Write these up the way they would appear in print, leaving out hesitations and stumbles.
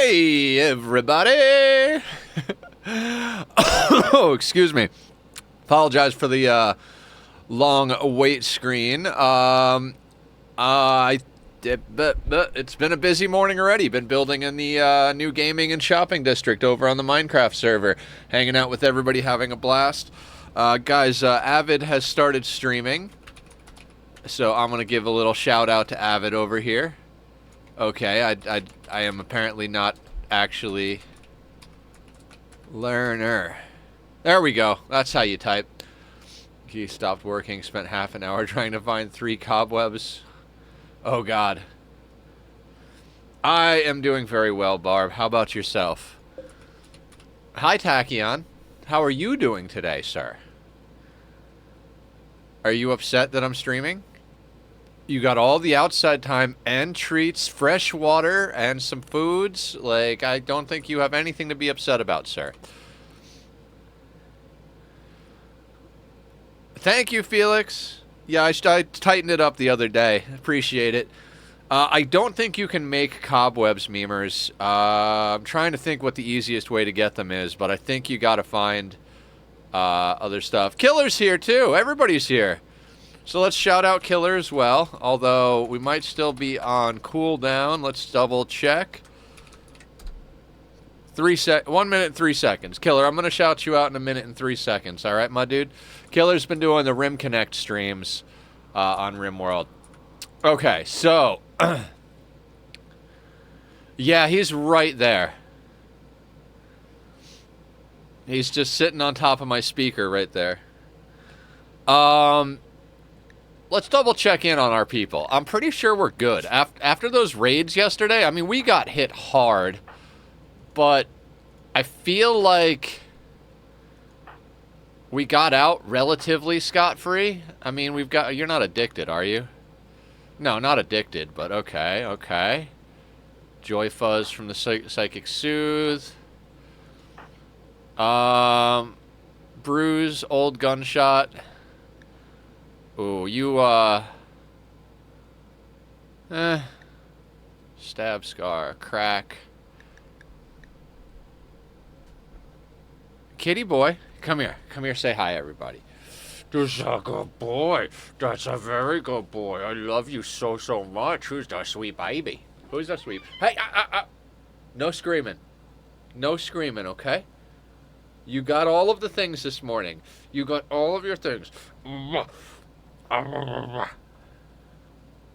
Hey, everybody! Oh, excuse me. Apologize for the long wait screen. It's been a busy morning already. Been building in the new gaming and shopping district over on the Minecraft server. Hanging out with everybody, having a blast. Guys, Avid has started streaming. So I'm going to give a little shout out to Avid over here. Okay, I am apparently not actually learner. There we go. That's how you type. He stopped working, spent half an hour trying to find 3 cobwebs. Oh, God. I am doing very well, Barb. How about yourself? Hi, Tachyon. How are you doing today, sir? Are you upset that I'm streaming? You got all the outside time and treats, fresh water, and some foods. Like, I don't think you have anything to be upset about, sir. Thank you, Felix. Yeah, I tightened it up the other day. Appreciate it. I don't think you can make cobwebs, memers. I'm trying to think what the easiest way to get them is, but I think you gotta find other stuff. Killer's here, too. Everybody's here. So let's shout out Killer as well, although we might still be on cooldown. Let's double check. 1 minute and 3 seconds. Killer, I'm going to shout you out in 1 minute and 3 seconds, all right, my dude? Killer's been doing the Rim Connect streams on RimWorld. Okay, so... yeah, he's right there. He's just sitting on top of my speaker right there. Let's double check in on our people. I'm pretty sure we're good. After those raids yesterday, I mean, we got hit hard, but I feel like we got out relatively scot-free. I mean, you're not addicted, are you? No, not addicted, but okay, okay. Joy Fuzz from the Psychic Soothe. Bruise, Old Gunshot. Ooh, you, Stab Scar, Crack. Kitty boy, come here. Come here, say hi, everybody. That's a good boy. That's a very good boy. I love you so, so much. Who's the sweet baby? Who's the sweet... Hey, no screaming. No screaming, okay? You got all of the things this morning. You got all of your things. I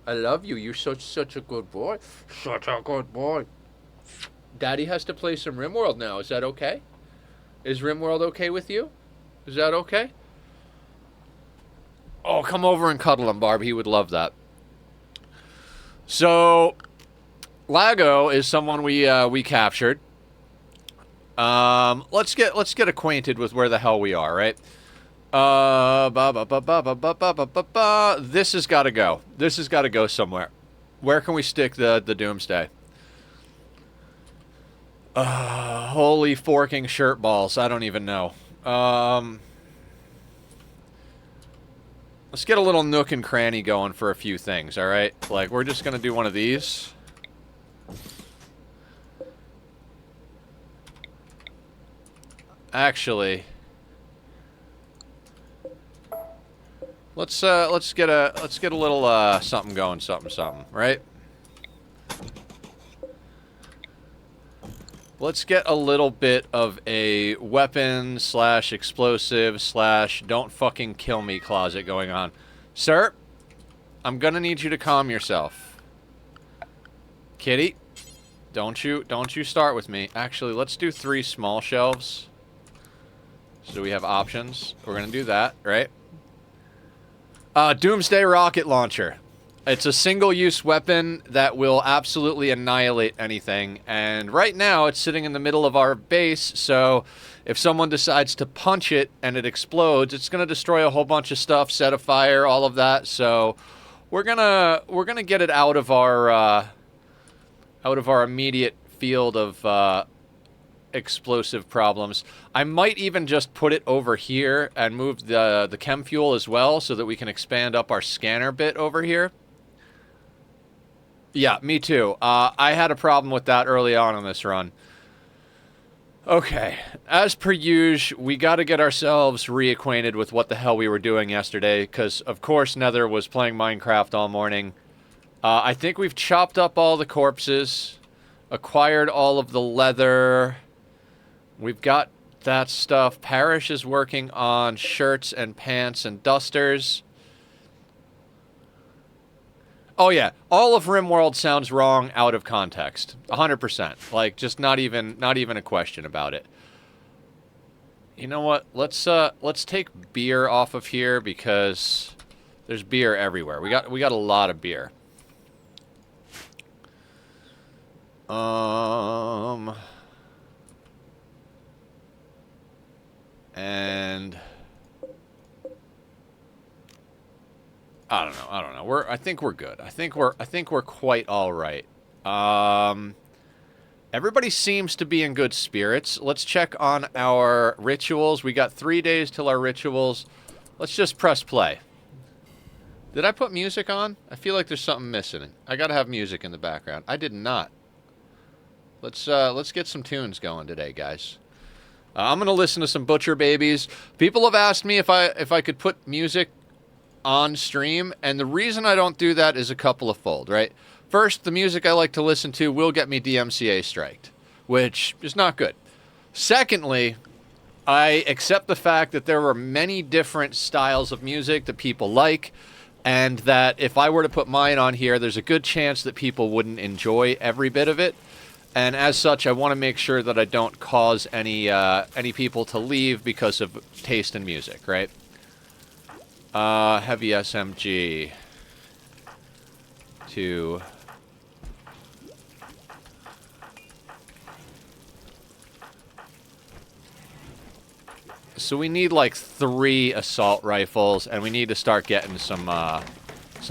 love you. You're such a good boy. Such a good boy. Daddy has to play some RimWorld now. Is that okay? Is RimWorld okay with you? Is that okay? Oh, come over and cuddle him, Barb. He would love that. So, Lago is someone we captured. Let's get acquainted with where the hell we are, right? This has got to go. This has got to go somewhere. Where can we stick the Doomsday? Holy forking shirt balls. I don't even know. Let's get a little nook and cranny going for a few things, all right? Like, we're just going to do one of these. Actually... Let's get a little something going, something, right? Let's get a little bit of a weapon / explosive / don't fucking kill me closet going on. Sir, I'm gonna need you to calm yourself. Kitty, don't you start with me. Actually, let's do 3 small shelves. So we have options. We're gonna do that, right? Doomsday rocket launcher. It's a single-use weapon that will absolutely annihilate anything. And right now, it's sitting in the middle of our base, so if someone decides to punch it and it explodes, it's going to destroy a whole bunch of stuff, set a fire, all of that. So we're gonna get it out of our immediate field of explosive problems. I might even just put it over here and move the chem fuel as well so that we can expand up our scanner bit over here. Yeah, me too. I had a problem with that early on in this run. Okay, as per usual, we got to get ourselves reacquainted with what the hell we were doing yesterday, because, of course, Nether was playing Minecraft all morning. I think we've chopped up all the corpses, acquired all of the leather. We've got that stuff. Parrish is working on shirts and pants and dusters. Oh, yeah. All of RimWorld sounds wrong out of context. 100%. Like, just not even a question about it. You know what? Let's take beer off of here because there's beer everywhere. We got a lot of beer. And I don't know. I think we're good. I think we're quite all right. Everybody seems to be in good spirits. Let's check on our rituals. We got 3 days till our rituals. Let's just press play. Did I put music on? I feel like there's something missing. I gotta have music in the background. I did not. Let's get some tunes going today, guys. I'm gonna listen to some Butcher Babies. People have asked me if I could put music on stream, and the reason I don't do that is a couple of fold, right? First, the music I like to listen to will get me DMCA striked, which is not good. Secondly, I accept the fact that there are many different styles of music that people like, and that if I were to put mine on here, there's a good chance that people wouldn't enjoy every bit of it. And as such, I want to make sure that I don't cause any people to leave because of taste in music, right? Heavy SMG. 2. So we need like 3 assault rifles, and we need to start getting some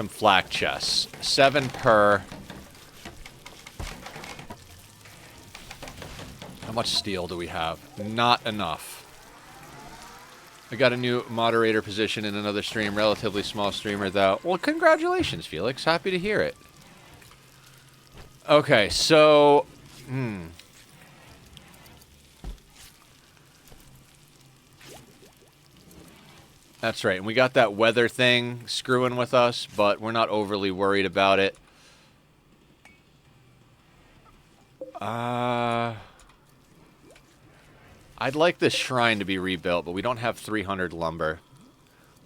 flak chests. 7 per. How much steel do we have? Not enough. I got a new moderator position in another stream. Relatively small streamer, though. Well, congratulations, Felix. Happy to hear it. Okay, so... That's right. And we got that weather thing screwing with us, but we're not overly worried about it. I'd like this shrine to be rebuilt, but we don't have 300 lumber.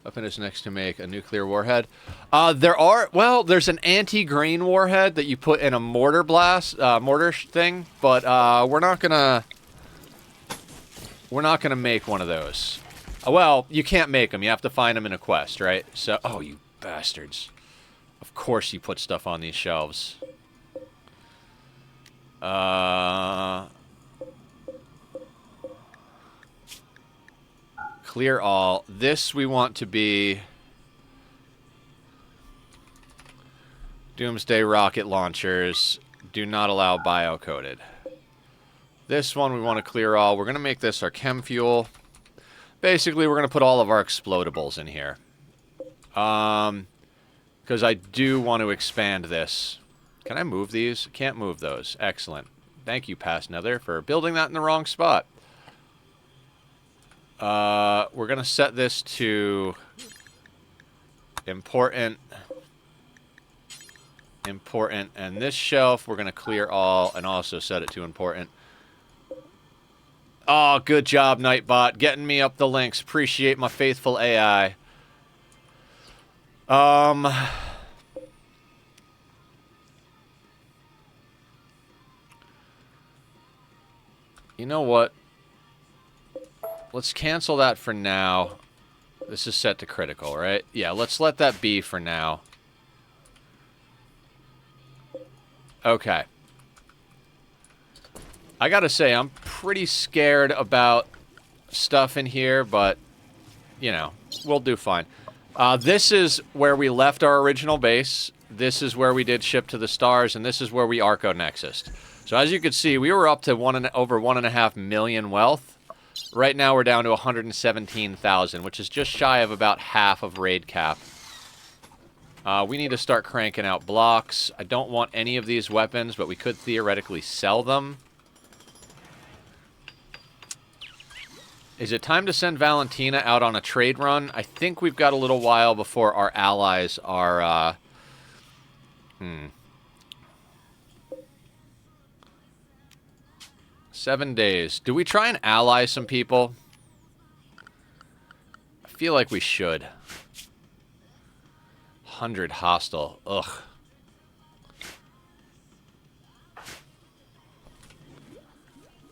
Weapon is next to make a nuclear warhead. There's an anti-grain warhead that you put in a mortar thing, but we're not gonna make one of those. Well, you can't make them. You have to find them in a quest, right? So, oh, you bastards! Of course you put stuff on these shelves. Clear all. This we want to be Doomsday rocket launchers. Do not allow bio-coded. This one we want to clear all. We're going to make this our chem fuel. Basically, we're going to put all of our explodables in here. Because I do want to expand this. Can I move these? Can't move those. Excellent. Thank you, Past Nether, for building that in the wrong spot. We're going to set this to important, and this shelf we're going to clear all and also set it to important. Oh, good job, Nightbot, getting me up the links. Appreciate my faithful AI. You know what? Let's cancel that for now. This is set to critical, right? Yeah, let's let that be for now. Okay. I gotta say, I'm pretty scared about stuff in here, but, you know, we'll do fine. This is where we left our original base. This is where we did ship to the stars, and this is where we Arco-Nexused. So as you can see, we were up to over 1.5 million wealth. Right now we're down to 117,000, which is just shy of about half of raid cap. We need to start cranking out blocks. I don't want any of these weapons, but we could theoretically sell them. Is it time to send Valentina out on a trade run? I think we've got a little while before our allies are... 7 days. Do we try and ally some people? I feel like we should. 100 hostile. Ugh.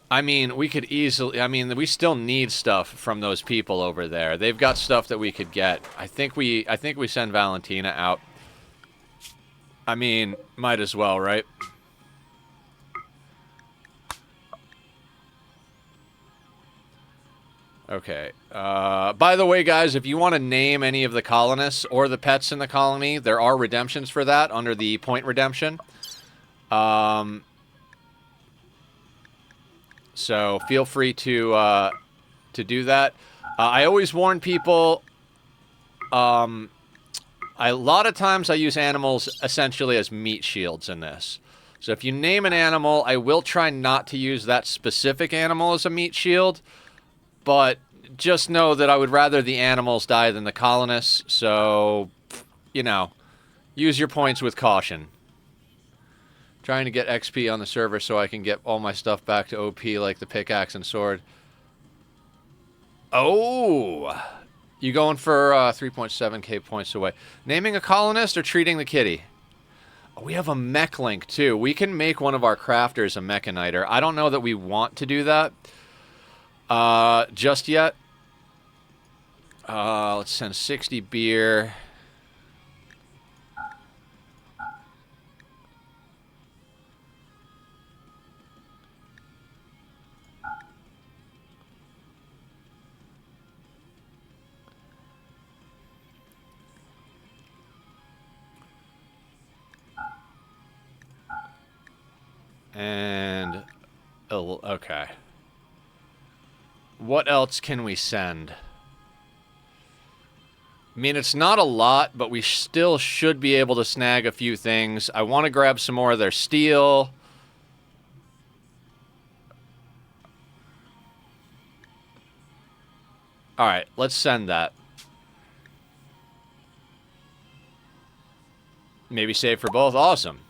I mean, we could easily... I mean, we still need stuff from those people over there. They've got stuff that we could get. I think we send Valentina out. I mean, might as well, right? Okay. By the way, guys, if you want to name any of the colonists or the pets in the colony, there are redemptions for that under the point redemption. So feel free to do that. I always warn people. A lot of times I use animals essentially as meat shields in this. So if you name an animal, I will try not to use that specific animal as a meat shield. But just know that I would rather the animals die than the colonists. So, you know, use your points with caution. Trying to get XP on the server so I can get all my stuff back to OP like the pickaxe and sword. Oh! You going for 3.7k points away. Naming a colonist or treating the kitty? Oh, we have a mech link too. We can make one of our crafters a mechaniter. I don't know that we want to do that. Just yet. Let's send 60 beer. And, oh, okay. What else can we send? I mean, it's not a lot, but we still should be able to snag a few things. I want to grab some more of their steel. Alright, let's send that. Maybe save for both. Awesome.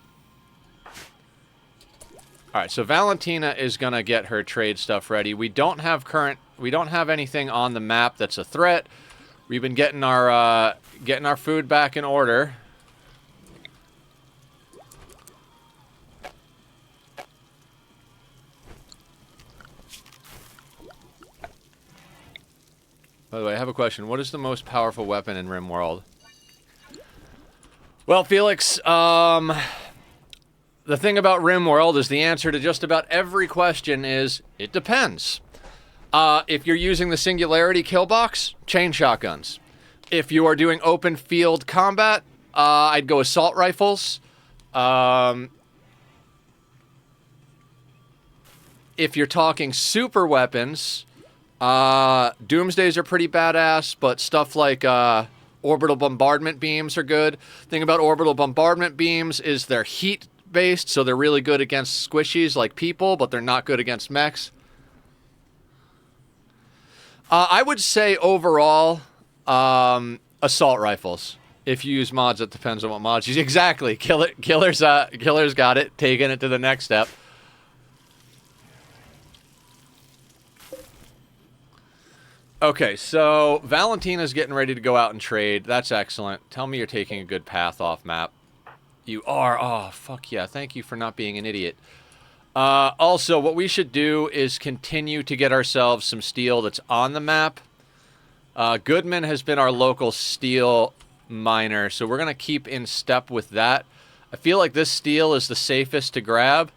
Alright, so Valentina is gonna get her trade stuff ready. We don't have anything on the map that's a threat. We've been getting our food back in order. By the way, I have a question. What is the most powerful weapon in RimWorld? Well, Felix, the thing about RimWorld is the answer to just about every question is, it depends. If you're using the Singularity kill box, chain shotguns. If you are doing open field combat, I'd go assault rifles. If you're talking super weapons, Doomsdays are pretty badass, but stuff like orbital bombardment beams are good. Thing about orbital bombardment beams is they're heat-based, so they're really good against squishies like people, but they're not good against mechs. I would say overall, assault rifles. If you use mods, it depends on what mods you use. Exactly. Killer's got it, taking it to the next step. Okay, so Valentina's getting ready to go out and trade. That's excellent. Tell me you're taking a good path off map. You are. Oh, fuck yeah. Thank you for not being an idiot. Also, what we should do is continue to get ourselves some steel that's on the map. Goodman has been our local steel miner, so we're going to keep in step with that. I feel like this steel is the safest to grab.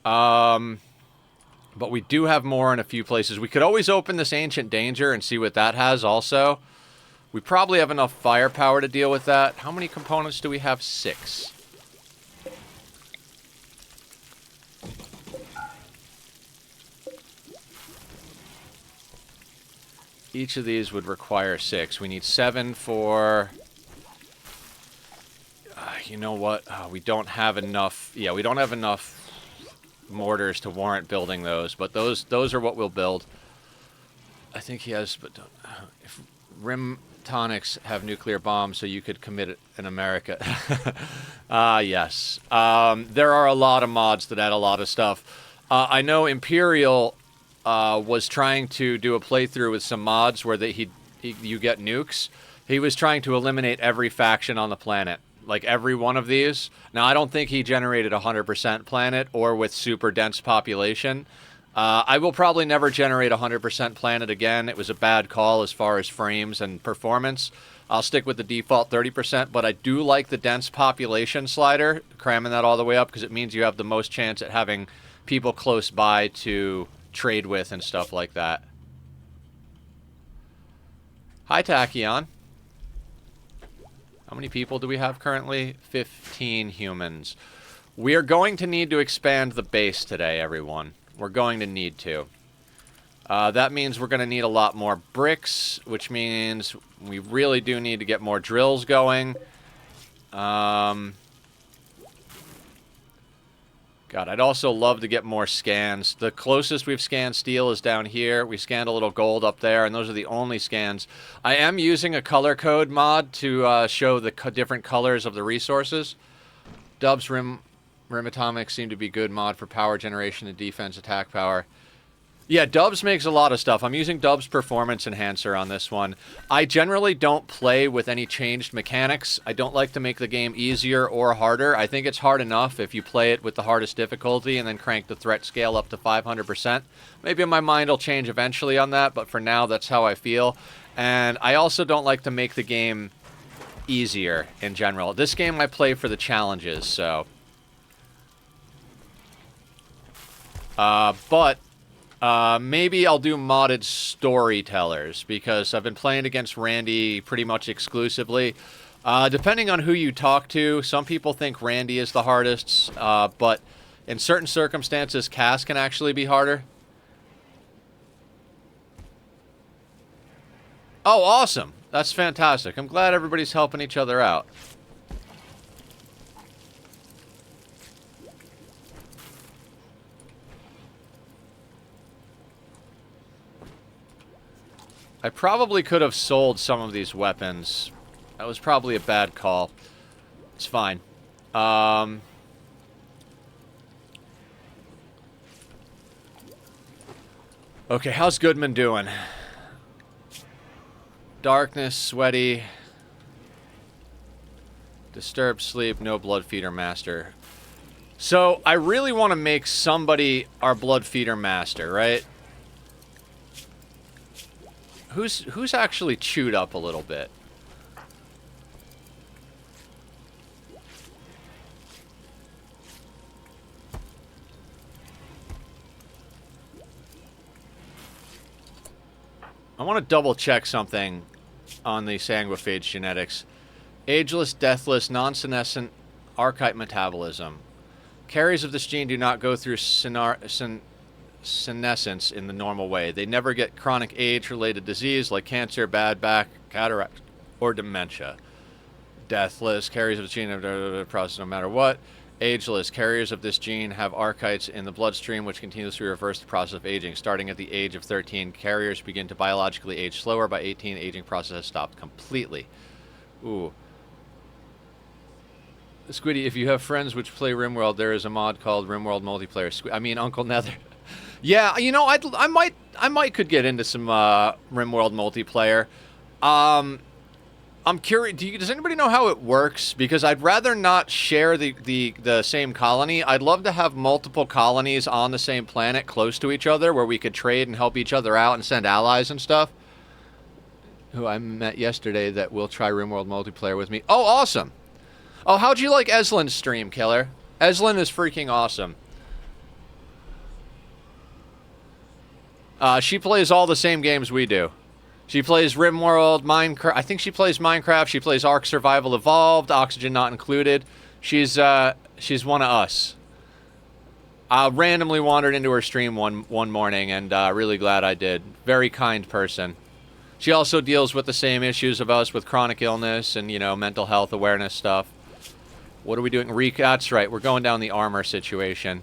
But we do have more in a few places. We could always open this Ancient Danger and see what that has also. We probably have enough firepower to deal with that. How many components do we have? 6. Each of these would require 6. We need 7 for... you know what? We don't have enough... Yeah, we don't have enough mortars to warrant building those, but those are what we'll build. I think he has... But if Rim Tonics have nuclear bombs, so you could commit it in America. Yes. There are a lot of mods that add a lot of stuff. I know Imperial... was trying to do a playthrough with some mods where you get nukes. He was trying to eliminate every faction on the planet, like every one of these. Now, I don't think he generated 100% planet or with super dense population. I will probably never generate 100% planet again. It was a bad call as far as frames and performance. I'll stick with the default 30%, but I do like the dense population slider, cramming that all the way up, because it means you have the most chance at having people close by to trade with and stuff like that. Hi, Tachyon. How many people do we have currently? 15 humans. We are going to need to expand the base today, everyone. We're going to need to. That means we're going to need a lot more bricks, which means we really do need to get more drills going. God, I'd also love to get more scans. The closest we've scanned steel is down here. We scanned a little gold up there, and those are the only scans. I am using a color code mod to show the different colors of the resources. Dubs Rim Atomics seem to be good mod for power generation and defense attack power. Yeah, Dubs makes a lot of stuff. I'm using Dubs Performance Enhancer on this one. I generally don't play with any changed mechanics. I don't like to make the game easier or harder. I think it's hard enough if you play it with the hardest difficulty and then crank the threat scale up to 500%. Maybe my mind will change eventually on that, but for now, that's how I feel. And I also don't like to make the game easier in general. This game I play for the challenges, so... maybe I'll do modded storytellers, because I've been playing against Randy pretty much exclusively. Depending on who you talk to, some people think Randy is the hardest, but in certain circumstances, Cass can actually be harder. Oh, awesome. That's fantastic. I'm glad everybody's helping each other out. I probably could have sold some of these weapons. That was probably a bad call. It's fine. Okay, how's Goodman doing? Darkness, sweaty. Disturbed sleep, no blood feeder master. So, I really want to make somebody our blood feeder master, right? Who's actually chewed up a little bit? I want to double check something on the Sanguophage genetics. Ageless, deathless, non-senescent archetype metabolism. Carriers of this gene do not go through senescence in the normal way. They never get chronic age-related disease like cancer, bad back, cataract, or dementia. Deathless, carriers of the gene have process no matter what. Ageless, carriers of this gene have archetypes in the bloodstream which continuously reverse the process of aging. Starting at the age of 13, carriers begin to biologically age slower. By 18, aging process has stopped completely. Ooh. Squiddy, if you have friends which play RimWorld, there is a mod called RimWorld Multiplayer. I mean, Uncle Nether. Yeah, you know, I might could get into some RimWorld multiplayer. I'm curious. Does anybody know how it works? Because I'd rather not share the same colony. I'd love to have multiple colonies on the same planet, close to each other, where we could trade and help each other out and send allies and stuff. Who I met yesterday that will try RimWorld multiplayer with me. Oh, awesome! Oh, how'd you like Eslin's stream, Killer? Eslin is freaking awesome. She plays all the same games we do. She plays RimWorld, Minecraft. I think she plays Minecraft. She plays Ark Survival Evolved, Oxygen not included. She's one of us. I randomly wandered into her stream one morning, and really glad I did. Very kind person. She also deals with the same issues of us with chronic illness and, you know, mental health awareness stuff. What are we doing? That's right. We're going down the armor situation.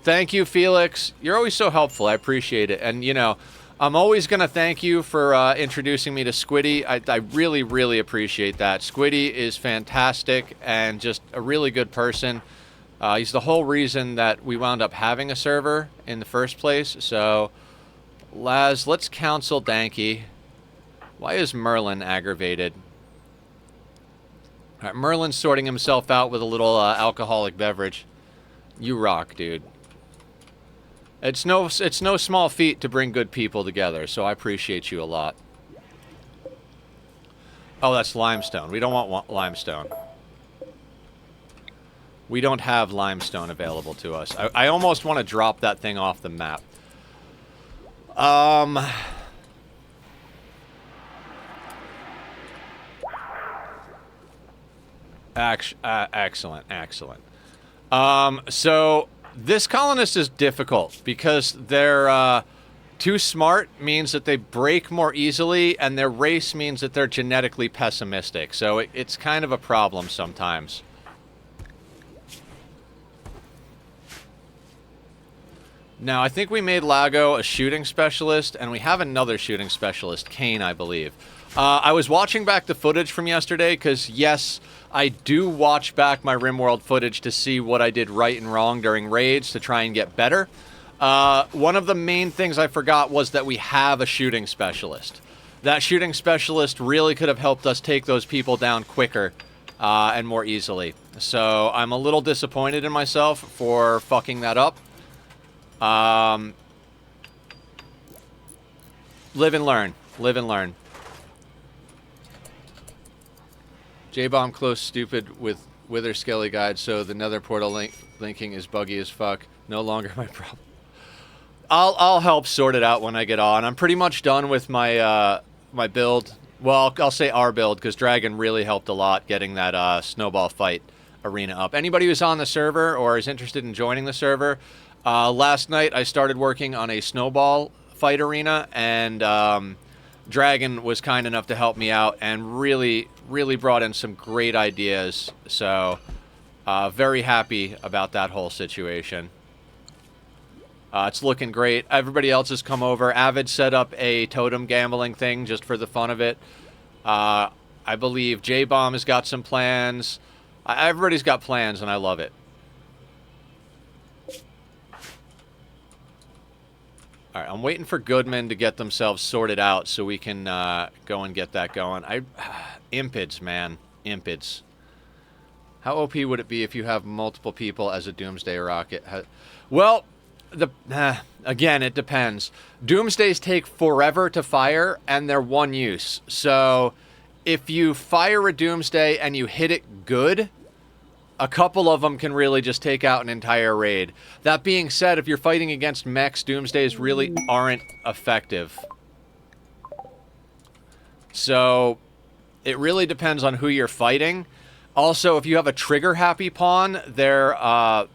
Thank you, Felix. You're always so helpful. I appreciate it. And, you know, I'm always going to thank you for introducing me to Squiddy. I really, really appreciate that. Squiddy is fantastic and just a really good person. He's the whole reason that we wound up having a server in the first place. So, Laz, let's counsel Danky. Why is Merlin aggravated? All right, Merlin's sorting himself out with a little alcoholic beverage. You rock, dude. It's no small feat to bring good people together, so I appreciate you a lot. Oh, that's limestone. We don't want limestone. We don't have limestone available to us. I almost want to drop that thing off the map. Excellent, excellent. So this colonist is difficult because they're too smart means that they break more easily, and their race means that they're genetically pessimistic. So it's kind of a problem sometimes. Now, I think we made Lago a shooting specialist, and we have another shooting specialist, Kane, I believe. I was watching back the footage from yesterday, because, yes, I do watch back my RimWorld footage to see what I did right and wrong during raids to try and get better. One of the main things I forgot was that we have a shooting specialist. That shooting specialist really could have helped us take those people down quicker and more easily. So I'm a little disappointed in myself for fucking that up. Live and learn. Live and learn. J-Bomb close stupid with Wither Skelly guide, so the nether portal linking is buggy as fuck. No longer my problem. I'll help sort it out when I get on. I'm pretty much done with my my build. Well, I'll say our build, because Dragon really helped a lot getting that snowball fight arena up. Anybody who's on the server or is interested in joining the server, last night I started working on a snowball fight arena, and Dragon was kind enough to help me out and really brought in some great ideas. So very happy about that whole situation. It's looking great. Everybody else has come over. Avid set up a totem gambling thing just for the fun of it. I believe J-Bomb has got some plans. Everybody's got plans, and I love it. All right, I'm waiting for Goodman to get themselves sorted out so we can go and get that going. Impids, man. Impids. How OP would it be if you have multiple people as a Doomsday rocket? Well, again, it depends. Doomsdays take forever to fire, and they're one use. So if you fire a Doomsday and you hit it good, a couple of them can really just take out an entire raid. That being said, if you're fighting against mechs, Doomsdays really aren't effective. So it really depends on who you're fighting. Also, if you have a trigger-happy pawn, the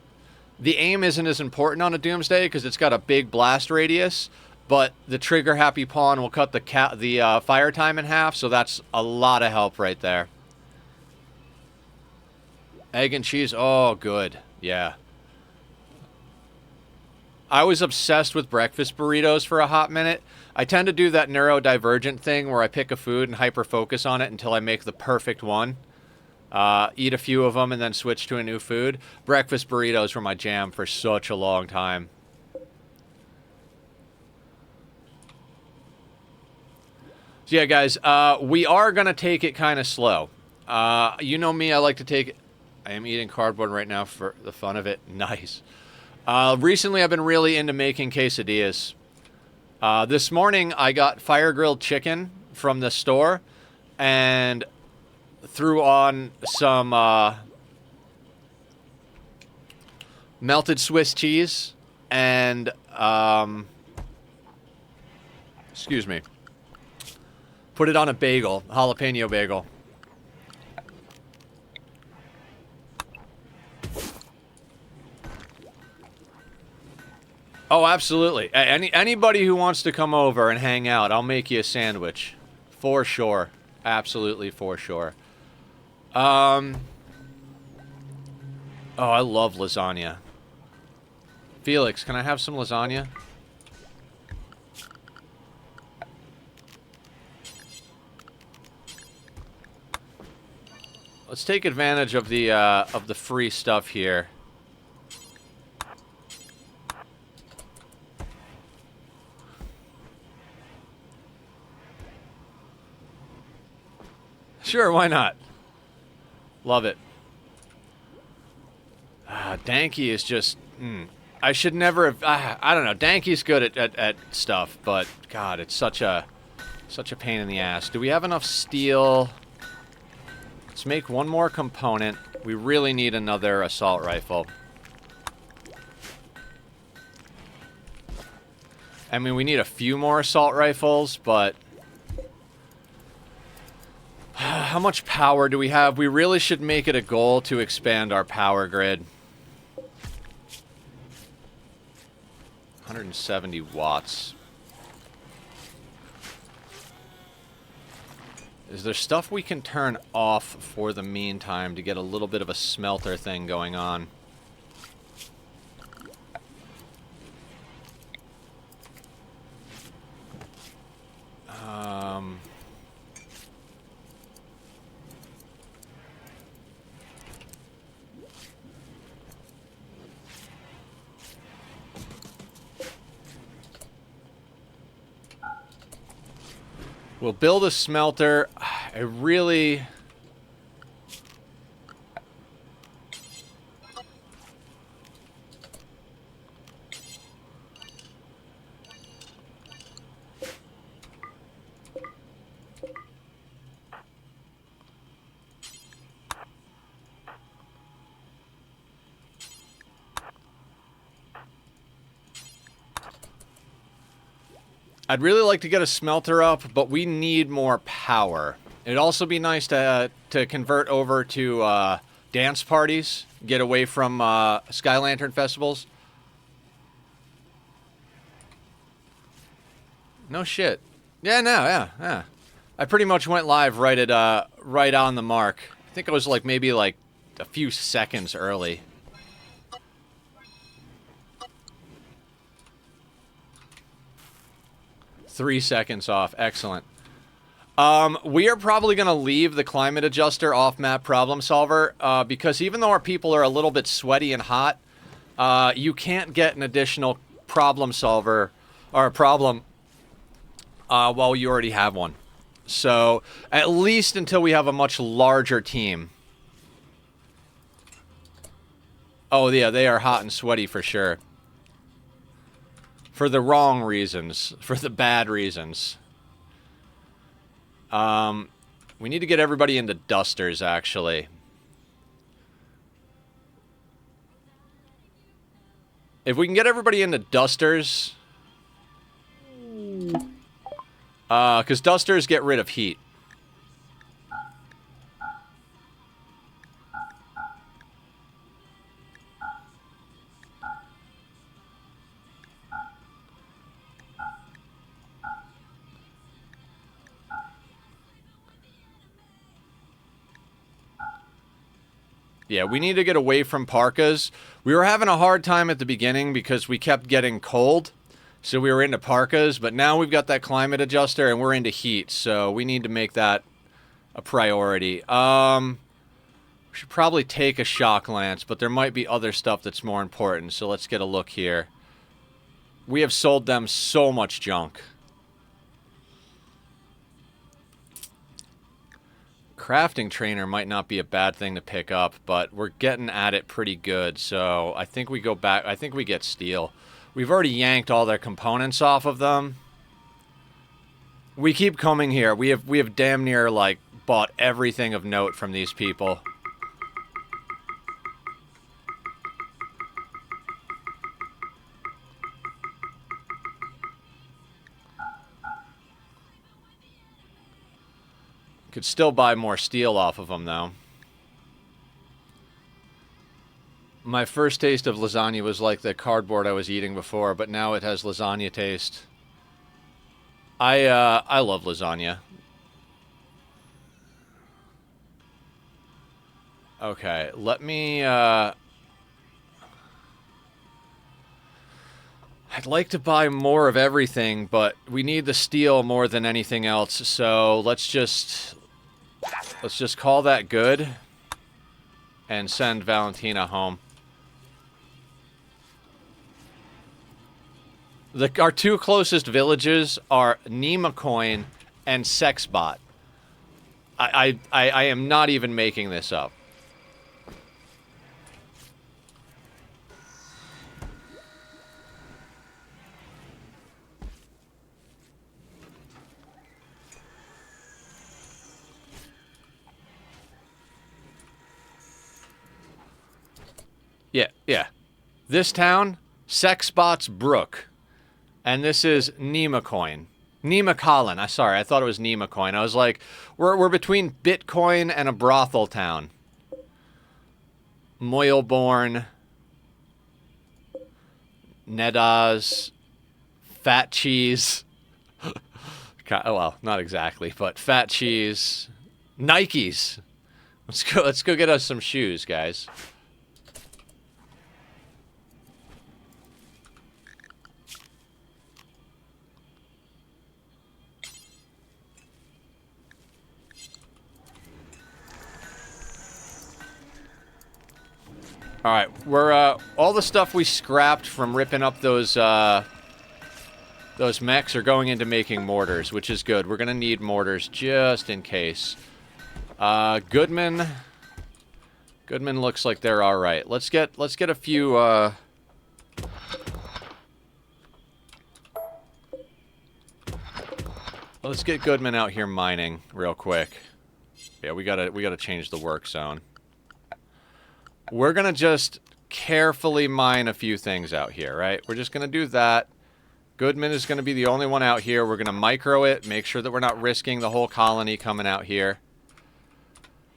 aim isn't as important on a Doomsday because it's got a big blast radius, but the trigger-happy pawn will cut the fire time in half, so that's a lot of help right there. Egg and cheese, oh, good. Yeah. I was obsessed with breakfast burritos for a hot minute. I tend to do that neurodivergent thing where I pick a food and hyper-focus on it until I make the perfect one. Eat a few of them and then switch to a new food. Breakfast burritos were my jam for such a long time. So yeah, guys, we are going to take it kind of slow. You know me, I like to take it. I am eating cardboard right now for the fun of it. Nice. Recently, I've been really into making quesadillas. This morning, I got fire-grilled chicken from the store and threw on some melted Swiss cheese and, excuse me, put it on a bagel, jalapeno bagel. Oh, absolutely. Anybody who wants to come over and hang out, I'll make you a sandwich. For sure. Absolutely for sure. Oh, I love lasagna. Felix, can I have some lasagna? Let's take advantage of the free stuff here. Sure, why not? Love it. Danky is just... I should never have... I don't know. Danky's good at stuff, but... God, it's such a pain in the ass. Do we have enough steel? Let's make one more component. We really need another assault rifle. I mean, we need a few more assault rifles, but... How much power do we have? We really should make it a goal to expand our power grid. 170 watts. Is there stuff we can turn off for the meantime to get a little bit of a smelter thing going on? We'll build a smelter. I really... I'd really like to get a smelter up, but we need more power. It'd also be nice to convert over to dance parties, get away from Sky Lantern festivals. No shit. Yeah, no, yeah. I pretty much went live right at right on the mark. I think I was like maybe like a few seconds early. Three seconds off. Excellent. We are probably going to leave the climate adjuster off-map problem solver because even though our people are a little bit sweaty and hot, you can't get an additional problem solver or a problem while you already have one. So at least until we have a much larger team. Oh, yeah, they are hot and sweaty for sure. For the wrong reasons. For the bad reasons. We need to get everybody into dusters, actually. If we can get everybody into dusters... because dusters get rid of heat. Yeah, we need to get away from parkas. We were having a hard time at the beginning because we kept getting cold. So we were into parkas, but now we've got that climate adjuster and we're into heat. So we need to make that a priority. We should probably take a shock lance, but there might be other stuff that's more important. So let's get a look here. We have sold them so much junk. Crafting trainer might not be a bad thing to pick up, but we're getting at it pretty good. So I think we go back. I think we get steel. We've already yanked all their components off of them. We keep coming here. We have damn near like bought everything of note from these people. Could still buy more steel off of them, though. My first taste of lasagna was like the cardboard I was eating before, but now it has lasagna taste. I love lasagna. Okay, let me, I'd like to buy more of everything, but we need the steel more than anything else, so let's just call that good and send Valentina home. Our two closest villages are Nemacoin and Sexbot. I am not even making this up. Yeah. This town, Sexbot's Brook. And this is Nemacoin. Nemacolin. Sorry, I thought it was Nemacoin. I was like, we're between Bitcoin and a brothel town. Moyleborn. Nedaz. Fat Cheese. Well, not exactly, but Fat Cheese. Nikes. Let's go get us some shoes, guys. All right, we're all the stuff we scrapped from ripping up those mechs are going into making mortars, which is good. We're gonna need mortars just in case. Goodman looks like they're all right. Let's get a few. Let's get Goodman out here mining real quick. Yeah, we gotta change the work zone. We're going to just carefully mine a few things out here, right? We're just going to do that. Goodman is going to be the only one out here. We're going to micro it, make sure that we're not risking the whole colony coming out here.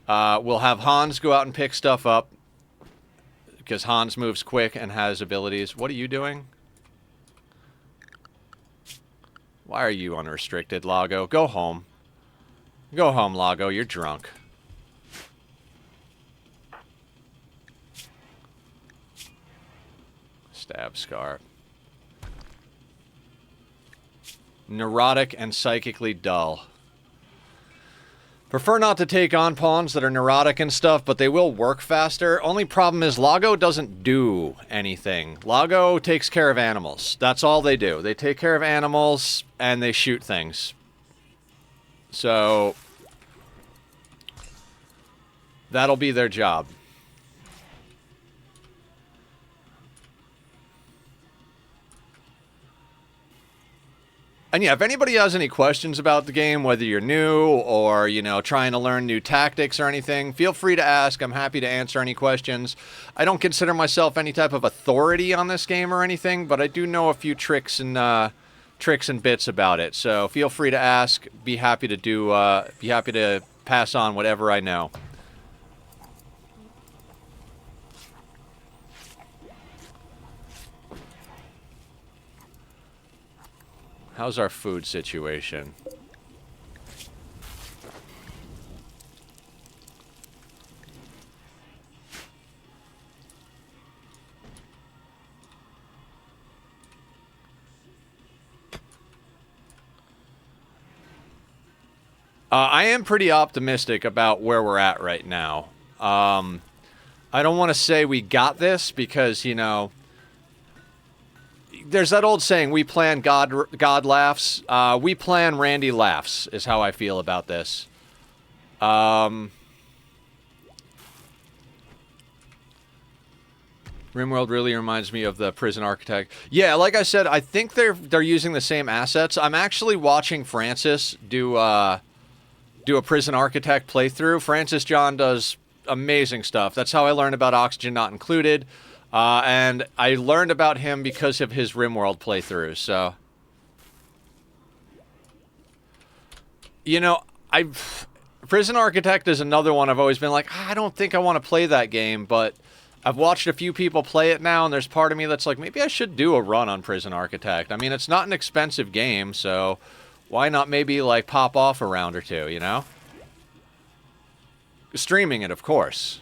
We'll have Hans go out and pick stuff up, because Hans moves quick and has abilities. What are you doing? Why are you unrestricted, Lago? Go home. Go home, Lago. You're drunk. Stab Scar. Neurotic and psychically dull. Prefer not to take on pawns that are neurotic and stuff, but they will work faster. Only problem is Lago doesn't do anything. Lago takes care of animals. That's all they do. They take care of animals and they shoot things. So that'll be their job. And yeah, if anybody has any questions about the game, whether you're new or, you know, trying to learn new tactics or anything, feel free to ask. I'm happy to answer any questions. I don't consider myself any type of authority on this game or anything, but I do know a few tricks and bits about it. So feel free to ask. Be happy to pass on whatever I know. How's our food situation? I am pretty optimistic about where we're at right now. I don't want to say we got this because, you know, there's that old saying, we plan God laughs. We plan Randy laughs, is how I feel about this. RimWorld really reminds me of the Prison Architect. Yeah, like I said, I think they're using the same assets. I'm actually watching Francis do a Prison Architect playthrough. Francis John does amazing stuff. That's how I learned about Oxygen Not Included. And I learned about him because of his RimWorld playthrough, so. You know, Prison Architect is another one I've always been like, I don't think I want to play that game, but I've watched a few people play it now, and there's part of me that's like, maybe I should do a run on Prison Architect. I mean, it's not an expensive game, so why not maybe, like, pop off a round or two, you know? Streaming it, of course.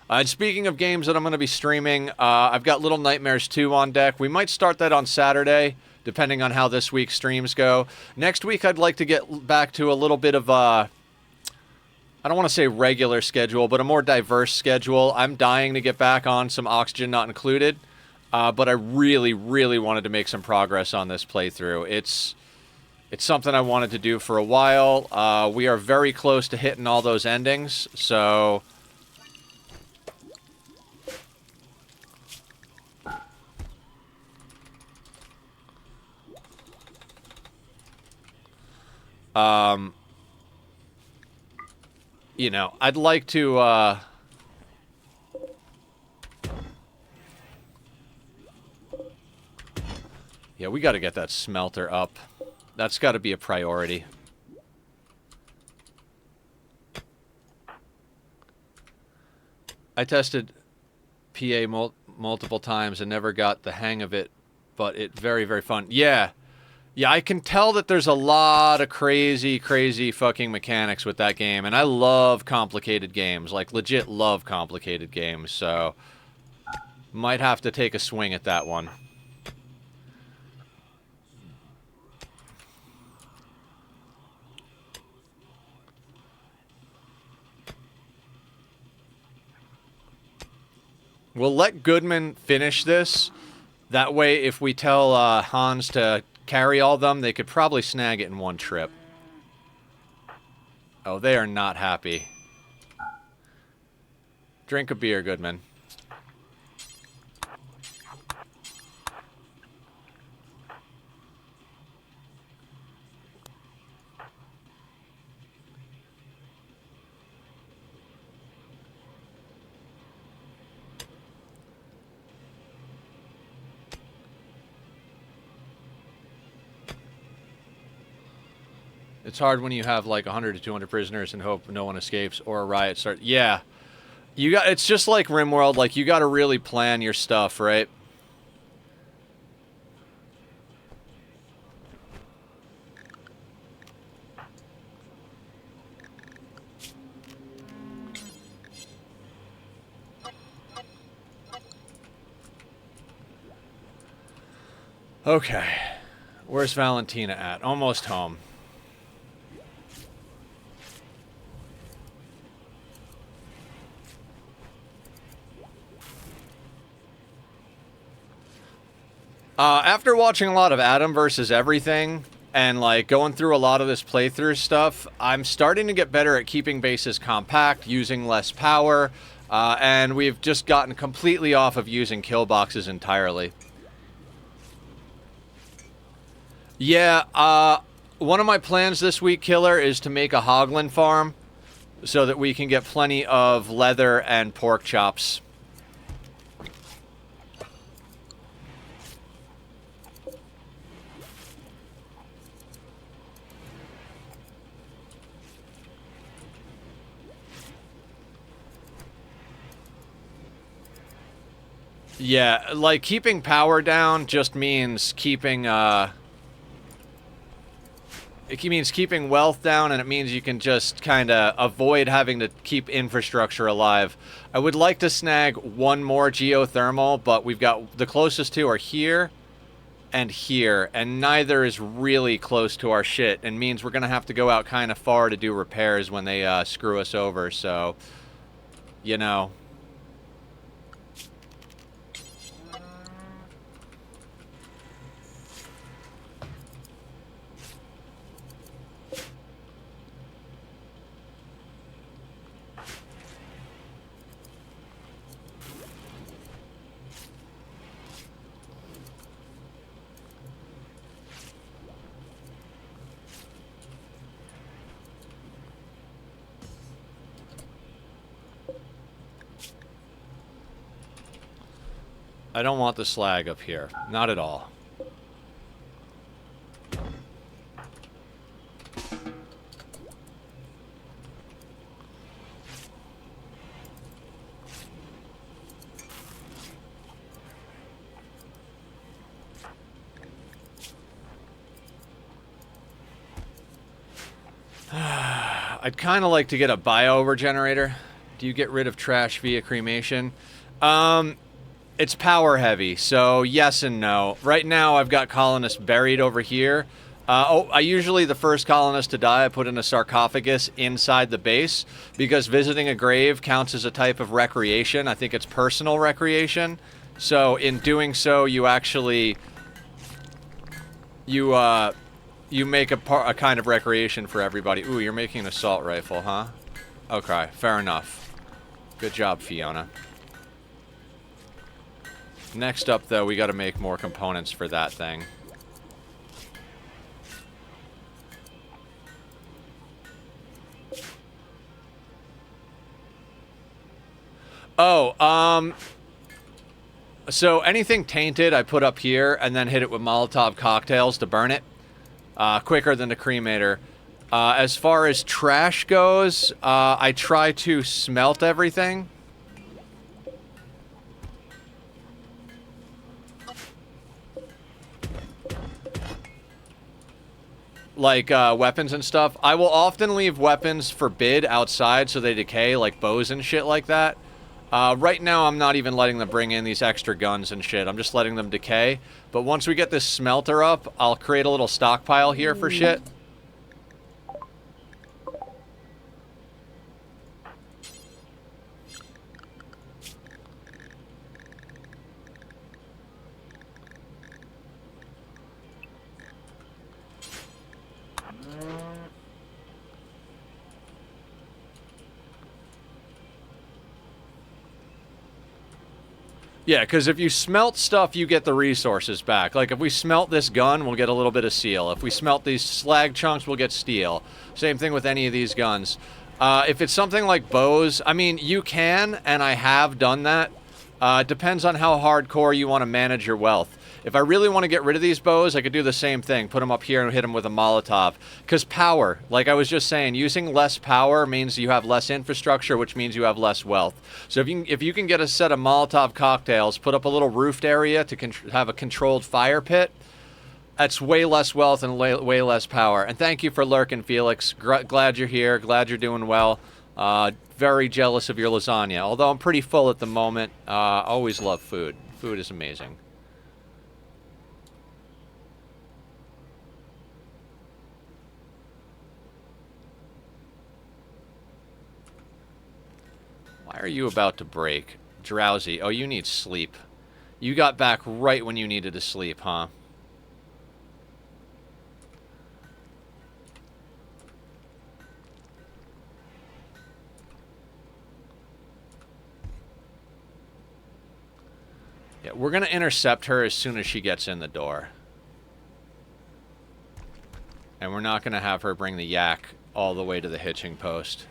And speaking of games that I'm going to be streaming, I've got Little Nightmares 2 on deck. We might start that on Saturday, depending on how this week's streams go. Next week, I'd like to get back to a little bit of I don't want to say regular schedule, but a more diverse schedule. I'm dying to get back on some Oxygen Not Included, but I really, really wanted to make some progress on this playthrough. It's something I wanted to do for a while. We are very close to hitting all those endings, so... you know, I'd like to, yeah, we got to get that smelter up. That's got to be a priority. I tested PA multiple times and never got the hang of it, but it's very, very fun. Yeah. Yeah, I can tell that there's a lot of crazy, crazy fucking mechanics with that game, and I love complicated games. Like, legit love complicated games, so... might have to take a swing at that one. We'll let Goodman finish this. That way, if we tell Hans to carry all of them, they could probably snag it in one trip. Oh, they are not happy. Drink a beer, Goodman. It's hard when you have like 100 to 200 prisoners and hope no one escapes or a riot starts. Yeah. It's just like RimWorld, like you got to really plan your stuff, right? Okay. Where's Valentina at? Almost home. After watching a lot of Adam versus Everything, and like going through a lot of this playthrough stuff, I'm starting to get better at keeping bases compact, using less power, and we've just gotten completely off of using kill boxes entirely. Yeah, one of my plans this week, Killer, is to make a hoglin farm so that we can get plenty of leather and pork chops. Yeah, like, keeping power down just means keeping, it means keeping wealth down, and it means you can just kind of avoid having to keep infrastructure alive. I would like to snag one more geothermal, but we've got, the closest two are here and here, and neither is really close to our shit, and means we're going to have to go out kind of far to do repairs when they screw us over, so, you know... I don't want the slag up here. Not at all. I'd kind of like to get a bio regenerator. Do you get rid of trash via cremation? It's power heavy, so yes and no. Right now, I've got colonists buried over here. I usually, the first colonist to die, I put in a sarcophagus inside the base, because visiting a grave counts as a type of recreation. I think it's personal recreation. So in doing so, you actually... You make a kind of recreation for everybody. Ooh, you're making an assault rifle, huh? Okay, fair enough. Good job, Fiona. Next up, though, we gotta make more components for that thing. Oh, so anything tainted, I put up here, and then hit it with Molotov cocktails to burn it. Quicker than the cremator. As far as trash goes, I try to smelt everything. Like, weapons and stuff. I will often leave weapons for bid outside so they decay, like bows and shit like that. Right now, I'm not even letting them bring in these extra guns and shit. I'm just letting them decay. But once we get this smelter up, I'll create a little stockpile here for shit. Yeah, because if you smelt stuff, you get the resources back. Like, if we smelt this gun, we'll get a little bit of steel. If we smelt these slag chunks, we'll get steel. Same thing with any of these guns. If it's something like bows, I mean, you can, and I have done that. It depends on how hardcore you want to manage your wealth. If I really want to get rid of these bows, I could do the same thing. Put them up here and hit them with a Molotov. Because power, like I was just saying, using less power means you have less infrastructure, which means you have less wealth. So if you can get a set of Molotov cocktails, put up a little roofed area to have a controlled fire pit, that's way less wealth and way less power. And thank you for lurking, Felix. Glad you're here. Glad you're doing well. Very jealous of your lasagna. Although I'm pretty full at the moment. Always love food. Food is amazing. Why are you about to break? Drowsy. Oh, you need sleep. You got back right when you needed to sleep, huh? Yeah, we're going to intercept her as soon as she gets in the door. And we're not going to have her bring the yak all the way to the hitching post.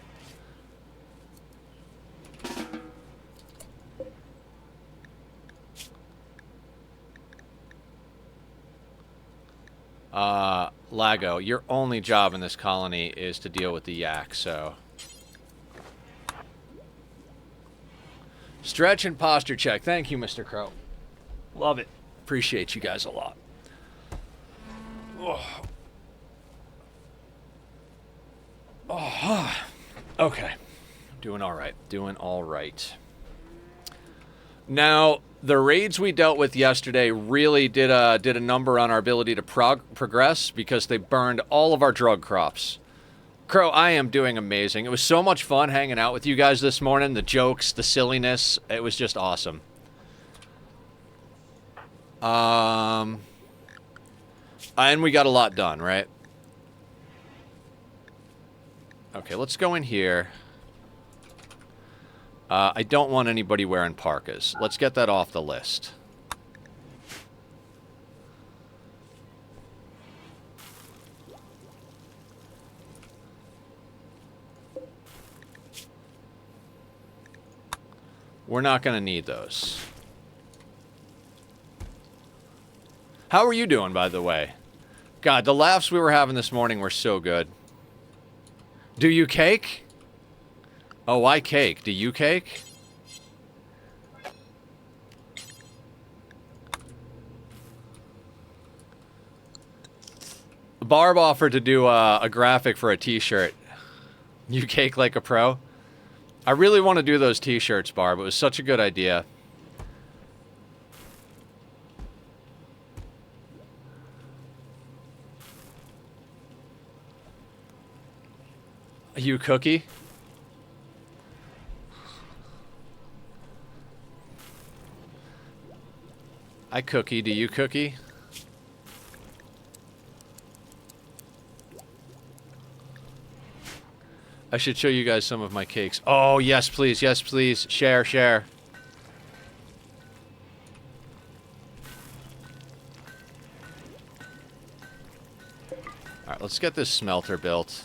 Lago, your only job in this colony is to deal with the yak, so... Stretch and posture check. Thank you, Mr. Crow. Love it. Appreciate you guys a lot. Oh. Oh. Okay. Doing all right. Doing all right. Now, the raids we dealt with yesterday really did a number on our ability to progress because they burned all of our drug crops. Crow, I am doing amazing. It was so much fun hanging out with you guys this morning. The jokes, the silliness. It was just awesome. And we got a lot done, right? Okay, let's go in here. I don't want anybody wearing parkas. Let's get that off the list. We're not going to need those. How are you doing, by the way? God, the laughs we were having this morning were so good. Do you cake? Oh, I cake. Do you cake? Barb offered to do a graphic for a t-shirt. You cake like a pro. I really want to do those t-shirts, Barb. It was such a good idea. You cookie? I cookie. Do you cookie? I should show you guys some of my cakes. Oh, yes, please. Yes, please. Share, share. All right, let's get this smelter built.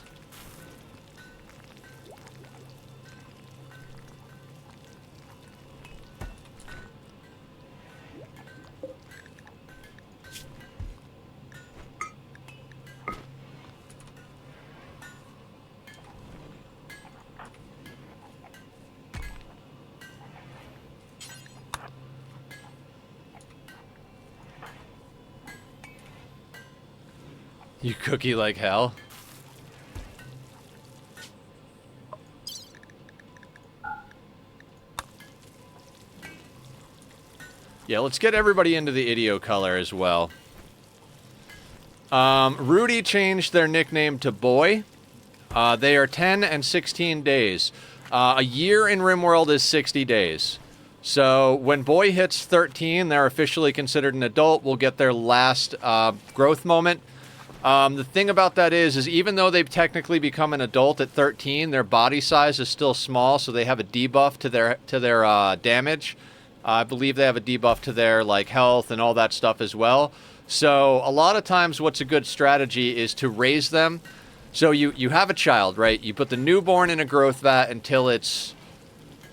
You cookie like hell? Yeah, let's get everybody into the idio color as well. Rudy changed their nickname to Boy. They are 10 and 16 days. A year in RimWorld is 60 days. So when Boy hits 13, they're officially considered an adult. We'll get their last growth moment. The thing about that is even though they've technically become an adult at 13, their body size is still small, so they have a debuff to their damage. I believe they have a debuff to their like health and all that stuff as well. So a lot of times what's a good strategy is to raise them. So you have a child, right? You put the newborn in a growth vat until it's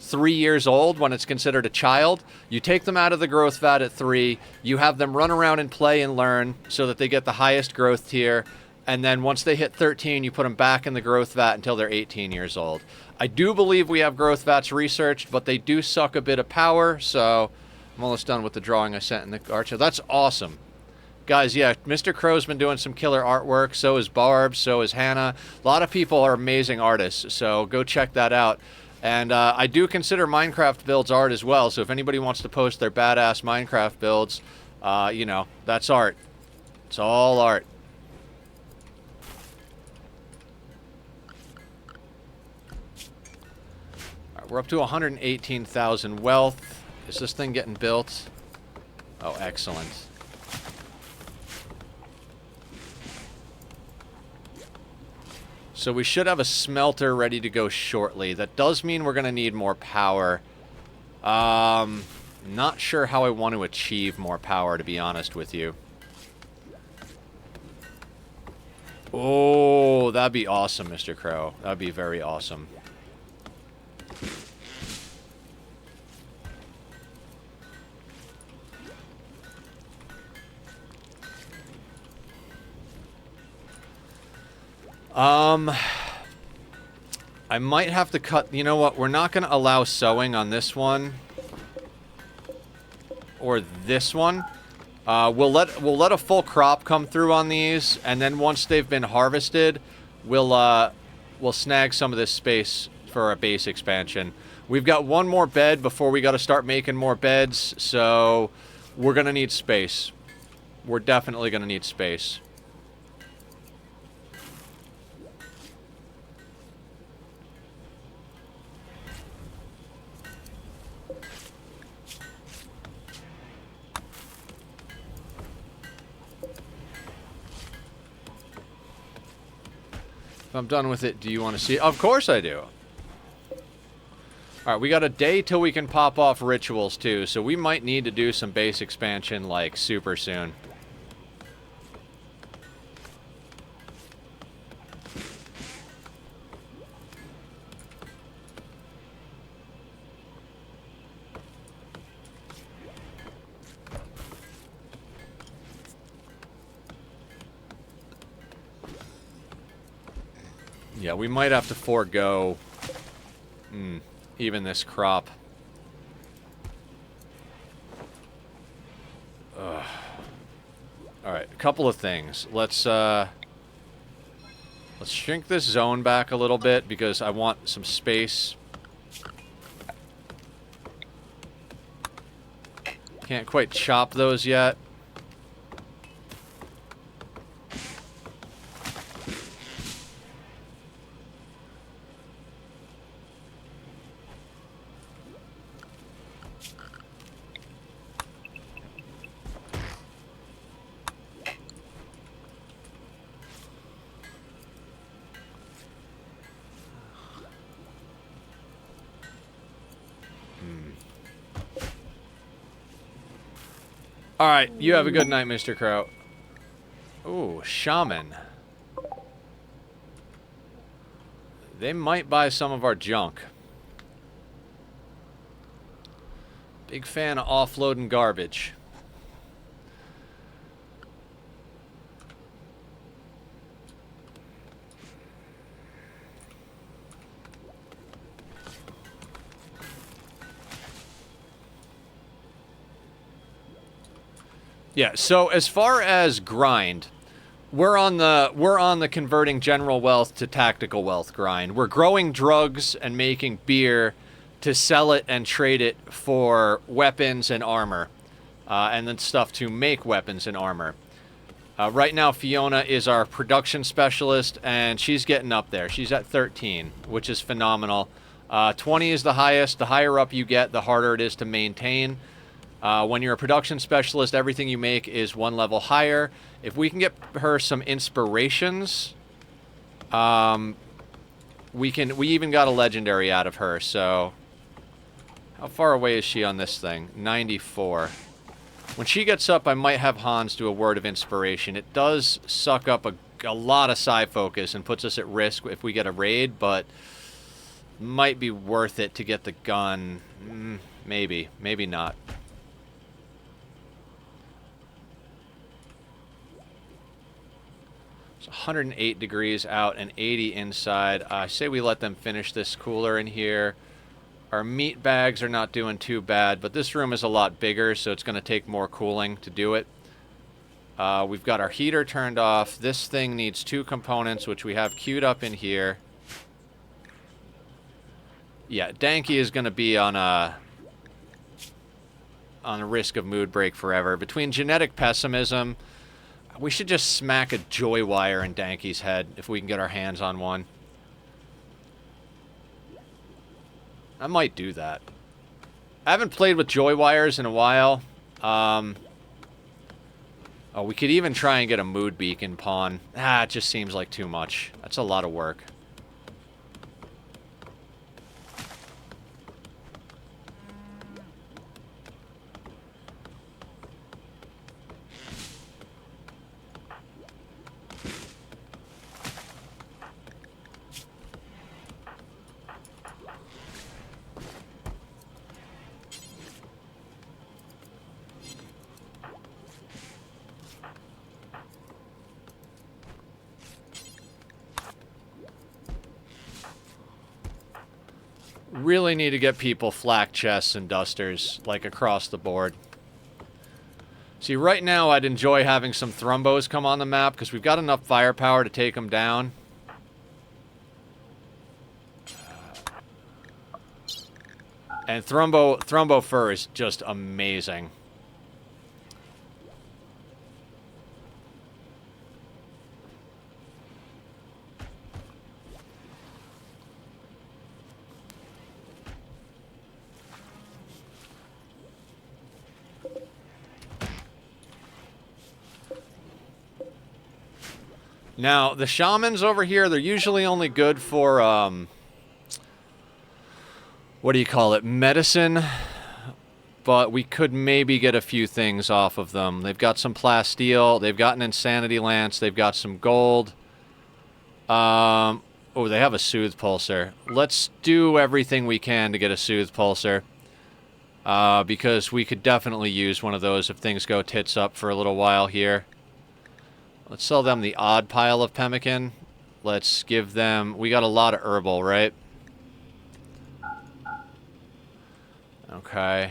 3 years old when it's considered a child. You take them out of the growth vat at 3. You have them run around and play and learn so that they get the highest growth tier. And then once they hit 13, you put them back in the growth vat until they're 18 years old. I do believe we have growth vats researched, but they do suck a bit of power. So I'm almost done with the drawing I sent in the art show. That's awesome. Guys, yeah, Mr. Crow's been doing some killer artwork. So is Barb. So is Hannah. A lot of people are amazing artists. So go check that out. And I do consider Minecraft builds art as well, so if anybody wants to post their badass Minecraft builds, you know, that's art. It's all art. All right, we're up to 118,000 wealth. Is this thing getting built? Oh, excellent. So we should have a smelter ready to go shortly. That does mean we're going to need more power. Not sure how I want to achieve more power, to be honest with you. Oh, that'd be awesome, Mr. Crow. That'd be very awesome. I might have to cut... You know what? We're not going to allow sowing on this one. Or this one. We'll let a full crop come through on these, and then once they've been harvested, we'll snag some of this space for a base expansion. We've got one more bed before we got to start making more beds, so we're going to need space. We're definitely going to need space. If I'm done with it, do you want to see it? Of course I do. Alright, we got a day till we can pop off rituals too, so we might need to do some base expansion like super soon. Yeah, we might have to forego even this crop. Alright, a couple of things. Let's Let's shrink this zone back a little bit because I want some space. Can't quite chop those yet. All right, you have a good night, Mr. Crow. Ooh, shaman. They might buy some of our junk. Big fan of offloading garbage. Yeah, so as far as grind, we're on the converting general wealth to tactical wealth grind. We're growing drugs and making beer to sell it and trade it for weapons and armor, and then stuff to make weapons and armor. Right now, Fiona is our production specialist, and she's getting up there. She's at 13, which is phenomenal. 20 is the highest. The higher up you get, the harder it is to maintain. When you're a production specialist, everything you make is one level higher. If we can get her some inspirations, we even got a legendary out of her, so how far away is she on this thing? 94. When she gets up, I might have Hans do a word of inspiration. It does suck up a lot of psi focus and puts us at risk if we get a raid, but might be worth it to get the gun. Maybe, maybe not. It's 108 degrees out and 80 inside. I say we let them finish this cooler in here. Our meat bags are not doing too bad, but this room is a lot bigger, so it's going to take more cooling to do it. We've got our heater turned off. This thing needs 2 components, which we have queued up in here. Yeah, Danky is going to be on a risk of mood break forever. Between genetic pessimism, we should just smack a joy wire in Danky's head if we can get our hands on one. I might do that. I haven't played with joy wires in a while. Oh, we could even try and get a mood beacon pawn. It just seems like too much. That's a lot of work. Really need to get people flak chests and dusters, like, across the board. See, right now I'd enjoy having some Thrumbos come on the map, because we've got enough firepower to take them down. And Thrumbo fur is just amazing. Now, the shamans over here, they're usually only good for, what do you call it, medicine, but we could maybe get a few things off of them. They've got some plasteel, they've got an insanity lance, they've got some gold. Oh, they have a soothe pulsar. Let's do everything we can to get a soothe pulsar, because we could definitely use one of those if things go tits up for a little while here. Let's sell them the odd pile of pemmican. Let's give them... We got a lot of herbal, right? Okay.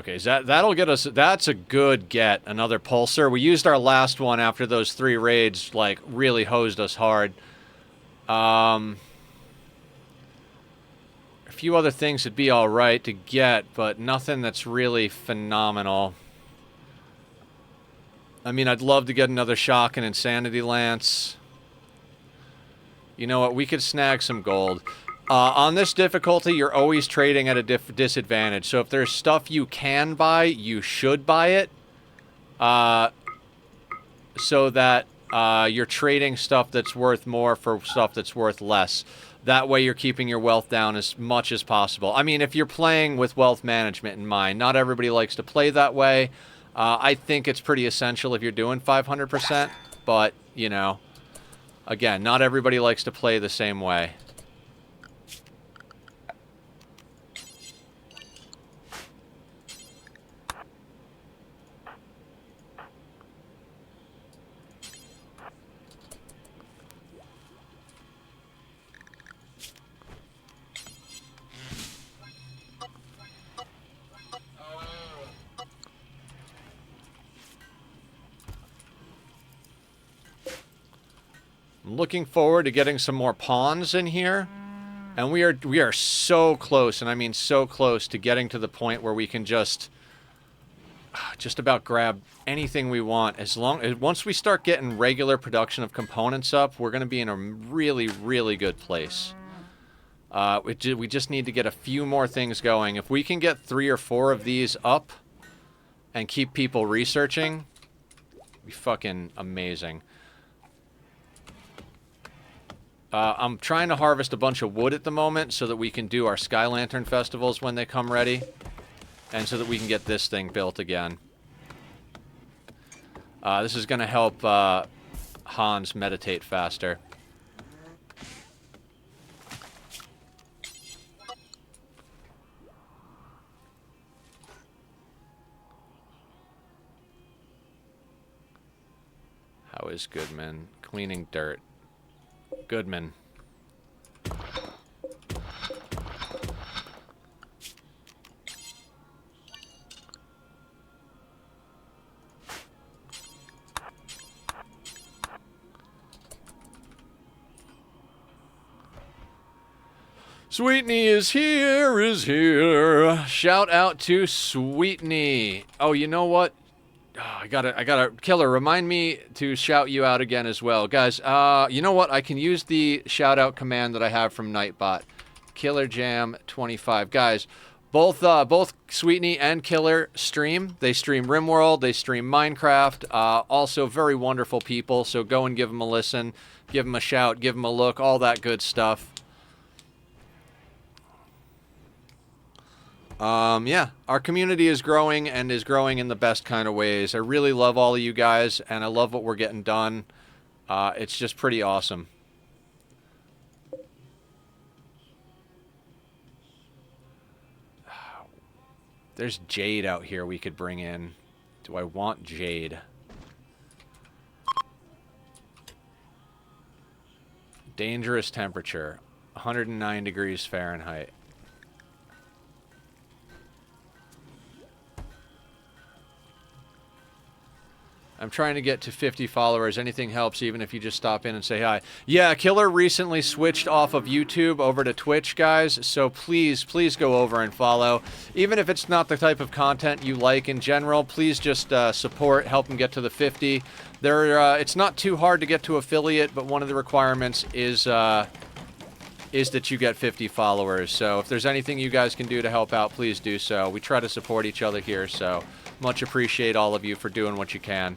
Okay, so that'll get us... That's a good get, another pulsar. We used our last one after those 3 raids, like, really hosed us hard. A few other things would be alright to get, but nothing that's really phenomenal. I mean, I'd love to get another Shock and Insanity Lance. You know what? We could snag some gold. On this difficulty, you're always trading at a disadvantage. So if there's stuff you can buy, you should buy it. So that you're trading stuff that's worth more for stuff that's worth less. That way you're keeping your wealth down as much as possible. I mean, if you're playing with wealth management in mind, not everybody likes to play that way. I think it's pretty essential if you're doing 500%. But, you know, again, not everybody likes to play the same way. I'm looking forward to getting some more pawns in here. And we are so close, and I mean so close to getting to the point where we can just about grab anything we want. Once we start getting regular production of components up, we're going to be in a really, really good place. We just need to get a few more things going. If we can get 3 or 4 of these up and keep people researching, it'd be fucking amazing. I'm trying to harvest a bunch of wood at the moment so that we can do our Sky Lantern festivals when they come ready. And so that we can get this thing built again. This is going to help Hans meditate faster. How is Goodman? Cleaning dirt. Goodman. Sweetney is here. Shout out to Sweetney. Oh, you know what? Oh, I gotta, Killer, remind me to shout you out again as well. Guys, you know what? I can use the shout out command that I have from Nightbot. Killer Jam 25. Guys, both Sweetney and Killer stream. They stream RimWorld, they stream Minecraft. Also very wonderful people, so go and give them a listen. Give them a shout, give them a look, all that good stuff. Yeah, our community is growing and is growing in the best kind of ways. I really love all of you guys, and I love what we're getting done. It's just pretty awesome. There's jade out here we could bring in. Do I want jade? Dangerous temperature, 109 degrees Fahrenheit. I'm trying to get to 50 followers. Anything helps, even if you just stop in and say hi. Yeah, Killer recently switched off of YouTube over to Twitch, guys. So please, please go over and follow. Even if it's not the type of content you like in general, please just support, help him get to the 50. It's not too hard to get to affiliate, but one of the requirements is that you get 50 followers. So if there's anything you guys can do to help out, please do so. We try to support each other here, so much appreciate all of you for doing what you can.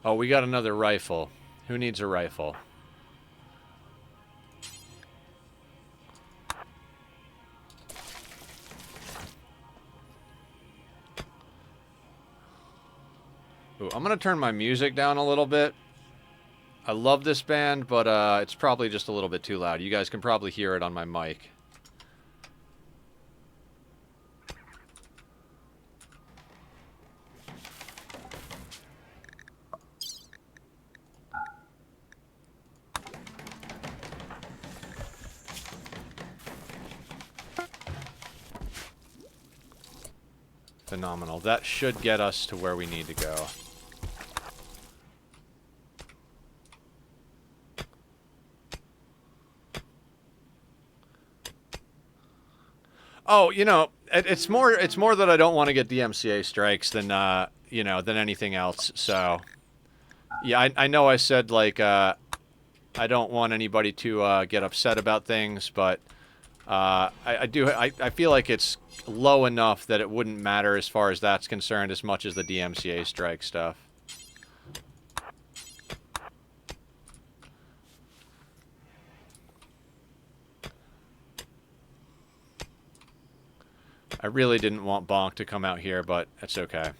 Oh, we got another rifle. Who needs a rifle? Ooh, I'm going to turn my music down a little bit. I love this band, but it's probably just a little bit too loud. You guys can probably hear it on my mic. Phenomenal. That should get us to where we need to go. Oh, you know, it's more that I don't want to get DMCA strikes than you know, than anything else. So, yeah, I know I said like I don't want anybody to get upset about things, but I feel like it's low enough that it wouldn't matter as far as that's concerned as much as the DMCA strike stuff. I really didn't want Bonk to come out here, but it's okay.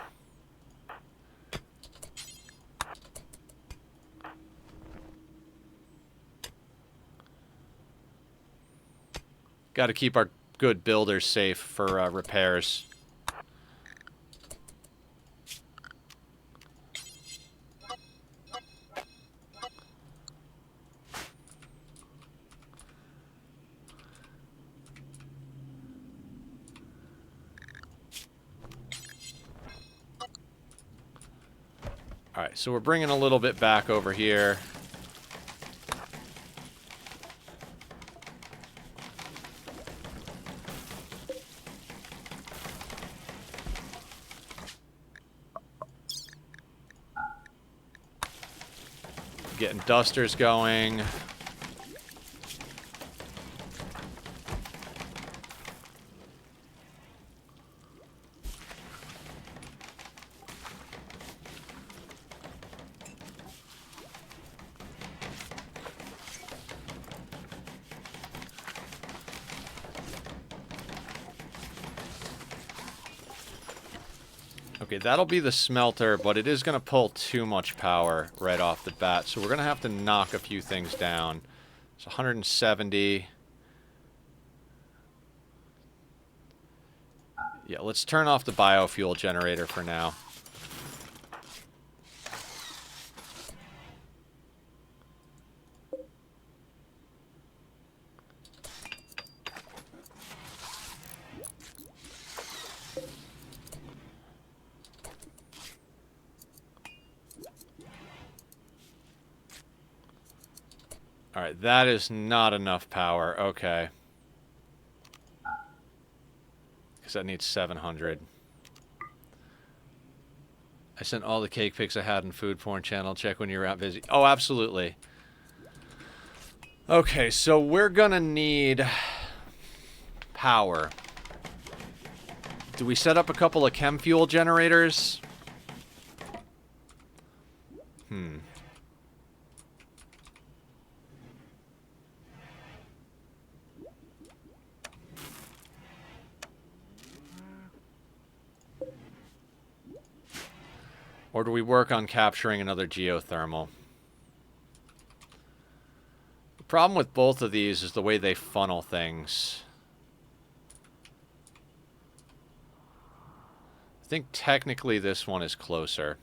Got to keep our good builders safe for repairs. Alright, so we're bringing a little bit back over here. Getting dusters going. Okay, that'll be the smelter, but it is going to pull too much power right off the bat, so we're going to have to knock a few things down. It's 170. Yeah, let's turn off the biofuel generator for now. Alright, that is not enough power. Okay. Because that needs 700. I sent all the cake pics I had in food porn channel. Check when you're out busy. Oh, absolutely. Okay, so we're gonna need power. Do we set up a couple of chem fuel generators? Or do we work on capturing another geothermal? The problem with both of these is the way they funnel things. I think technically this one is closer.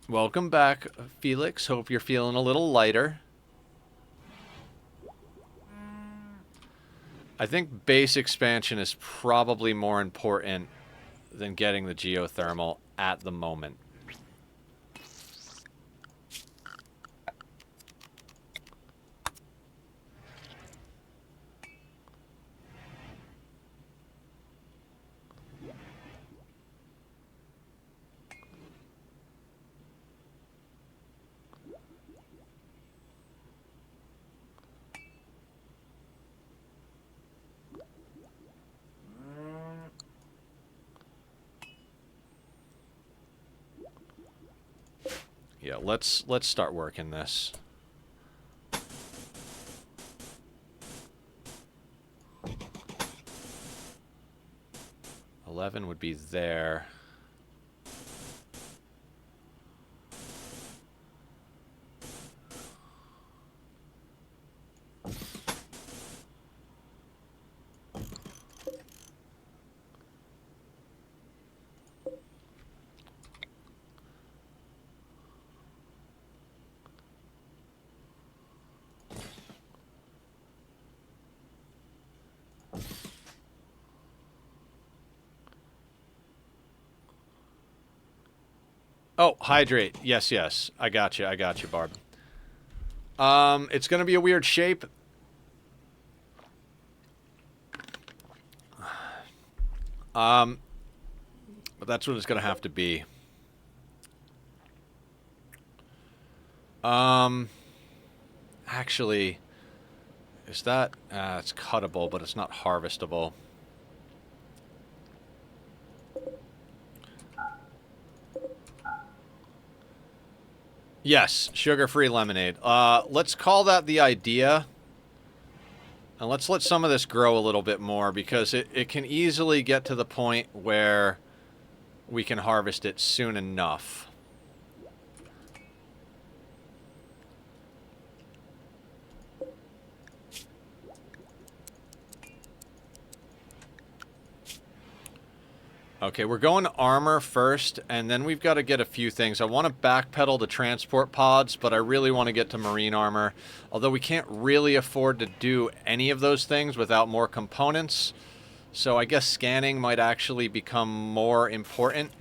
Welcome back, Felix. Hope you're feeling a little lighter. I think base expansion is probably more important than getting the geothermal at the moment. Yeah, let's start working this. $11 would be there. Oh, hydrate. Yes, yes. I got you, Barb. It's going to be a weird shape. But that's what it's going to have to be. Actually, is that... it's cuttable, but it's not harvestable. Yes, sugar-free lemonade. Let's call that the idea. And let's let some of this grow a little bit more, because it can easily get to the point where we can harvest it soon enough. Okay, we're going to armor first, and then we've got to get a few things. I want to backpedal the transport pods, but I really want to get to marine armor. Although we can't really afford to do any of those things without more components. So I guess scanning might actually become more important.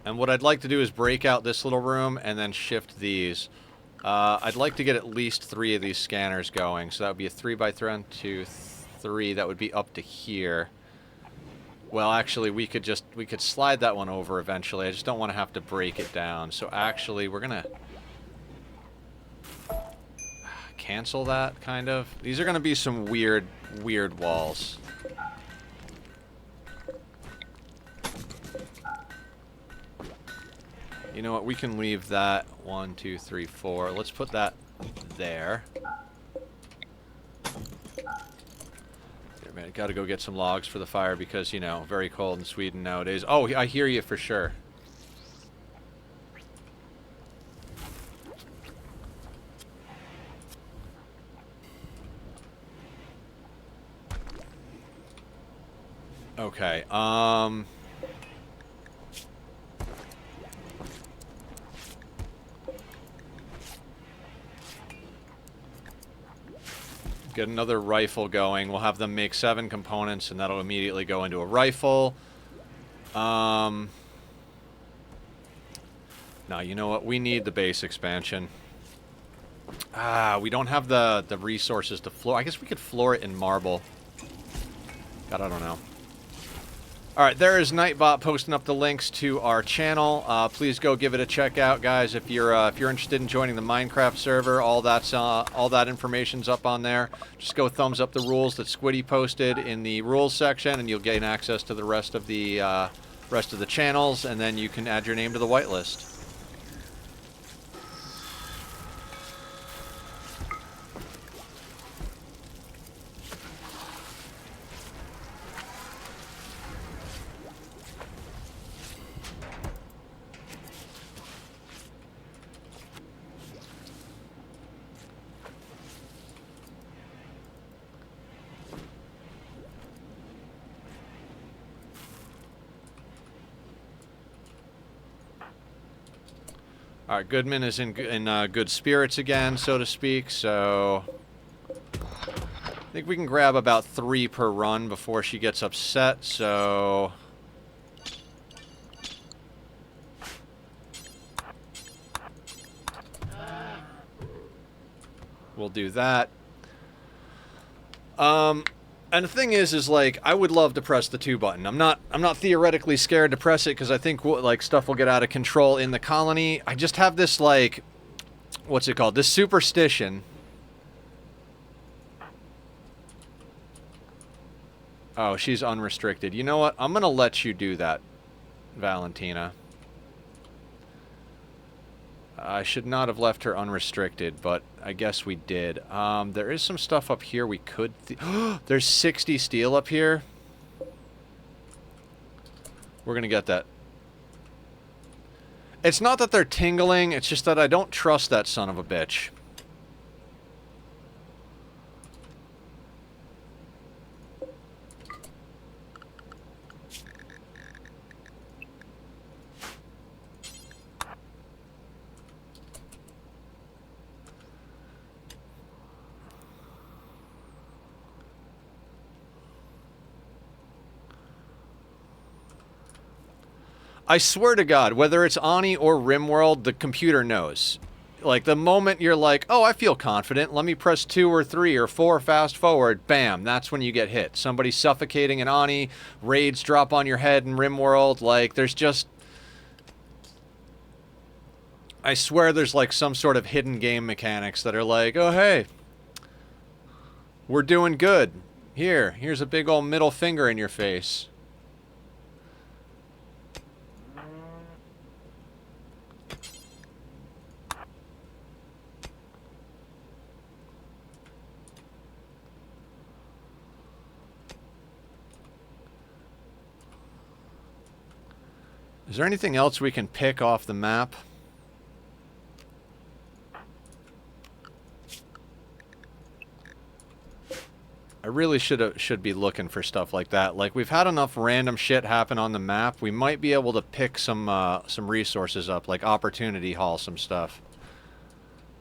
And what I'd like to do is break out this little room and then shift these. I'd like to get at least 3 of these scanners going. So that would be a 3x3, 1, 2, 3. That would be up to here. Well, actually, we could slide that one over eventually. I just don't want to have to break it down. So actually, we're gonna cancel that, kind of. These are gonna be some weird walls. You know what? We can leave that 1, 2, 3, 4. Let's put that there. Man, gotta go get some logs for the fire because, you know, very cold in Sweden nowadays. Oh, I hear you for sure. Okay, get another rifle going. We'll have them make 7 components, and that'll immediately go into a rifle. Now, you know what? We need the base expansion. We don't have the resources to floor. I guess we could floor it in marble. God, I don't know. All right, there is Nightbot posting up the links to our channel. Please go give it a check out, guys. If you're interested in joining the Minecraft server, all that information's up on there. Just go thumbs up the rules that Squiddy posted in the rules section, and you'll gain access to the rest of the channels, and then you can add your name to the whitelist. All right, Goodman is in good spirits again, so to speak, so I think we can grab about 3 per run before she gets upset, so we'll do that. And the thing is like, I would love to press the 2 button. I'm not theoretically scared to press it because I think like stuff will get out of control in the colony. I just have this like, what's it called? This superstition. Oh, she's unrestricted. You know what? I'm gonna let you do that. Valentina. I should not have left her unrestricted, but I guess we did. There is some stuff up here we could... There's 60 steel up here. We're gonna get that. It's not that they're tingling, it's just that I don't trust that son of a bitch. I swear to God, whether it's Ani or RimWorld, the computer knows. Like, the moment you're like, oh, I feel confident, let me press 2 or 3 or 4 fast forward, bam, that's when you get hit. Somebody suffocating in Ani, raids drop on your head in RimWorld, like, there's just... I swear there's, like, some sort of hidden game mechanics that are like, oh, hey, we're doing good. Here's a big old middle finger in your face. Is there anything else we can pick off the map? I really should be looking for stuff like that. Like, we've had enough random shit happen on the map. We might be able to pick some resources up, like Opportunity Hall, some stuff.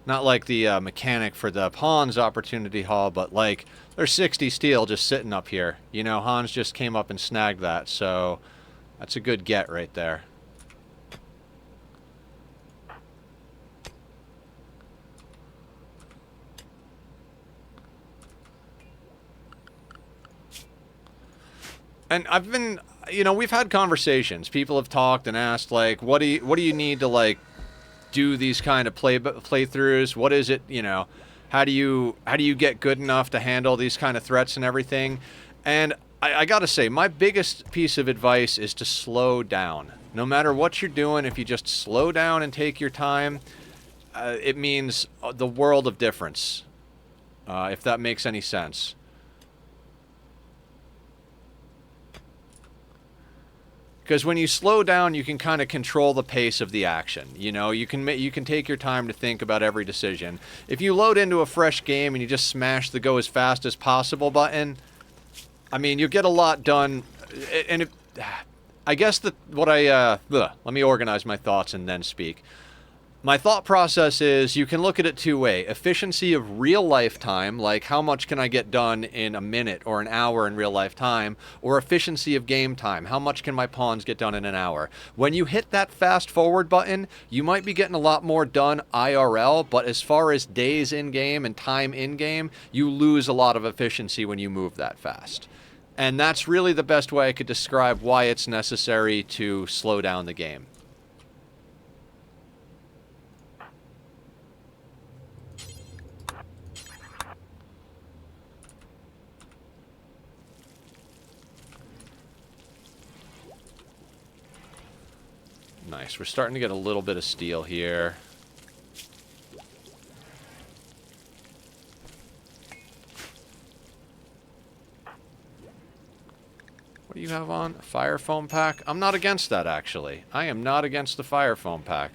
Not like the mechanic for the Hans Opportunity Hall, but like, there's 60 steel just sitting up here. You know, Hans just came up and snagged that, so that's a good get right there. And I've been, you know, we've had conversations. People have talked and asked, like, what do you need to, like, do these kind of playthroughs? What is it, you know, how do you get good enough to handle these kind of threats and everything? And I gotta say, my biggest piece of advice is to slow down. No matter what you're doing, if you just slow down and take your time, it means the world of difference, if that makes any sense. Because when you slow down, you can kind of control the pace of the action. You know, you can take your time to think about every decision. If you load into a fresh game and you just smash the go as fast as possible button, I mean, you get a lot done. And I guess that what let me organize my thoughts and then speak. My thought process is you can look at it two ways. Efficiency of real life time, like how much can I get done in a minute or an hour in real life time, or efficiency of game time, how much can my pawns get done in an hour. When you hit that fast forward button, you might be getting a lot more done IRL, but as far as days in game and time in game, you lose a lot of efficiency when you move that fast. And that's really the best way I could describe why it's necessary to slow down the game. Nice. We're starting to get a little bit of steel here. What do you have on? A fire foam pack? I'm not against that, actually. I am not against the fire foam pack.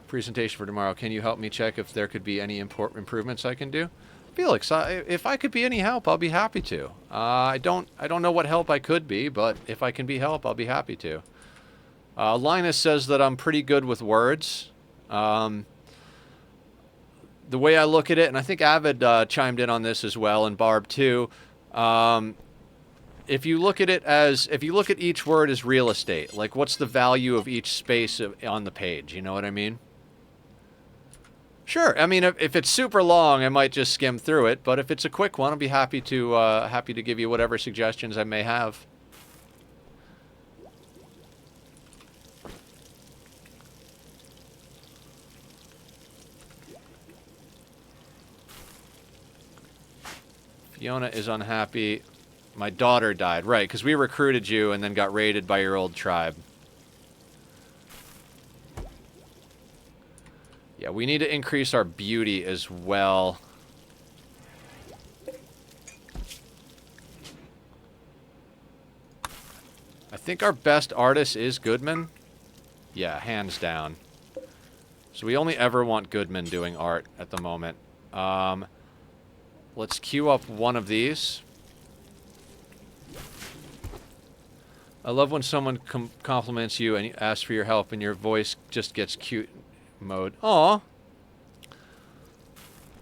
Presentation for tomorrow. Can you help me check if there could be any improvements I can do? Felix, if I could be any help, I'll be happy to. I don't know what help I could be, but if I can be help, I'll be happy to. Linus says that I'm pretty good with words. The way I look at it, and I think Avid chimed in on this as well, and Barb too. If you look at it as, if you look at each word as real estate, like what's the value of each space on the page? You know what I mean? Sure. I mean, if it's super long, I might just skim through it. But if it's a quick one, I'll be happy to give you whatever suggestions I may have. Fiona is unhappy. My daughter died. Right, because we recruited you and then got raided by your old tribe. Yeah, we need to increase our beauty as well. I think our best artist is Goodman. Yeah, hands down. So we only ever want Goodman doing art at the moment. Let's queue up one of these. I love when someone compliments you and you ask for your help and your voice just gets cute mode. Aw.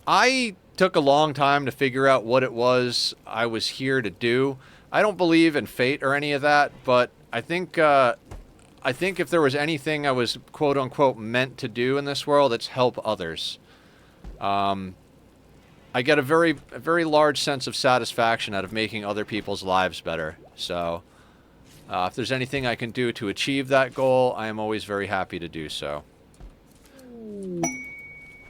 I took a long time to figure out what it was I was here to do. I don't believe in fate or any of that, but I think if there was anything I was quote-unquote meant to do in this world, it's help others. I get a very large sense of satisfaction out of making other people's lives better. So, if there's anything I can do to achieve that goal, I am always very happy to do so.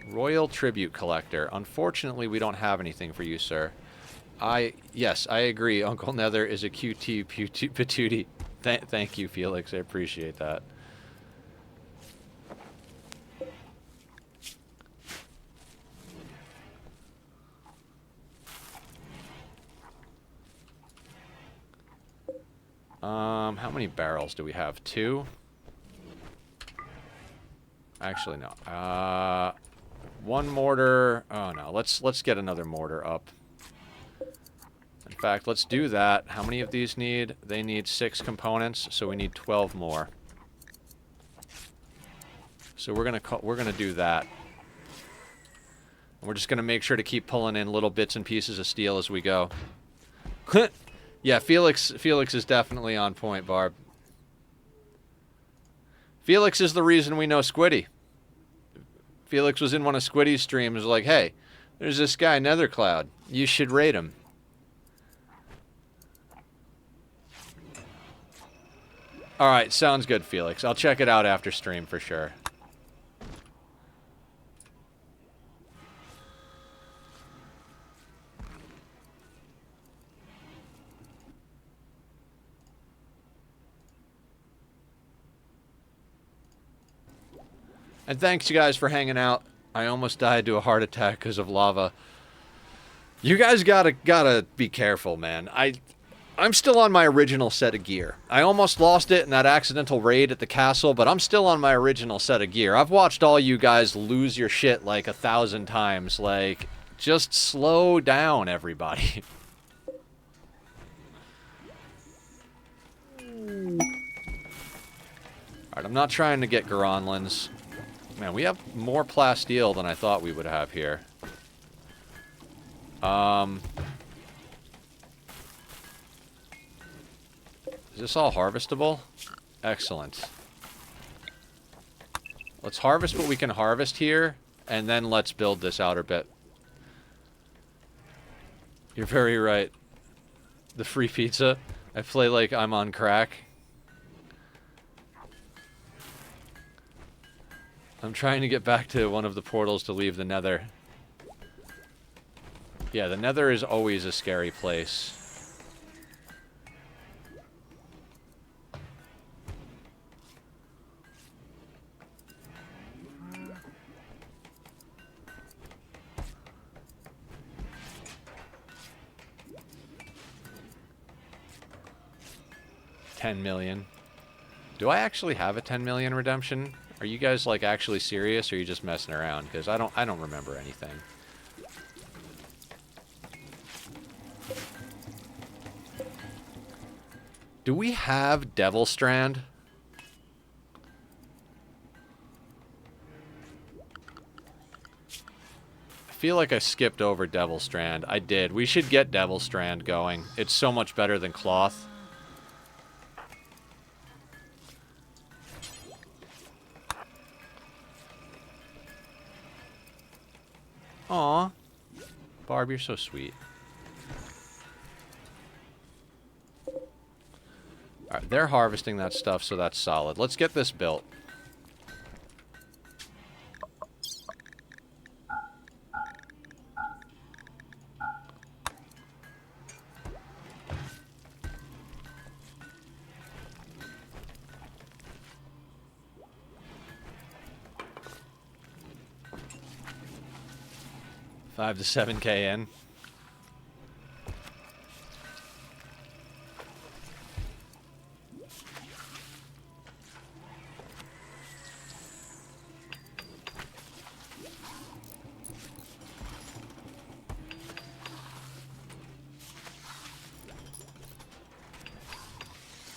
Royal Tribute Collector. Unfortunately, we don't have anything for you, sir. Yes, I agree. Uncle Nether is a QT patootie. Thank you, Felix. I appreciate that. How many barrels do we have? 2? Actually, no. 1 mortar. Oh no, let's get another mortar up. In fact, let's do that. How many of these need? They need 6 components, so we need 12 more. So we're gonna do that. And we're just gonna make sure to keep pulling in little bits and pieces of steel as we go. Yeah, Felix is definitely on point, Barb. Felix is the reason we know Squiddy. Felix was in one of Squiddy's streams, like, hey, there's this guy, Nethercloud. You should raid him. Alright, sounds good, Felix. I'll check it out after stream for sure. And thanks, you guys, for hanging out. I almost died to a heart attack because of lava. You guys gotta be careful, man. I'm still on my original set of gear. I almost lost it in that accidental raid at the castle, but I'm still on my original set of gear. I've watched all you guys lose your shit like 1,000 times. Like, just slow down, everybody. Alright, I'm not trying to get Garanlins. Man, we have more plasteel than I thought we would have here. Is this all harvestable? Excellent. Let's harvest what we can harvest here, and then let's build this outer bit. You're very right. The free pizza. I play like I'm on crack. I'm trying to get back to one of the portals to leave the Nether. Yeah, the Nether is always a scary place. $10 million. Do I actually have a 10 million redemption? Are you guys like actually serious, or are you just messing around? Because I don't remember anything. Do we have Devil Strand? I feel like I skipped over Devil Strand. I did. We should get Devil Strand going. It's so much better than cloth. Aw. Barb, you're so sweet. Alright, they're harvesting that stuff, so that's solid. Let's get this built. 5 to 7K in.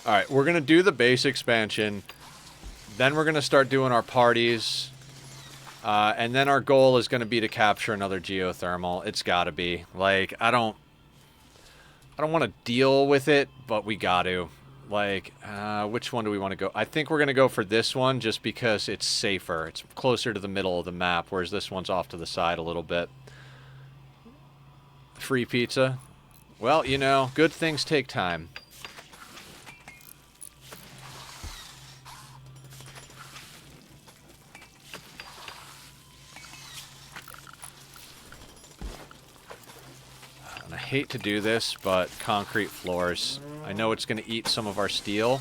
Alright, we're going to do the base expansion. Then we're going to start doing our parties. And then our goal is going to be to capture another geothermal. It's got to be. Like, I don't want to deal with it, but we got to. Like, which one do we want to go? I think we're going to go for this one just because it's safer. It's closer to the middle of the map, whereas this one's off to the side a little bit. Free pizza. Well, you know, good things take time. I hate to do this, but concrete floors. I know it's going to eat some of our steel.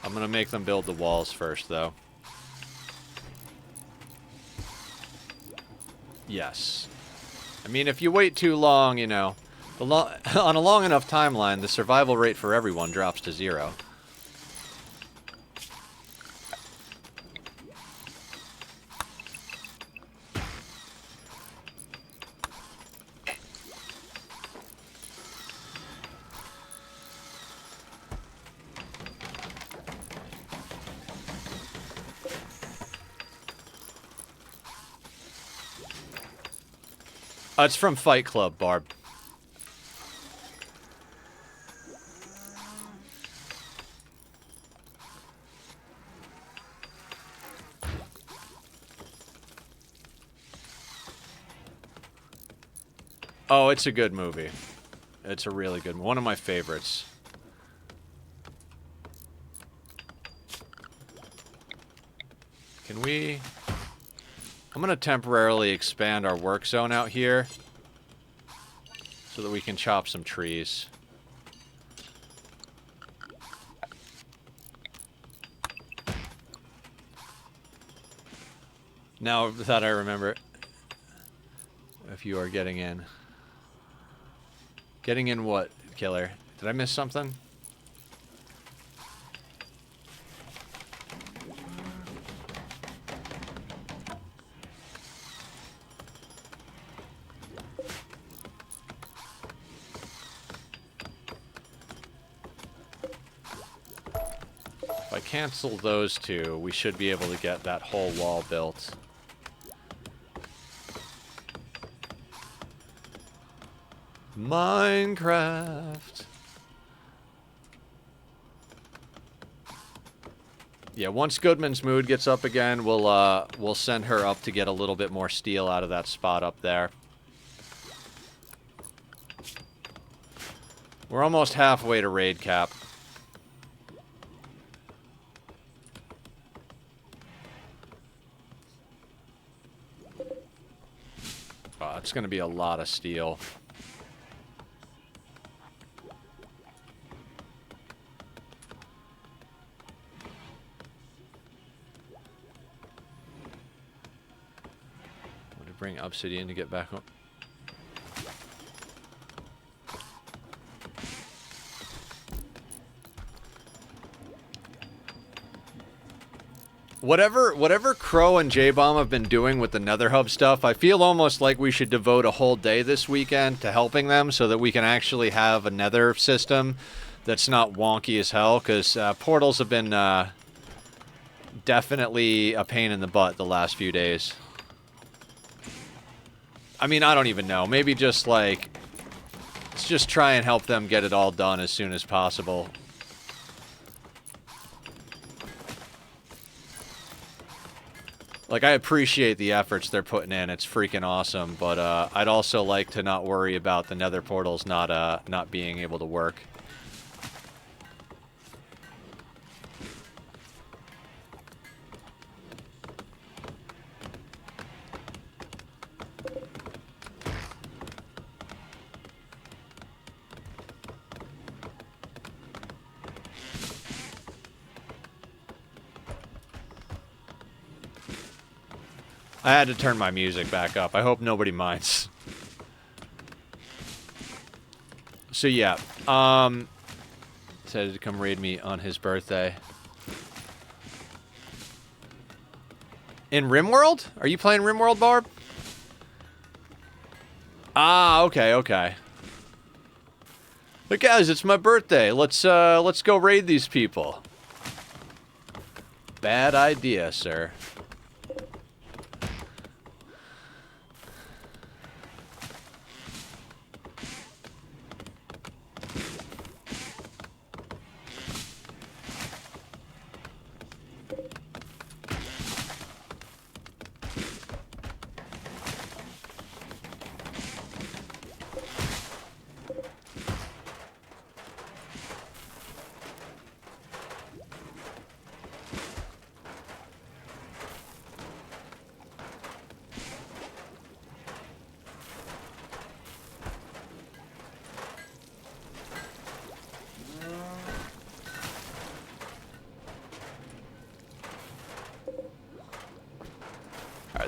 I'm going to make them build the walls first, though. Yes. I mean, if you wait too long, you know, on a long enough timeline, the survival rate for everyone drops to 0. It's from Fight Club, Barb. Oh, it's a good movie. It's a really good one. One of my favorites. Can we... I'm going to temporarily expand our work zone out here so that we can chop some trees. Now that I remember, if you are getting in. Getting in what, Killer? Did I miss something? If I cancel those two, we should be able to get that whole wall built. Minecraft. Yeah, once Goodman's mood gets up again, we'll send her up to get a little bit more steel out of that spot up there. We're almost halfway to raid cap. Oh, it's going to be a lot of steel. Bring obsidian to get back up. Whatever Crow and J-Bomb have been doing with the Nether Hub stuff, I feel almost like we should devote a whole day this weekend to helping them so that we can actually have a Nether system that's not wonky as hell, because portals have been definitely a pain in the butt the last few days. I mean, I don't even know. Maybe just, like, let's just try and help them get it all done as soon as possible. Like, I appreciate the efforts they're putting in. It's freaking awesome. But I'd also like to not worry about the Nether portals not being able to work. I had to turn my music back up. I hope nobody minds. So yeah, decided to come raid me on his birthday. In RimWorld? Are you playing RimWorld, Barb? Ah, okay, okay. But guys, it's my birthday. Let's go raid these people. Bad idea, sir.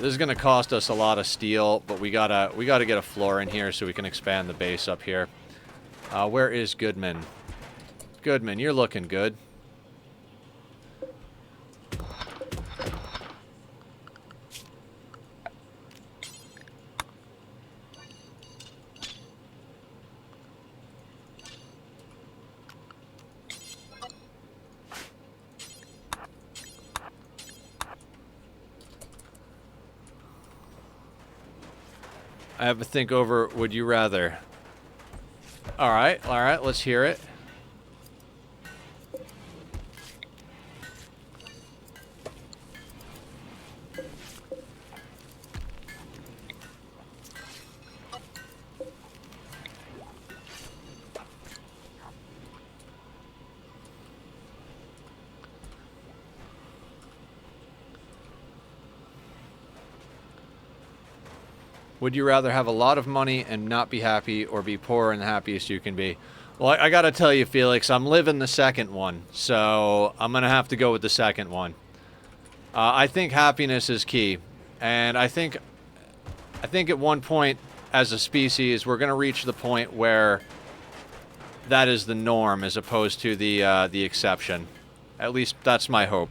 This is gonna cost us a lot of steel, but we gotta get a floor in here so we can expand the base up here. Where is Goodman? Goodman, you're looking good. I have to think over, would you rather? Alright, let's hear it. Would you rather have a lot of money and not be happy, or be poor and the happiest you can be? Well, I gotta tell you, Felix, I'm living the second one, so I'm gonna have to go with the second one. I think happiness is key, and I think at one point, as a species, we're gonna reach the point where that is the norm as opposed to the exception. At least that's my hope.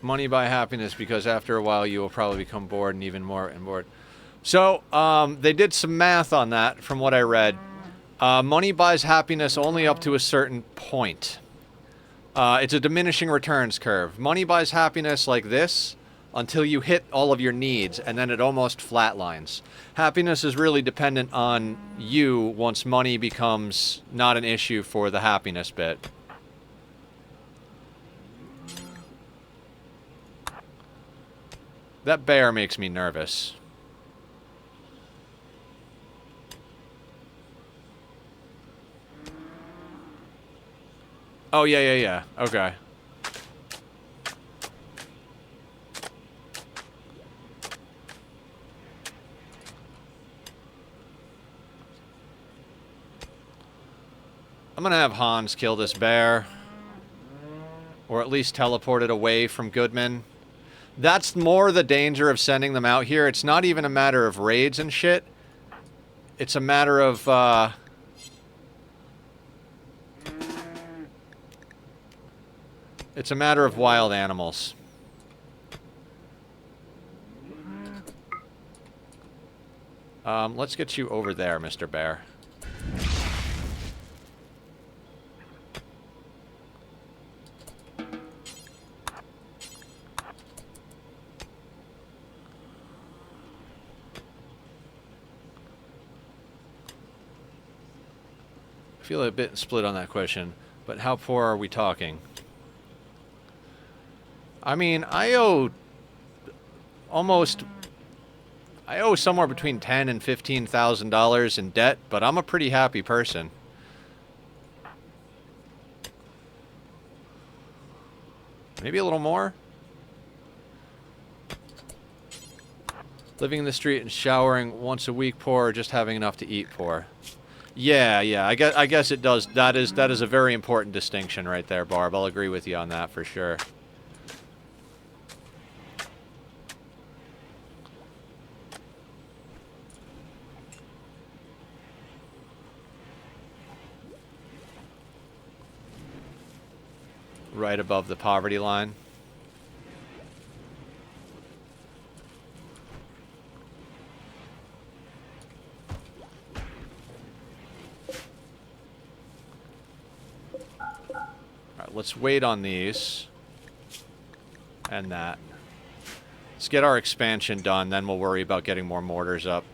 Money buy happiness, because after a while you will probably become bored and even more bored. So, they did some math on that from what I read. Money buys happiness only up to a certain point. It's a diminishing returns curve. Money buys happiness like this until you hit all of your needs, and then it almost flatlines. Happiness is really dependent on you once money becomes not an issue for the happiness bit. That bear makes me nervous. Oh, yeah. Okay. I'm gonna have Hans kill this bear. Or at least teleport it away from Goodman. That's more the danger of sending them out here. It's not even a matter of raids and shit. It's a matter of, it's a matter of wild animals. Let's get you over there, Mr. Bear. I feel a bit split on that question, but how poor are we talking? I mean, I owe almost I owe somewhere between $10,000 and $15,000 in debt, but I'm a pretty happy person. Maybe a little more. Living in the street and showering once a week poor, or just having enough to eat poor. Yeah, yeah. I guess it does. That is a very important distinction right there, Barb. I'll agree with you on that for sure. Right above the poverty line. Let's wait on these. And that. Let's get our expansion done, then we'll worry about getting more mortars up.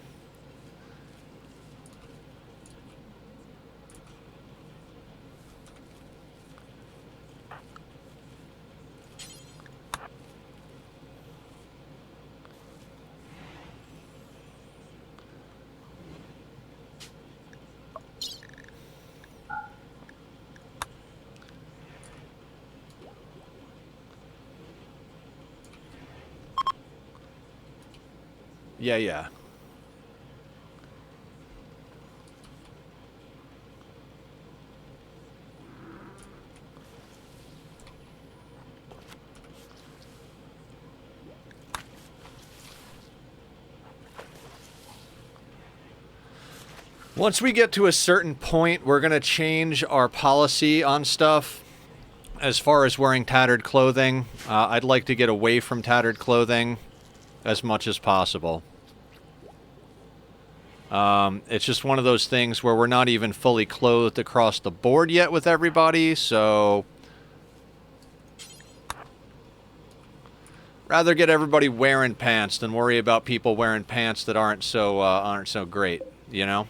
Yeah, yeah. Once we get to a certain point, we're going to change our policy on stuff as far as wearing tattered clothing. I'd like to get away from tattered clothing as much as possible. It's just one of those things where we're not even fully clothed across the board yet with everybody, so rather get everybody wearing pants than worry about people wearing pants that aren't so great, you know?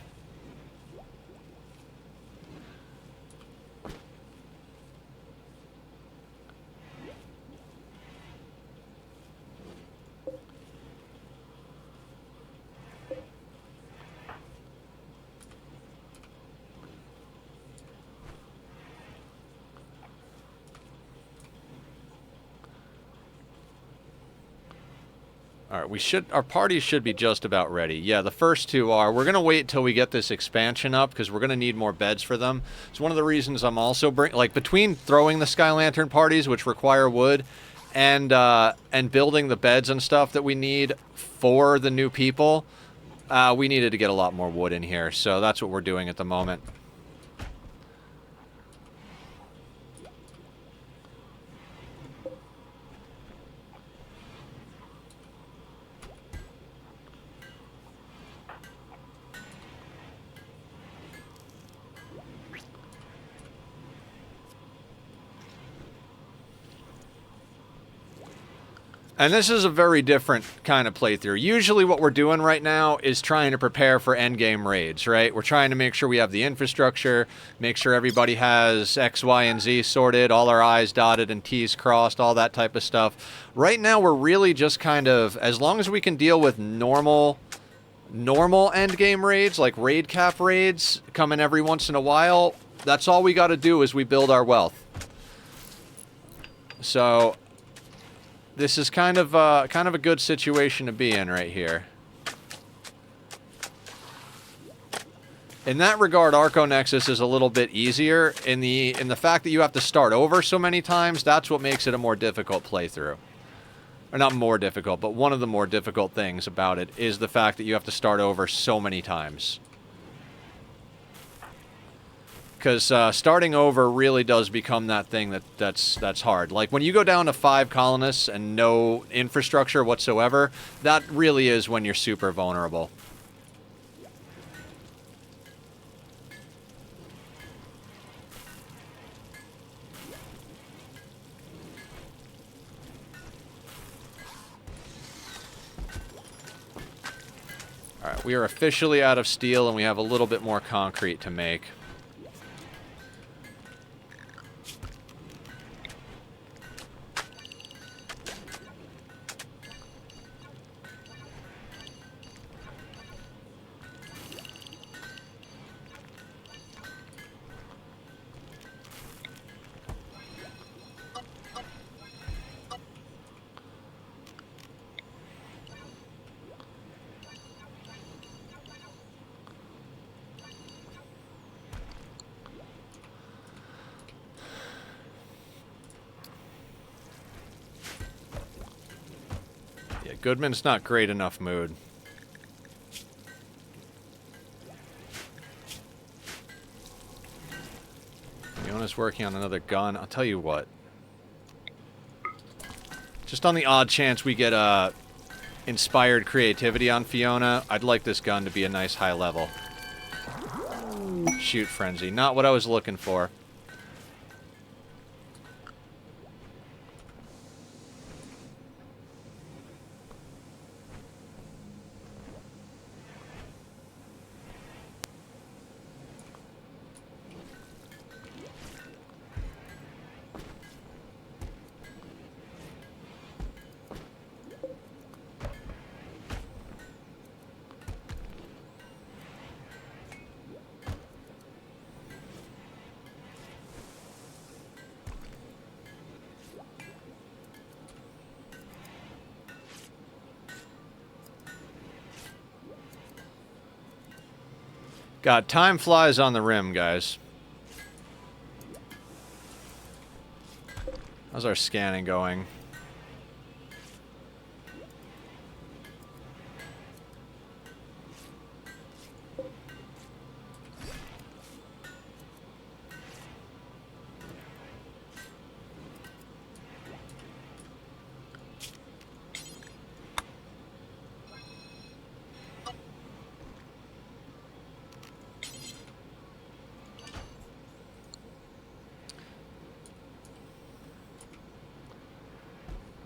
Alright, our party should be just about ready. Yeah, the first two are. We're going to wait until we get this expansion up, because we're going to need more beds for them. It's one of the reasons I'm also between throwing the Sky Lantern parties, which require wood, and building the beds and stuff that we need for the new people, we needed to get a lot more wood in here, so that's what we're doing at the moment. And this is a very different kind of playthrough. Usually what we're doing right now is trying to prepare for endgame raids, right? We're trying to make sure we have the infrastructure, make sure everybody has X, Y, and Z sorted, all our I's dotted and T's crossed, all that type of stuff. Right now we're really just kind of, as long as we can deal with normal endgame raids, like raid cap raids coming every once in a while, that's all we got to do is we build our wealth. So this is kind of a good situation to be in right here. In that regard, Arco Nexus is a little bit easier. In the fact that you have to start over so many times, that's what makes it a more difficult playthrough. Or not more difficult, but one of the more difficult things about it is the fact that you have to start over so many times. Because starting over really does become that thing that's hard. Like, when you go down to 5 colonists and no infrastructure whatsoever, that really is when you're super vulnerable. Alright, we are officially out of steel, and we have a little bit more concrete to make. Goodman's not great enough mood. Fiona's working on another gun. I'll tell you what. Just on the odd chance we get inspired creativity on Fiona, I'd like this gun to be a nice high level. Shoot frenzy. Not what I was looking for. God, time flies on the rim, guys. How's our scanning going?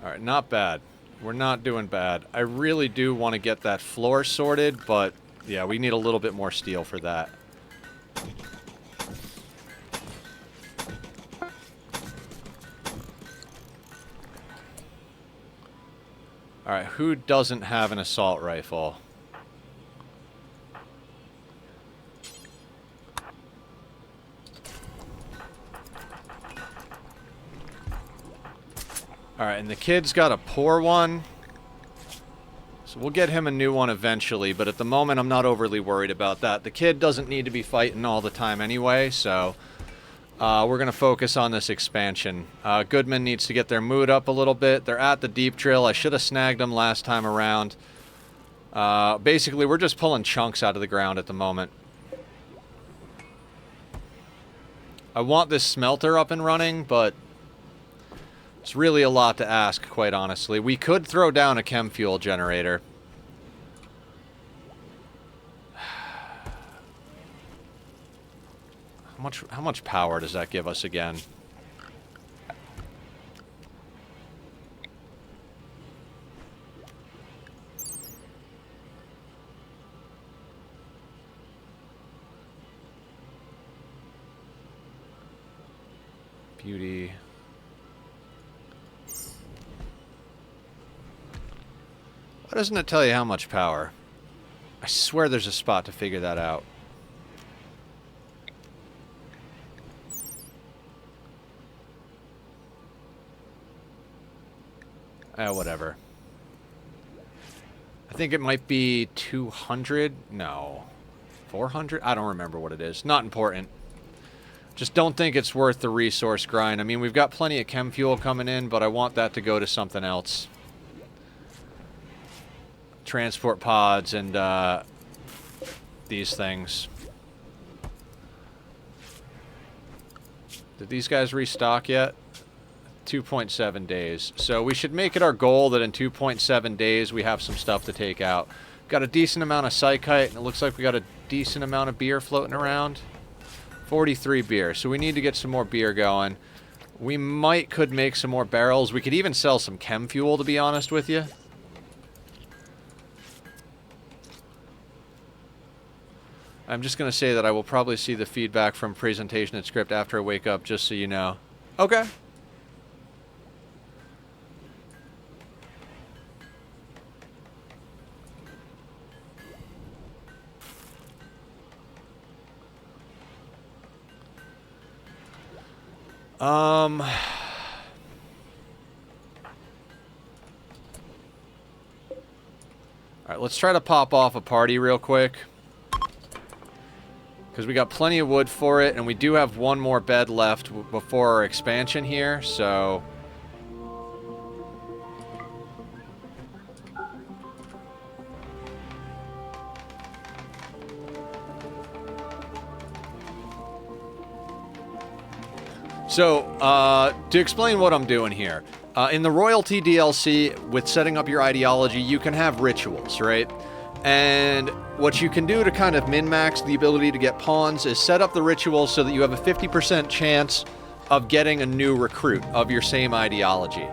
Alright, not bad. We're not doing bad. I really do want to get that floor sorted, but yeah, we need a little bit more steel for that. Alright, who doesn't have an assault rifle? Alright, and the kid's got a poor one. So we'll get him a new one eventually, but at the moment I'm not overly worried about that. The kid doesn't need to be fighting all the time anyway, so we're going to focus on this expansion. Goodman needs to get their mood up a little bit. They're at the deep drill. I should have snagged them last time around. Basically, we're just pulling chunks out of the ground at the moment. I want this smelter up and running, but it's really a lot to ask, quite honestly. We could throw down a chem fuel generator. How much power does that give us again? Beauty. Why doesn't it tell you how much power? I swear there's a spot to figure that out. Whatever. I think it might be 200? No. 400? I don't remember what it is. Not important. Just don't think it's worth the resource grind. I mean, we've got plenty of chem fuel coming in, but I want that to go to something else. Transport pods and these things. Did these guys restock yet? 2.7 days. So we should make it our goal that in 2.7 days we have some stuff to take out. Got a decent amount of psychite, and it looks like we got a decent amount of beer floating around. 43 beer. So we need to get some more beer going. We could make some more barrels. We could even sell some chem fuel, to be honest with you. I'm just going to say that I will probably see the feedback from presentation and script after I wake up, just so you know. Okay. Alright, let's try to pop off a party real quick. Because we got plenty of wood for it, and we do have one more bed left before our expansion here, so... So, to explain what I'm doing here, in the Royalty DLC, with setting up your ideology, you can have rituals, right? And what you can do to kind of min-max the ability to get pawns is set up the rituals so that you have a 50% chance of getting a new recruit of your same ideology.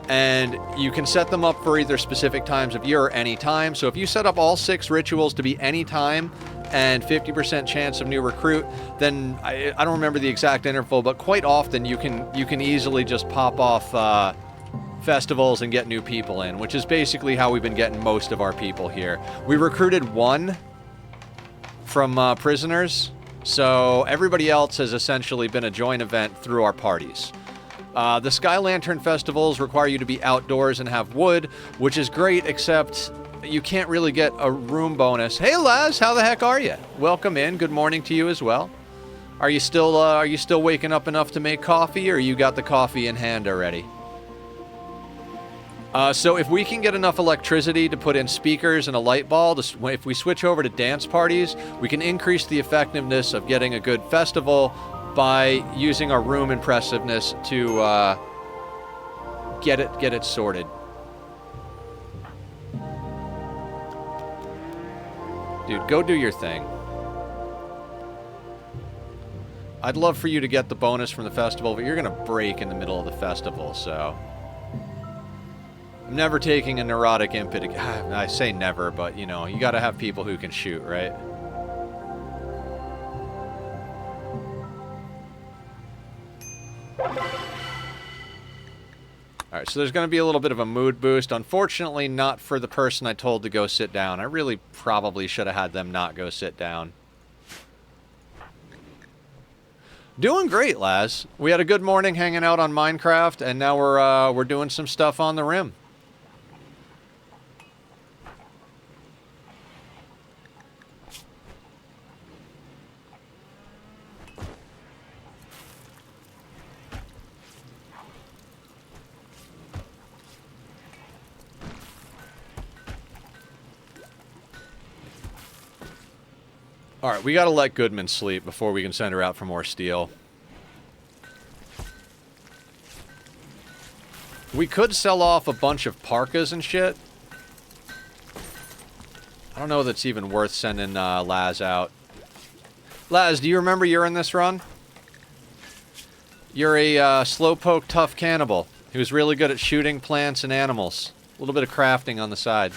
And you can set them up for either specific times of year or any time. So if you set up all 6 rituals to be any time and 50% chance of new recruit, then I don't remember the exact interval, but quite often you can easily just pop off festivals and get new people in, which is basically how we've been getting most of our people here. We recruited 1 from prisoners, so everybody else has essentially been a joint event through our parties. The Sky Lantern festivals require you to be outdoors and have wood, which is great, except you can't really get a room bonus. Hey, Laz, how the heck are you? Welcome in. Good morning to you as well. Are you still waking up enough to make coffee, or you got the coffee in hand already? So if we can get enough electricity to put in speakers and a light ball, if we switch over to dance parties, we can increase the effectiveness of getting a good festival by using our room impressiveness to get it sorted. Dude, go do your thing. I'd love for you to get the bonus from the festival, but you're gonna break in the middle of the festival, so I'm never taking a neurotic imp. I say never, but you know, you gotta have people who can shoot, right? Alright, so there's going to be a little bit of a mood boost. Unfortunately, not for the person I told to go sit down. I really probably should have had them not go sit down. Doing great, Laz. We had a good morning hanging out on Minecraft, and now we're doing some stuff on the Rim. Alright, we gotta let Goodman sleep before we can send her out for more steel. We could sell off a bunch of parkas and shit. I don't know if it's even worth sending Laz out. Laz, do you remember you're in this run? You're a slowpoke tough cannibal who's really good at shooting plants and animals. A little bit of crafting on the side.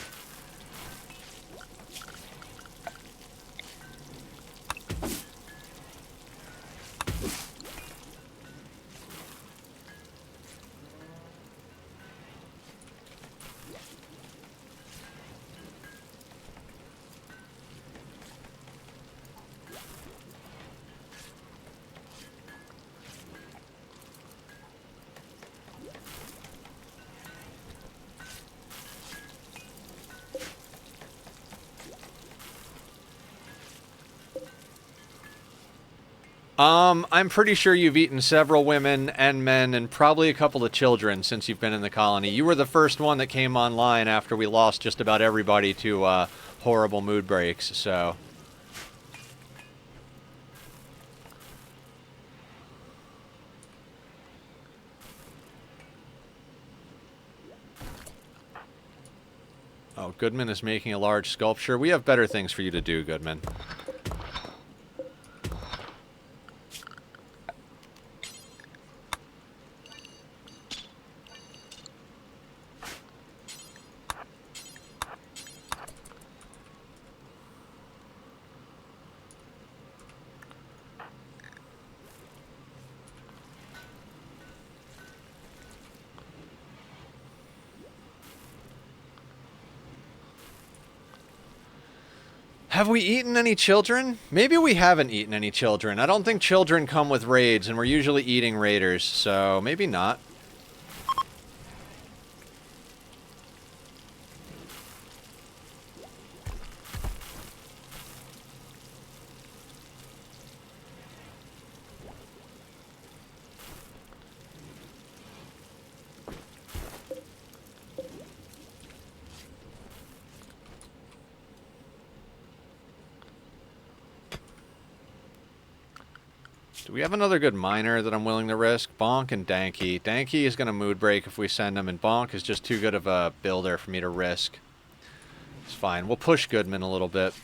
I'm pretty sure you've eaten several women and men and probably a couple of children since you've been in the colony. You were the first one that came online after we lost just about everybody to horrible mood breaks, so... Oh, Goodman is making a large sculpture. We have better things for you to do, Goodman. Have we eaten any children? Maybe we haven't eaten any children. I don't think children come with raids, and we're usually eating raiders, so maybe not. Do we have another good miner that I'm willing to risk? Bonk and Danky. Danky is going to mood break if we send him, and Bonk is just too good of a builder for me to risk. It's fine. We'll push Goodman a little bit.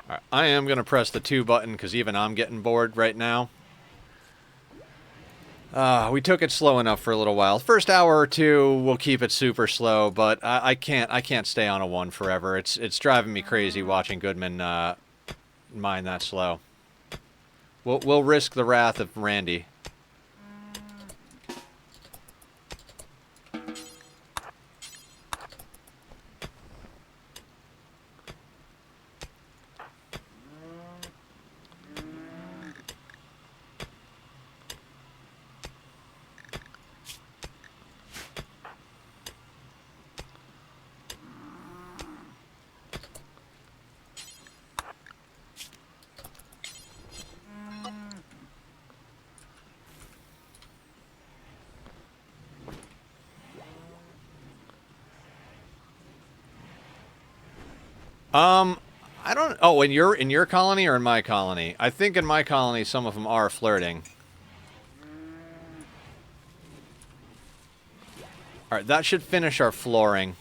Right, I am going to press the 2 button because even I'm getting bored right now. We took it slow enough for a little while. First hour or two, we'll keep it super slow, but I can't stay on a 1 forever. It's driving me crazy watching Goodman mine that slow. We'll risk the wrath of Randy. I don't. Oh, in your colony or in my colony? I think in my colony some of them are flirting. All right, that should finish our flooring.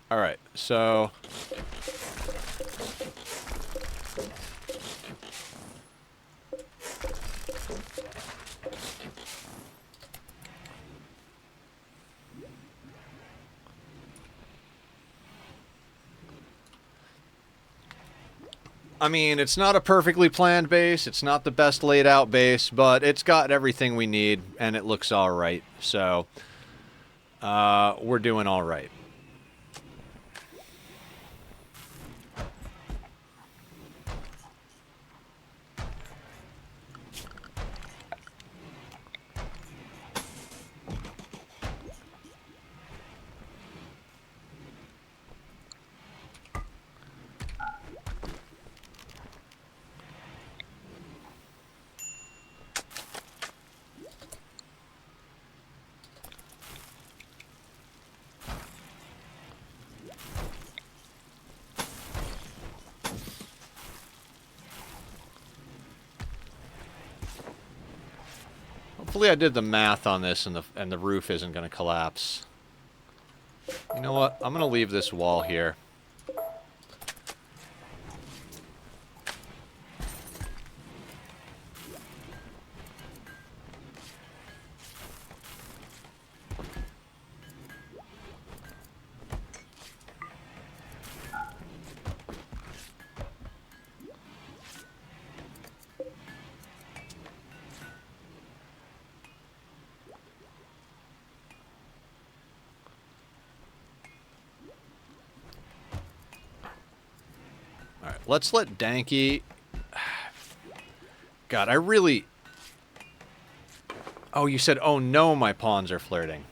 All right, so I mean, it's not a perfectly planned base, it's not the best laid out base, but it's got everything we need and it looks all right. So we're doing all right. Hopefully I did the math on this and the roof isn't going to collapse. You know what? I'm going to leave this wall here. Let's let Danky... God, I really... Oh, you said, oh no, my pawns are flirting.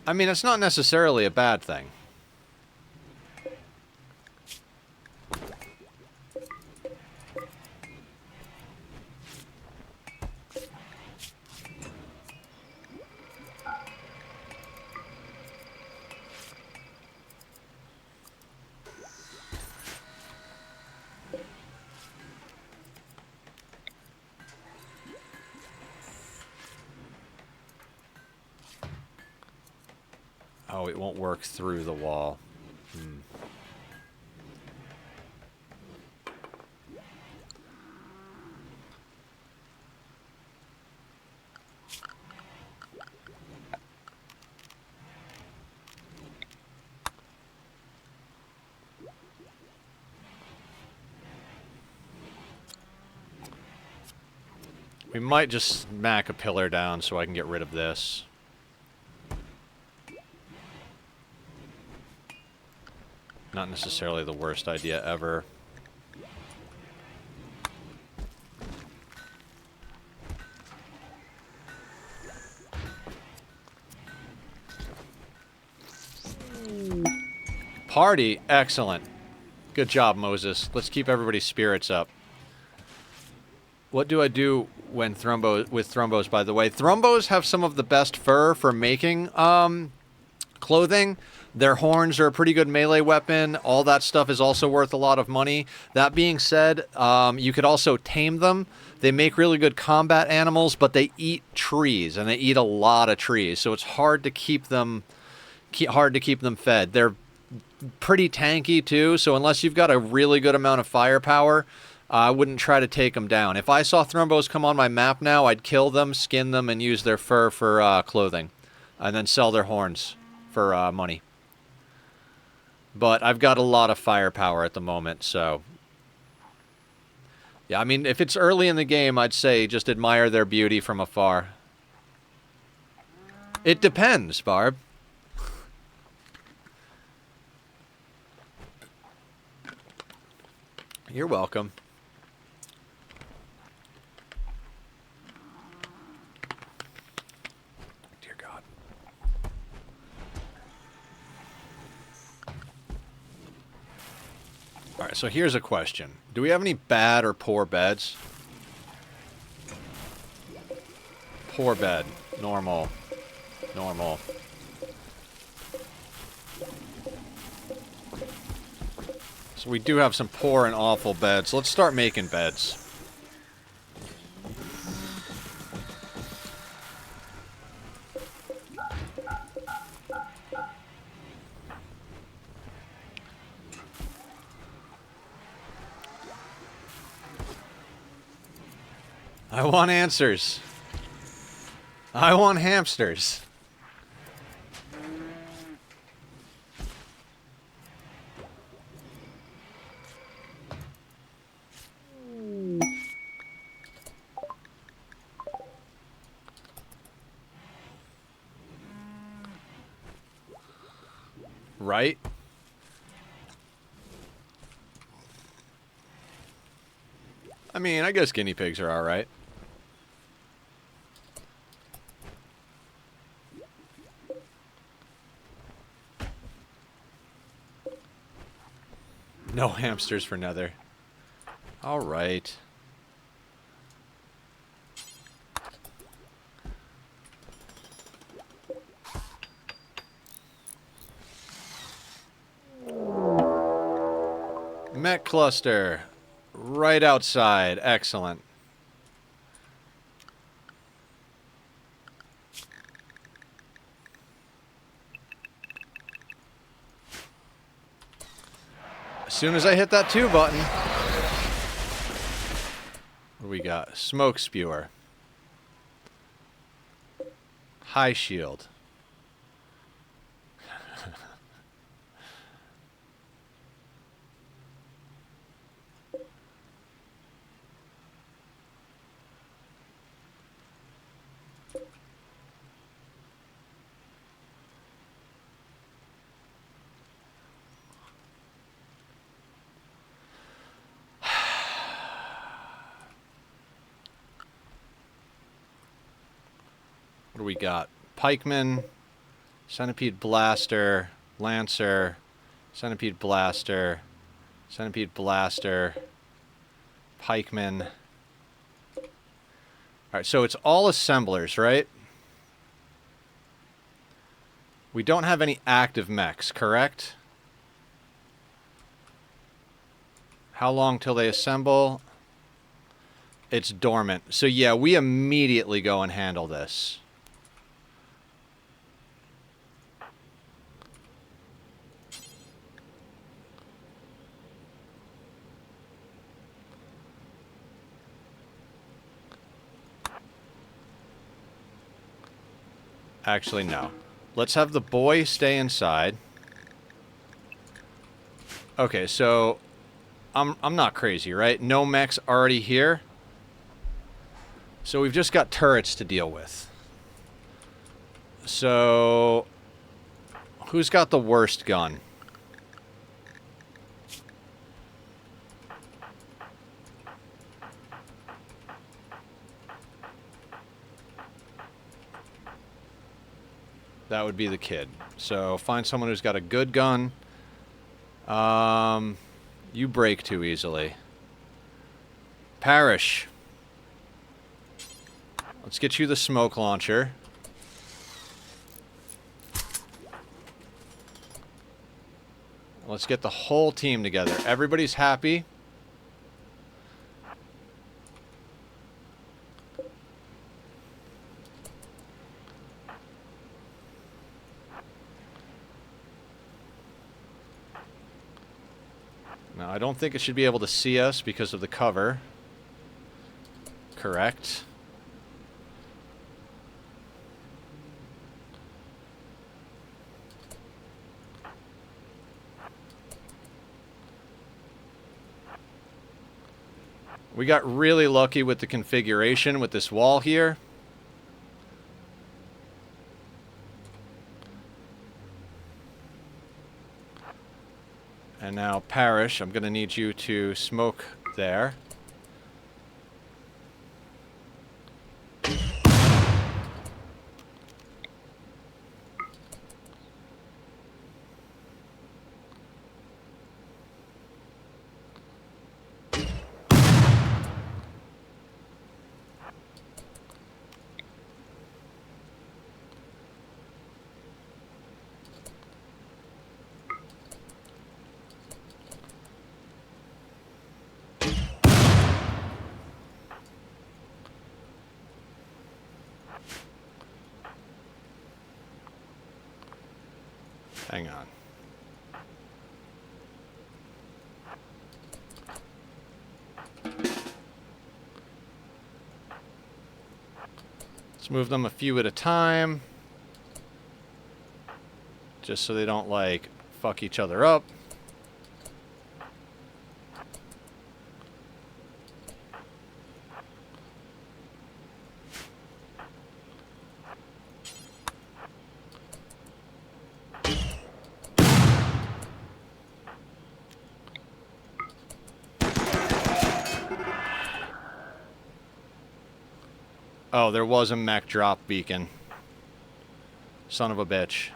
I mean, it's not necessarily a bad thing. Oh, it won't work through the wall. We might just smack a pillar down so I can get rid of this. Not necessarily the worst idea ever. Party, excellent. Good job, Moses. Let's keep everybody's spirits up. What do I do when with thrombos, by the way? Thrombos have some of the best fur for making clothing. Their horns are a pretty good melee weapon. All that stuff is also worth a lot of money. That being said, you could also tame them. They make really good combat animals, but they eat trees, and they eat a lot of trees. So it's hard to keep them fed. They're pretty tanky too, so unless you've got a really good amount of firepower, I wouldn't try to take them down. If I saw thrombos come on my map now, I'd kill them, skin them, and use their fur for clothing, and then sell their horns for money. But I've got a lot of firepower at the moment, so yeah, I mean, if it's early in the game, I'd say just admire their beauty from afar. It depends, Barb. You're welcome. Dear God. All right, so here's a question. Do we have any bad or poor beds? Poor bed. Normal. Normal. So we do have some poor and awful beds. Let's start making beds. I want answers. I want hamsters. Right? I mean, I guess guinea pigs are alright. No hamsters for Nether. Alright. Mech cluster. Right outside. Excellent. As soon as I hit that 2 button. What do we got? Smoke spewer. High shield. What do we got? Pikeman, Centipede Blaster, Lancer, Centipede Blaster, Centipede Blaster, Pikeman. Alright, so it's all assemblers, right? We don't have any active mechs, correct? How long till they assemble? It's dormant. So yeah, we immediately go and handle this. Actually, no. Let's have the boy stay inside. Okay, so I'm not crazy, right? No mechs already here. So we've just got turrets to deal with. So who's got the worst gun? That would be the kid. So find someone who's got a good gun. You break too easily. Parrish. Let's get you the smoke launcher. Let's get the whole team together. Everybody's happy. Now, I don't think it should be able to see us because of the cover. Correct. We got really lucky with the configuration with this wall here. And now, Parrish, I'm going to need you to smoke there. Hang on. Let's move them a few at a time. Just so they don't, like, fuck each other up. Oh, there was a mech drop beacon. Son of a bitch.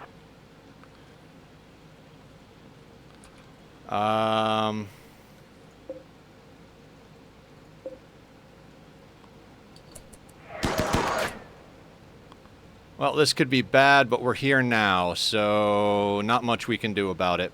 Well, this could be bad, but we're here now, so not much we can do about it.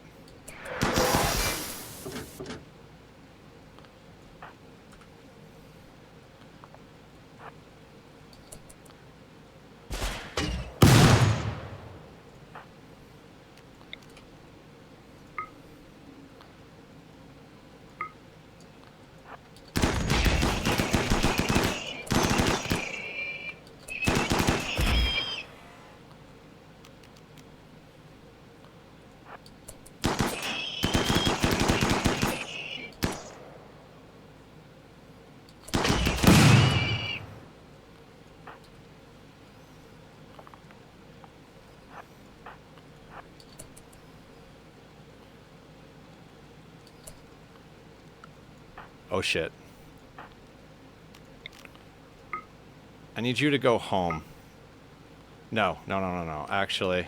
Oh shit. I need you to go home. No. Actually.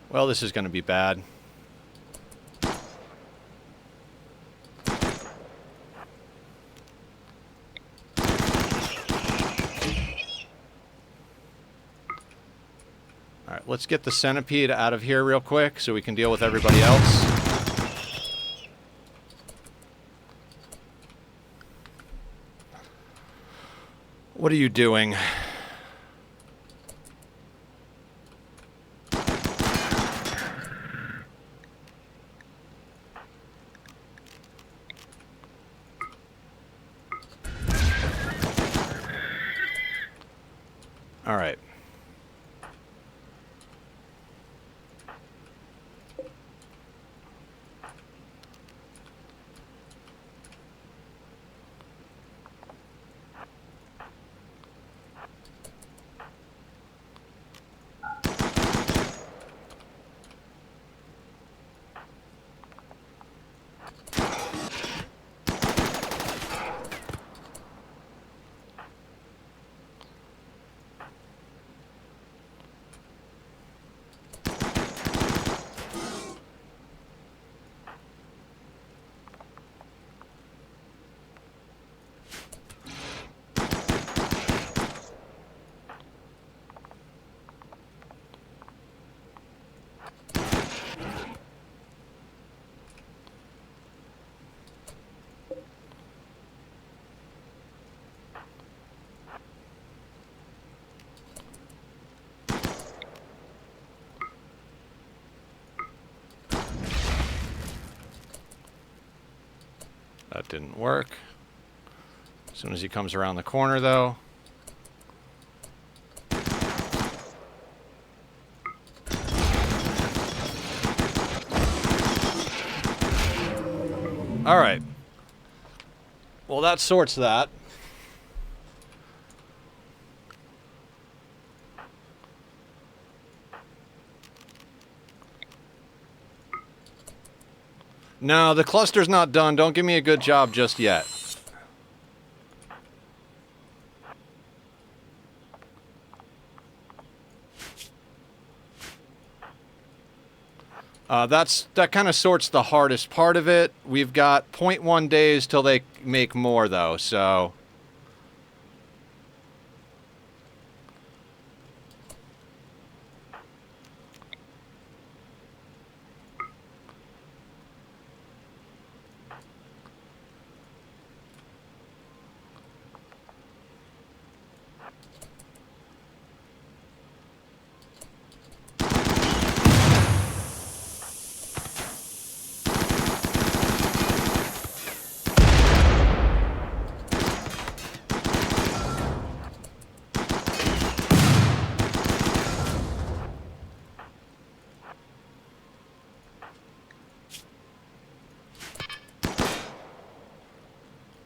Well, this is going to be bad. Alright, let's get the centipede out of here real quick so we can deal with everybody else. What are you doing? That didn't work. As soon as he comes around the corner, though. All right. Well, that sorts that. No, the cluster's not done. Don't give me a good job just yet. That kind of sorts the hardest part of it. We've got 0.1 days till they make more, though, so...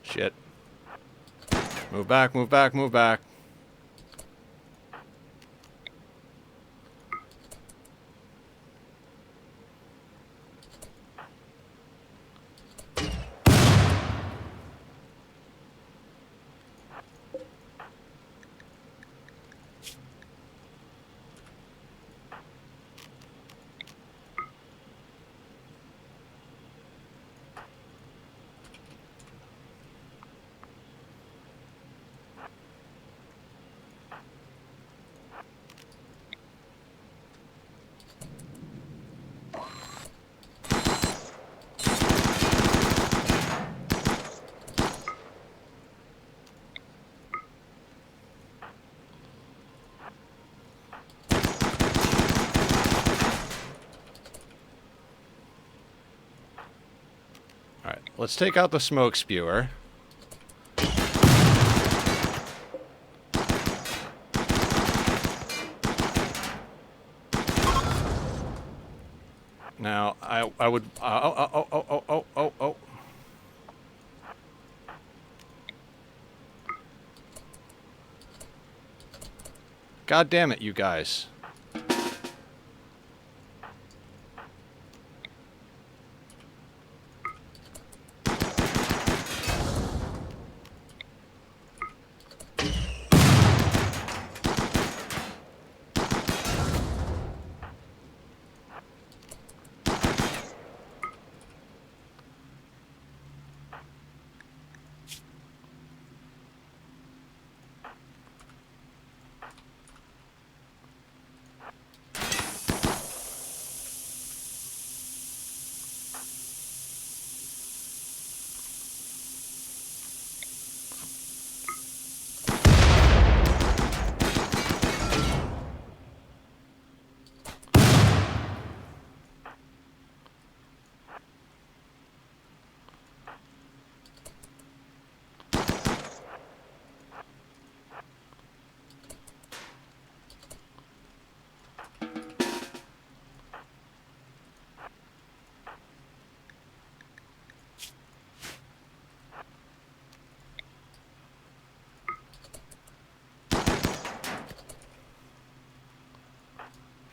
Shit. Move back, move back, move back. Alright, let's take out the smoke spewer. Now, I would... Oh. God damn it, you guys.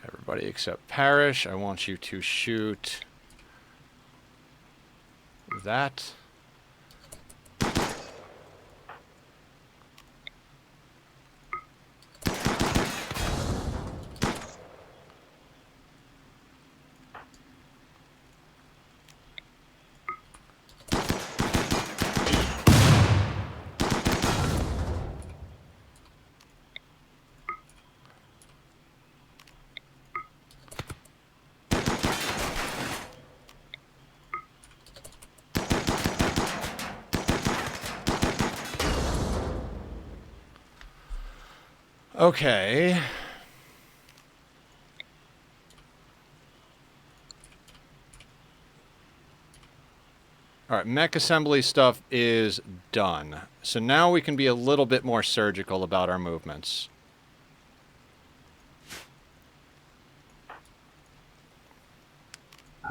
Everybody except Parrish, I want you to shoot that. Okay. All right, mech assembly stuff is done. So now we can be a little bit more surgical about our movements.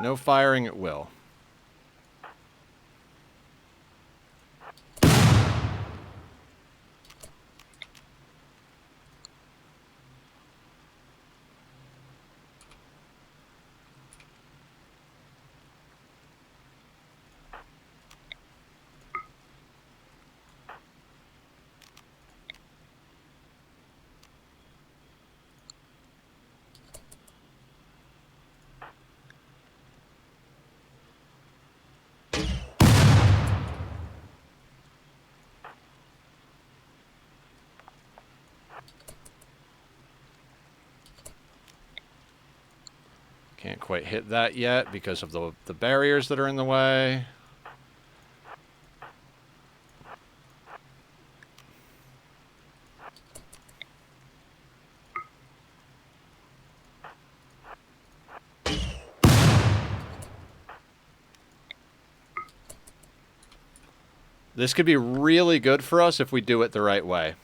No firing at will. Can't quite hit that yet because of the barriers that are in the way. This could be really good for us if we do it the right way.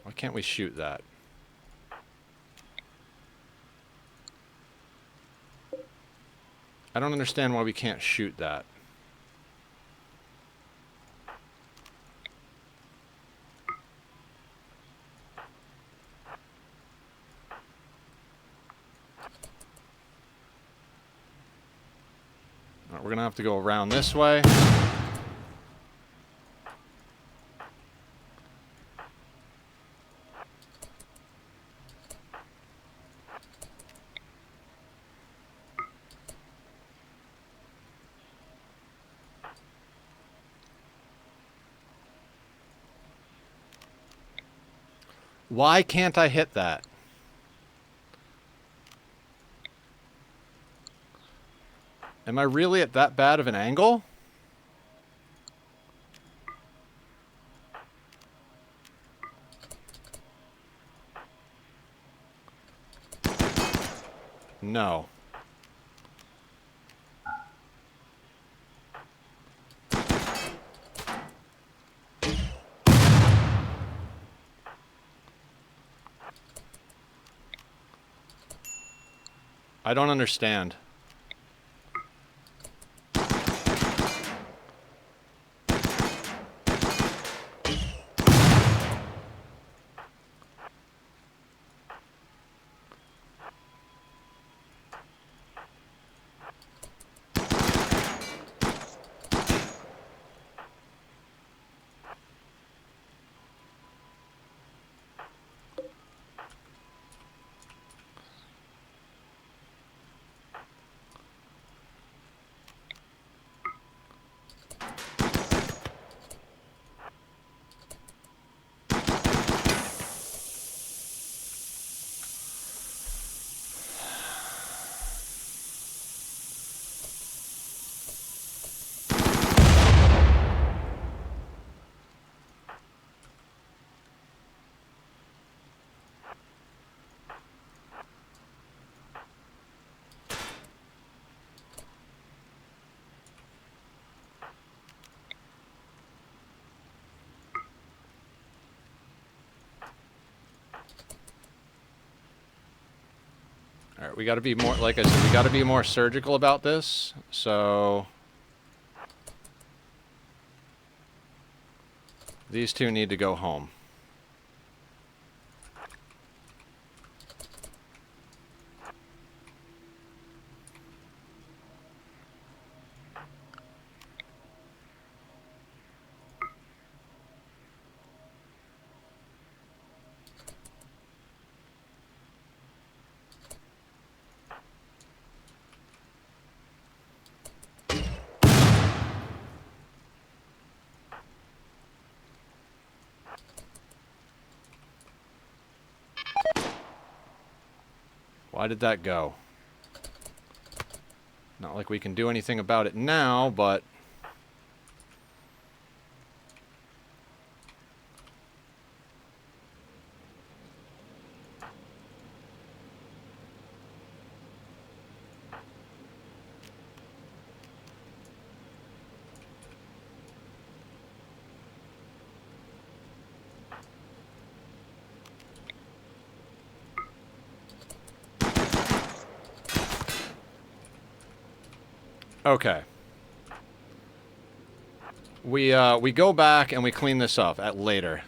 Why can't we shoot that? I don't understand why we can't shoot that. All right, we're gonna have to go around this way. Why can't I hit that? Am I really at that bad of an angle? No. I don't understand. All right, we got to be more, like I said, we got to be more surgical about this. So these two need to go home. Why did that go? Not like we can do anything about it now, but... Okay. We go back and we clean this up at later.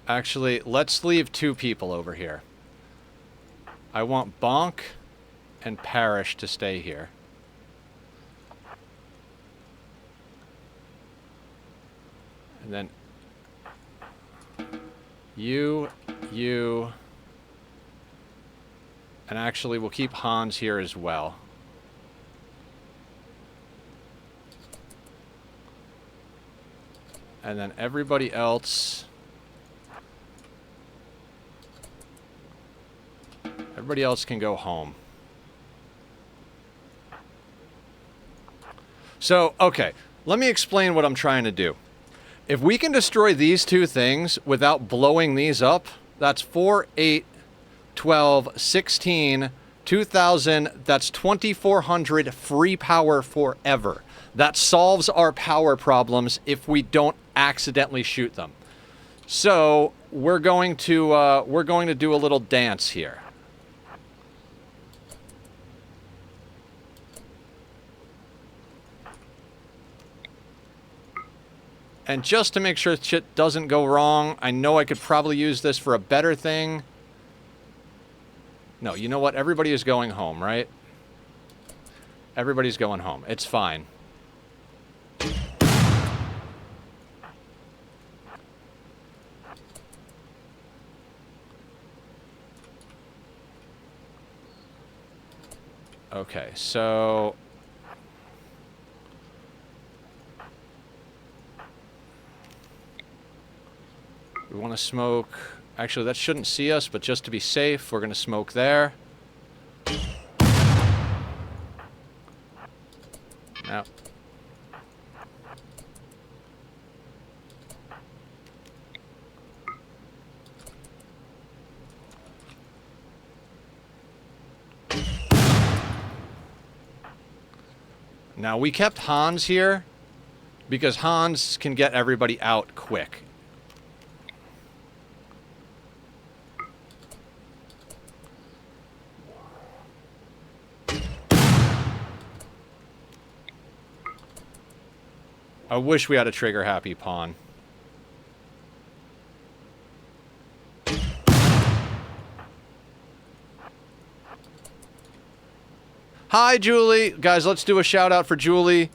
Actually, let's leave 2 people over here. I want Bonk and Parrish to stay here. And then you... And actually, we'll keep Hans here as well. And then everybody else... Everybody else can go home. So, okay. Let me explain what I'm trying to do. If we can destroy these 2 things without blowing these up, that's 4, 8... 12, 16, 2,000, that's 2,400 free power forever. That solves our power problems if we don't accidentally shoot them. So, we're going to do a little dance here. And just to make sure shit doesn't go wrong, I know I could probably use this for a better thing. No, you know what? Everybody is going home, right? Everybody's going home. It's fine. Okay, so... We want to smoke... Actually, that shouldn't see us, but just to be safe, we're going to smoke there. Now. Now, we kept Hans here because Hans can get everybody out quick. I wish we had a trigger-happy pawn. Hi, Julie. Guys, let's do a shout-out for Julie.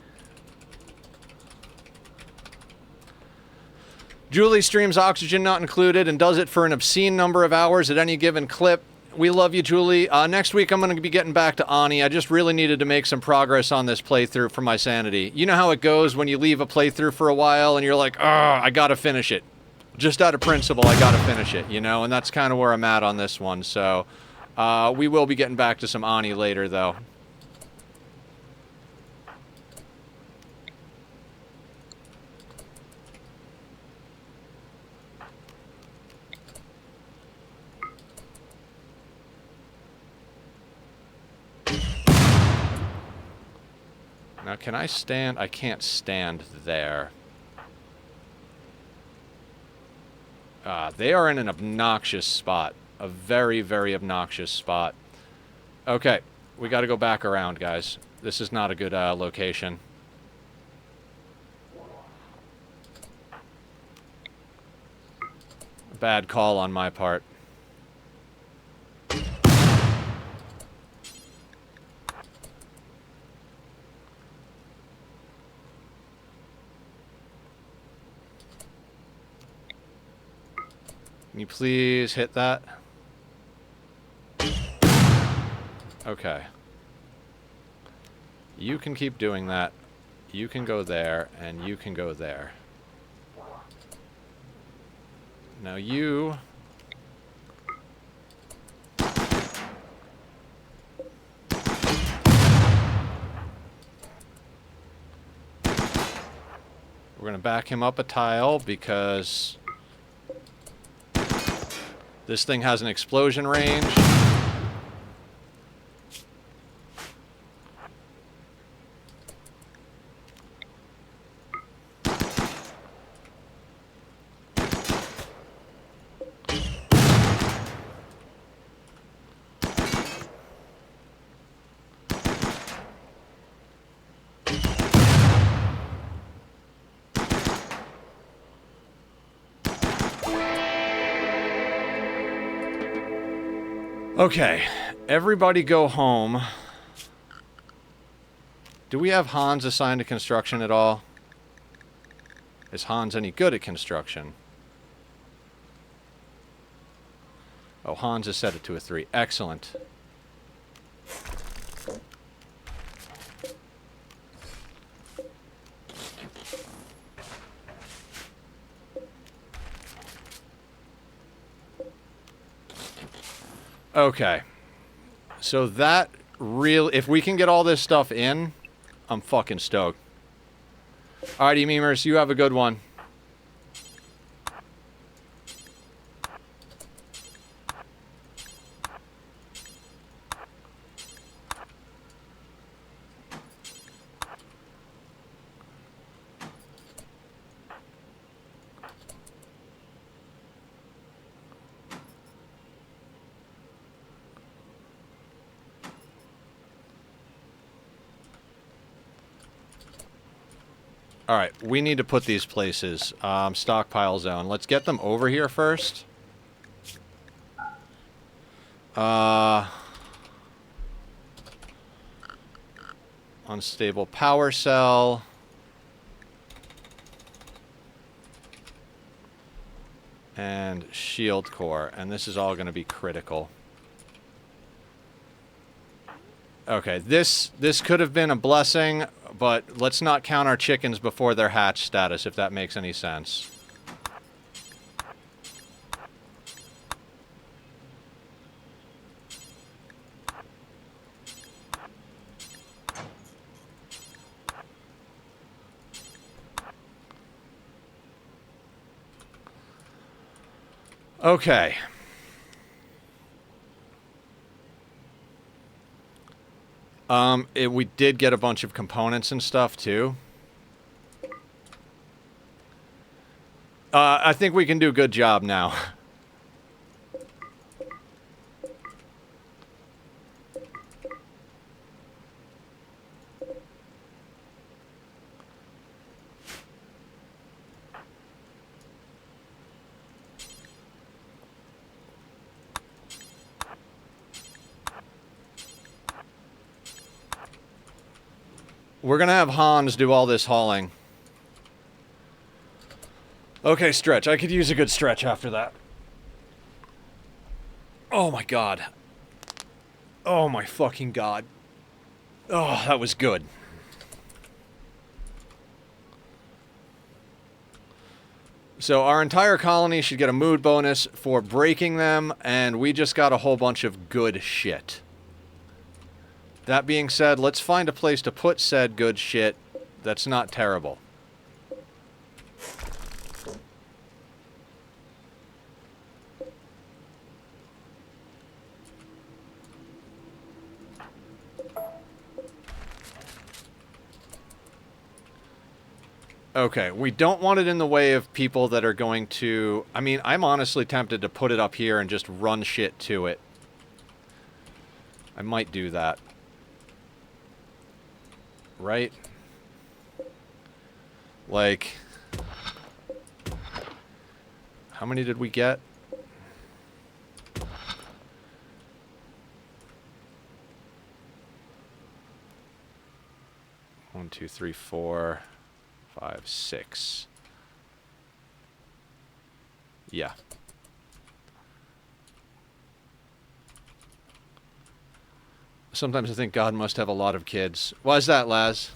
Julie streams Oxygen Not Included and does it for an obscene number of hours at any given clip. We love you, Julie. Next week, I'm going to be getting back to Ani. I just really needed to make some progress on this playthrough for my sanity. You know how it goes when you leave a playthrough for a while and you're like, I got to finish it. Just out of principle, I got to finish it, you know? And that's kind of where I'm at on this one. So, we will be getting back to some Ani later, though. Now, can I stand? I can't stand there. They are in an obnoxious spot. A very, very obnoxious spot. Okay, we got to go back around, guys. This is not a good location. Bad call on my part. Can you please hit that? Okay. You can keep doing that. You can go there, and you can go there. Now you... We're going to back him up a tile because this thing has an explosion range. Okay, everybody go home. Do we have Hans assigned to construction at all? Is Hans any good at construction? Oh, Hans has set it to a 3. Excellent. Okay. So that really... If we can get all this stuff in, I'm fucking stoked. Alrighty, memers, you have a good one. Alright, we need to put these places. Stockpile zone. Let's get them over here first. Unstable power cell. And shield core. And this is all going to be critical. Okay, this could have been a blessing, but let's not count our chickens before their hatch status, if that makes any sense. Okay. We did get a bunch of components and stuff, too. I think we can do a good job now. We're gonna have Hans do all this hauling. Okay, stretch. I could use a good stretch after that. Oh my god. Oh my fucking god. Oh, that was good. So our entire colony should get a mood bonus for breaking them, and we just got a whole bunch of good shit. That being said, let's find a place to put said good shit that's not terrible. Okay, we don't want it in the way of people that are going to... I mean, I'm honestly tempted to put it up here and just run shit to it. I might do that. Right? Like... How many did we get? One, two, three, 4, 5, 6. Yeah. Sometimes I think God must have a lot of kids. Why is that, Laz?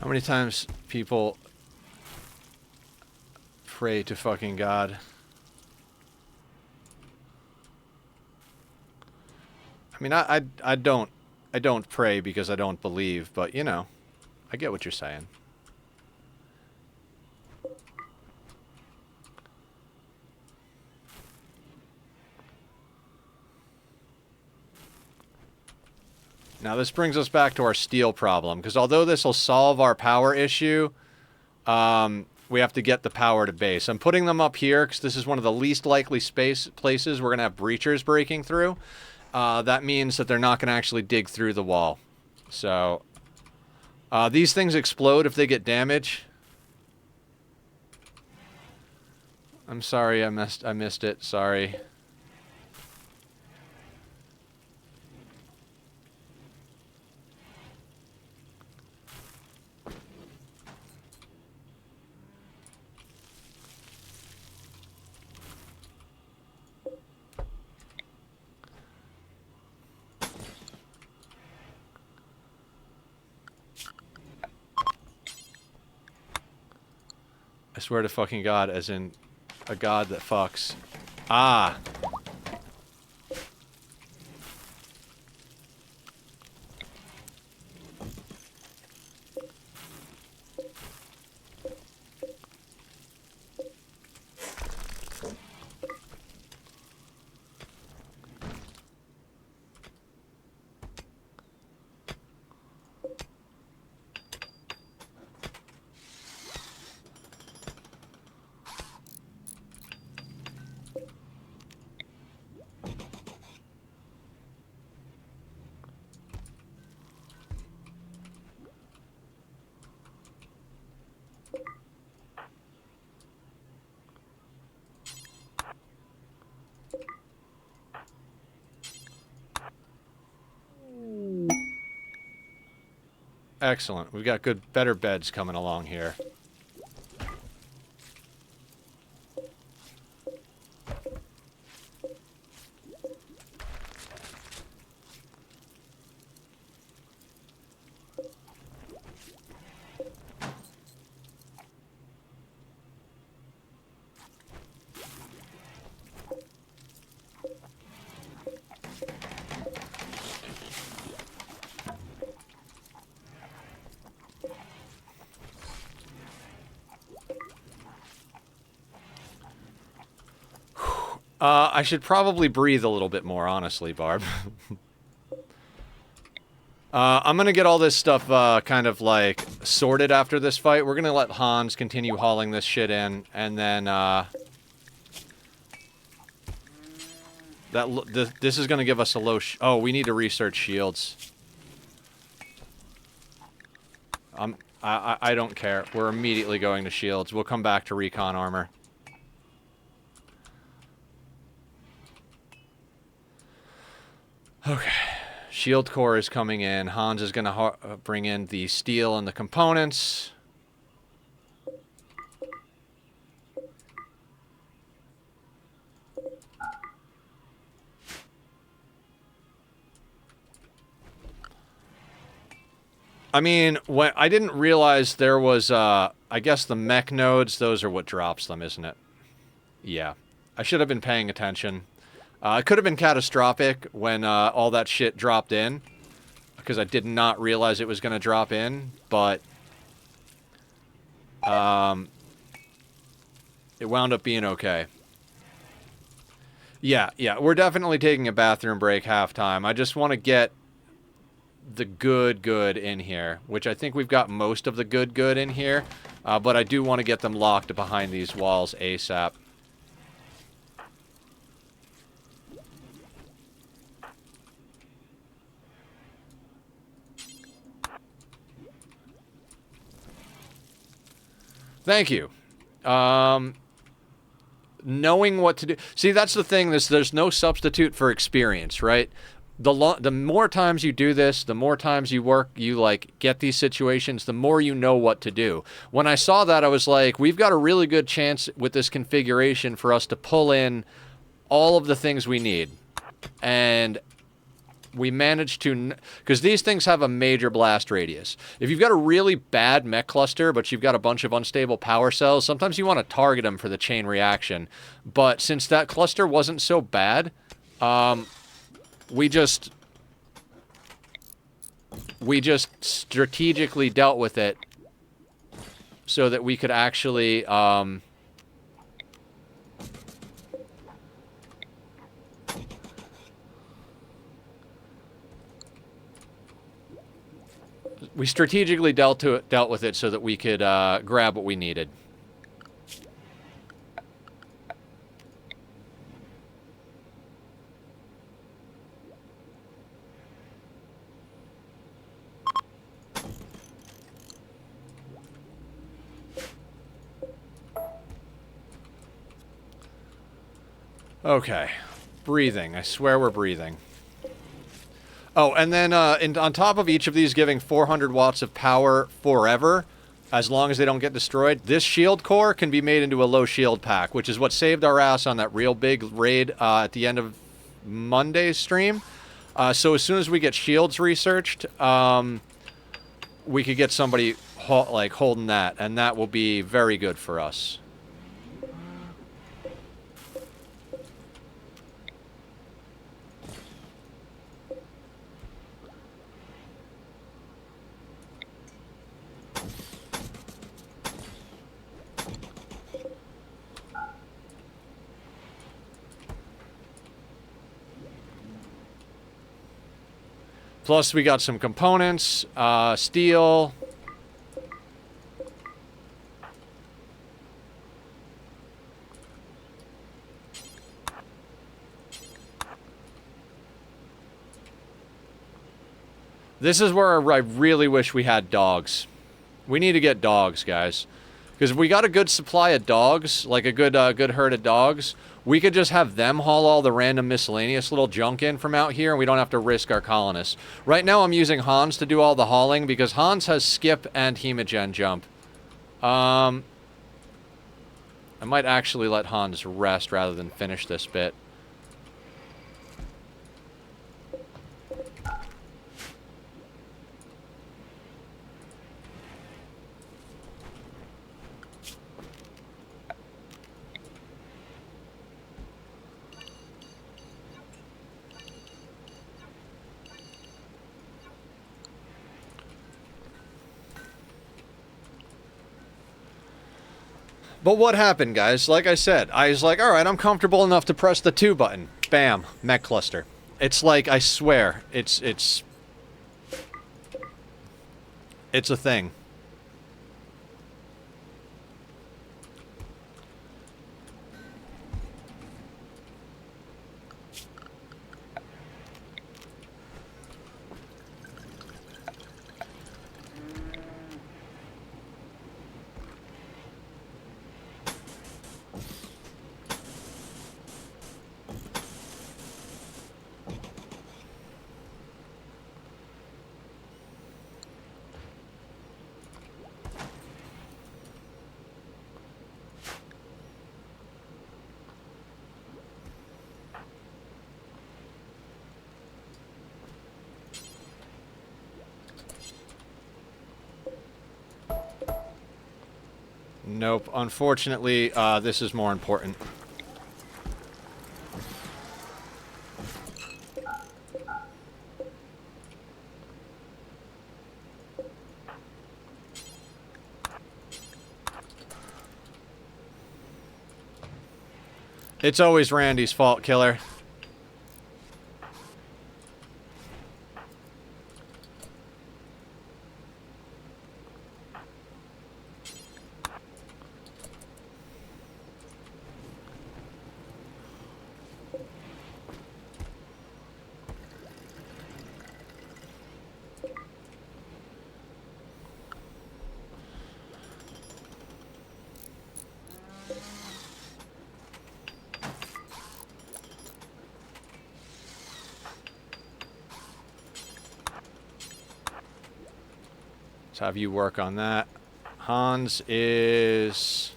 How many times people pray to fucking God? I mean, I don't pray because I don't believe, but you know, I get what you're saying. Now this brings us back to our steel problem, because although this will solve our power issue, we have to get the power to base. I'm putting them up here because this is one of the least likely places we're going to have breachers breaking through. That means that they're not going to actually dig through the wall. So, these things explode if they get damage. I'm sorry, I missed it. Sorry. I swear to fucking God, as in a god that fucks. Ah! Excellent. We've got better beds coming along here. I should probably breathe a little bit more, honestly, Barb. I'm gonna get all this stuff, kind of, like, sorted after this fight. We're gonna let Hans continue hauling this shit in, and then, this is gonna give us a low oh, we need to research shields. I don't care. We're immediately going to shields. We'll come back to recon armor. Okay, shield core is coming in. Hans is going to bring in the steel and the components. I mean, I didn't realize there was, I guess the mech nodes, those are what drops them, isn't it? Yeah, I should have been paying attention. It could have been catastrophic when all that shit dropped in, because I did not realize it was going to drop in, but it wound up being okay. Yeah, we're definitely taking a bathroom break halftime. I just want to get the good in here, which I think we've got most of the good in here, but I do want to get them locked behind these walls ASAP. Thank you. Knowing what to do. See, that's the thing. There's no substitute for experience, right? The more times you do this, the more times you work, you, like, get these situations, the more you know what to do. When I saw that, I was like, we've got a really good chance with this configuration for us to pull in all of the things we need. And we managed to, because these things have a major blast radius. If you've got a really bad mech cluster, but you've got a bunch of unstable power cells, sometimes you want to target them for the chain reaction. But since that cluster wasn't so bad, we just strategically dealt with it so that we could actually, we strategically dealt with it so that we could grab what we needed. Okay, breathing. I swear we're breathing. Oh, and then on top of each of these giving 400 watts of power forever, as long as they don't get destroyed, this shield core can be made into a low shield pack, which is what saved our ass on that real big raid at the end of Monday's stream. So as soon as we get shields researched, we could get somebody holding that, and that will be very good for us. Plus, we got some components, steel. This is where I really wish we had dogs. We need to get dogs, guys. Because if we got a good supply of dogs, like a good herd of dogs, we could just have them haul all the random miscellaneous little junk in from out here, and we don't have to risk our colonists. Right now I'm using Hans to do all the hauling, because Hans has skip and hemogen jump. I might actually let Hans rest rather than finish this bit. But what happened, guys? Like I said, I was like, alright, I'm comfortable enough to press the 2 button. Bam. Mech cluster. It's like, I swear, it's a thing. Nope. Unfortunately, this is more important. It's always Randy's fault, killer. Let's have you work on that. Hans is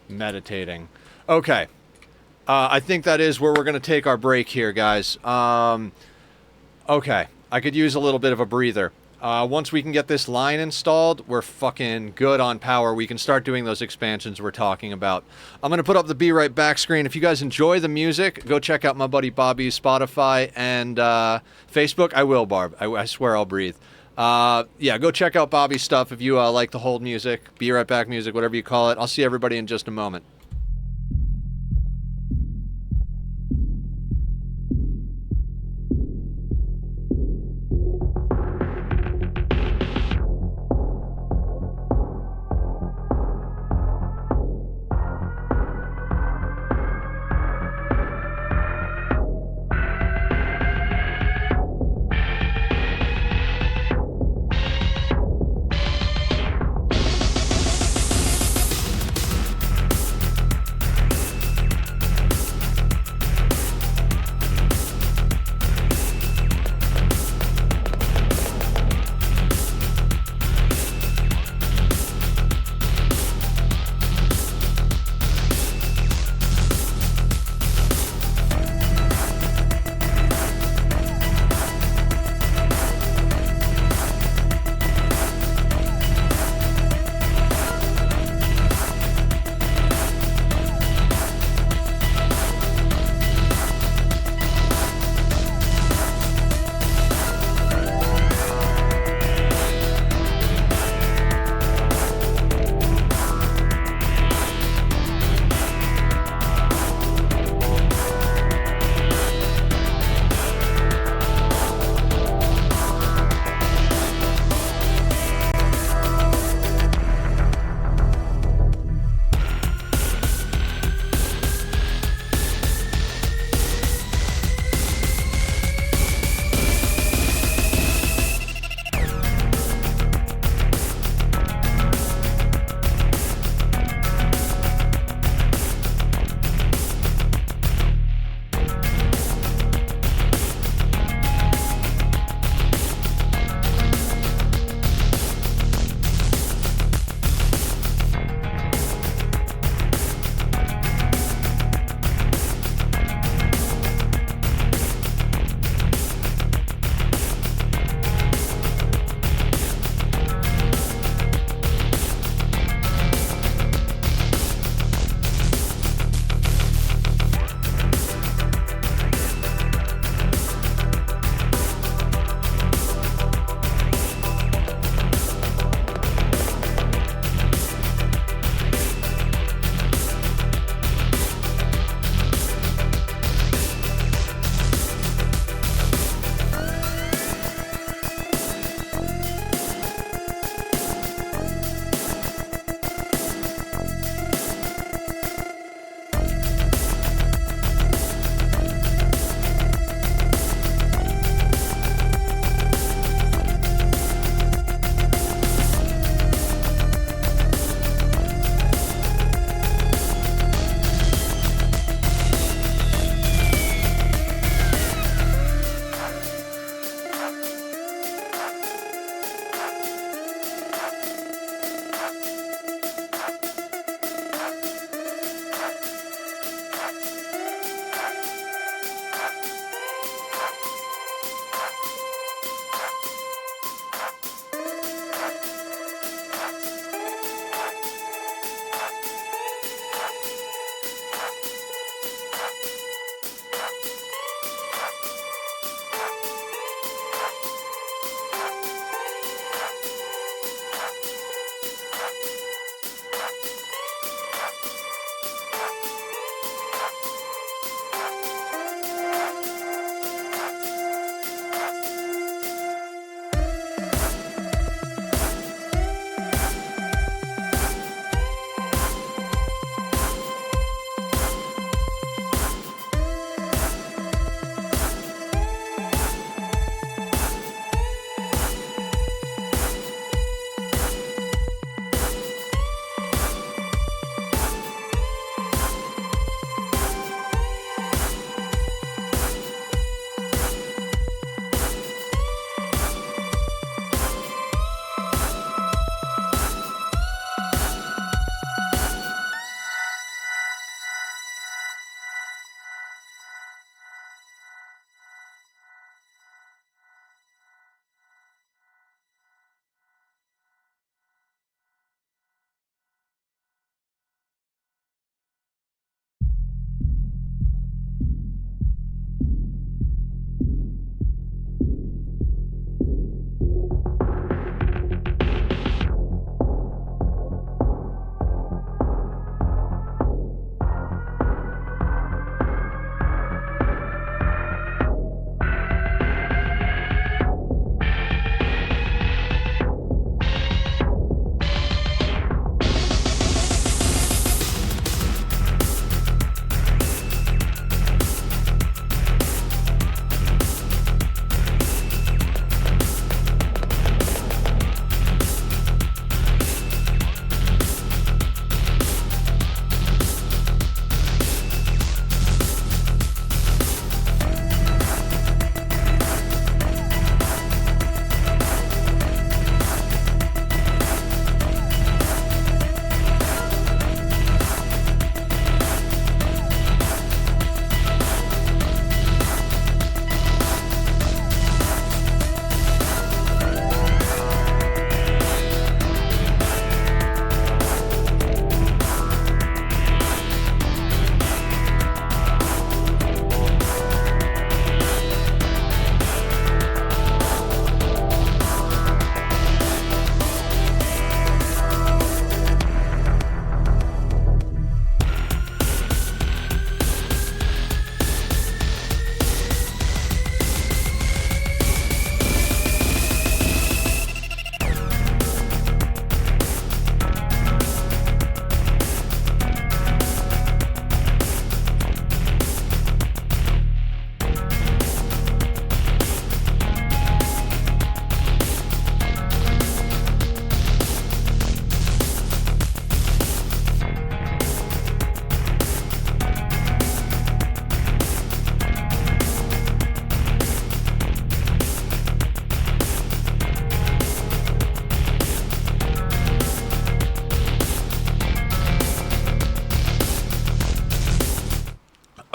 meditating. Okay. I think that is where we're going to take our break here, guys. Okay, I could use a little bit of a breather. Once we can get this line installed, we're fucking good on power. We can start doing those expansions we're talking about. I'm going to put up the Be Right Back screen. If you guys enjoy the music, go check out my buddy Bobby's Spotify and Facebook. I will, Barb. I swear I'll breathe. Yeah, go check out Bobby's stuff if you like the hold music, Be Right Back music, whatever you call it. I'll see everybody in just a moment.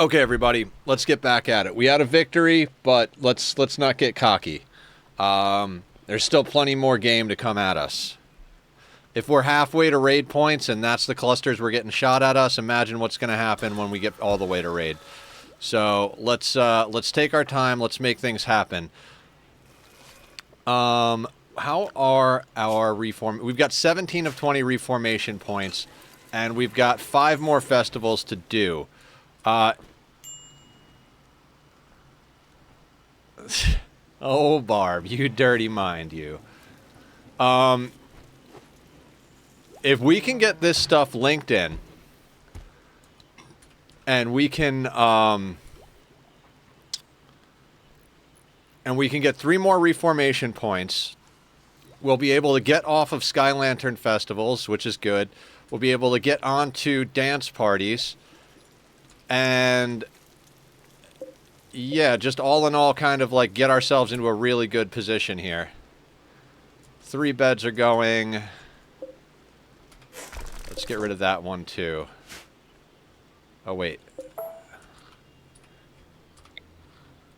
Okay, everybody, let's get back at it. We had a victory, but let's not get cocky. There's still plenty more game to come at us. If we're halfway to raid points and that's the clusters we're getting shot at us, imagine what's going to happen when we get all the way to raid. So let's take our time. Let's make things happen. How are our reform? We've got 17 of 20 reformation points, and we've got 5 more festivals to do. Oh, Barb, you dirty mind, you. If we can get this stuff linked in, and we can get 3 more reformation points, we'll be able to get off of Sky Lantern festivals, which is good. We'll be able to get onto dance parties, and yeah, just all in all, kind of like get ourselves into a really good position here. 3 beds are going. Let's get rid of that one too. Oh wait.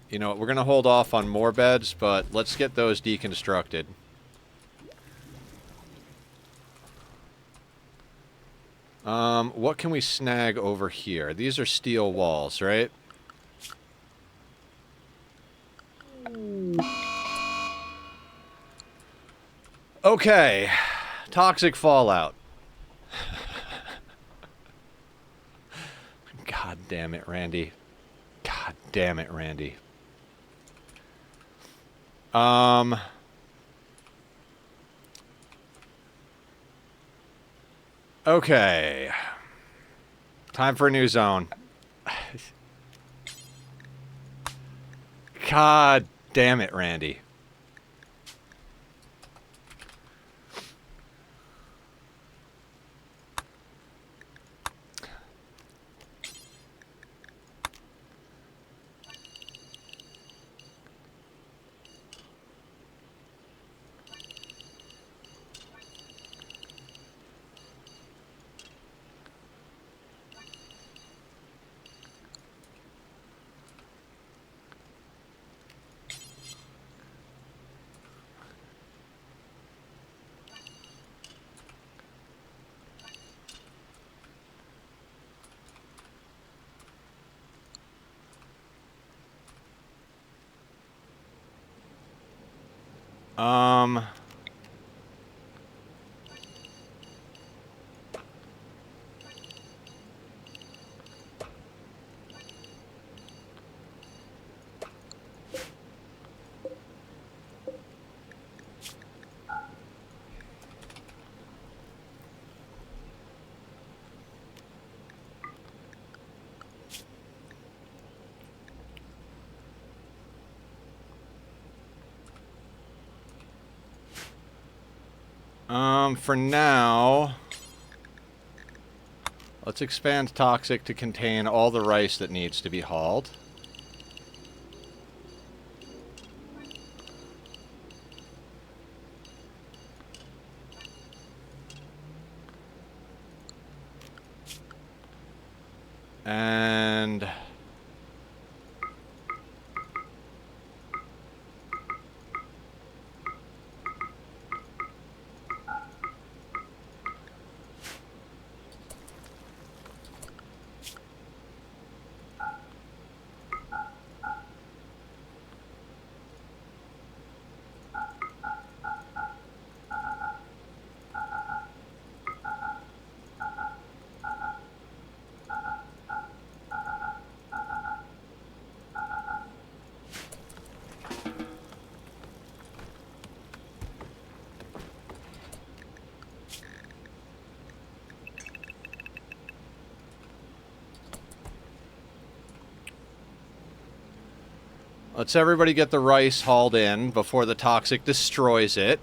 You know what, we're gonna hold off on more beds, but let's get those deconstructed. What can we snag over here? These are steel walls, right? Okay. Toxic fallout. God damn it, Randy. God damn it, Randy. Okay. Time for a new zone. God damn it, Randy. For now, let's expand Toxic to contain all the rice that needs to be hauled. And let's everybody get the rice hauled in before the Toxic destroys it.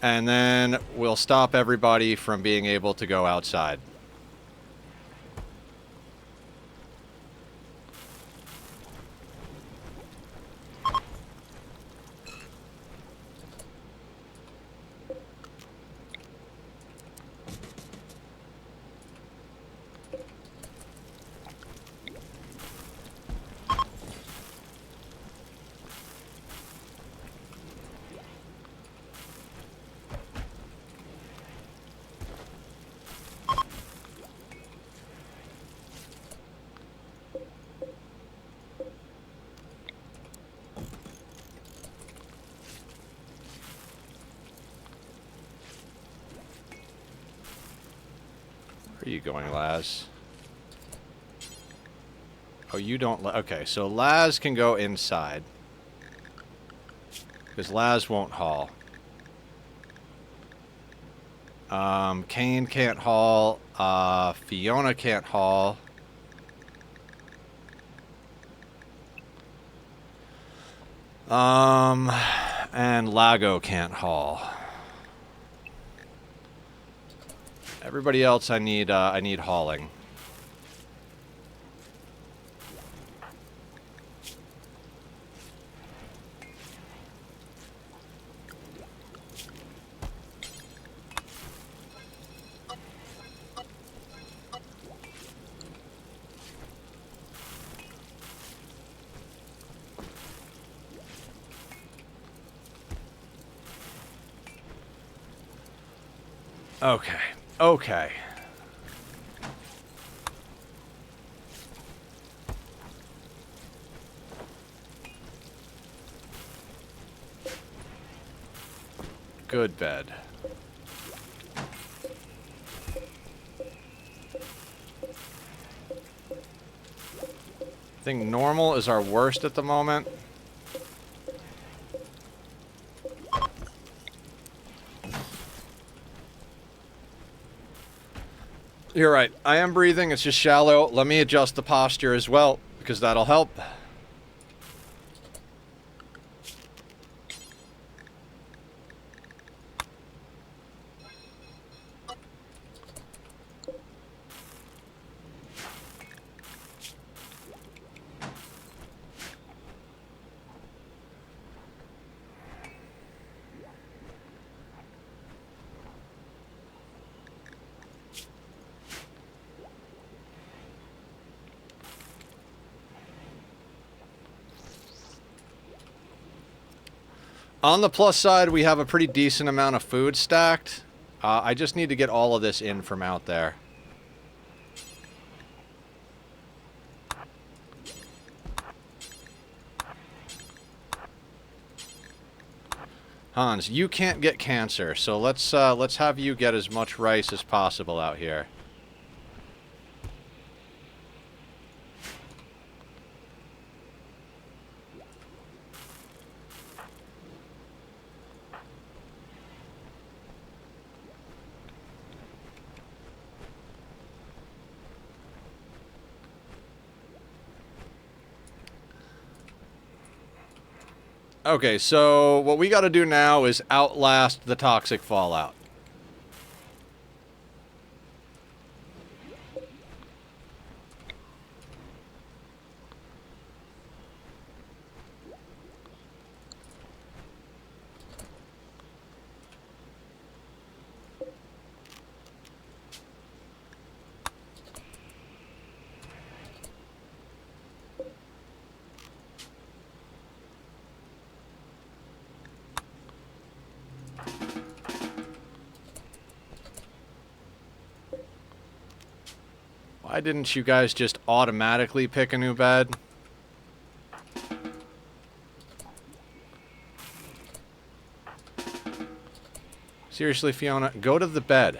And then we'll stop everybody from being able to go outside. Where are you going, Laz? Oh, you don't... Okay, so Laz can go inside. Because Laz won't haul. Kane can't haul. Fiona can't haul. And Lago can't haul. Everybody else I need hauling. Okay. Okay. Good bed. I think normal is our worst at the moment. You're right. I am breathing. It's just shallow. Let me adjust the posture as well, because that'll help. On the plus side, we have a pretty decent amount of food stacked. I just need to get all of this in from out there. Hans, you can't get cancer, so let's have you get as much rice as possible out here. Okay, so what we gotta do now is outlast the toxic fallout. Why didn't you guys just automatically pick a new bed? Seriously, Fiona, go to the bed.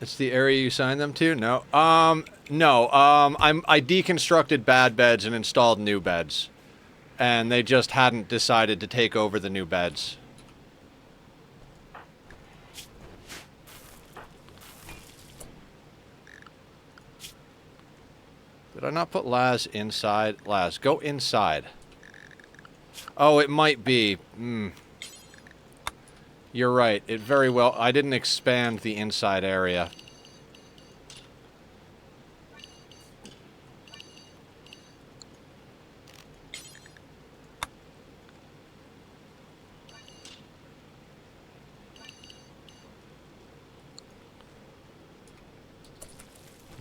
It's the area you signed them to? No. No. I deconstructed bad beds and installed new beds. And they just hadn't decided to take over the new beds. Did I not put Laz inside? Laz, go inside. Oh, it might be. You're right. It very well... I didn't expand the inside area.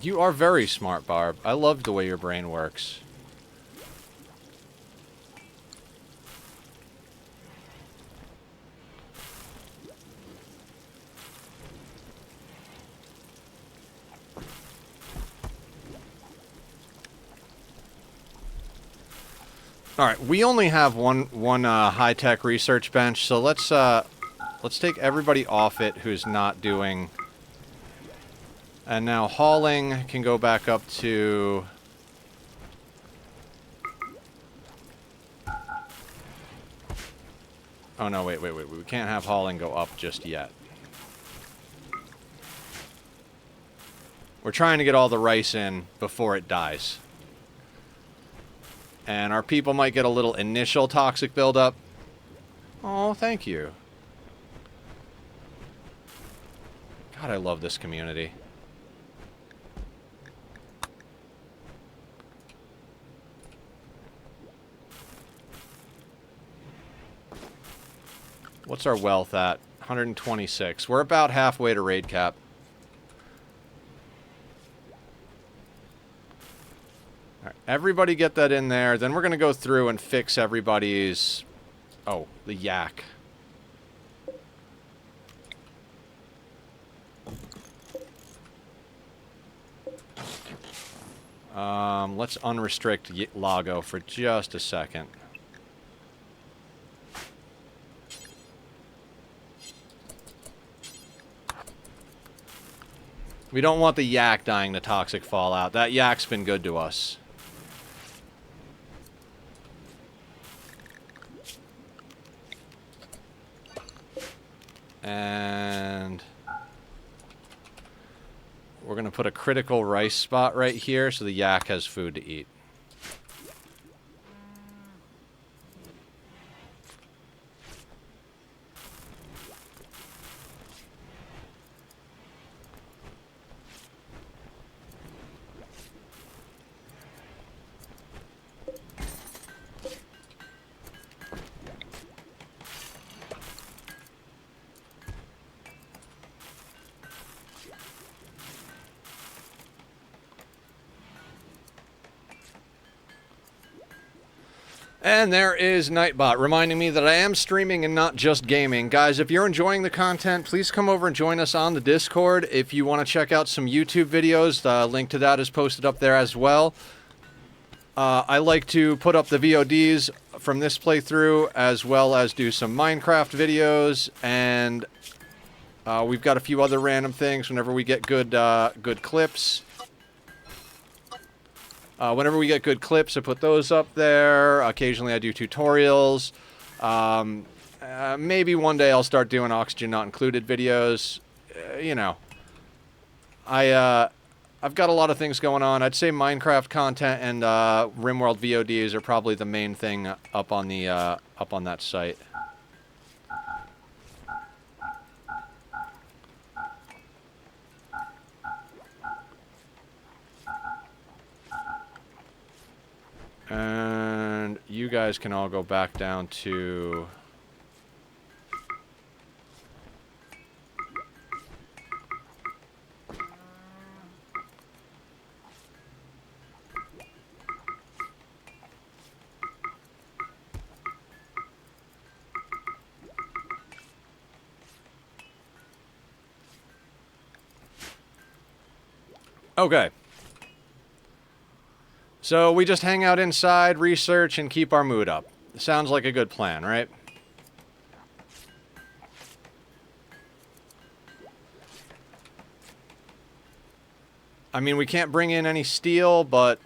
You are very smart, Barb. I love the way your brain works. All right, we only have one high-tech research bench, so let's take everybody off it who's not doing. And now hauling can go back up to. Oh no, wait, we can't have hauling go up just yet. We're trying to get all the rice in before it dies. And our people might get a little initial toxic buildup. Oh, thank you. God, I love this community. What's our wealth at? 126. We're about halfway to raid cap. All right, everybody get that in there. Then we're going to go through and fix everybody's... Oh, the yak. Let's unrestrict Lago for just a second. We don't want the yak dying to toxic fallout. That yak's been good to us. And we're going to put a critical rice spot right here so the yak has food to eat. And there is Nightbot, reminding me that I am streaming and not just gaming. Guys, if you're enjoying the content, please come over and join us on the Discord. If you want to check out some YouTube videos, the link to that is posted up there as well. I like to put up the VODs from this playthrough, as well as do some Minecraft videos, and we've got a few other random things whenever we get good clips. Whenever we get good clips, I put those up there. Occasionally I do tutorials. Maybe one day I'll start doing oxygen not included videos. You know, I've got a lot of things going on. I'd say Minecraft content and RimWorld VODs are probably the main thing up on the up on that site. And you guys can all go back down to... Okay. So we just hang out inside, research, and keep our mood up. Sounds like a good plan, right? I mean, we can't bring in any steel, but...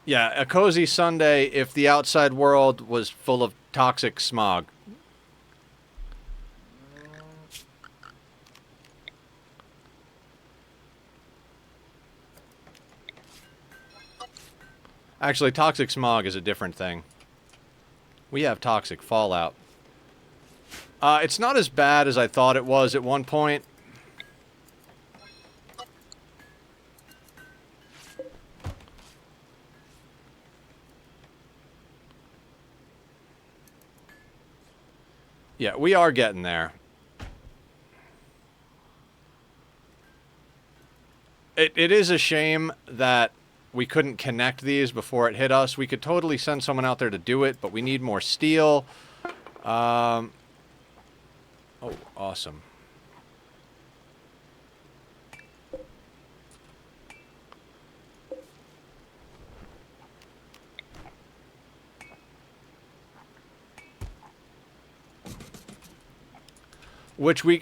Yeah, a cozy Sunday if the outside world was full of toxic smog. Actually, toxic smog is a different thing. We have toxic fallout. It's not as bad as I thought it was at one point. Yeah, we are getting there. It is a shame that we couldn't connect these before it hit us. We could totally send someone out there to do it, but we need more steel. Oh, awesome.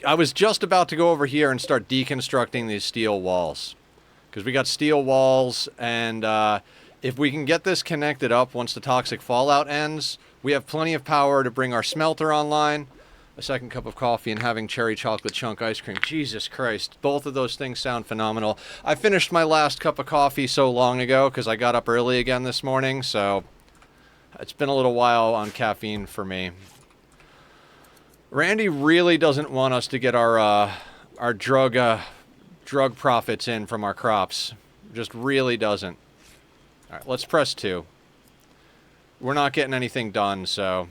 I was just about to go over here and start deconstructing these steel walls. Because we got steel walls, and if we can get this connected up once the toxic fallout ends, we have plenty of power to bring our smelter online. A second cup of coffee and having cherry chocolate chunk ice cream. Jesus Christ, both of those things sound phenomenal. I finished my last cup of coffee so long ago because I got up early again this morning, so it's been a little while on caffeine for me. Randy really doesn't want us to get our drug profits in from our crops. Just really doesn't. All right, let's press 2. We're not getting anything done, so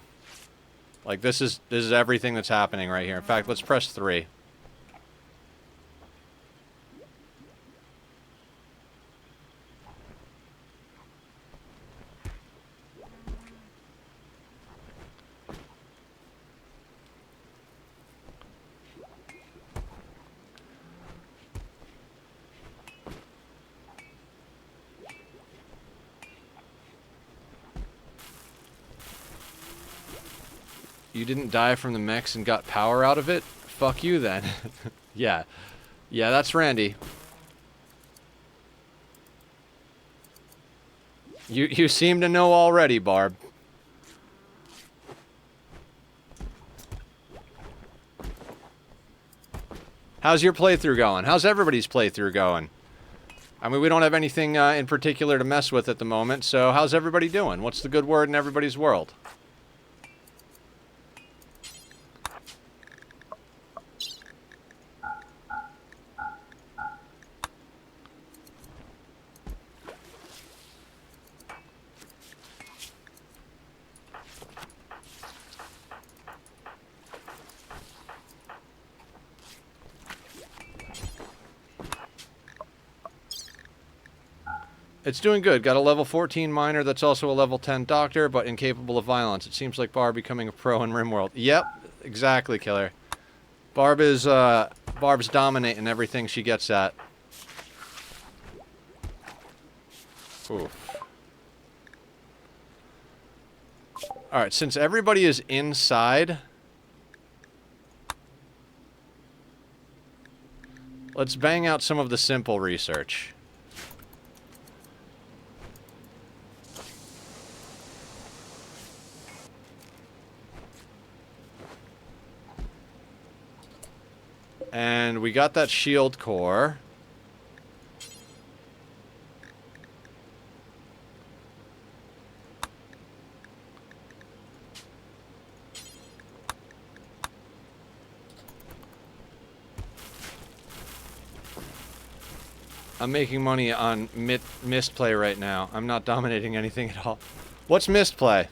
like this is everything that's happening right here. In fact, let's press 3. You didn't die from the mechs and got power out of it? Fuck you then. Yeah. Yeah, that's Randy. You seem to know already, Barb. How's your playthrough going? How's everybody's playthrough going? I mean, we don't have anything in particular to mess with at the moment, so how's everybody doing? What's the good word in everybody's world? It's doing good. Got a level 14 miner that's also a level 10 doctor, but incapable of violence. It seems like Barb becoming a pro in RimWorld. Yep, exactly, Killer. Barb's dominating everything she gets at. Oof. Alright, since everybody is inside, let's bang out some of the simple research. And we got that shield core. I'm making money on mist play right now. I'm not dominating anything at all. What's mist play?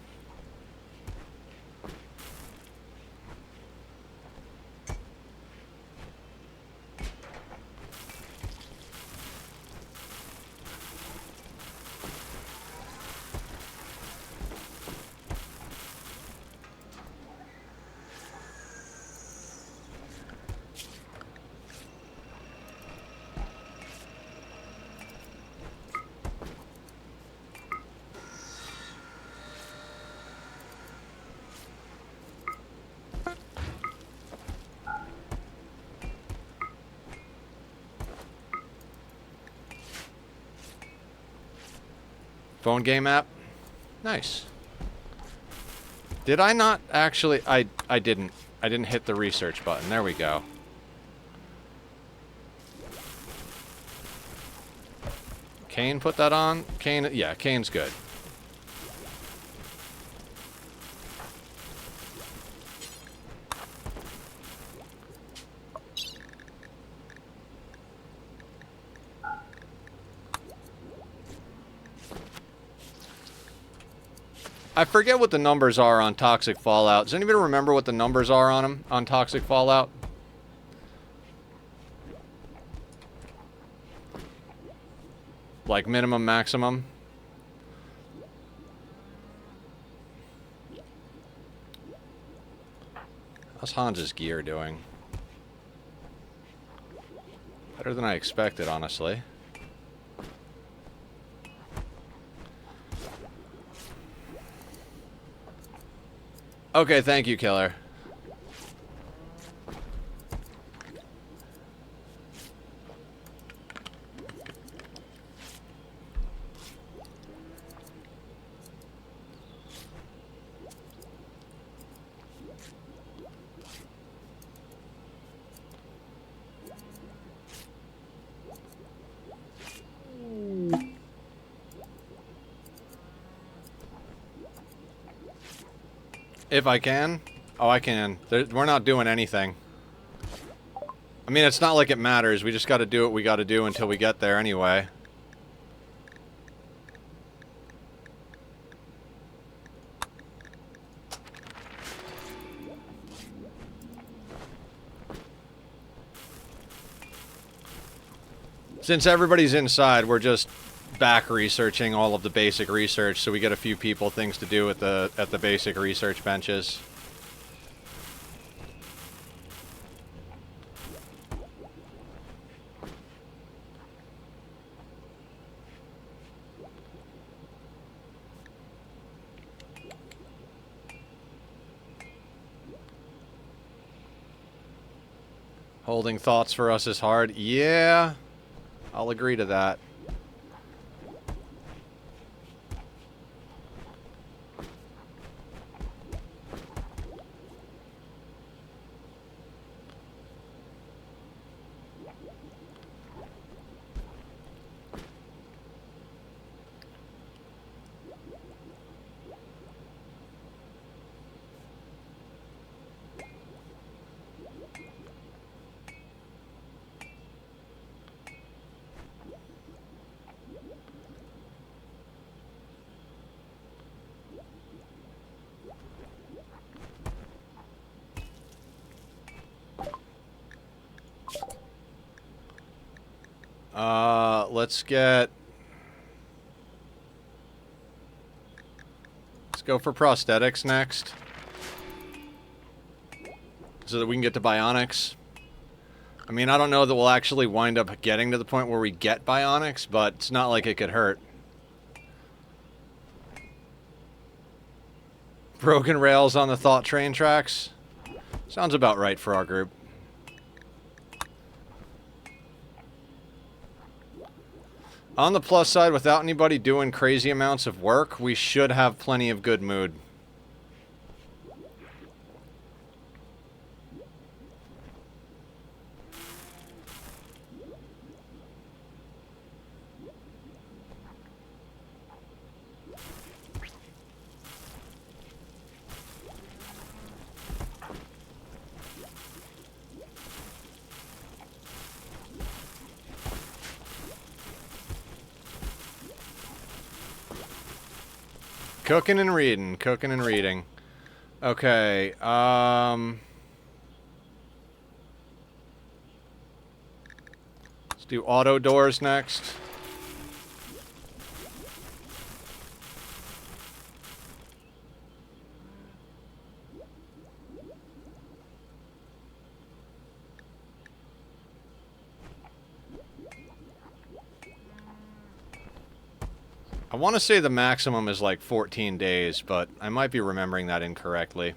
Phone game app? Nice. Did I not actually... I didn't. I didn't hit the research button. There we go. Kane put that on? Kane... Yeah, Kane's good. I forget what the numbers are on Toxic Fallout. Does anybody remember what the numbers are on them, on Toxic Fallout? Like minimum, maximum? How's Hans's gear doing? Better than I expected, honestly. Okay, thank you, Killer. If I can? Oh, I can. We're not doing anything. I mean, it's not like it matters. We just gotta do what we gotta do until we get there anyway. Since everybody's inside, we're just back researching all of the basic research, so we get a few people things to do at the basic research benches. Holding thoughts for us is hard. Yeah, I'll agree to that. Let's go for prosthetics next. So that we can get to bionics. I mean, I don't know that we'll actually wind up getting to the point where we get bionics, but it's not like it could hurt. Broken rails on the thought train tracks. Sounds about right for our group. On the plus side, without anybody doing crazy amounts of work, we should have plenty of good mood. Cooking and reading, cooking and reading. Okay, let's do auto doors next. I want to say the maximum is like 14 days, but I might be remembering that incorrectly.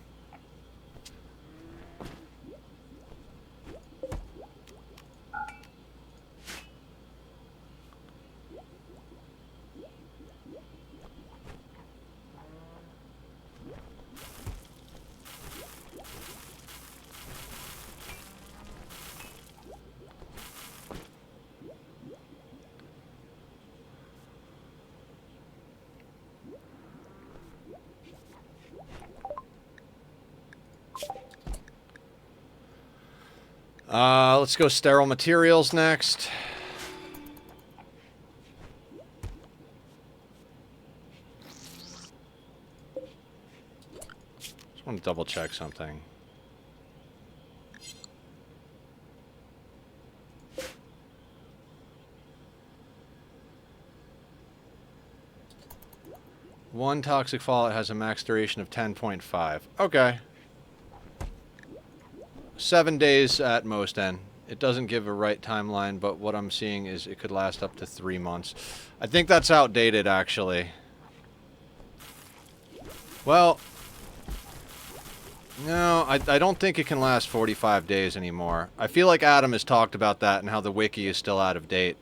Let's go sterile materials next. Just want to double check something. One toxic fallout has a max duration of 10.5. Okay. 7 days at most, N. It doesn't give a right timeline, but what I'm seeing is it could last up to 3 months. I think that's outdated, actually. Well, no, I don't think it can last 45 days anymore. I feel like Adam has talked about that and how the wiki is still out of date.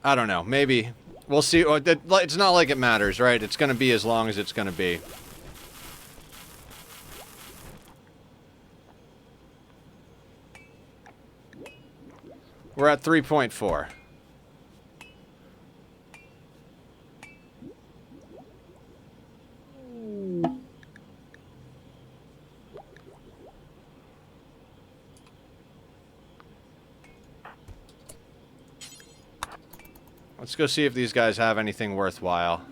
I don't know. Maybe. We'll see. It's not like it matters, right? It's going to be as long as it's going to be. We're at 3.4. Let's go see if these guys have anything worthwhile.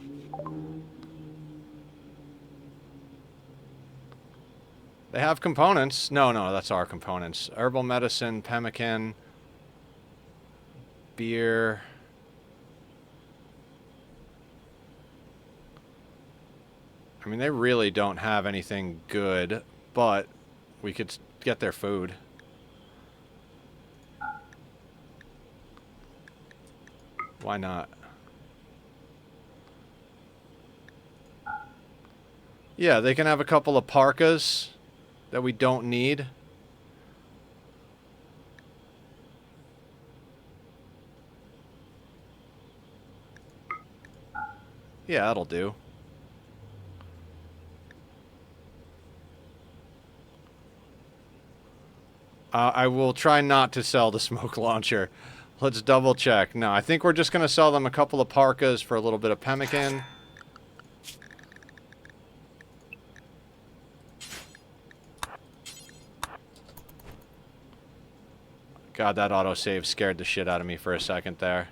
They have components. No, that's our components. Herbal medicine, pemmican, beer. I mean, they really don't have anything good, but we could get their food. Why not? Yeah, they can have a couple of parkas that we don't need. Yeah, that'll do. I will try not to sell the smoke launcher. Let's double check. No, I think we're just going to sell them a couple of parkas for a little bit of pemmican. God, that autosave scared the shit out of me for a second there.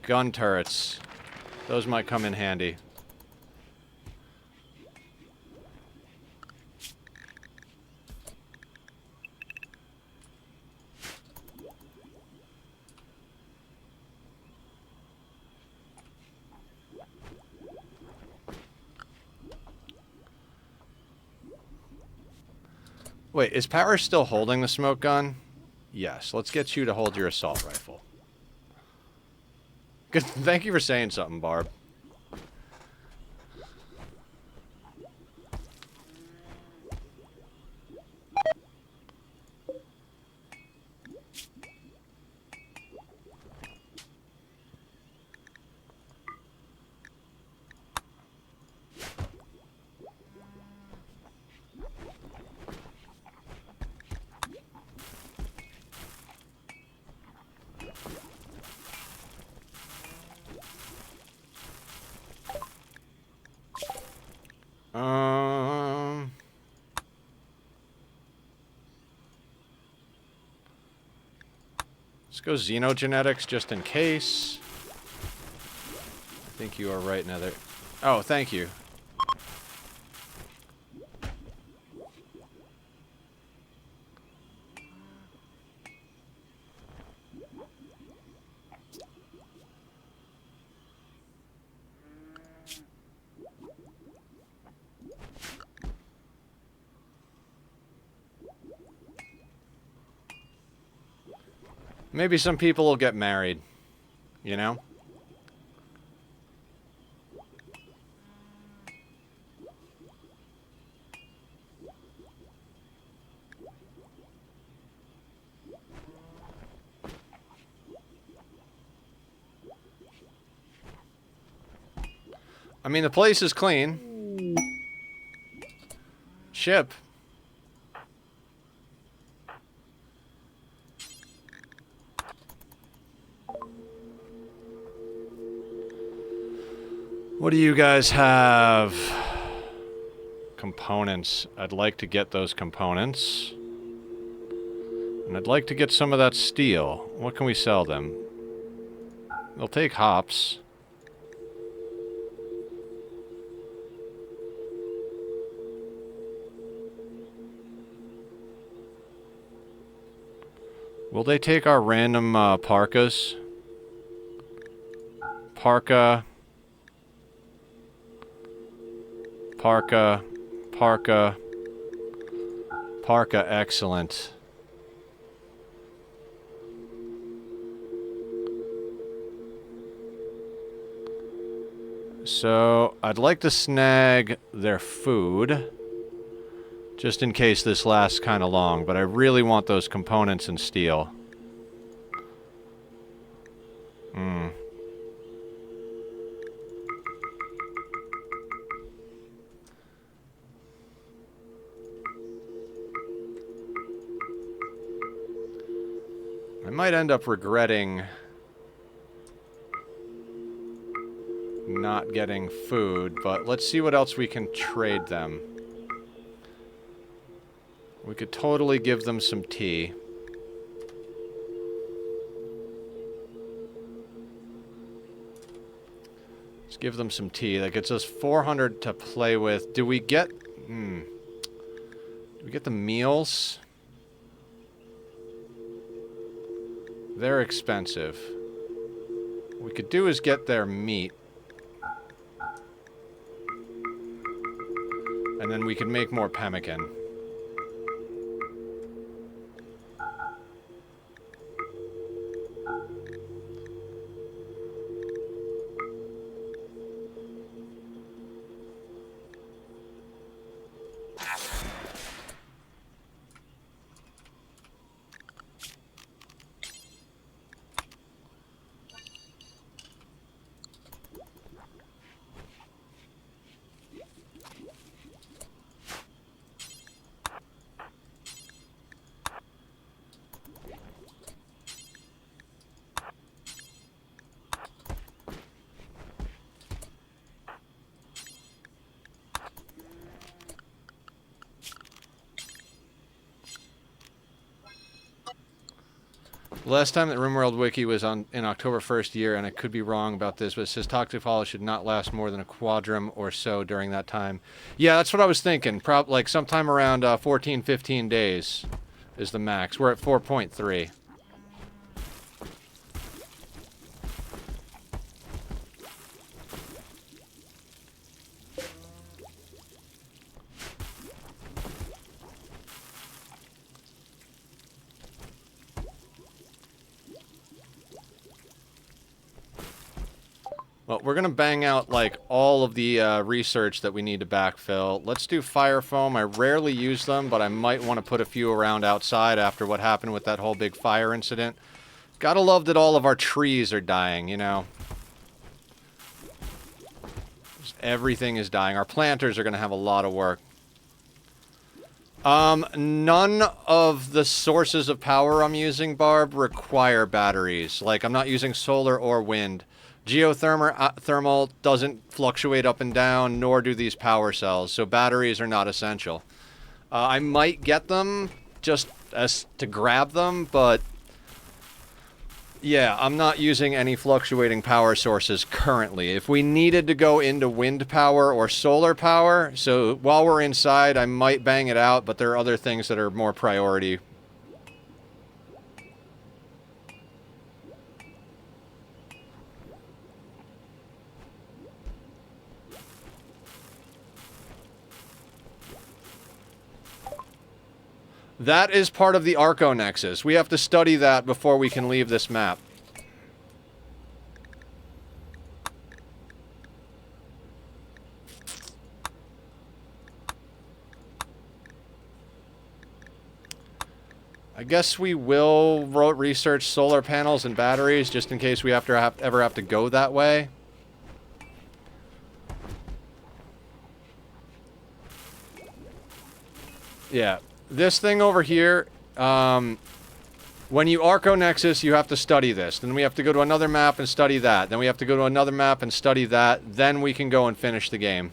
Gun turrets. Those might come in handy. Wait, is Power still holding the smoke gun? Yes, let's get you to hold your assault rifle. Good. Thank you for saying something, Barb. Let's go xenogenetics just in case. I think you are right, Nether. Oh, thank you. Maybe some people will get married, you know? I mean, the place is clean. Ship. What do you guys have? Components. I'd like to get those components. And I'd like to get some of that steel. What can we sell them? They'll take hops. Will they take our random parkas? Parka. Parka. Parka. Parka, excellent. So, I'd like to snag their food, just in case this lasts kind of long, but I really want those components in steel. I might end up regretting not getting food, but let's see what else we can trade them. We could totally give them some tea. Let's give them some tea. That gets us 400 to play with. Do we get... Do we get the meals? They're expensive. What we could do is get their meat. And then we could make more pemmican. Last time that RimWorld Wiki was on in October 1st year, and I could be wrong about this, but it says Toxicology should not last more than a quadrum or so during that time. Yeah, that's what I was thinking. Like sometime around 14, 15 days is the max. We're at 4.3. Well, we're going to bang out, like, all of the research that we need to backfill. Let's do fire foam. I rarely use them, but I might want to put a few around outside after what happened with that whole big fire incident. Gotta love that all of our trees are dying, you know? Just everything is dying. Our planters are going to have a lot of work. None of the sources of power I'm using, Barb, require batteries. Like, I'm not using solar or wind. Geothermal doesn't fluctuate up and down, nor do these power cells, so batteries are not essential. I might get them just as to grab them, but yeah, I'm not using any fluctuating power sources currently. If we needed to go into wind power or solar power, so while we're inside, I might bang it out, but there are other things that are more priority. That is part of the Arco Nexus. We have to study that before we can leave this map. I guess we will research solar panels and batteries just in case we ever have to go that way. Yeah. This thing over here, when you Arco Nexus, you have to study this. Then we have to go to another map and study that. Then we have to go to another map and study that. Then we can go and finish the game.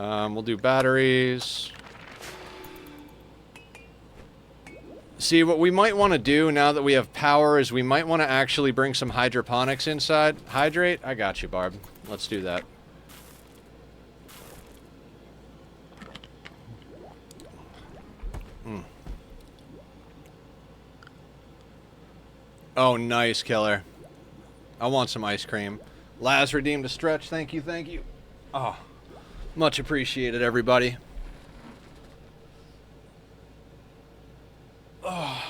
We'll do batteries. See, what we might want to do now that we have power is we might want to actually bring some hydroponics inside. Hydrate? I got you, Barb. Let's do that. Oh, nice, killer. I want some ice cream. Laz redeemed a stretch. Thank you, thank you. Oh, much appreciated, everybody. Oh.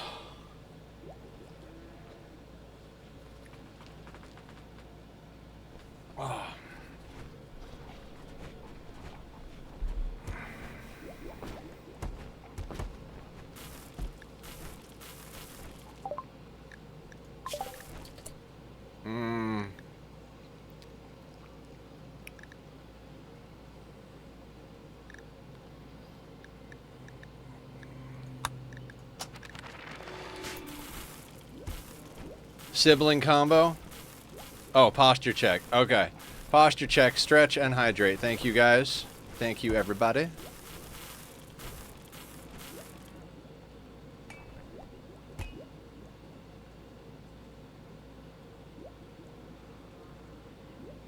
Oh. Sibling combo? Oh, posture check. Okay. Posture check, stretch, and hydrate. Thank you, guys. Thank you, everybody.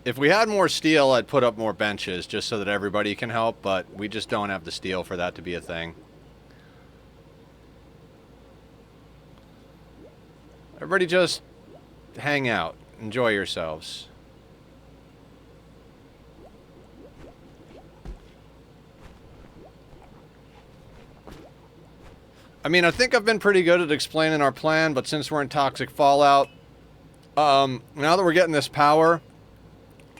If we had more steel, I'd put up more benches just so that everybody can help, but we just don't have the steel for that to be a thing. Everybody just hang out. Enjoy yourselves. I mean, I think I've been pretty good at explaining our plan, but since we're in toxic fallout, now that we're getting this power,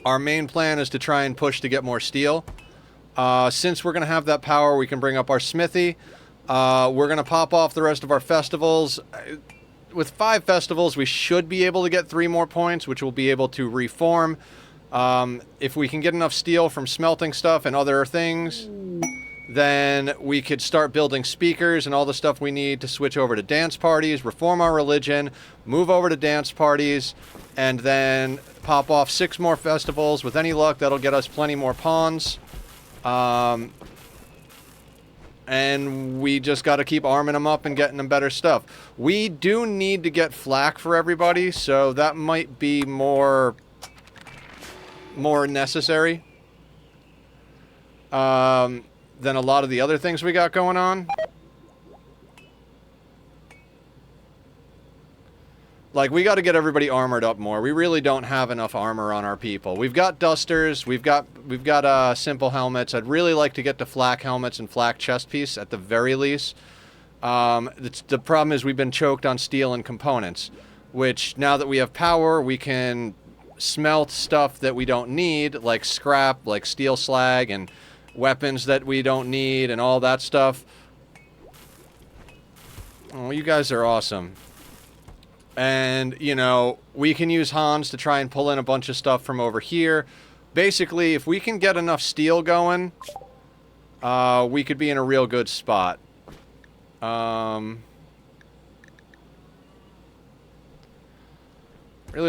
our main plan is to try and push to get more steel. Since we're going to have that power, we can bring up our smithy. We're going to pop off the rest of our festivals. With 5 festivals, we should be able to get 3 more points, which we'll be able to reform. If we can get enough steel from smelting stuff and other things, then we could start building speakers and all the stuff we need to switch over to dance parties, reform our religion, move over to dance parties, and then pop off 6 more festivals. With any luck, that'll get us plenty more pawns. And we just got to keep arming them up and getting them better stuff. We do need to get flak for everybody, so that might be more necessary than a lot of the other things we got going on. Like, we got to get everybody armored up more. We really don't have enough armor on our people. We've got dusters. We've got simple helmets. I'd really like to get to flak helmets and flak chest piece at the very least. The problem is we've been choked on steel and components, which now that we have power, we can smelt stuff that we don't need, like scrap, like steel slag, and weapons that we don't need, and all that stuff. Oh, you guys are awesome. And, you know, we can use Hans to try and pull in a bunch of stuff from over here. Basically, if we can get enough steel going, we could be in a real good spot. Really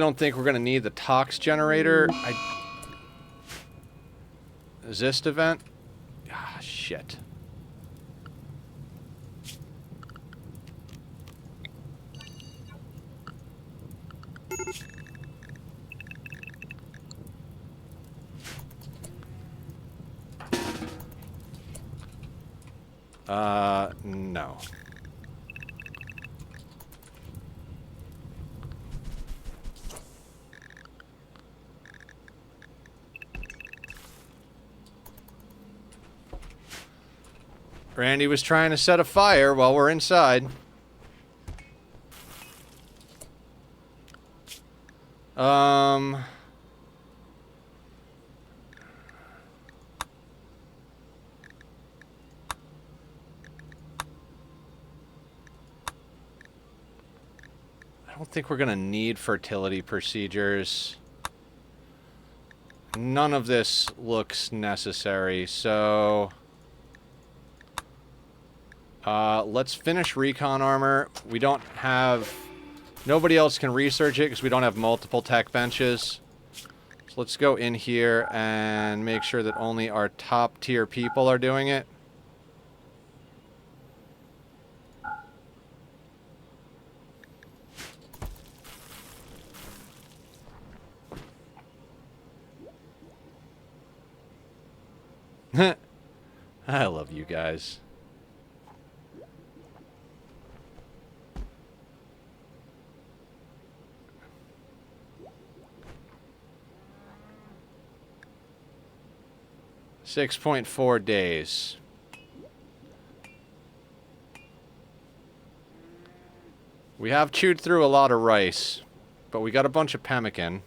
don't think we're going to need the tox generator. Zist event? Ah, shit. No. Randy was trying to set a fire while we're inside. I don't think we're going to need fertility procedures. None of this looks necessary, so let's finish recon armor. We don't have... Nobody else can research it because we don't have multiple tech benches. So let's go in here and make sure that only our top tier people are doing it. I love you guys. $6.4 days. We have chewed through a lot of rice, but we got a bunch of pemmican.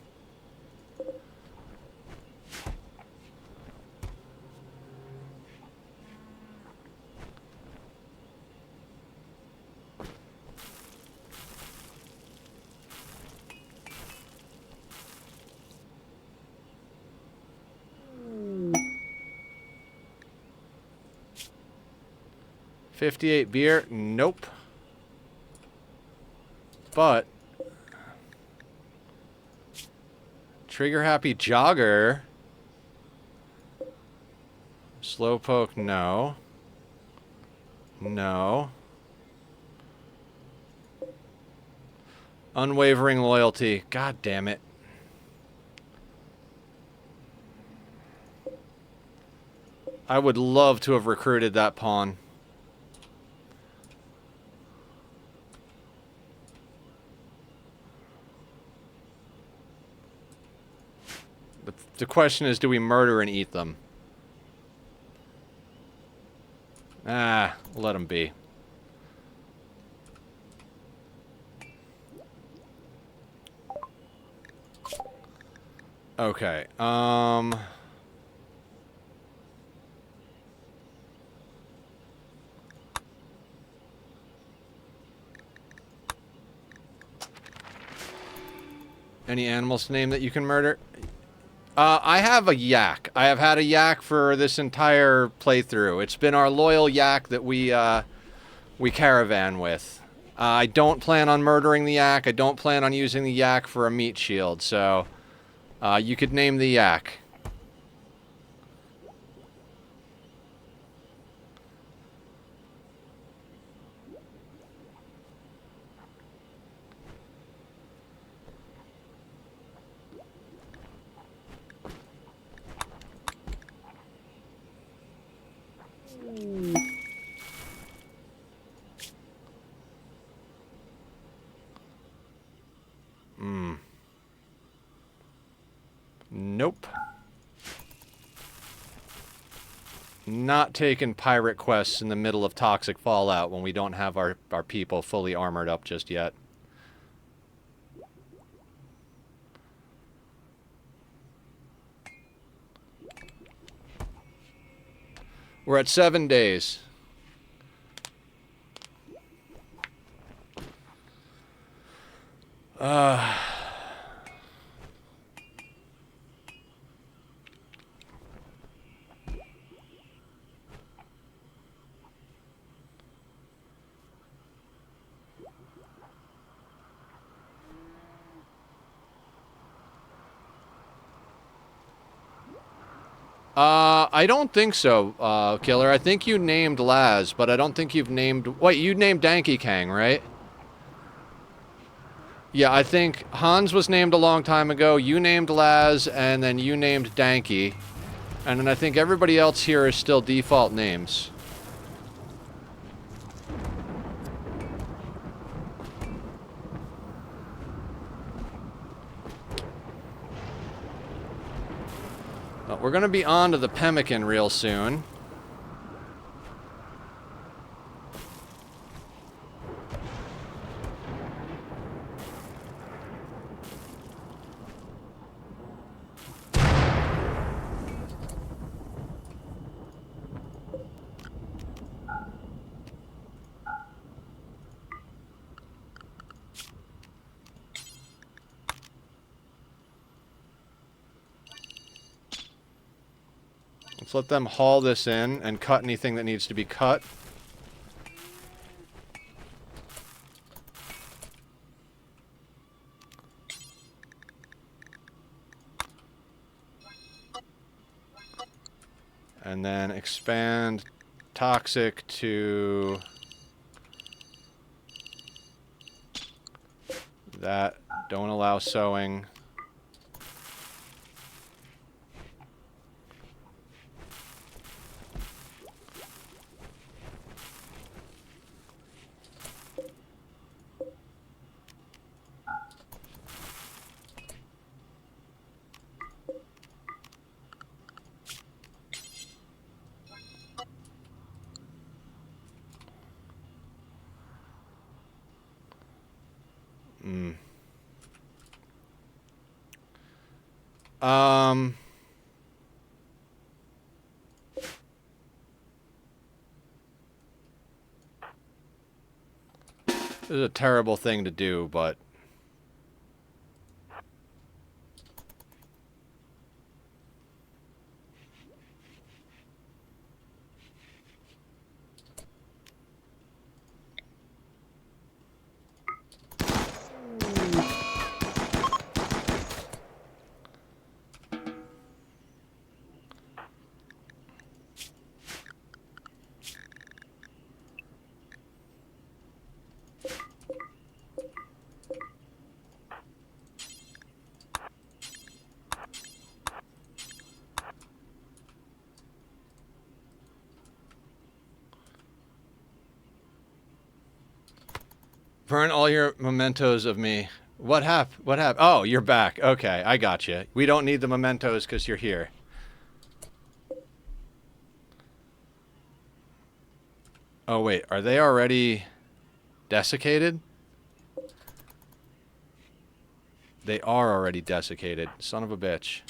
$58 beer? Nope. But trigger happy jogger. Slowpoke, no. No. Unwavering loyalty. God damn it. I would love to have recruited that pawn. The question is, do we murder and eat them? Ah, let them be. Okay, any animals to name that you can murder? I have a yak. I have had a yak for this entire playthrough. It's been our loyal yak that we caravan with. I don't plan on murdering the yak. I don't plan on using the yak for a meat shield, so you could name the yak. Nope. Not taking pirate quests in the middle of toxic fallout when we don't have our people fully armored up just yet. We're at 7 days. I don't think so, Killer. I think you named Laz, but I don't think you've named... Wait, you named Danky Kang, right? Yeah, I think Hans was named a long time ago, you named Laz, and then you named Danky. And then I think everybody else here is still default names. We're going to be on to the pemmican real soon. Let's let them haul this in and cut anything that needs to be cut. And then expand toxic to that. Don't allow sewing. This is a terrible thing to do, but burn all your mementos of me. What happened? What happened? Oh, you're back. Okay, I got you. We don't need the mementos because you're here. Oh, wait. Are they already desiccated? They are already desiccated. Son of a bitch.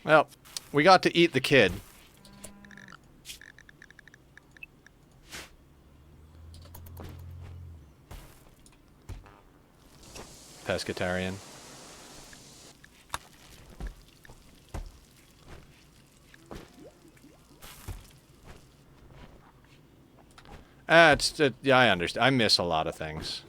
Well, we got to eat the kid. Pescatarian. Yeah, I understand. I miss a lot of things.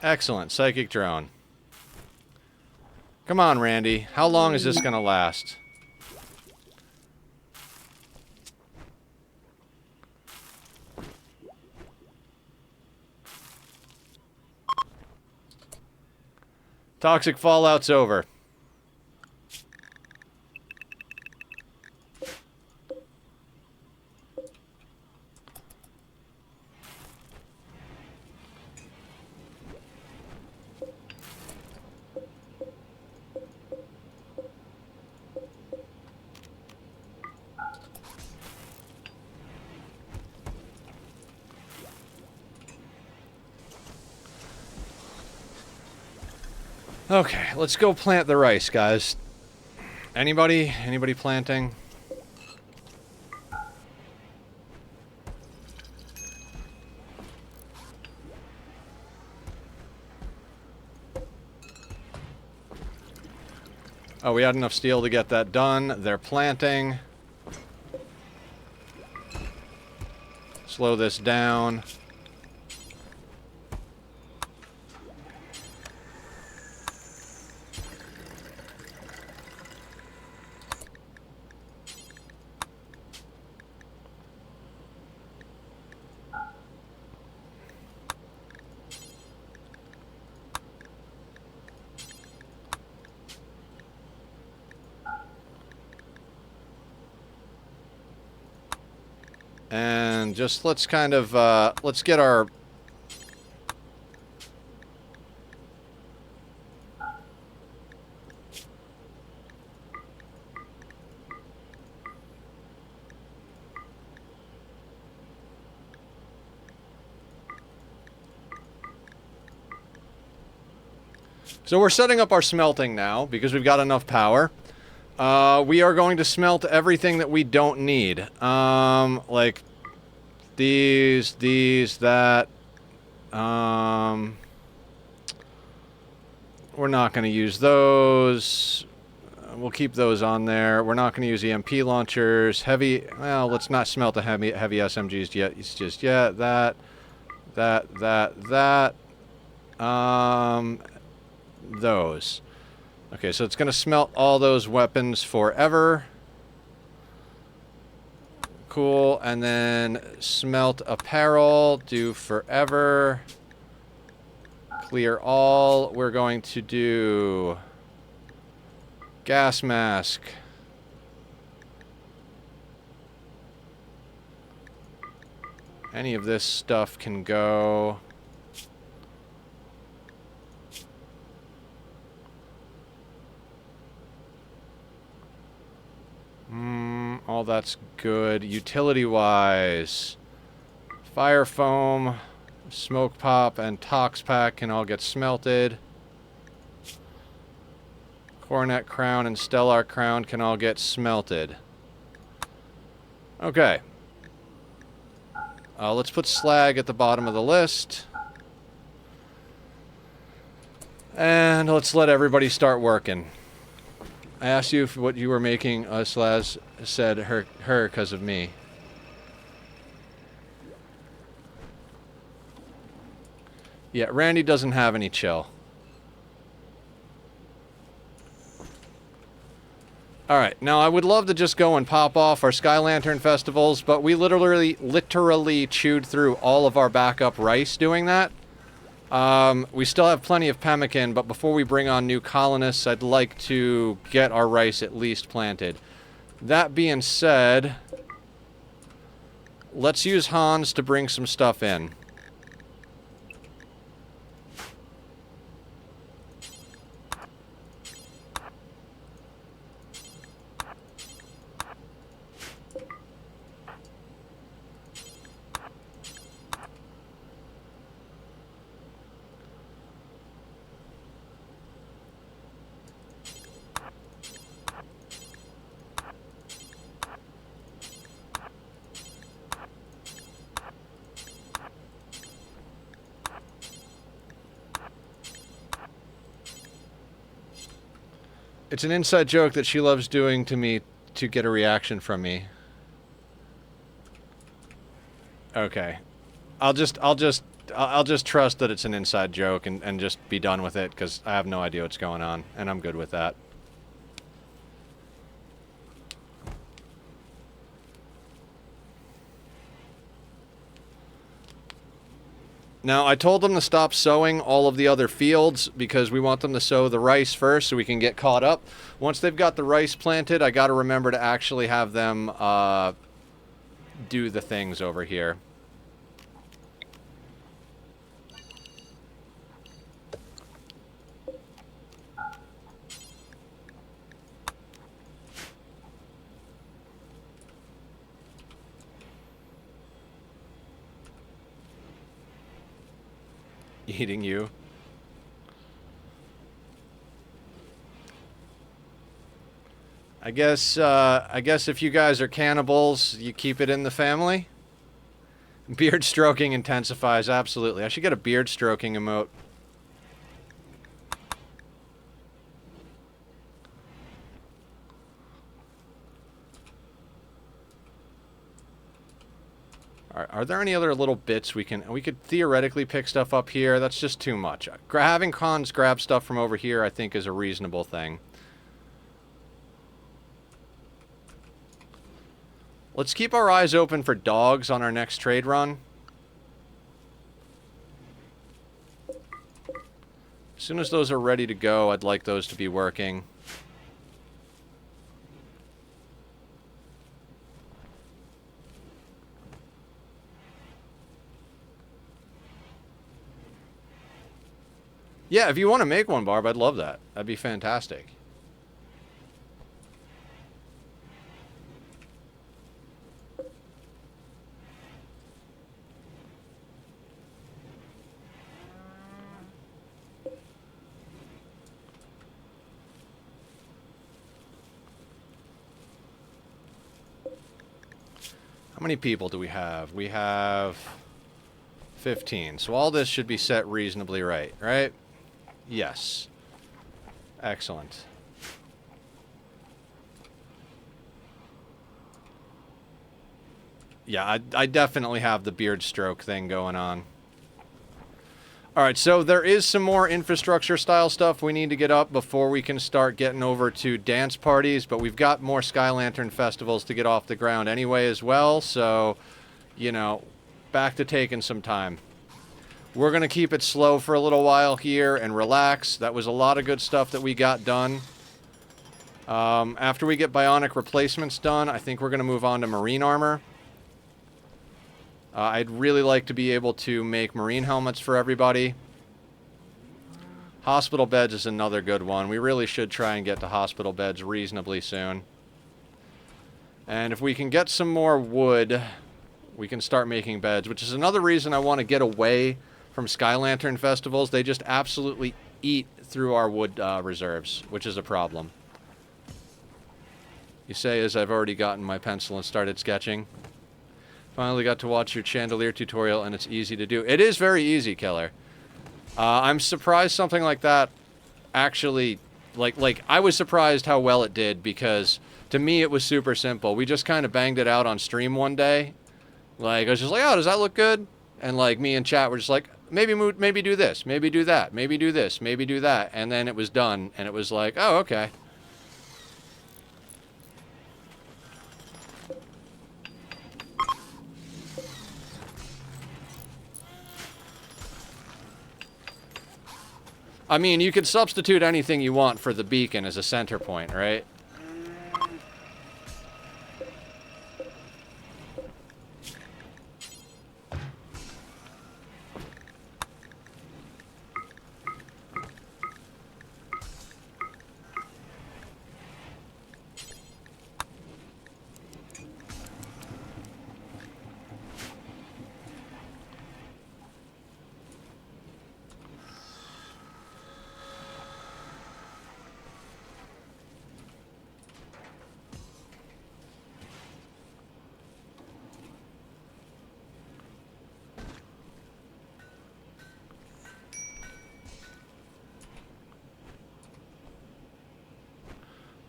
Excellent. Psychic drone. Come on, Randy. How long is this going to last? Toxic fallout's over. Okay, let's go plant the rice, guys. Anybody? Anybody planting? Oh, we had enough steel to get that done. They're planting. Slow this down. And just let's kind of, let's get our... So we're setting up our smelting now because we've got enough power. We are going to smelt everything that we don't need. Like these, that. We're not going to use those. We'll keep those on there. We're not going to use EMP launchers. Heavy, well, let's not smelt the heavy SMGs yet. It's just, yeah, that. Those. Okay, so it's going to smelt all those weapons forever. Cool, and then smelt apparel, do forever. Clear all. We're going to do gas mask. Any of this stuff can go. All that's good. Utility-wise, fire foam, smoke pop, and tox pack can all get smelted. Coronet crown and stellar crown can all get smelted. Okay. Let's put slag at the bottom of the list. And let's let everybody start working. I asked you if what you were making, Slaz said her because of me. Yeah, Randy doesn't have any chill. Alright, now I would love to just go and pop off our Sky Lantern festivals, but we literally chewed through all of our backup rice doing that. We still have plenty of pemmican, but before we bring on new colonists, I'd like to get our rice at least planted. That being said, let's use Hans to bring some stuff in. It's an inside joke that she loves doing to me to get a reaction from me. Okay. I'll just trust that it's an inside joke and just be done with it, because I have no idea what's going on, and I'm good with that. Now, I told them to stop sowing all of the other fields because we want them to sow the rice first so we can get caught up. Once they've got the rice planted, I got to remember to actually have them do the things over here. Eating you. I guess if you guys are cannibals, you keep it in the family. Beard stroking intensifies, absolutely. I should get a beard stroking emote. Are there any other little bits we could theoretically pick stuff up here? That's just too much. Having cons grab stuff from over here, I think, is a reasonable thing. Let's keep our eyes open for dogs on our next trade run. As soon as those are ready to go, I'd like those to be working. Yeah, if you want to make one, Barb, I'd love that. That'd be fantastic. How many people do we have? We have 15. So all this should be set reasonably right, right? Yes. Excellent. Yeah, I definitely have the beard stroke thing going on. Alright, so there is some more infrastructure style stuff we need to get up before we can start getting over to dance parties, but we've got more Sky Lantern festivals to get off the ground anyway as well, so, you know, back to taking some time. We're going to keep it slow for a little while here and relax. That was a lot of good stuff that we got done. After we get bionic replacements done, I think we're going to move on to marine armor. I'd really like to be able to make marine helmets for everybody. Hospital beds is another good one. We really should try and get to hospital beds reasonably soon. And if we can get some more wood, we can start making beds, which is another reason I want to get away from Sky Lantern festivals. They just absolutely eat through our wood reserves, which is a problem. You say as I've already gotten my pencil and started sketching. Finally got to watch your chandelier tutorial, and it's easy to do. It is very easy, Killer. I'm surprised something like that actually, like I was surprised how well it did, because to me it was super simple. We just kind of banged it out on stream one day. Like, I was just like, oh, does that look good? And like me and chat were just like, maybe do this, maybe do that, maybe do this, maybe do that. And then it was done, and it was like, oh, okay. I mean, you could substitute anything you want for the beacon as a center point, right?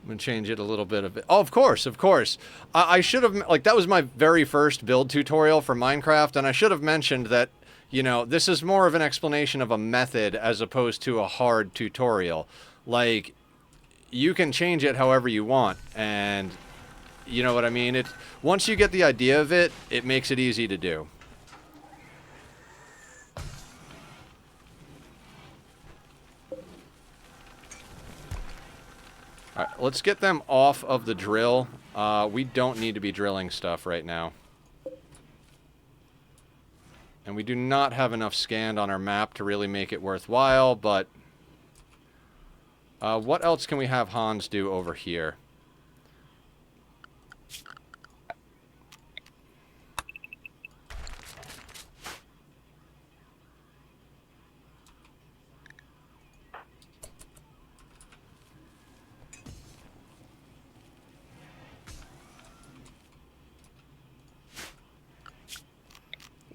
I'm gonna change it a little bit of it. Oh, of course, of course. I should have, like, that was my very first build tutorial for Minecraft, and I should have mentioned that, you know, this is more of an explanation of a method as opposed to a hard tutorial. Like, you can change it however you want, and you know what I mean? Once you get the idea of it, it makes it easy to do. Alright, let's get them off of the drill. We don't need to be drilling stuff right now. And we do not have enough scanned on our map to really make it worthwhile, but what else can we have Hans do over here?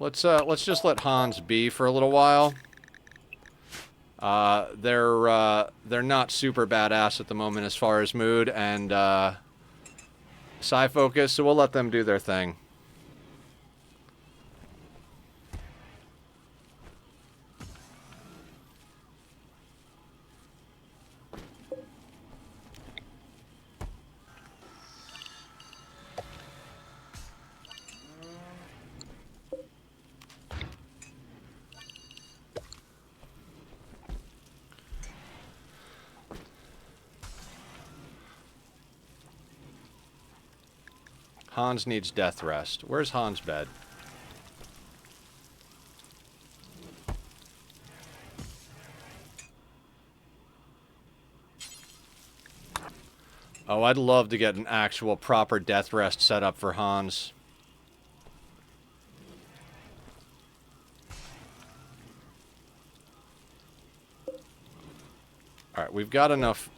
Let's just let Hans be for a little while. They're not super badass at the moment as far as mood and psi focus, so we'll let them do their thing. Hans needs death rest. Where's Hans' bed? Oh, I'd love to get an actual proper death rest set up for Hans. Alright, we've got enough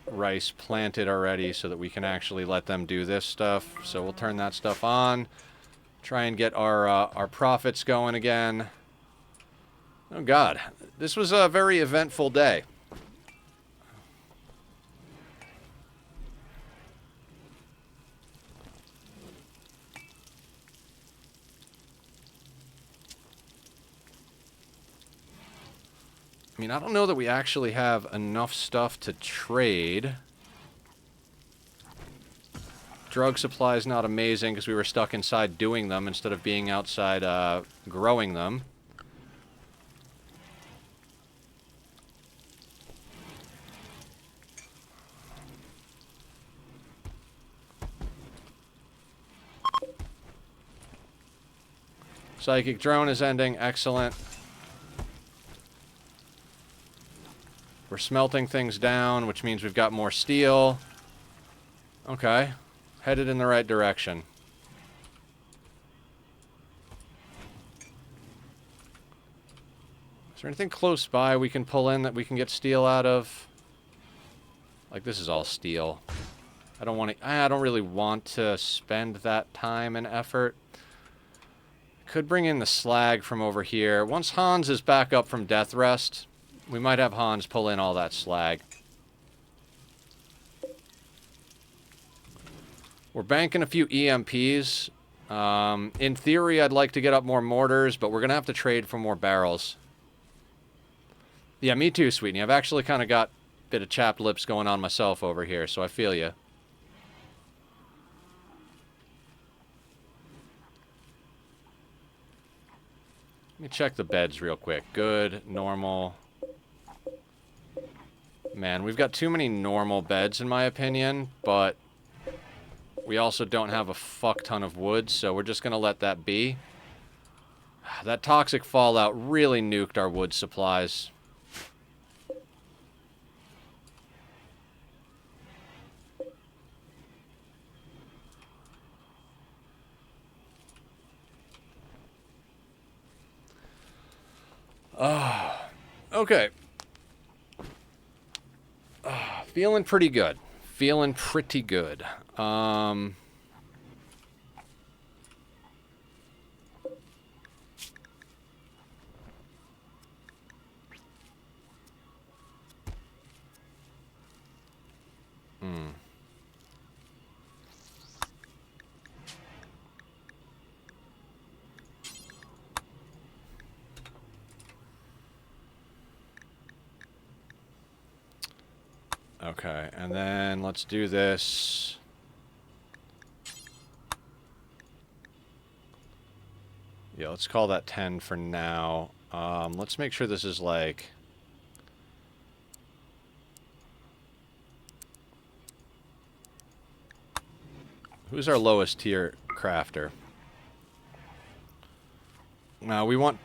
rice planted already so that we can actually let them do this stuff. So we'll turn that stuff on. Try and get our profits going again. Oh God, this was a very eventful day. I mean, I don't know that we actually have enough stuff to trade. Drug supply is not amazing because we were stuck inside doing them instead of being outside growing them. Psychic drone is ending. Excellent. We're smelting things down, which means we've got more steel. Okay. Headed in the right direction. Is there anything close by we can pull in that we can get steel out of? Like, this is all steel. I don't really want to spend that time and effort. Could bring in the slag from over here. Once Hans is back up from death rest, we might have Hans pull in all that slag. We're banking a few EMPs. In theory, I'd like to get up more mortars, but we're going to have to trade for more barrels. Yeah, me too, Sweetie. I've actually kind of got a bit of chapped lips going on myself over here, so I feel you. Let me check the beds real quick. Good, normal. Man, we've got too many normal beds in my opinion, but we also don't have a fuck ton of wood, so we're just going to let that be. That toxic fallout really nuked our wood supplies. Okay. Feeling pretty good. Feeling pretty good. Okay, and then let's do this. Yeah, let's call that 10 for now. Let's make sure this is like... Who's our lowest tier crafter? No, we want...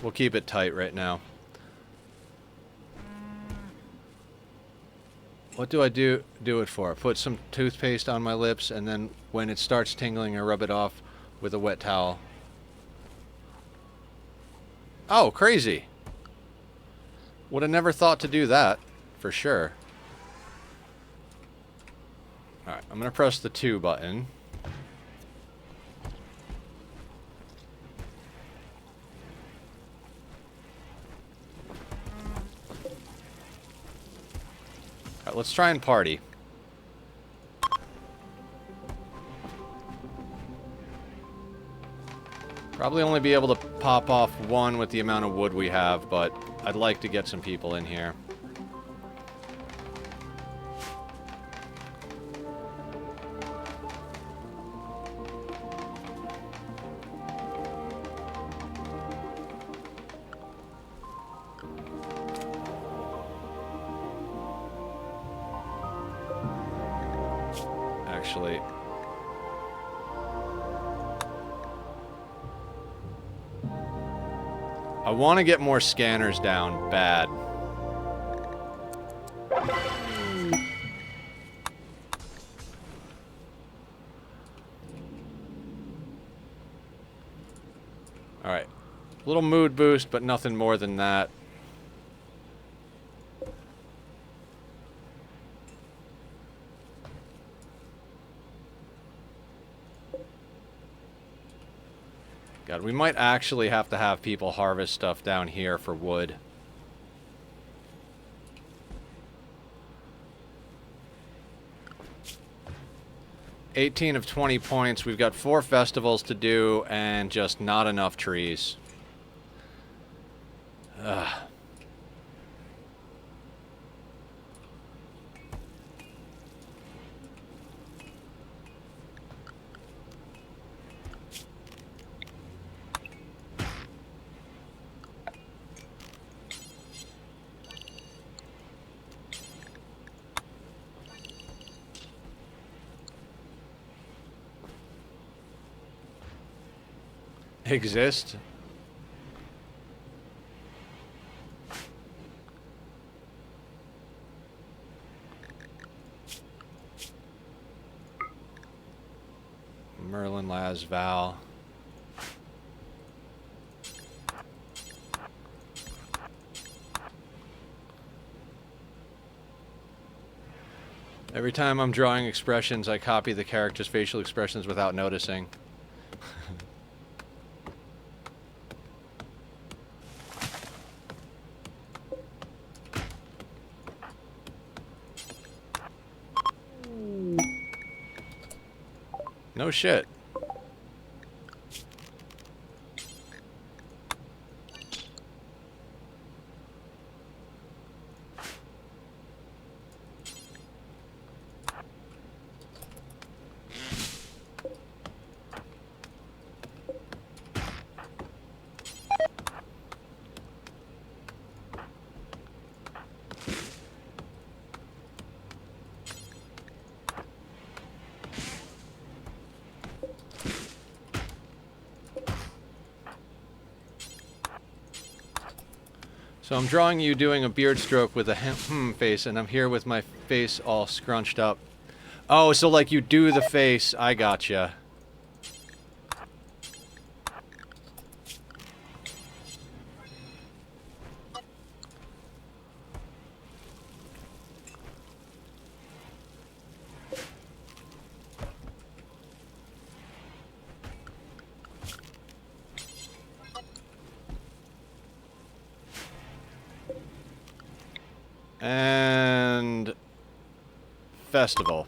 We'll keep it tight right now. What do I do it for? Put some toothpaste on my lips, and then when it starts tingling, I rub it off with a wet towel. Oh, crazy. Would have never thought to do that, for sure. Alright, I'm going to press the 2 button. Alright, let's try and party. Probably only be able to pop off 1 with the amount of wood we have, but I'd like to get some people in here. Actually, I want to get more scanners down. Bad. Alright. Little mood boost, but nothing more than that. God, we might actually have to have people harvest stuff down here for wood. $18 of 20 points. We've got 4 festivals to do and just not enough trees. Ugh. Exist? Merlin, Laz, Val. Every time I'm drawing expressions, I copy the character's facial expressions without noticing. No shit. So I'm drawing you doing a beard stroke with a face, and I'm here with my face all scrunched up. Oh, so like you do the face. I gotcha. And festival.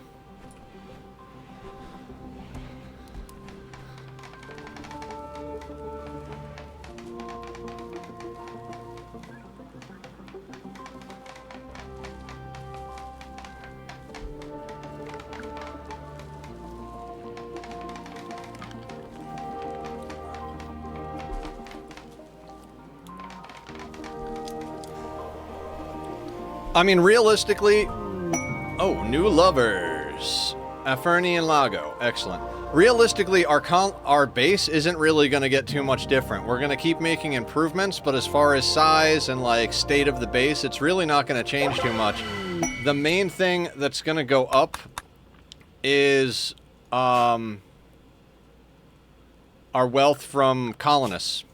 I mean, realistically... Oh, new lovers. Aferni and Lago. Excellent. Realistically, our base isn't really going to get too much different. We're going to keep making improvements, but as far as size and, like, state of the base, it's really not going to change too much. The main thing that's going to go up is, our wealth from colonists.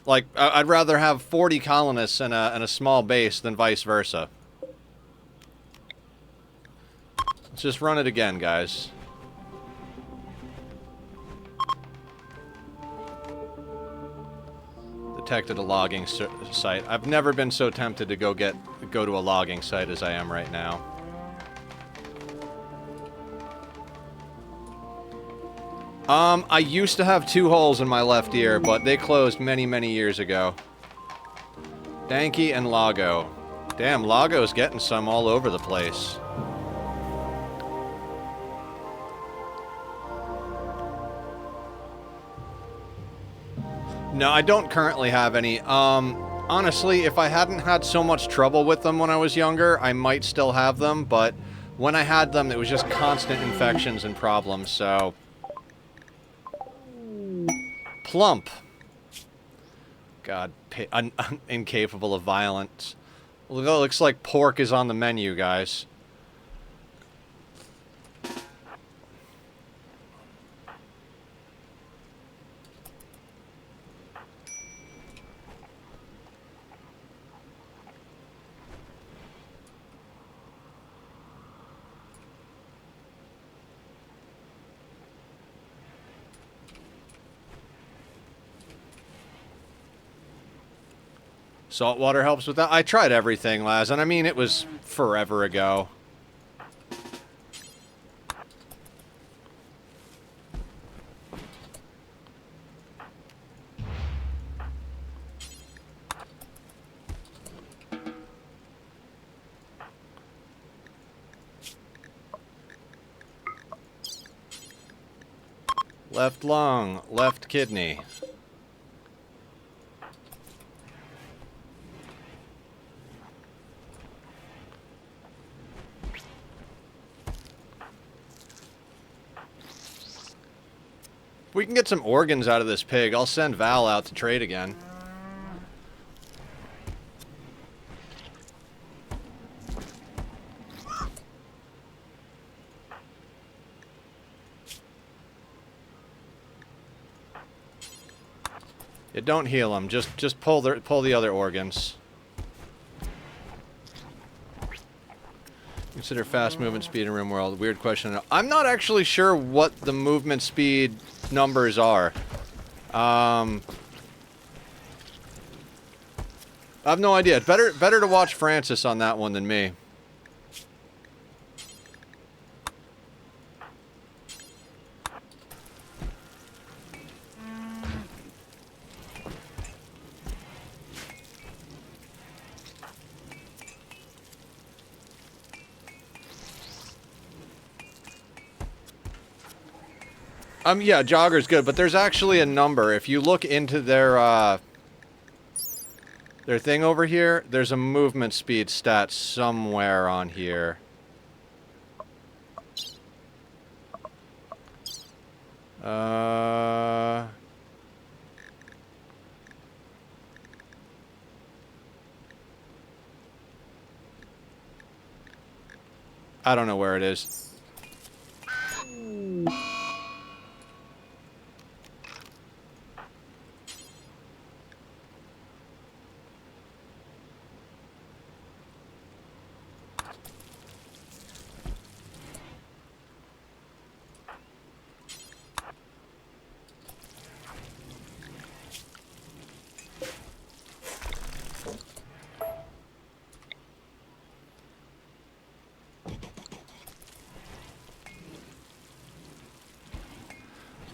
Like, I'd rather have 40 colonists in a small base than vice versa. Let's just run it again, guys. Detected a logging site. I've never been so tempted to go to a logging site as I am right now. I used to have 2 holes in my left ear, but they closed many, many years ago. Danky and Lago. Damn, Lago's getting some all over the place. No, I don't currently have any. Honestly, if I hadn't had so much trouble with them when I was younger, I might still have them, but when I had them, it was just constant infections and problems, so... Plump. God, incapable of violence. Looks like pork is on the menu, guys. Saltwater helps with that. I tried everything, Laz, and I mean, it was forever ago. Left lung, left kidney. If we can get some organs out of this pig, I'll send Val out to trade again. Yeah, don't heal them. Just pull the other organs. Consider fast movement speed in RimWorld. Weird question. I'm not actually sure what the movement speed numbers are. I have no idea. Better to watch Francis on that one than me. Yeah, Jogger's good, but there's actually a number. If you look into their thing over here, there's a movement speed stat somewhere on here. I don't know where it is.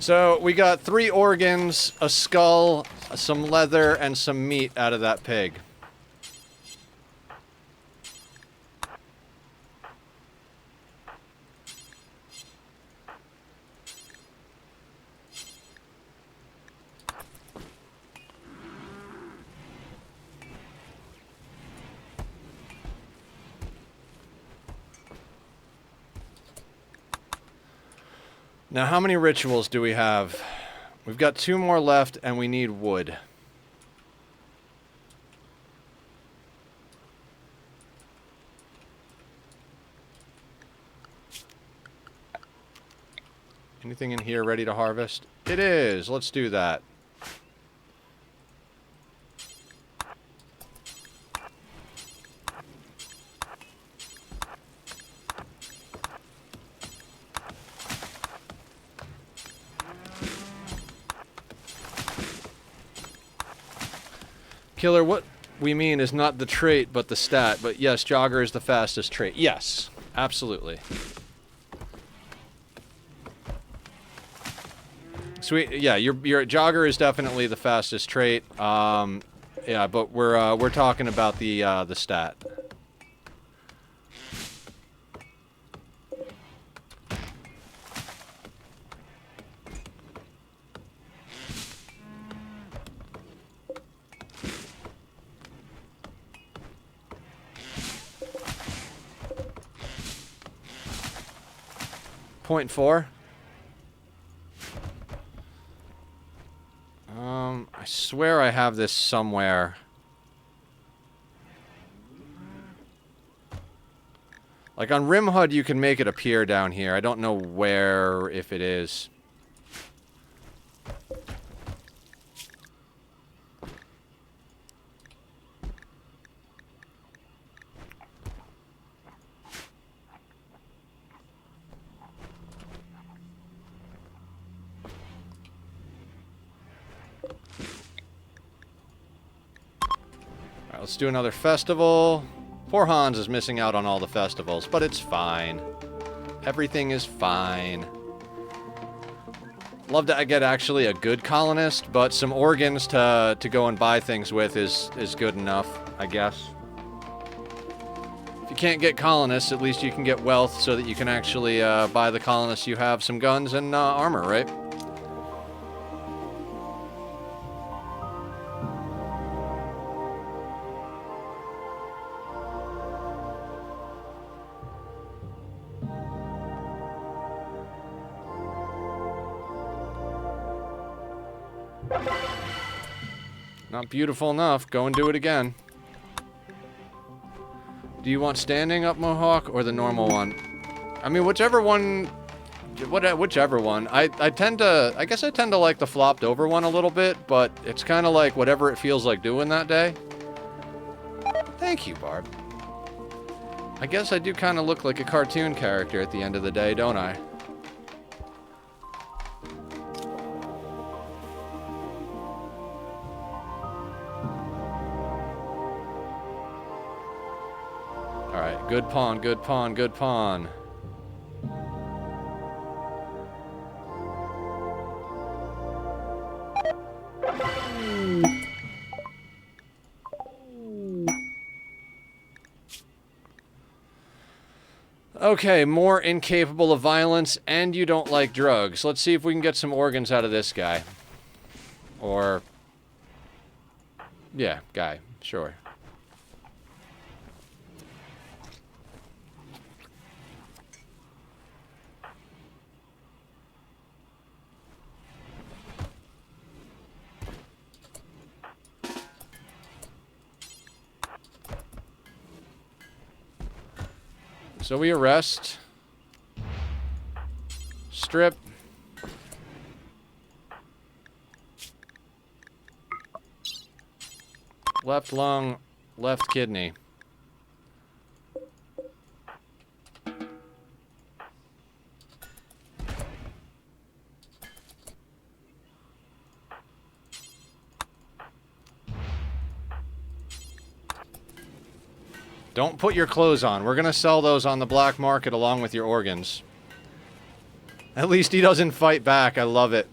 So, we got 3 organs, a skull, some leather, and some meat out of that pig. Now, how many rituals do we have? We've got 2 more left, and we need wood. Anything in here ready to harvest? It is. Let's do that. Killer, what we mean is not the trait, but the stat. But yes, Jogger is the fastest trait. Yes, absolutely. Sweet. Yeah, your Jogger is definitely the fastest trait. Yeah, but we're talking about the stat. .4. I swear I have this somewhere. Like on RimHUD, you can make it appear down here. I don't know where, if it is. Alright, let's do another festival. Poor Hans is missing out on all the festivals, but it's fine. Everything is fine. Love to get actually a good colonist, but some organs to go and buy things with is good enough, I guess. If you can't get colonists, at least you can get wealth so that you can actually buy the colonists you have some guns and armor, right? Not beautiful enough. Go and do it again. Do you want standing up Mohawk or the normal one? I mean, whichever one. Whichever one. I guess I tend to like the flopped over one a little bit, but it's kind of like whatever it feels like doing that day. Thank you, Barb. I guess I do kind of look like a cartoon character at the end of the day, don't I? Alright, good pawn, good pawn, good pawn. Okay, more incapable of violence, and you don't like drugs. Let's see if we can get some organs out of this guy. Or... yeah, guy. Sure. So we arrest, strip, left lung, left kidney. Don't put your clothes on. We're gonna sell those on the black market along with your organs. At least he doesn't fight back. I love it.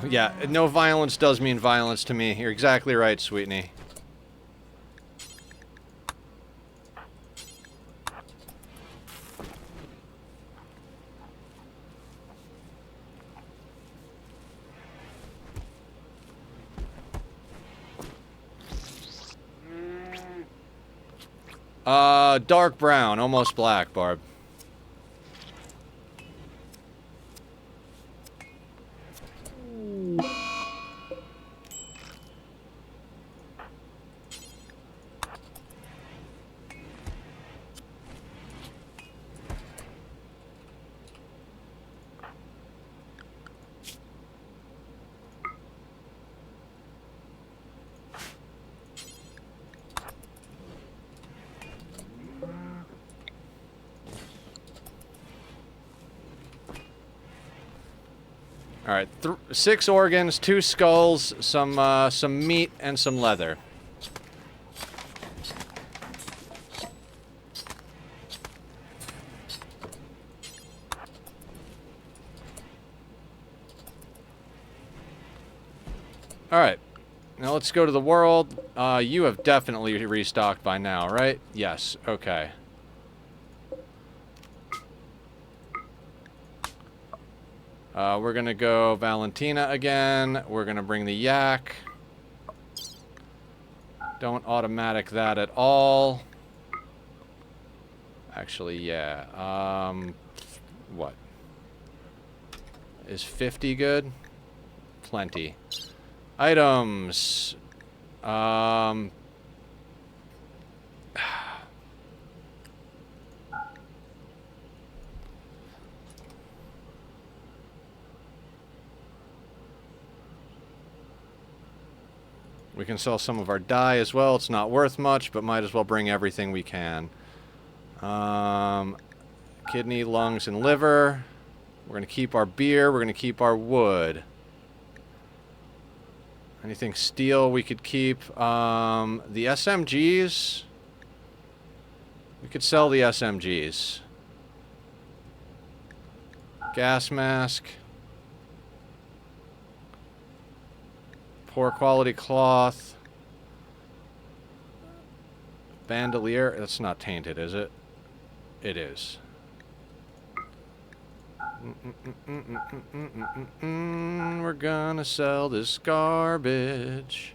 Yeah, no violence does mean violence to me. You're exactly right, Sweetney. Dark brown, almost black, Barb. All right, 6 organs, 2 skulls, some meat, and some leather. Alright. Now let's go to the world. You have definitely restocked by now, right? Yes. Okay. We're gonna go Valentina again. We're gonna bring the yak. Don't automatic that at all. Actually, yeah. What? Is 50 good? Plenty. Items. We can sell some of our dye as well. It's not worth much, but might as well bring everything we can. Kidney, lungs, and liver. We're going to keep our beer. We're going to keep our wood. Anything steel we could keep. The SMGs. We could sell the SMGs. Gas mask. Poor quality cloth. Bandolier. That's not tainted, is it? It is. We're gonna sell this garbage.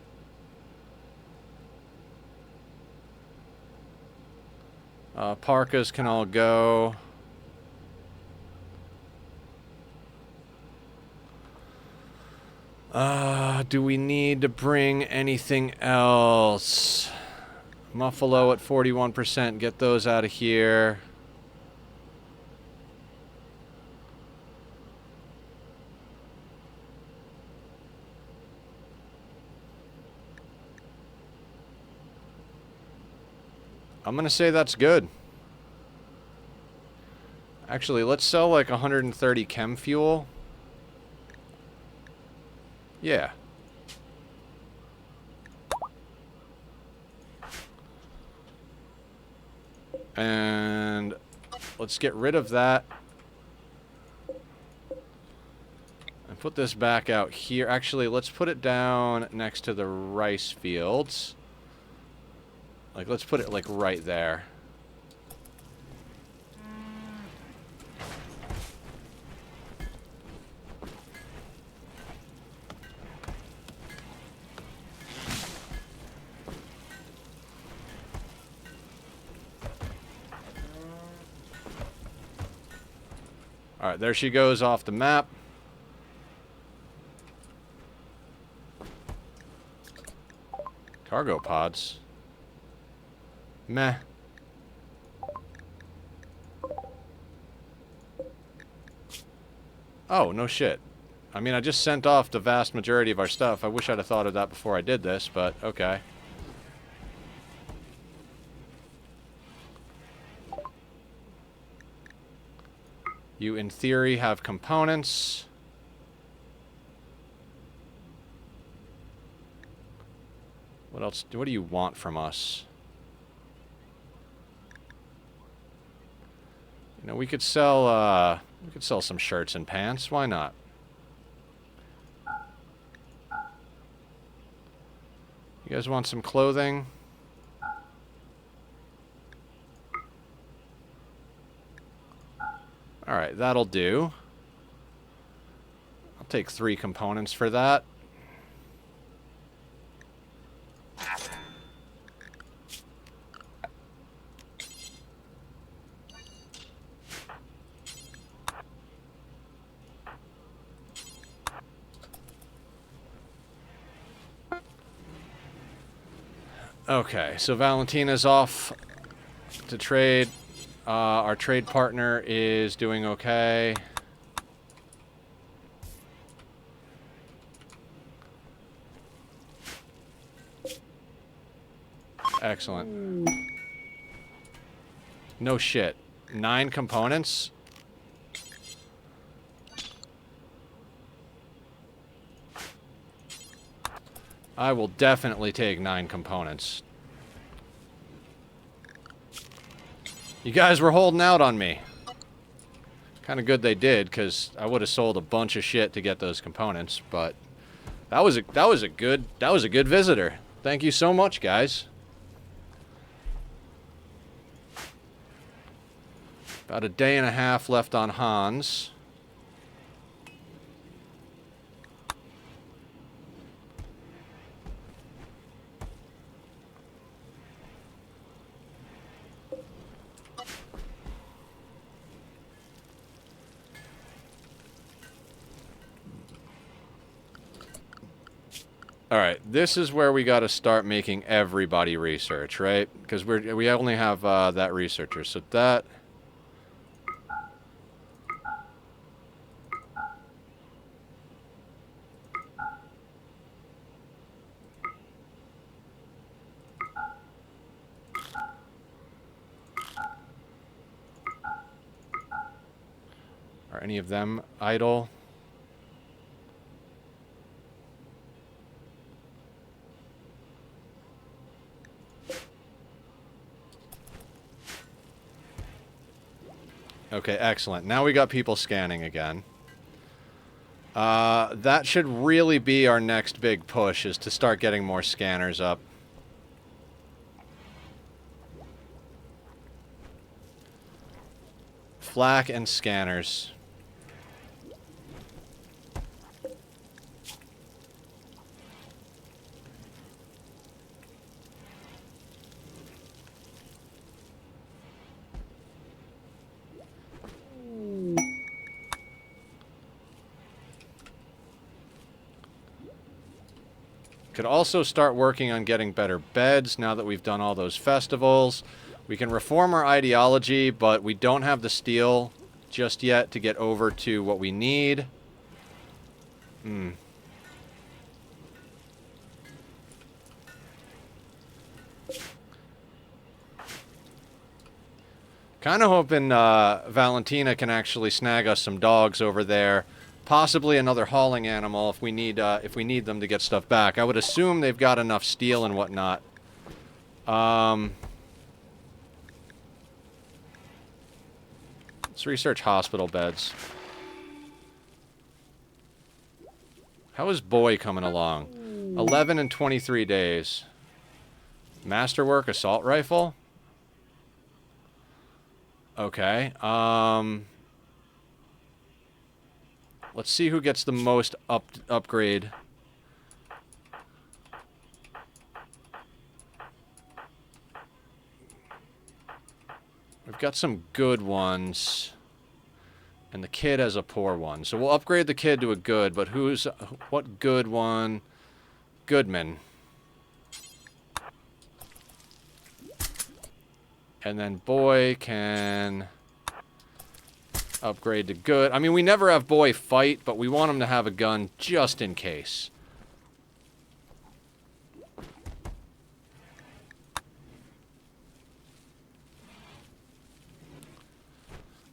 Parkas can all go. Do we need to bring anything else? Muffalo at 41%. Get those out of here. I'm gonna say that's good. Actually, let's sell like 130 chem fuel. Yeah. And let's get rid of that. And put this back out here. Actually, let's put it down next to the rice fields. Like, let's put it, like, right there. Alright, there she goes off the map. Cargo pods. Meh. Oh, no shit. I mean, I just sent off the vast majority of our stuff. I wish I'd have thought of that before I did this, but okay. You, in theory, have components. What else? What do you want from us? You know, we could sell some shirts and pants. Why not? You guys want some clothing? Alright, that'll do. I'll take 3 components for that. Okay, so Valentina's off to trade. Our trade partner is doing okay. Excellent. No shit. 9 components? I will definitely take 9 components. You guys were holding out on me. Kind of good they did, because I would have sold a bunch of shit to get those components, but That was a good visitor. Thank you so much, guys. About a day and a half left on Hans. Alright, this is where we got to start making everybody research, right? Because we only have that researcher, so that... Are any of them idle? Okay, excellent. Now we got people scanning again. That should really be our next big push, is to start getting more scanners up. Flak and scanners. Could also start working on getting better beds now that we've done all those festivals. We can reform our ideology, but we don't have the steel just yet to get over to what we need. Kind of hoping Valentina can actually snag us some dogs over there. Possibly another hauling animal if we need them to get stuff back. I would assume they've got enough steel and whatnot. Let's research hospital beds. How is Boy coming along? 11 and 23 days. Masterwork assault rifle? Okay. Let's see who gets the most upgrade. We've got some good ones. And the kid has a poor one. So we'll upgrade the kid to a good, but what good one? Goodman. And then Boy can upgrade to good. I mean, we never have Boy fight, but we want him to have a gun just in case.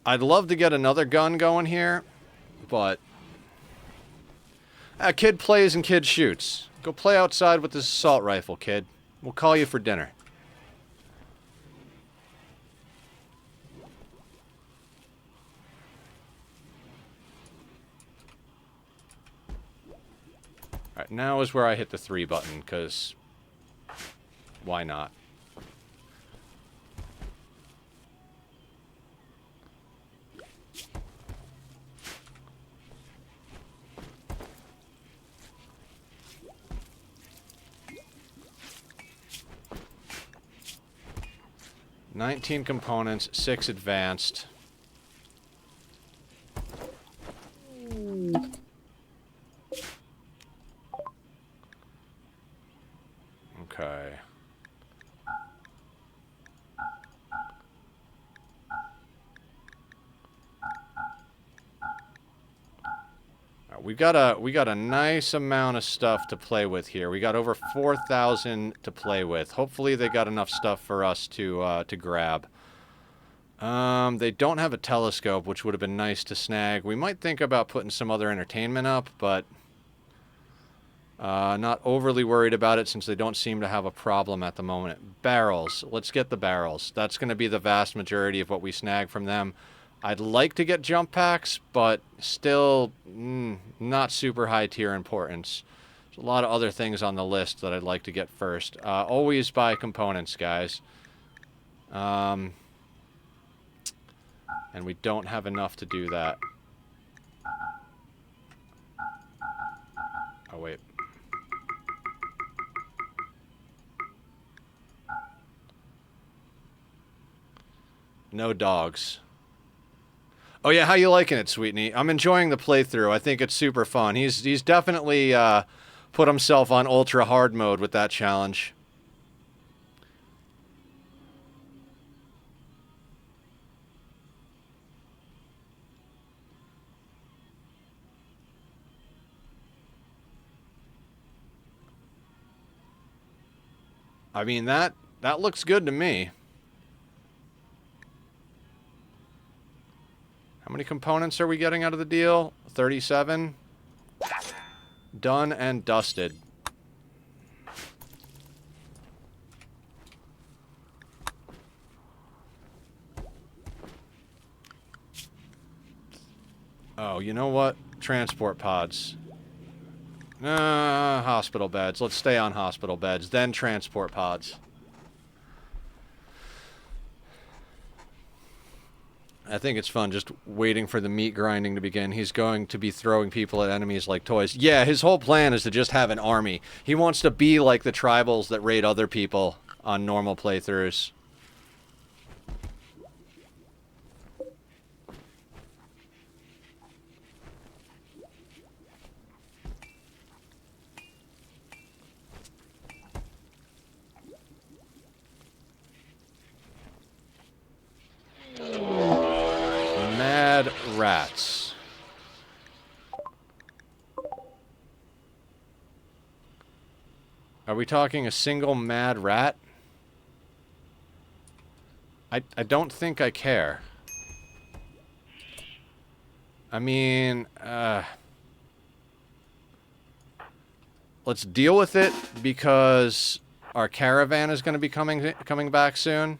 I'd love to get another gun going here, but... kid plays and kid shoots. Go play outside with this assault rifle, kid. We'll call you for dinner. Alright, now is where I hit the 3 button, because why not? $19 components, 6 advanced. Okay. We got a nice amount of stuff to play with here. We got over 4,000 to play with. Hopefully they got enough stuff for us to grab. They don't have a telescope, which would have been nice to snag. We might think about putting some other entertainment up, but not overly worried about it since they don't seem to have a problem at the moment. Barrels. Let's get the barrels. That's going to be the vast majority of what we snag from them. I'd like to get jump packs, but still not super high tier importance. There's a lot of other things on the list that I'd like to get first. Always buy components, guys. And we don't have enough to do that. Oh, wait. No dogs. Oh yeah, how you liking it, Sweetney? I'm enjoying the playthrough. I think it's super fun. He's definitely put himself on ultra hard mode with that challenge. I mean, that looks good to me. How many components are we getting out of the deal? 37. Done and dusted. Oh, you know what? Transport pods. Hospital beds. Let's stay on hospital beds, then transport pods. I think it's fun just waiting for the meat grinding to begin. He's going to be throwing people at enemies like toys. Yeah, his whole plan is to just have an army. He wants to be like the tribals that raid other people on normal playthroughs. Mad rats. Are we talking a single mad rat? I don't think I care. I mean, let's deal with it because our caravan is going to be coming back soon.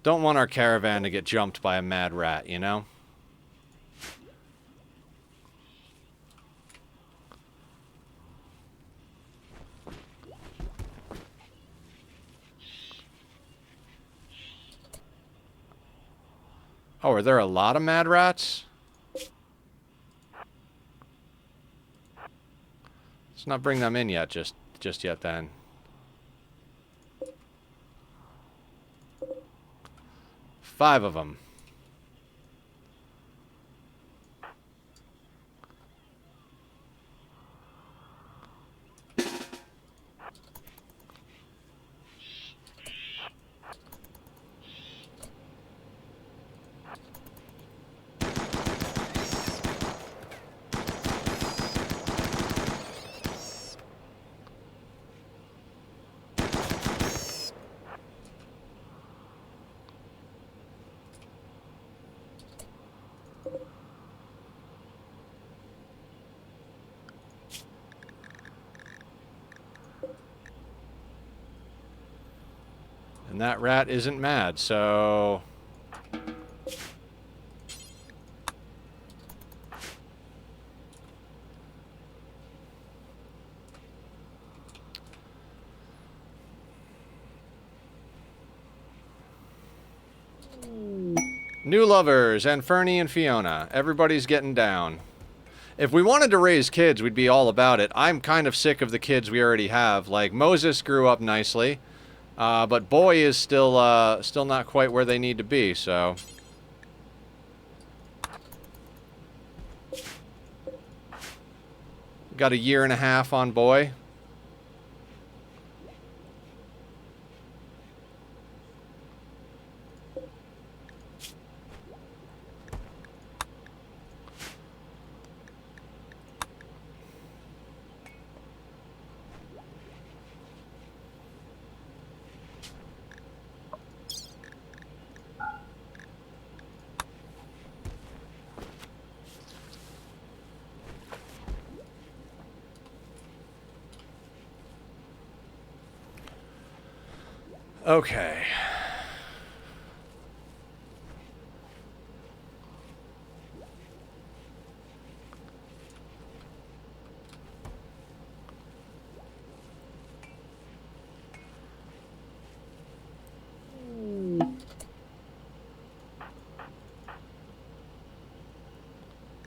Don't want our caravan to get jumped by a mad rat, you know? Oh, are there a lot of mad rats? Let's not bring them in yet, just yet then. Five of them. And that rat isn't mad, so... New lovers, and Fernie and Fiona. Everybody's getting down. If we wanted to raise kids, we'd be all about it. I'm kind of sick of the kids we already have. Like, Moses grew up nicely. But boy is still not quite where they need to be, so... Got a year and a half on boy. Okay.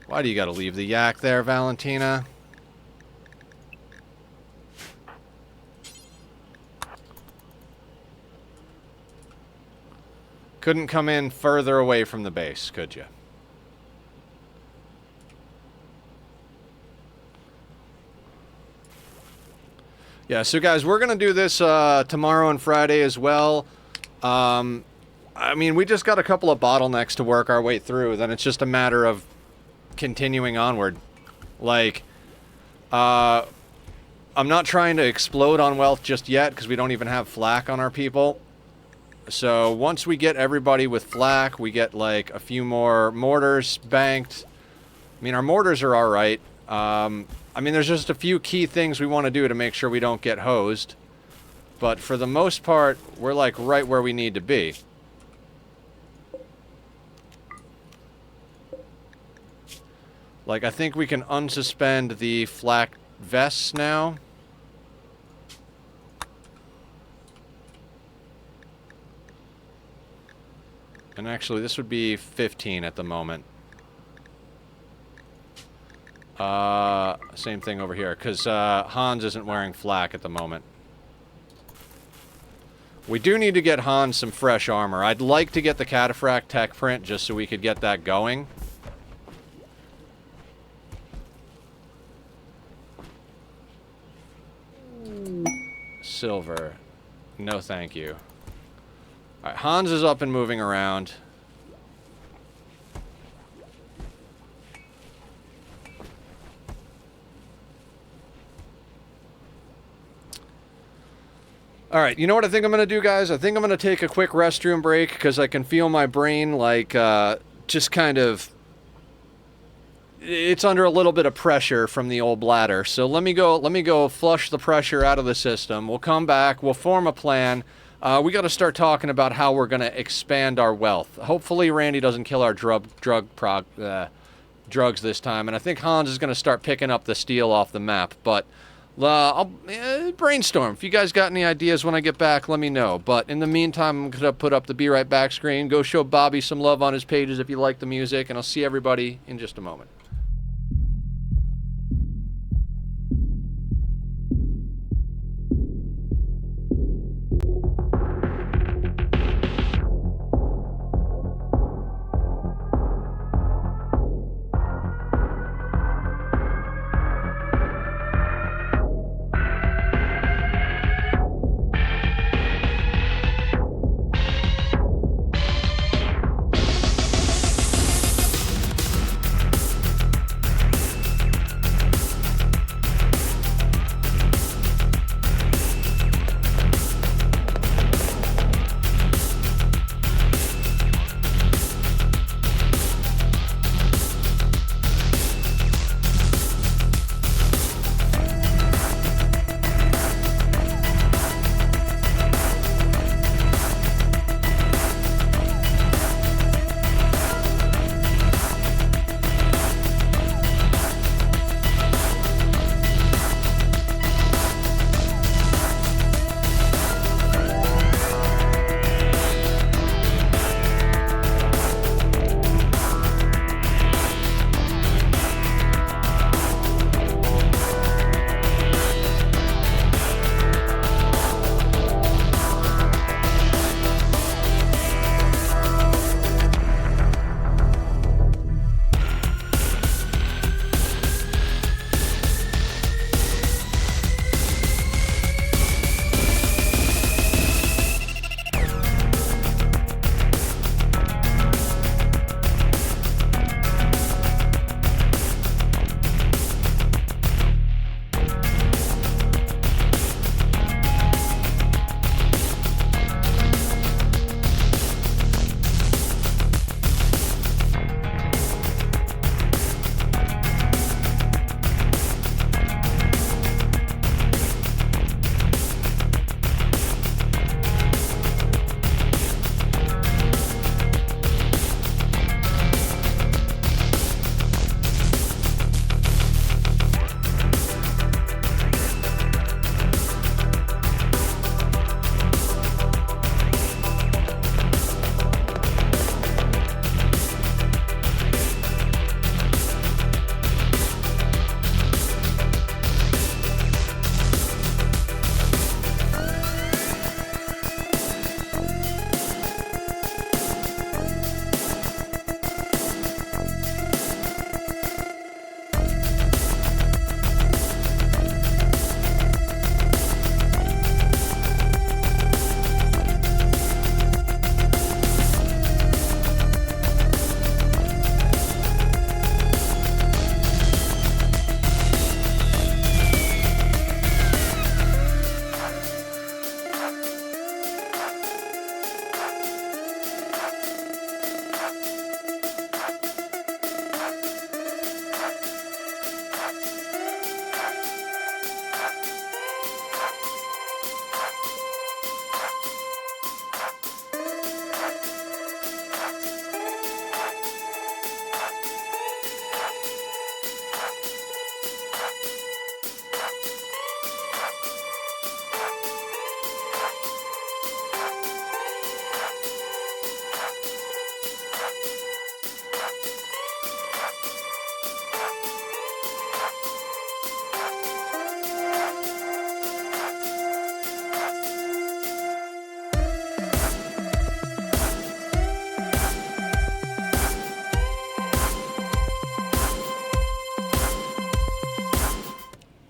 Why do you gotta leave the yak there, Valentina? Couldn't come in further away from the base, could you? Yeah, so guys, we're going to do this tomorrow and Friday as well. I mean, we just got a couple of bottlenecks to work our way through. Then it's just a matter of continuing onward. Like, I'm not trying to explode on wealth just yet because we don't even have flak on our people. So once we get everybody with flak, we get like a few more mortars banked. I mean, our mortars are all right. I mean, there's just a few key things we want to do to make sure we don't get hosed. But for the most part, we're like right where we need to be. Like, I think we can unsuspend the flak vests now. And actually, this would be 15 at the moment. Same thing over here, because Hans isn't wearing flak at the moment. We do need to get Hans some fresh armor. I'd like to get the Cataphract tech print just so we could get that going. Silver. No thank you. Alright, Hans is up and moving around. Alright, you know what I think I'm going to do, guys? I think I'm going to take a quick restroom break because I can feel my brain, like, just kind of... It's under a little bit of pressure from the old bladder. So let me go flush the pressure out of the system. We'll come back. We'll form a plan. We got to start talking about how we're going to expand our wealth. Hopefully Randy doesn't kill our drugs this time. And I think Hans is going to start picking up the steel off the map. But... I'll brainstorm. If you guys got any ideas when I get back, let me know. But in the meantime, I'm going to put up the Be Right Back screen. Go show Bobby some love on his pages if you like the music, and I'll see everybody in just a moment.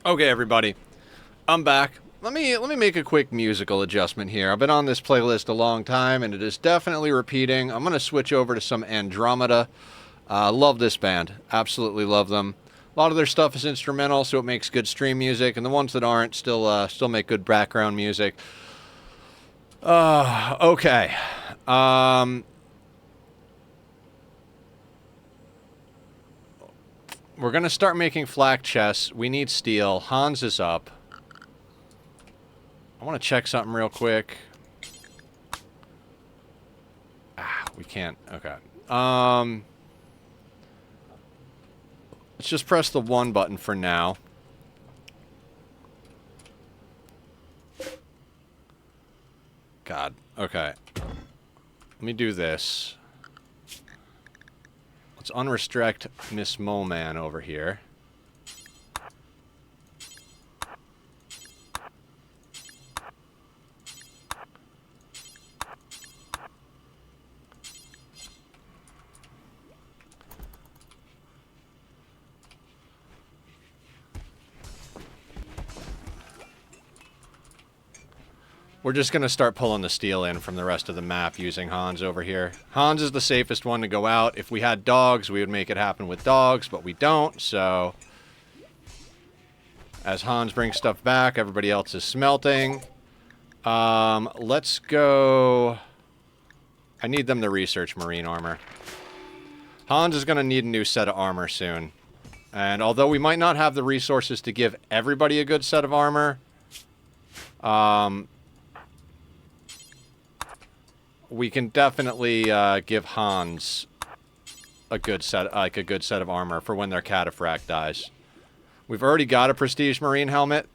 Okay, everybody, I'm back. Let me make a quick musical adjustment here. I've been on this playlist a long time, and it is definitely repeating. I'm gonna switch over to some Andromeda. Love this band. Absolutely love them. A lot of their stuff is instrumental, so it makes good stream music, and the ones that aren't still make good background music. Okay. We're gonna start making flak chests. We need steel. Hans is up. I want to check something real quick. We can't. Okay. Let's just press the 1 button for now. God. Okay. Let me do this. Let's unrestrict Miss Moleman over here. We're just going to start pulling the steel in from the rest of the map using Hans over here. Hans is the safest one to go out. If we had dogs, we would make it happen with dogs, but we don't, so... As Hans brings stuff back, everybody else is smelting. Let's go... I need them to research marine armor. Hans is going to need a new set of armor soon. And although we might not have the resources to give everybody a good set of armor... we can definitely give Hans a good set, of armor for when their cataphract dies. We've already got a prestige marine helmet.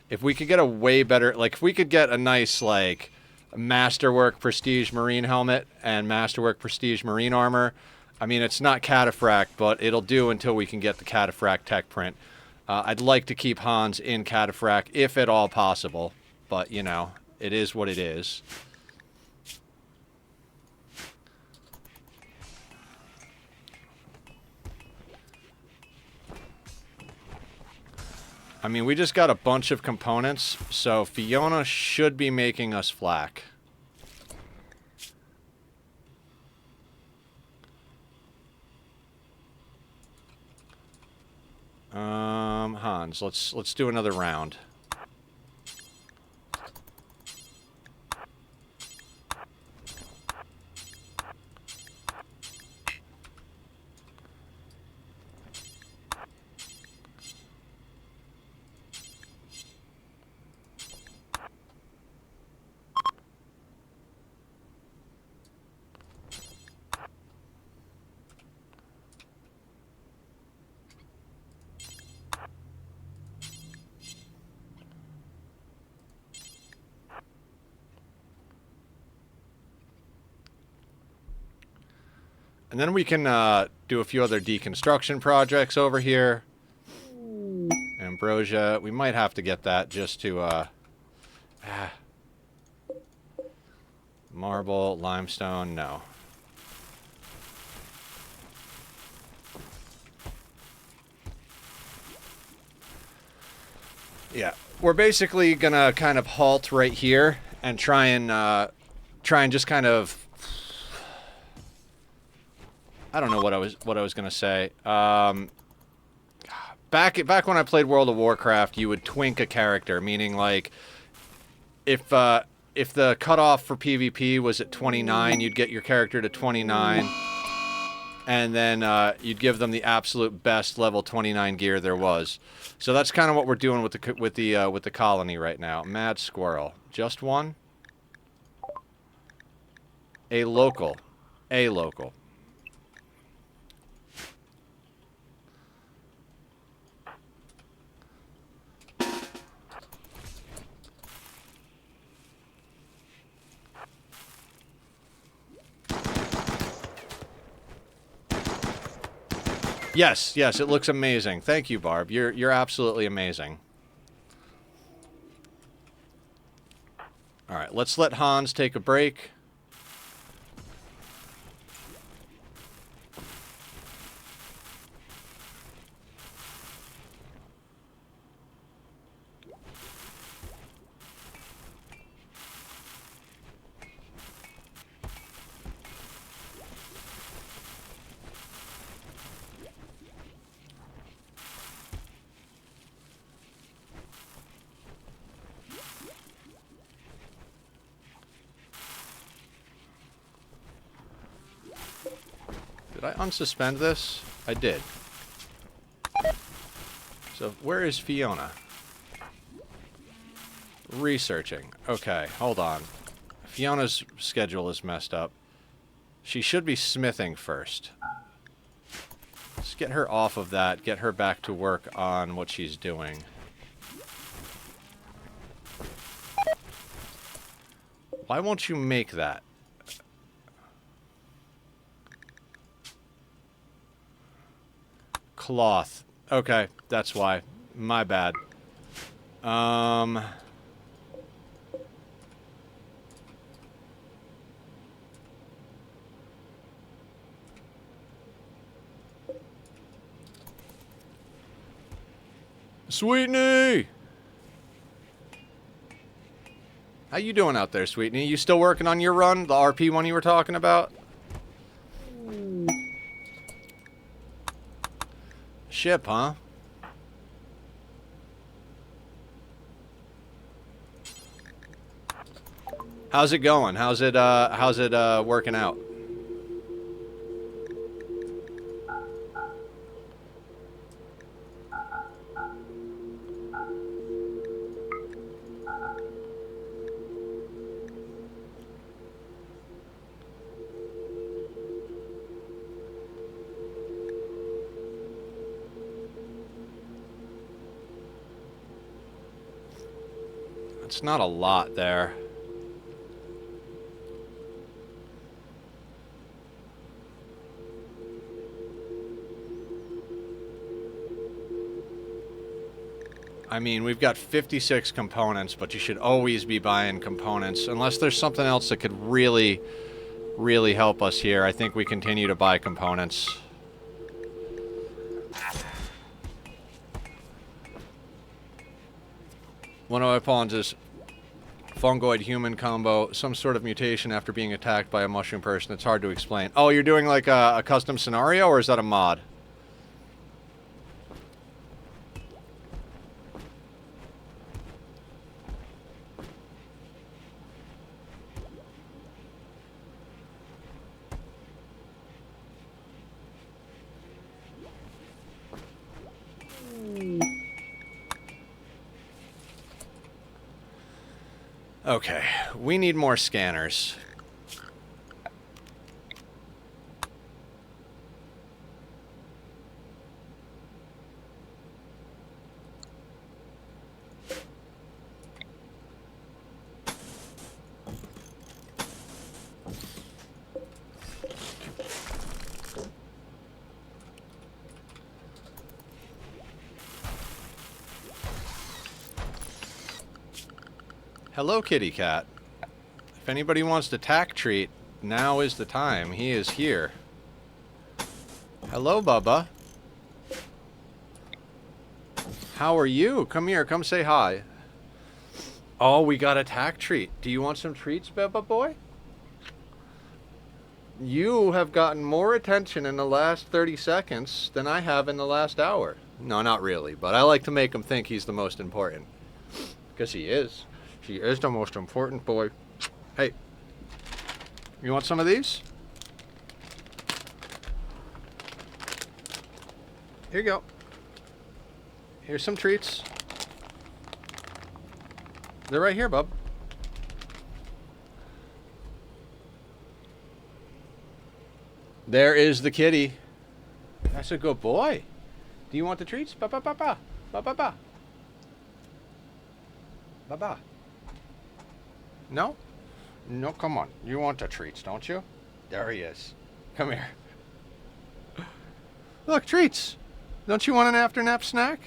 If we could get a way better, like if we could get a nice like masterwork prestige marine helmet and masterwork prestige marine armor, I mean it's not cataphract, but it'll do until we can get the cataphract tech print. I'd like to keep Hans in cataphract if at all possible, but you know it is what it is. I mean, we just got a bunch of components, so Fiona should be making us flak. Hans, let's do another round. And then we can do a few other deconstruction projects over here. Ambrosia, we might have to get that just to... Marble, limestone, no. Yeah, we're basically gonna kind of halt right here and try and just kind of... I don't know what I was gonna say. Back when I played World of Warcraft, you would twink a character, meaning like if the cutoff for PvP was at 29, you'd get your character to 29, and then you'd give them the absolute best level 29 gear there was. So that's kind of what we're doing with the colony right now. Mad squirrel, just one. A local. Yes, it looks amazing. Thank you, Barb. You're absolutely amazing. All right, let's let Hans take a break. Did I unsuspend this? I did. So where is Fiona? Researching. Okay, hold on. Fiona's schedule is messed up. She should be smithing first. Let's get her off of that, get her back to work on what she's doing. Why won't you make that? Cloth. Okay, that's why. My bad. Sweetney! How you doing out there, Sweetney? You still working on your run? The RP one you were talking about? Ship, huh? How's it going? How's it working out? It's not a lot there. I mean, we've got 56 components, but you should always be buying components. Unless there's something else that could really, really help us here. I think we continue to buy components. One of my pawns is fungoid-human combo, some sort of mutation after being attacked by a mushroom person. It's hard to explain. Oh, you're doing like a custom scenario, or is that a mod? Okay, we need more scanners. Hello, kitty cat. If anybody wants to tack treat, now is the time. He is here. Hello, Bubba. How are you? Come here, come say hi. Oh, we got a tack treat. Do you want some treats, Bubba boy? You have gotten more attention in the last 30 seconds than I have in the last hour. No, not really, but I like to make him think he's the most important. Because he is. He is the most important boy. Hey, you want some of these? Here you go. Here's some treats. They're right here, bub. There is the kitty. That's a good boy. Do you want the treats? Ba ba ba ba. Ba ba ba. Ba ba. No? No, come on. You want the treats, don't you? There he is. Come here. Look, treats. Don't you want an after nap snack?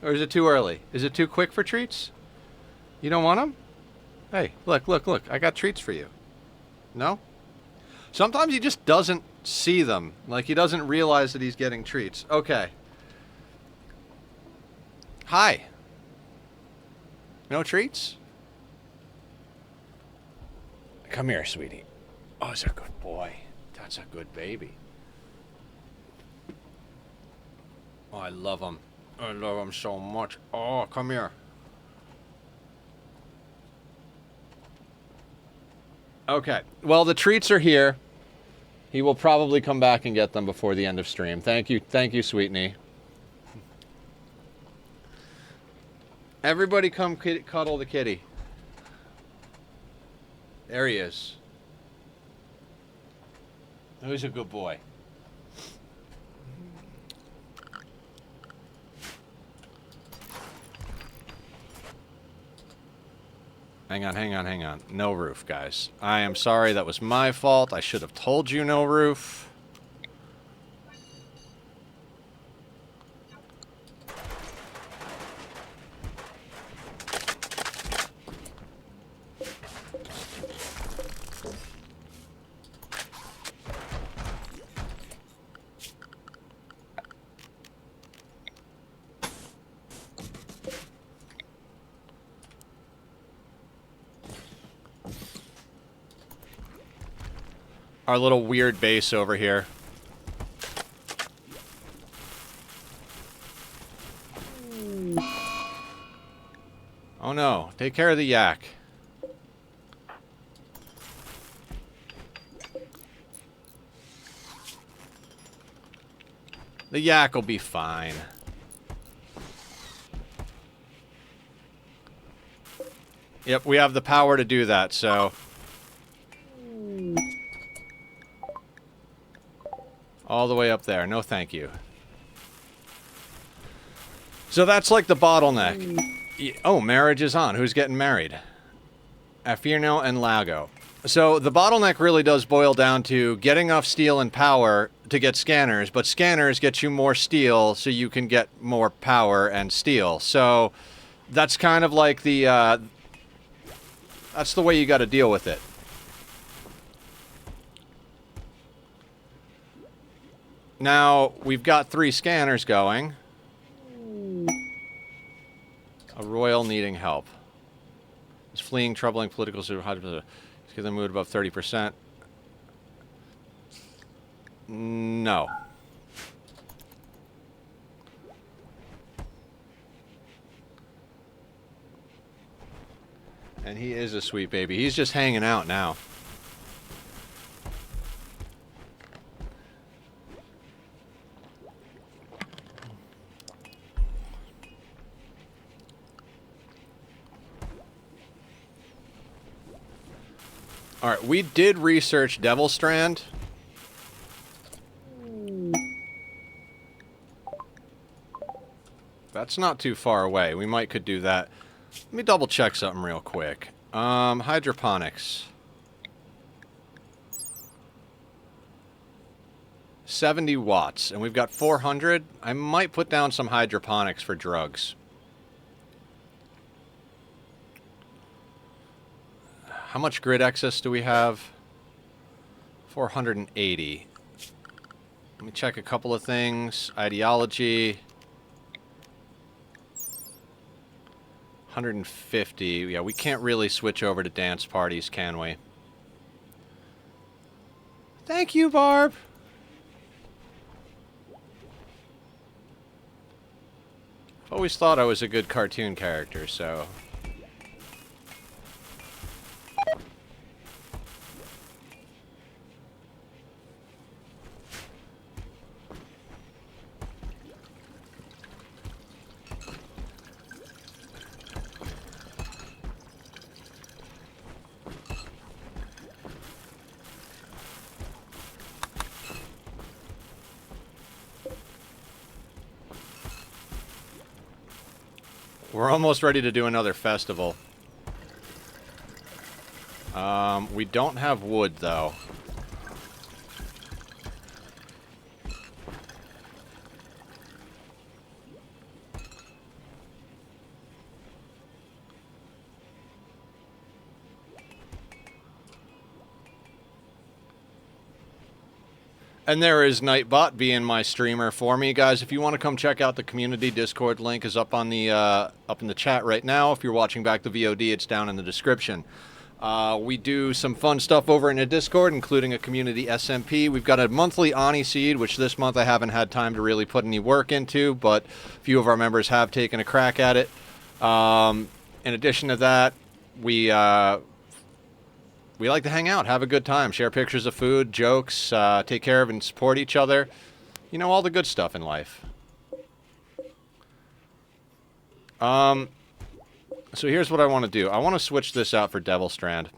Or is it too early? Is it too quick for treats? You don't want them? Hey, look, look, look. I got treats for you. No? Sometimes he just doesn't see them. Like, he doesn't realize that he's getting treats. Okay. Hi. No treats? Come here, sweetie. Oh, that's a good boy. That's a good baby. Oh, I love him. I love him so much. Oh, come here. Okay. Well, the treats are here. He will probably come back and get them before the end of stream. Thank you, Sweetney. Everybody come cuddle the kitty. There he is. Who's a good boy? Hang on. No roof, guys. I am sorry, that was my fault. I should have told you no roof. Our little weird base over here. Oh no, take care of the yak. The yak will be fine. Yep, we have the power to do that, so... all the way up there. No thank you. So that's like the bottleneck. Oh, marriage is on. Who's getting married? Afirno and Lago. So the bottleneck really does boil down to getting enough steel and power to get scanners, but scanners get you more steel so you can get more power and steel. So that's kind of like the... that's the way you got to deal with it. Now, we've got 3 scanners going. A royal needing help. Is fleeing troubling political situation. Get the mood above 30%. No. And he is a sweet baby. He's just hanging out now. Alright, we did research Devil Strand. That's not too far away. We might could do that. Let me double check something real quick. Hydroponics. 70 watts, and we've got 400. I might put down some hydroponics for drugs. How much grid excess do we have? 480. Let me check a couple of things. Ideology. 150. Yeah, we can't really switch over to dance parties, can we? Thank you, Barb. I've always thought I was a good cartoon character, so... we're almost ready to do another festival. We don't have wood, though. And there is Nightbot being my streamer for me, guys. If you want to come check out the community Discord, link is up on the up in the chat right now. If you're watching back the VOD, it's down in the description. We do some fun stuff over in the Discord, including a community SMP. We've got a monthly Ani Seed, which this month I haven't had time to really put any work into, but a few of our members have taken a crack at it. In addition to that, we we like to hang out, have a good time, share pictures of food, jokes, take care of and support each other. You know, all the good stuff in life. So here's what I want to do. I want to switch this out for Devil Strand.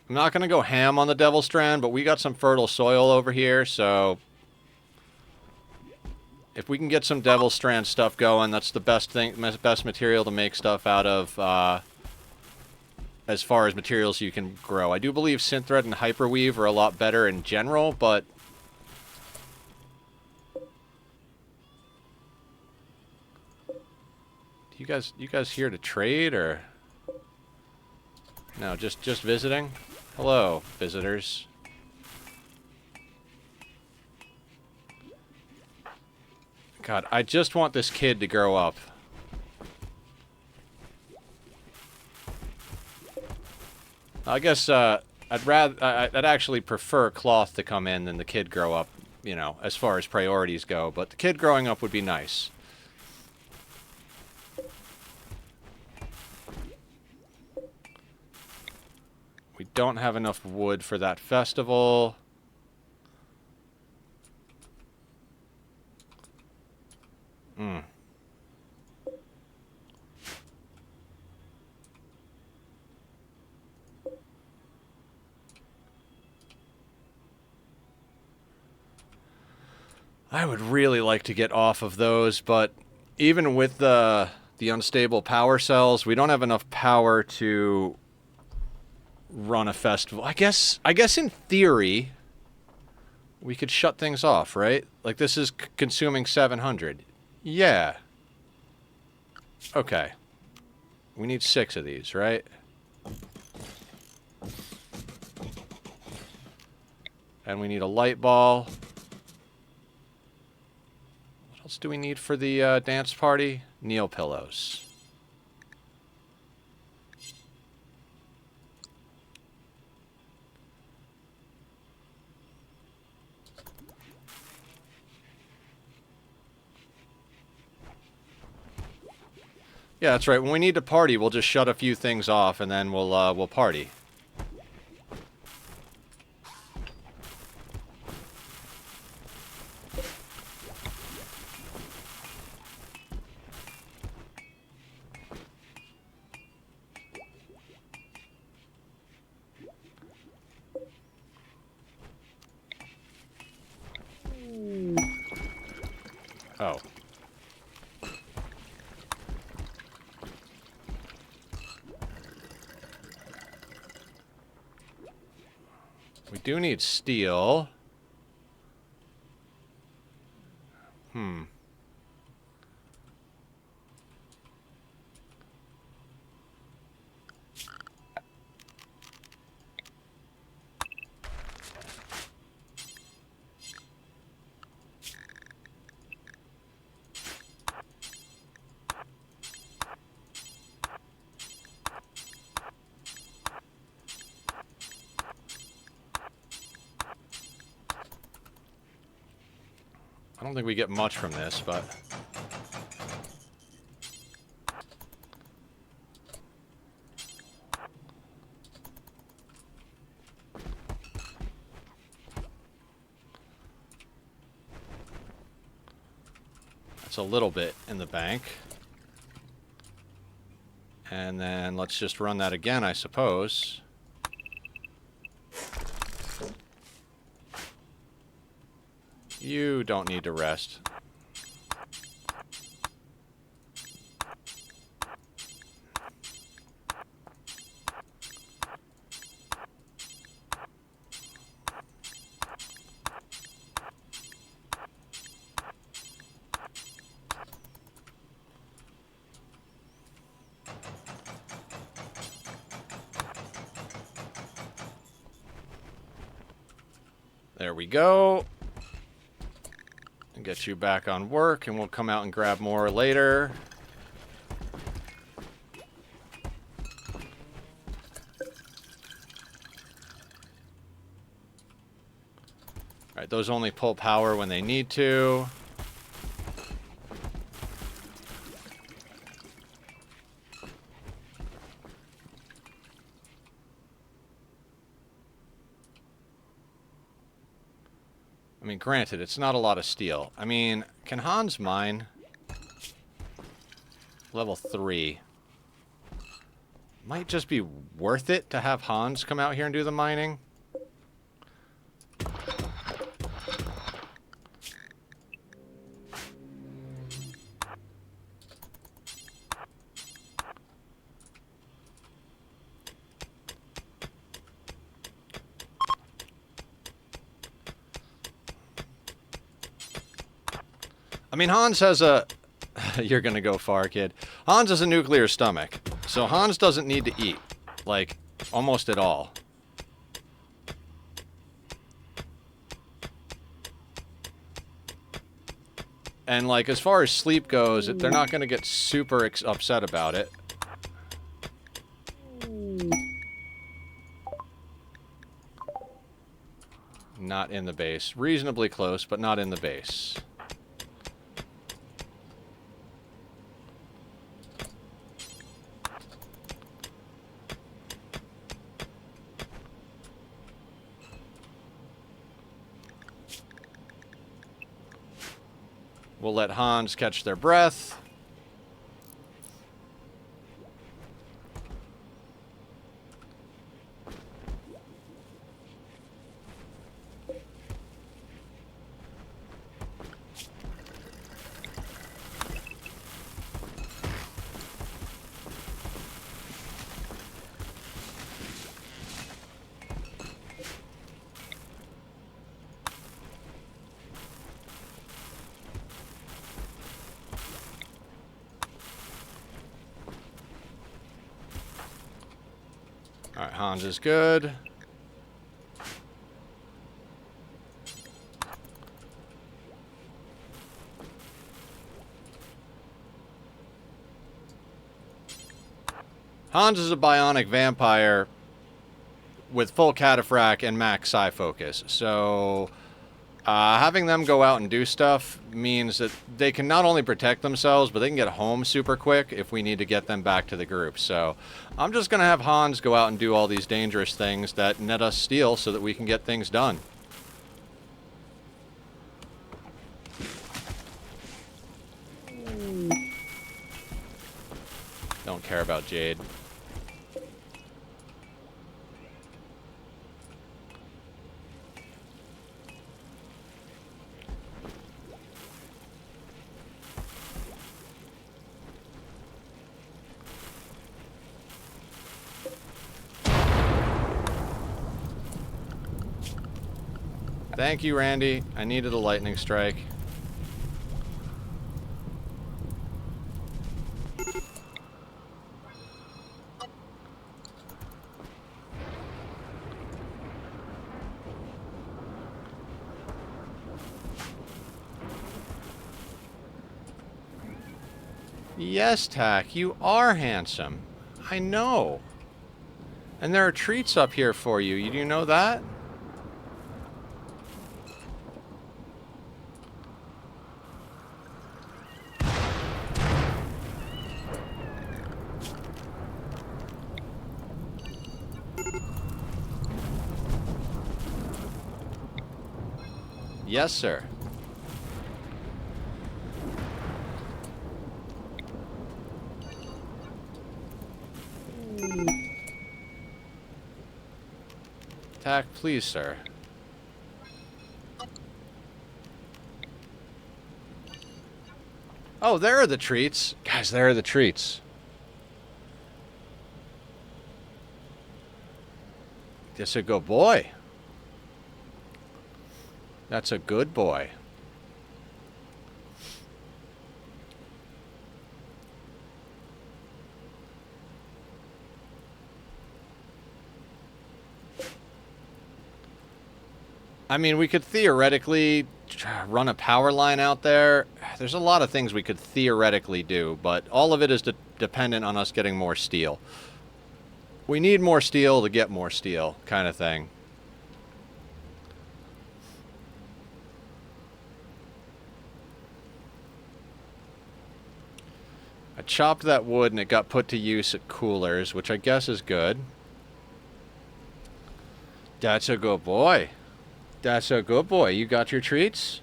I'm not going to go ham on the Devil Strand, but we got some fertile soil over here, so if we can get some Devil Strand stuff going, that's the best material to make stuff out of, as far as materials you can grow. I do believe Synthread and Hyperweave are a lot better in general, but you guys here to trade, or no, just visiting? Hello, visitors. God, I just want this kid to grow up. I guess I'd actually prefer Cloth to come in than the kid grow up, you know, as far as priorities go, but the kid growing up would be nice. We don't have enough wood for that festival. I would really like to get off of those, but even with the unstable power cells, we don't have enough power to run a festival. I guess in theory we could shut things off, right? Like, this is consuming 700. Yeah. Okay. We need 6 of these, right? And we need a light ball. What else do we need for the dance party? Kneel pillows. Yeah, that's right. When we need to party, we'll just shut a few things off, and then we'll party. Oh. We do need steel. I don't think we get much from this, but that's a little bit in the bank. And then let's just run that again, I suppose. You don't need to rest. There we go. Get you back on work, and we'll come out and grab more later. Alright, those only pull power when they need to. mean, granted, it's not a lot of steel. I mean, can Hans mine? Level 3. Might just be worth it to have Hans come out here and do the mining. I mean, Hans has a... You're gonna go far, kid. Hans has a nuclear stomach, so Hans doesn't need to eat. Like, almost at all. And, like, as far as sleep goes, they're not gonna get super upset about it. Not in the base. Reasonably close, but not in the base. We'll let Hans catch their breath. Alright, Hans is good. Hans is a bionic vampire with full cataphract and max psi focus, so having them go out and do stuff means that they can not only protect themselves, but they can get home super quick if we need to get them back to the group. So I'm just going to have Hans go out and do all these dangerous things that net us steel so that we can get things done. Don't care about Jade. Thank you, Randy. I needed a lightning strike. Yes, Tack, you are handsome. I know. And there are treats up here for you. You do know that? Yes, sir. Tack, please, sir. Oh, there are the treats. Guys, there are the treats. That's a good boy. That's a good boy. I mean, we could theoretically run a power line out there. There's a lot of things we could theoretically do, but all of it is dependent on us getting more steel. We need more steel to get more steel, kind of thing. I chopped that wood and it got put to use at coolers, which I guess is good. That's a good boy. That's a good boy. You got your treats?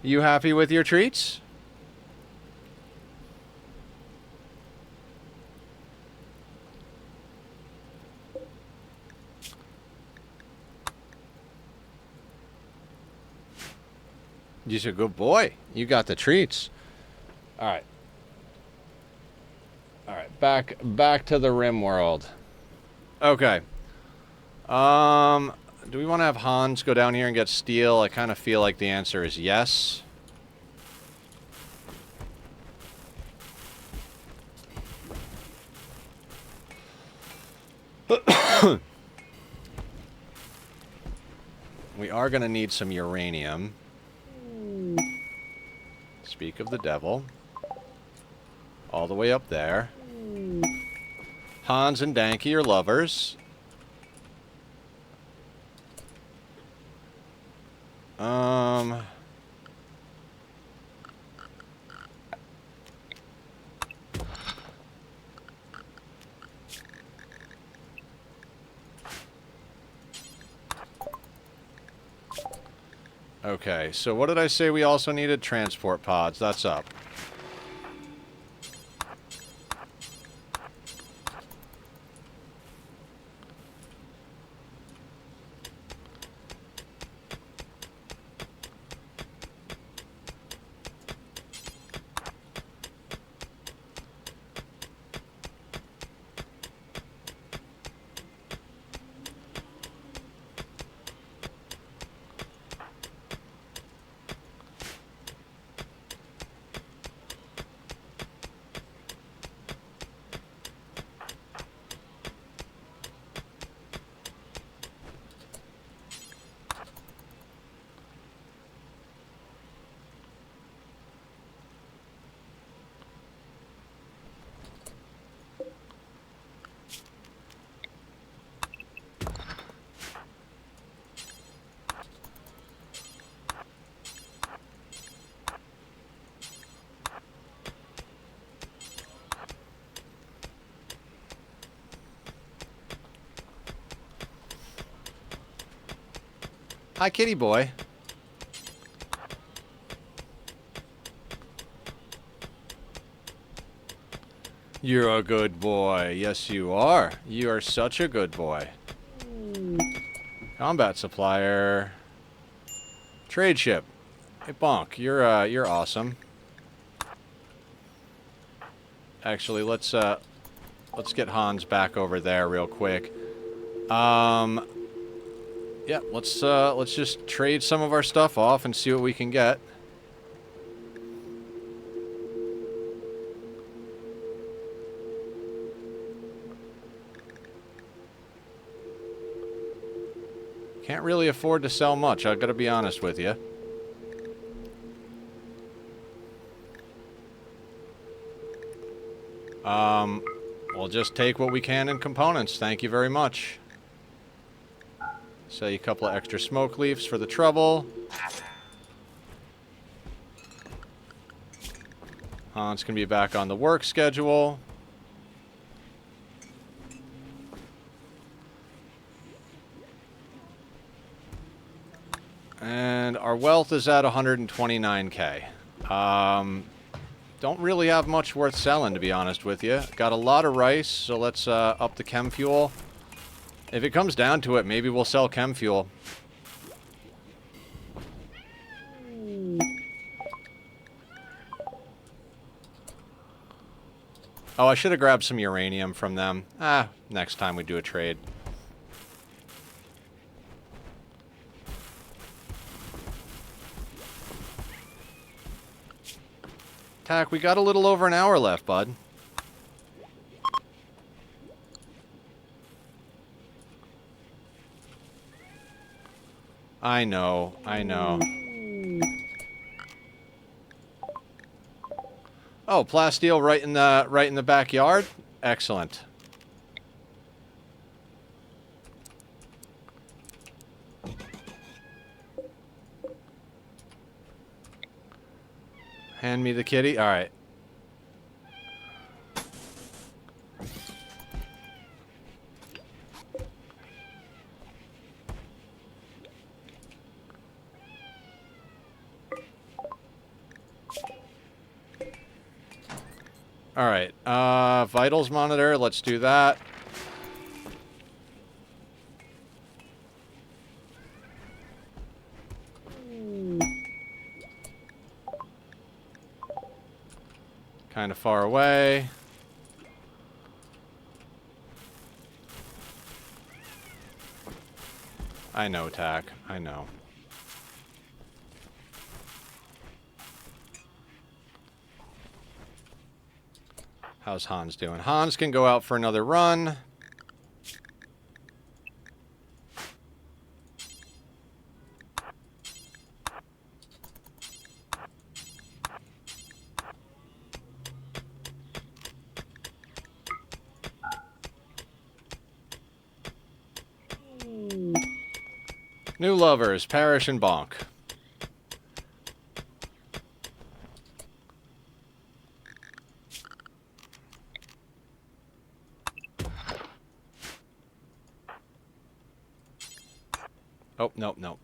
You happy with your treats? You're a good boy. You got the treats. All right. All right. Back to the Rim world. Okay. Do we want to have Hans go down here and get steel? I kind of feel like the answer is yes. We are going to need some uranium. Speak of the devil. All the way up there. Hans and Danky are lovers. Okay, so what did I say we also needed? Transport pods. That's up. Hi, kitty boy. You're a good boy. Yes, you are. You are such a good boy. Combat supplier. Trade ship. Hey, Bonk, you're awesome. Actually, let's get Hans back over there real quick. Yeah, let's just trade some of our stuff off and see what we can get. Can't really afford to sell much, I gotta be honest with you. We'll just take what we can in components. Thank you very much. Sell you a couple of extra smoke leaves for the trouble. Hans can be back on the work schedule. And our wealth is at 129k. Don't really have much worth selling, to be honest with you. Got a lot of rice, so let's up the chem fuel. If it comes down to it, maybe we'll sell chem fuel. Oh, I should have grabbed some uranium from them. Next time we do a trade. Tack, we got a little over an hour left, bud. I know, I know. Oh, plasteel right in the backyard? Excellent. Hand me the kitty. All right. Alright, vitals monitor, let's do that. Kind of far away. I know, Tack. I know. How's Hans doing? Hans can go out for another run. New lovers, Parrish and Bonk. Oh, nope, nope.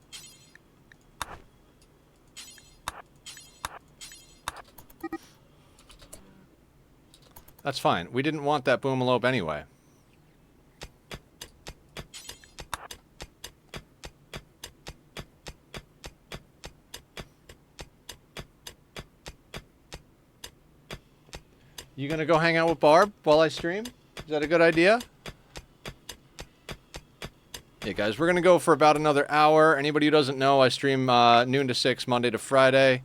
That's fine. We didn't want that boomalope anyway. You gonna go hang out with Barb while I stream? Is that a good idea? Yeah, guys, we're gonna go for about another hour. Anybody who doesn't know, I stream noon to 6, Monday to Friday.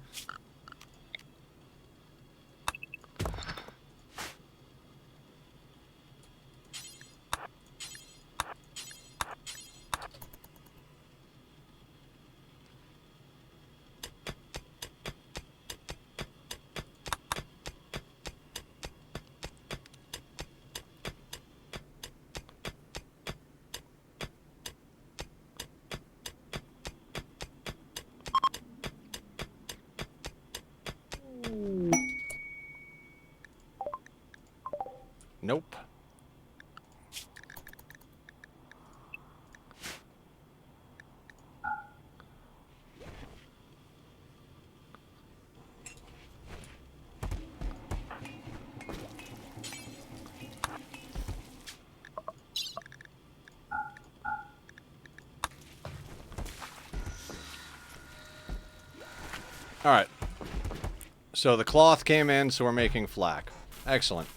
Nope. All right. So the cloth came in, so we're making flak. Excellent.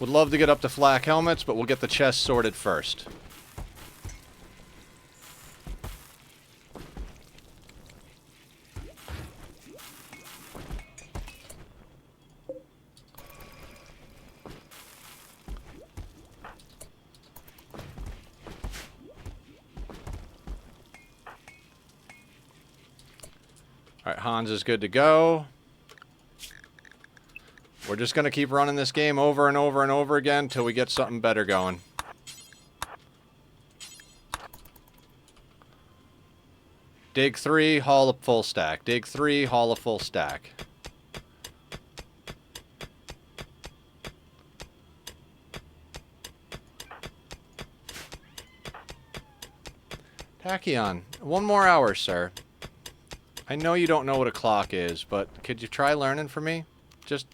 Would love to get up to flak helmets, but we'll get the chest sorted first. Alright, Hans is good to go. We're just going to keep running this game over and over and over again until we get something better going. Dig 3, haul a full stack. Dig 3, haul a full stack. Tachyon, 1 more hour, sir. I know you don't know what a clock is, but could you try learning for me? Just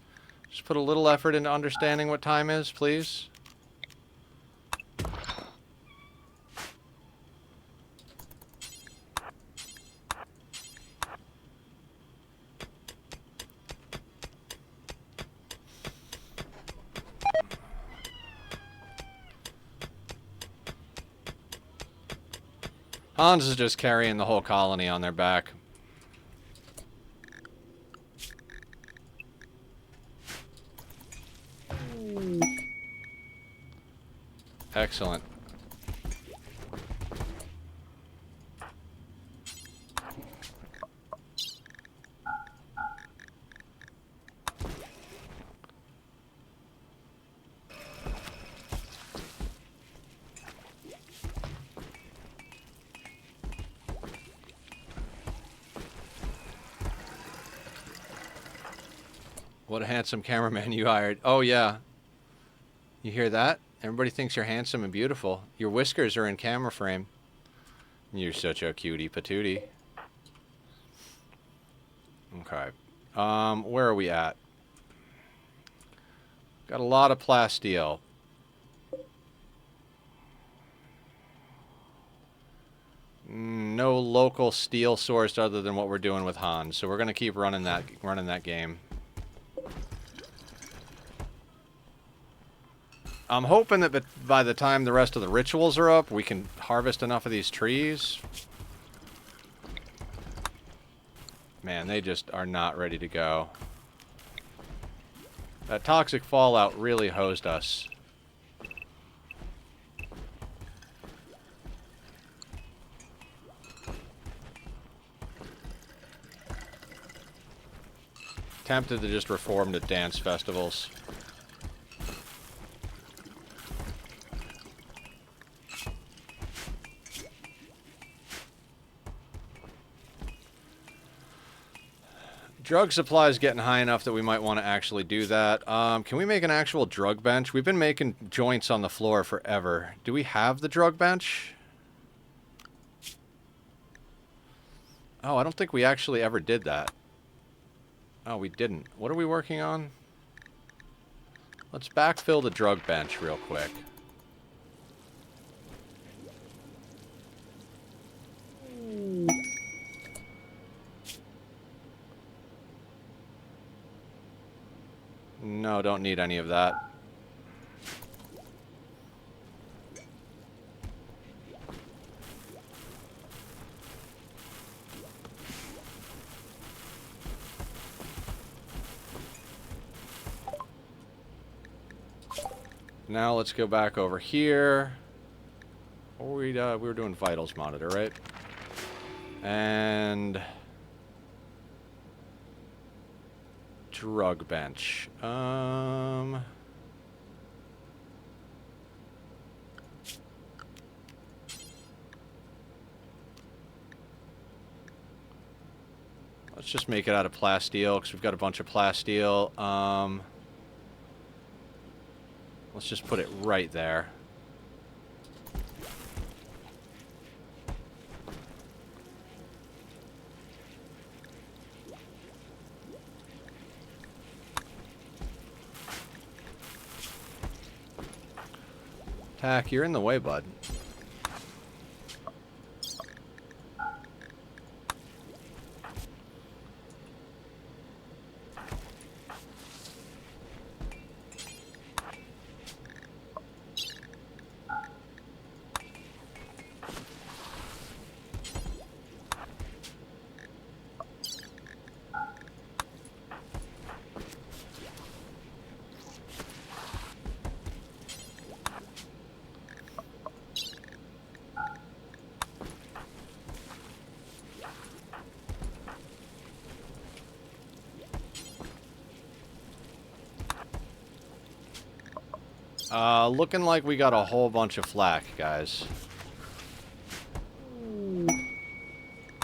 put a little effort into understanding what time is, please. Hans is just carrying the whole colony on their back. Excellent. What a handsome cameraman you hired. Oh, yeah. You hear that? Everybody thinks you're handsome and beautiful. Your whiskers are in camera frame. You're such a cutie patootie. Okay. Where are we at? Got a lot of plasteel. No local steel source other than what we're doing with Hans, so we're gonna keep running that game. I'm hoping that by the time the rest of the rituals are up, we can harvest enough of these trees. Man, they just are not ready to go. That toxic fallout really hosed us. Tempted to just reform to dance festivals. Drug supply is getting high enough that we might want to actually do that. Can we make an actual drug bench? We've been making joints on the floor forever. Do we have the drug bench? Oh, I don't think we actually ever did that. Oh, we didn't. What are we working on? Let's backfill the drug bench real quick. No, don't need any of that. Now let's go back over here. We were doing vitals monitor, right? And drug bench. Let's just make it out of plasteel because we've got a bunch of plasteel. Let's just put it right there. Tack, you're in the way, bud. Looking like we got a whole bunch of flak, guys.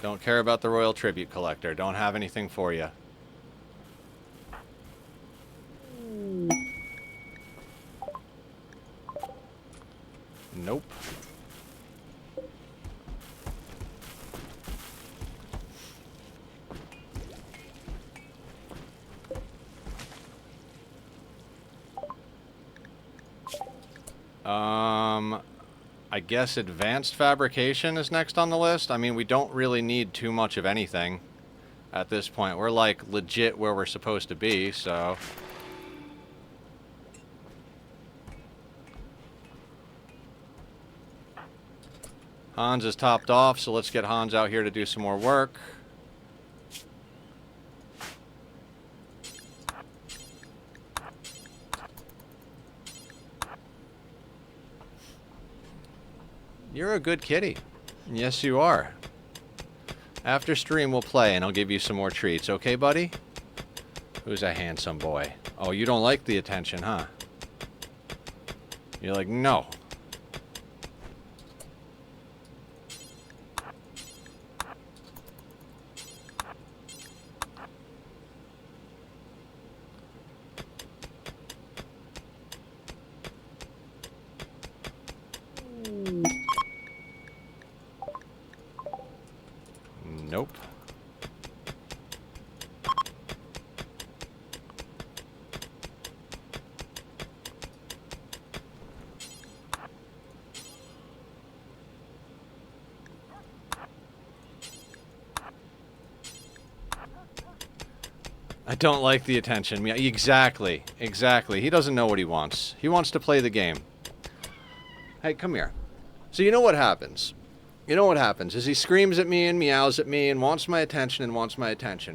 Don't care about the Royal Tribute Collector. Don't have anything for you. Nope. I guess advanced fabrication is next on the list. I mean, we don't really need too much of anything at this point. We're like legit where we're supposed to be, so. Hans is topped off, so let's get Hans out here to do some more work. You're a good kitty. Yes, you are. After stream, we'll play, and I'll give you some more treats. Okay, buddy? Who's a handsome boy? Oh, you don't like the attention, huh? You're like, no. I don't like the attention. Yeah, exactly. Exactly. He doesn't know what he wants. He wants to play the game. Hey, come here. So you know what happens? You know what happens is he screams at me and meows at me and wants my attention,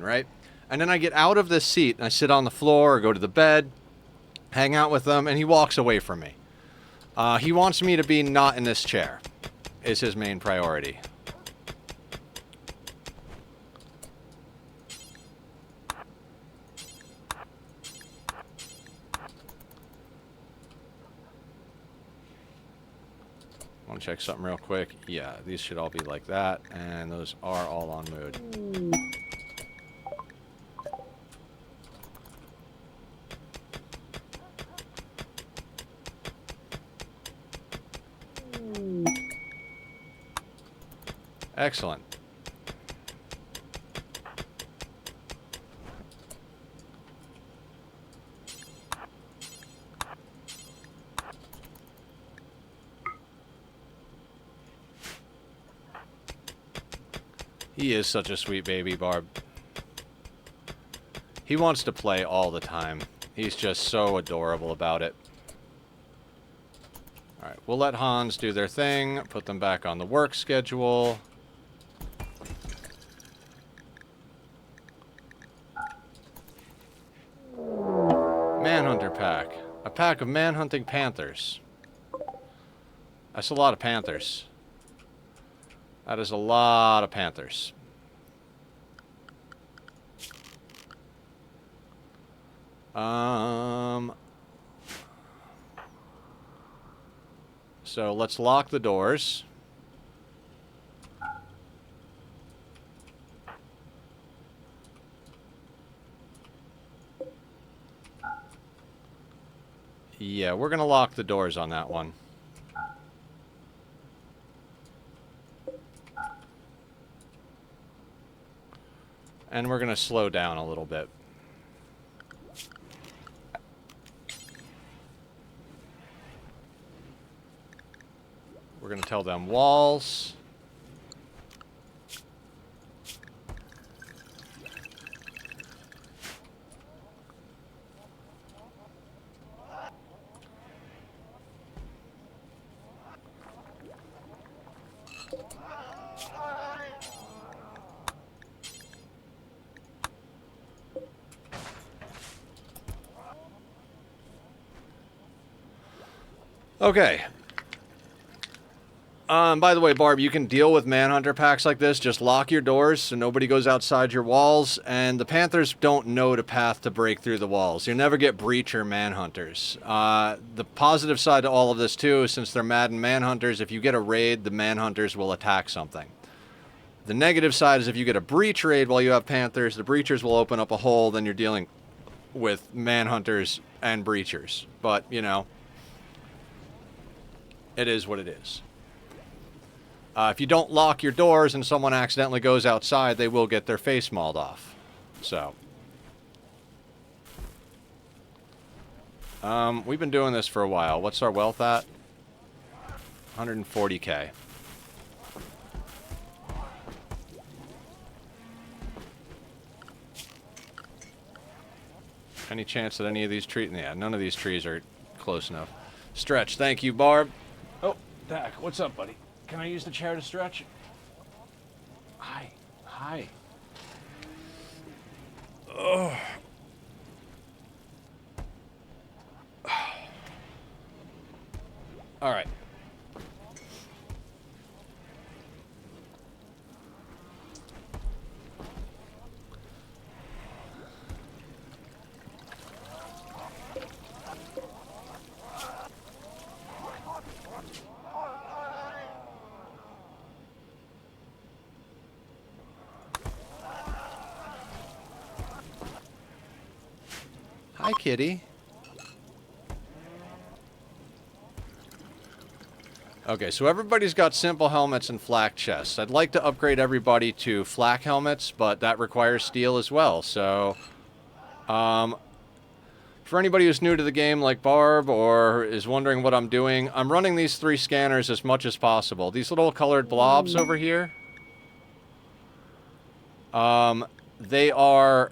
right? And then I get out of this seat and I sit on the floor or go to the bed, hang out with him, and he walks away from me. He wants me to be not in this chair, is his main priority. Want to check something real quick? Yeah, these should all be like that, and those are all on mood. Excellent. He is such a sweet baby, Barb. He wants to play all the time. He's just so adorable about it. Alright, we'll let Hans do their thing, put them back on the work schedule. Manhunter pack. A pack of manhunting panthers. That's a lot of panthers. That is a lot of panthers. So let's lock the doors. Yeah, we're gonna lock the doors on that one. And we're gonna slow down a little bit. We're gonna tell them walls. Okay. By the way, Barb, you can deal with manhunter packs like this. Just lock your doors so nobody goes outside your walls, and the panthers don't know the path to break through the walls. You'll never get breacher manhunters. The positive side to all of this, too, is since they're Madden manhunters, if you get a raid, the manhunters will attack something. The negative side is if you get a breach raid while you have panthers, the breachers will open up a hole, then you're dealing with manhunters and breachers. But, you know, it is what it is. If you don't lock your doors and someone accidentally goes outside, they will get their face mauled off. So. We've been doing this for a while. What's our wealth at? 140K. Any chance that any of these trees... Yeah, none of these trees are close enough. Stretch. Thank you, Barb. Oh, Dak, what's up, buddy? Can I use the chair to stretch? Hi. Hi. Oh. All right. Hi, kitty. Okay, so everybody's got simple helmets and flak chests. I'd like to upgrade everybody to flak helmets, but that requires steel as well. So, for anybody who's new to the game like Barb or is wondering what I'm doing, I'm running these 3 scanners as much as possible. These little colored blobs over here, they are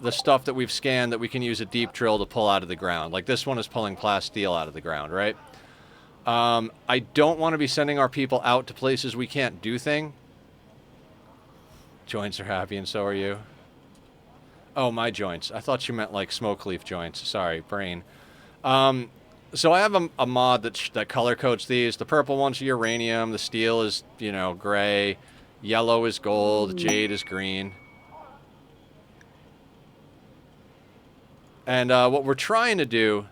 the stuff that we've scanned that we can use a deep drill to pull out of the ground. Like this one is pulling plasteel out of the ground, right? I don't want to be sending our people out to places we can't do thing. Joints are happy and so are you. Oh, my joints. I thought you meant like smoke leaf joints. Sorry, brain. So I have a mod that color codes these. The purple one's uranium. The steel is, you know, gray. Yellow is gold. Jade is green. And what we're trying to do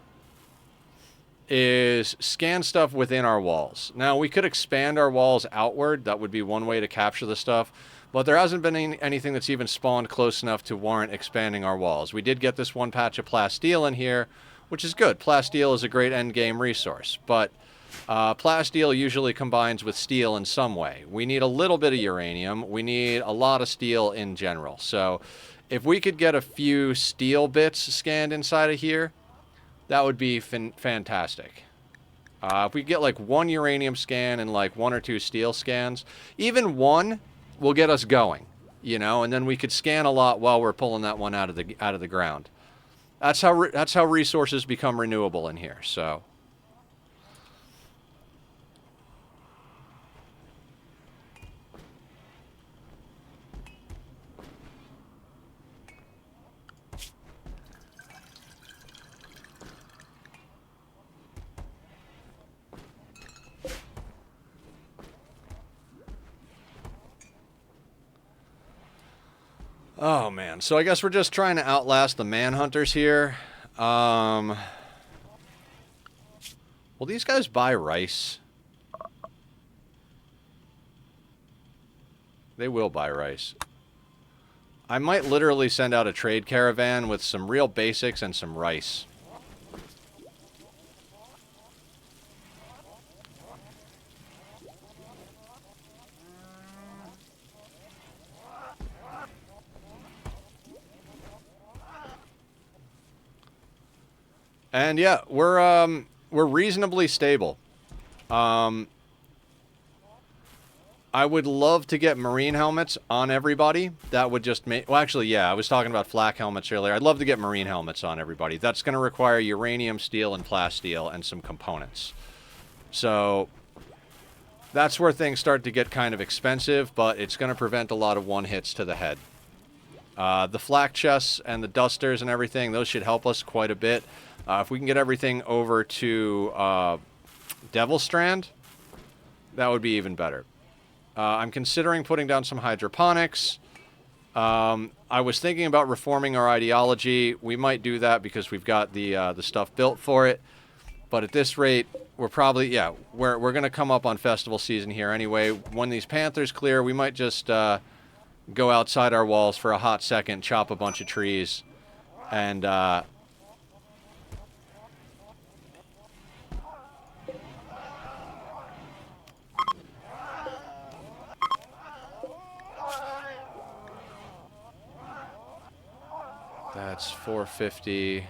is scan stuff within our walls. Now, we could expand our walls outward. That would be one way to capture the stuff. But there hasn't been anything that's even spawned close enough to warrant expanding our walls. We did get this one patch of plasteel in here, which is good. Plasteel is a great endgame resource. But plasteel usually combines with steel in some way. We need a little bit of uranium. We need a lot of steel in general. So if we could get a few steel bits scanned inside of here, that would be fantastic. If we get like one uranium scan and like 1 or 2 steel scans, even one will get us going, you know, and then we could scan a lot while we're pulling that one out of the ground. That's how resources become renewable in here. So. Oh, man. So I guess we're just trying to outlast the manhunters here. Will these guys buy rice? They will buy rice. I might literally send out a trade caravan with some real basics and some rice. And yeah, we're reasonably stable. I would love to get marine helmets on everybody. That would just make... Well, actually, yeah, I was talking about flak helmets earlier. I'd love to get marine helmets on everybody. That's going to require uranium, steel, and plasteel, and some components. So that's where things start to get kind of expensive, but it's going to prevent a lot of one-hits to the head. The flak chests and the dusters and everything, those should help us quite a bit. If we can get everything over to Devil Strand, that would be even better. I'm considering putting down some hydroponics. I was thinking about reforming our ideology. We might do that because we've got the stuff built for it. But at this rate, we're probably, yeah, we're going to come up on festival season here anyway. When these panthers clear, we might just go outside our walls for a hot second, chop a bunch of trees, and... That's 450.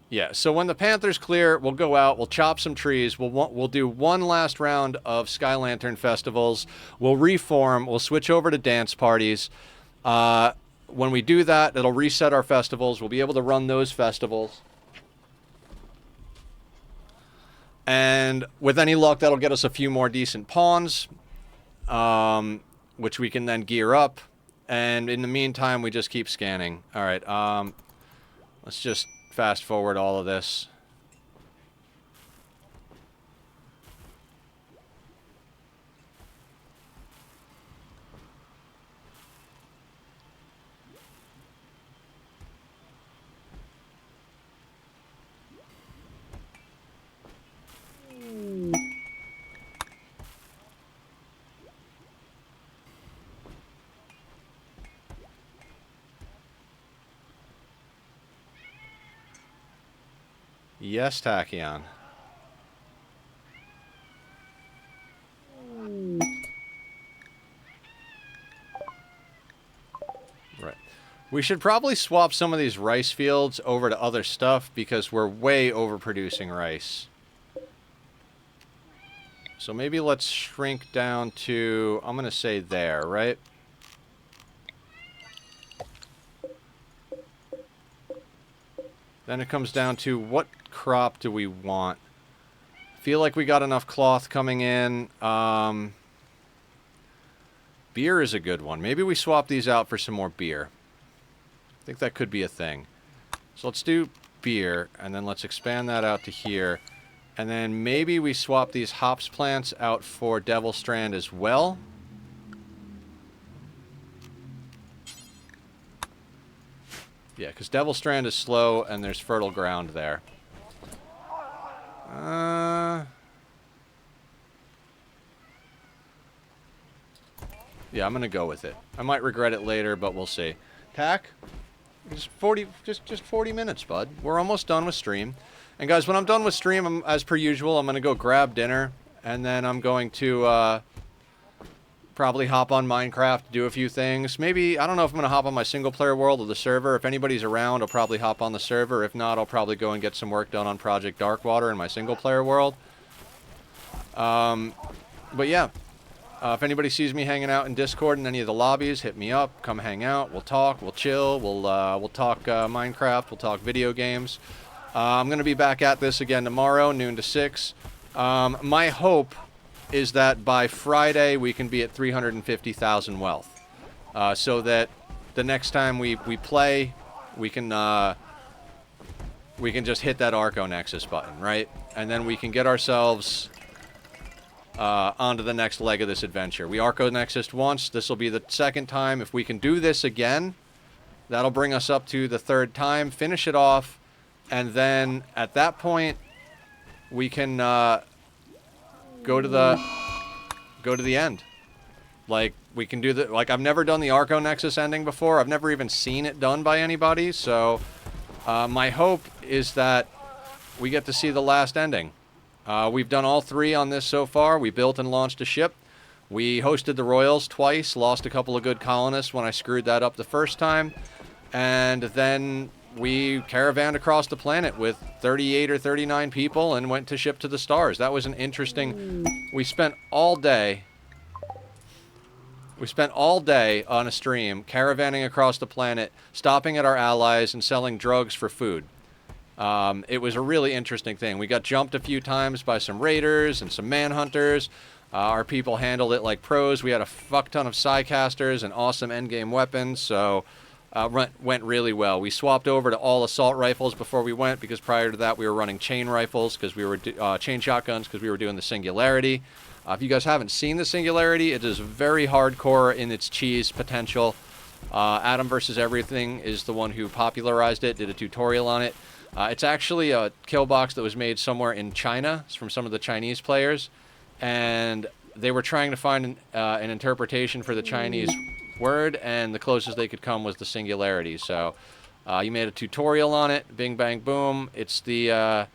Yeah, so when the Panthers clear, we'll go out, we'll chop some trees, we'll do one last round of Sky Lantern festivals, we'll reform, we'll switch over to dance parties. When we do that, it'll reset our festivals, we'll be able to run those festivals. And with any luck, that'll get us a few more decent pawns, which we can then gear up. And in the meantime, we just keep scanning. All right, let's just fast forward all of this. Yes, Tachyon. Right. We should probably swap some of these rice fields over to other stuff because we're way overproducing rice. So maybe let's shrink down to, I'm going to say there, right? Then it comes down to what crop do we want? I feel like we got enough cloth coming in. Beer is a good one. Maybe we swap these out for some more beer. I think that could be a thing. So let's do beer, and then let's expand that out to here. And then maybe we swap these hops plants out for Devil Strand as well. Yeah, because Devil Strand is slow, and there's fertile ground there. Yeah, I'm going to go with it. I might regret it later, but we'll see. Tack? Just 40 minutes, bud. We're almost done with stream. And guys, when I'm done with stream, as per usual, I'm going to go grab dinner. And then I'm going to probably hop on Minecraft, do a few things. Maybe, I don't know if I'm going to hop on my single-player world or the server. If anybody's around, I'll probably hop on the server. If not, I'll probably go and get some work done on Project Darkwater in my single-player world. But yeah. If anybody sees me hanging out in Discord in any of the lobbies, hit me up. Come hang out. We'll talk. We'll chill. We'll talk Minecraft. We'll talk video games. I'm going to be back at this again tomorrow, noon to 6. My hope is that by Friday we can be at 350,000 wealth, so that the next time we play, we can just hit that Arco Nexus button, right? And then we can get ourselves onto the next leg of this adventure. We Arco Nexused once. This will be the second time. If we can do this again, that'll bring us up to the third time, finish it off, and then at that point we can go to the end. Like, we can do the, like, I've never done the Arco Nexus ending before. I've never even seen it done by anybody, so my hope is that we get to see the last ending. We've done all 3 on this so far. We built and launched a ship. We hosted the Royals twice, lost a couple of good colonists when I screwed that up the first time. And then we caravanned across the planet with 38 or 39 people and went to ship to the stars. That was an interesting... We spent all day on a stream, caravanning across the planet, stopping at our allies and selling drugs for food. It was a really interesting thing. We got jumped a few times by some raiders and some manhunters. Our people handled it like pros. We had a fuck ton of Psycasters and awesome endgame weapons, so went really well. We swapped over to all assault rifles before we went, because prior to that we were running chain rifles, because we were chain shotguns, because we were doing the Singularity. If you guys haven't seen the Singularity, it is very hardcore in its cheese potential. Adam vs. Everything is the one who popularized it, did a tutorial on it. It's actually a kill box that was made somewhere in China. It's from some of the Chinese players. And they were trying to find an interpretation for the Chinese word, and the closest they could come was the Singularity. So you made a tutorial on it. Bing, bang, boom. It's the...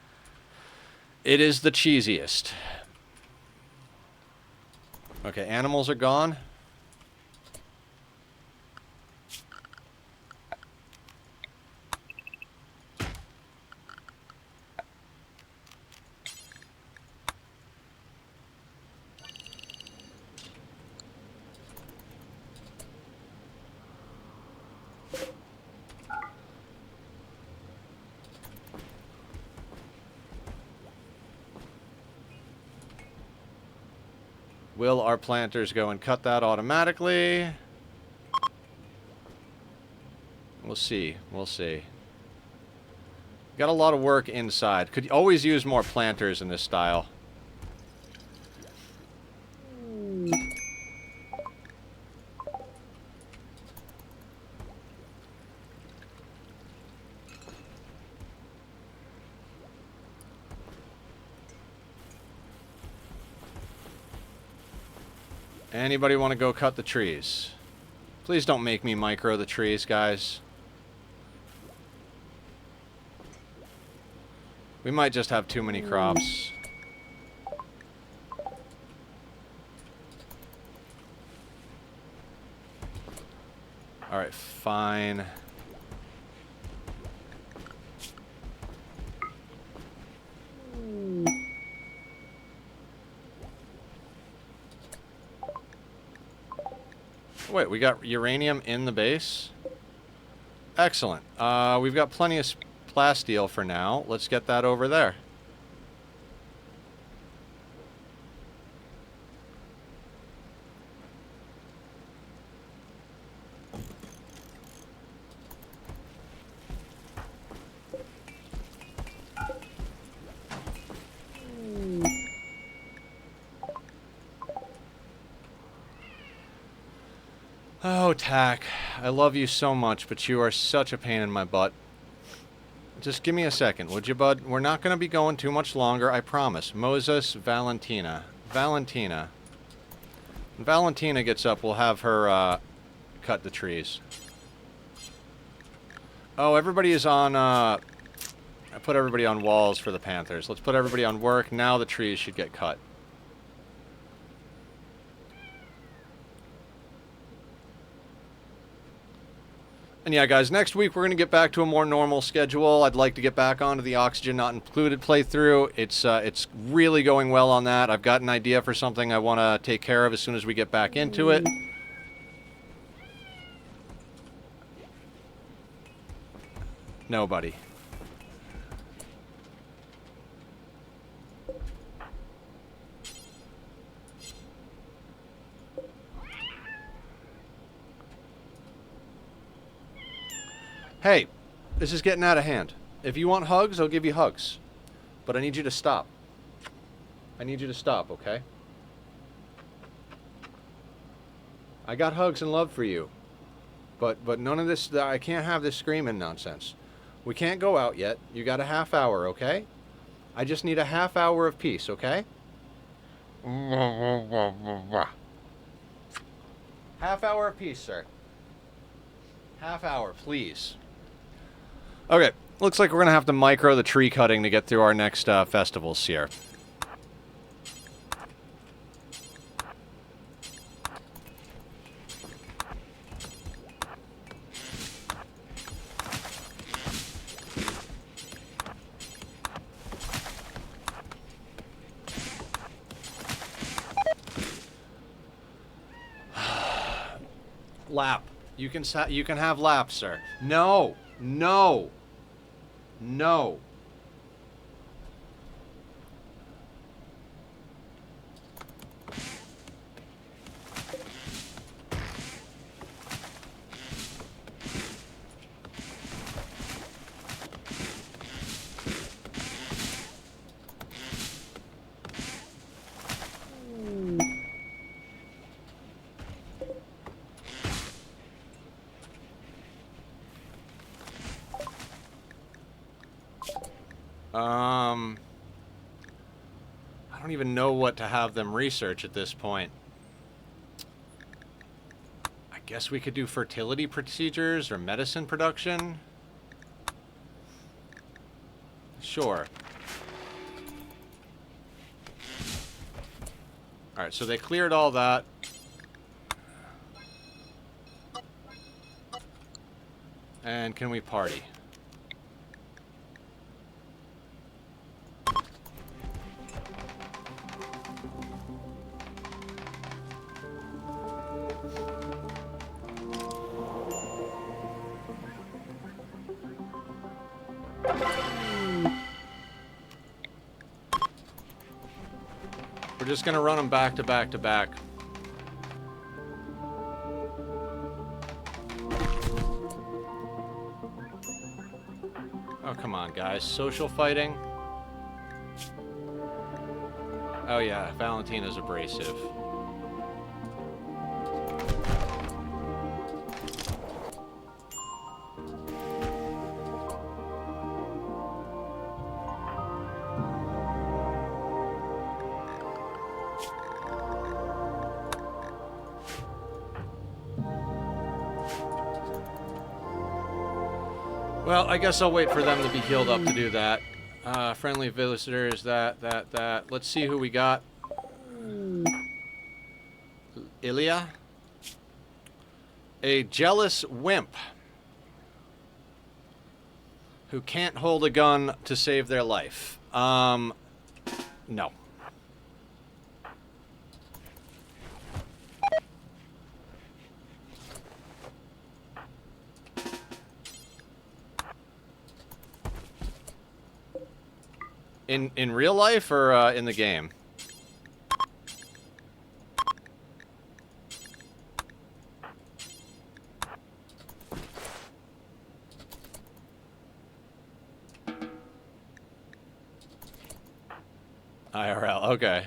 it is the cheesiest. Okay, animals are gone. Will our planters go and cut that automatically? We'll see. We'll see. Got a lot of work inside. Could always use more planters in this style. Anybody want to go cut the trees? Please don't make me micro the trees, guys. We might just have too many crops. Alright, fine. Wait, we got uranium in the base? Excellent. We've got plenty of plasteel for now. Let's get that over there. Oh, Tack, I love you so much, but you are such a pain in my butt. Just give me a second, would you, bud? We're not going to be going too much longer, I promise. Moses, Valentina. Valentina. When Valentina gets up, we'll have her cut the trees. Oh, everybody is on... I put everybody on walls for the Panthers. Let's put everybody on work. Now the trees should get cut. And yeah, guys, next week we're going to get back to a more normal schedule. I'd like to get back onto the Oxygen Not Included playthrough. It's really going well on that. I've got an idea for something I want to take care of as soon as we get back into it. Nobody. Hey, this is getting out of hand. If you want hugs, I'll give you hugs. But I need you to stop. I need you to stop, okay? I got hugs and love for you. But none of this, I can't have this screaming nonsense. We can't go out yet. You got a half hour, okay? I just need a half hour of peace, okay? Half hour of peace, sir. Half hour, please. Okay, looks like we're going to have to micro the tree cutting to get through our next festivals here. Lap. You can have laps, sir. No. No. No. I don't even know what to have them research at this point. I guess we could do fertility procedures or medicine production. Sure. Alright, so they cleared all that. And can we party? We're just gonna run them back to back to back. Oh, come on, guys. Social fighting? Oh, yeah. Valentina's abrasive. Well, I guess I'll wait for them to be healed up to do that. Friendly visitors, that. Let's see who we got. Ilya? A jealous wimp who can't hold a gun to save their life. No. In real life or in the game? IRL, okay.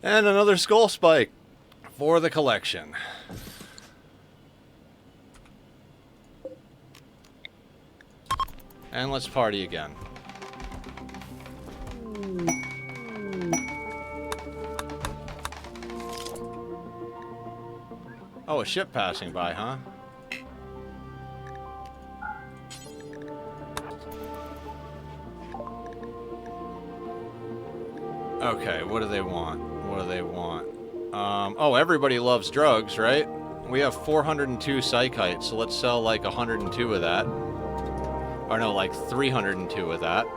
And another skull spike for the collection. And let's party again. Oh, a ship passing by, huh? Okay, what do they want? What do they want? Oh, everybody loves drugs, right? We have 402 psychite, so let's sell like 102 of that. Or no, like 302 of that.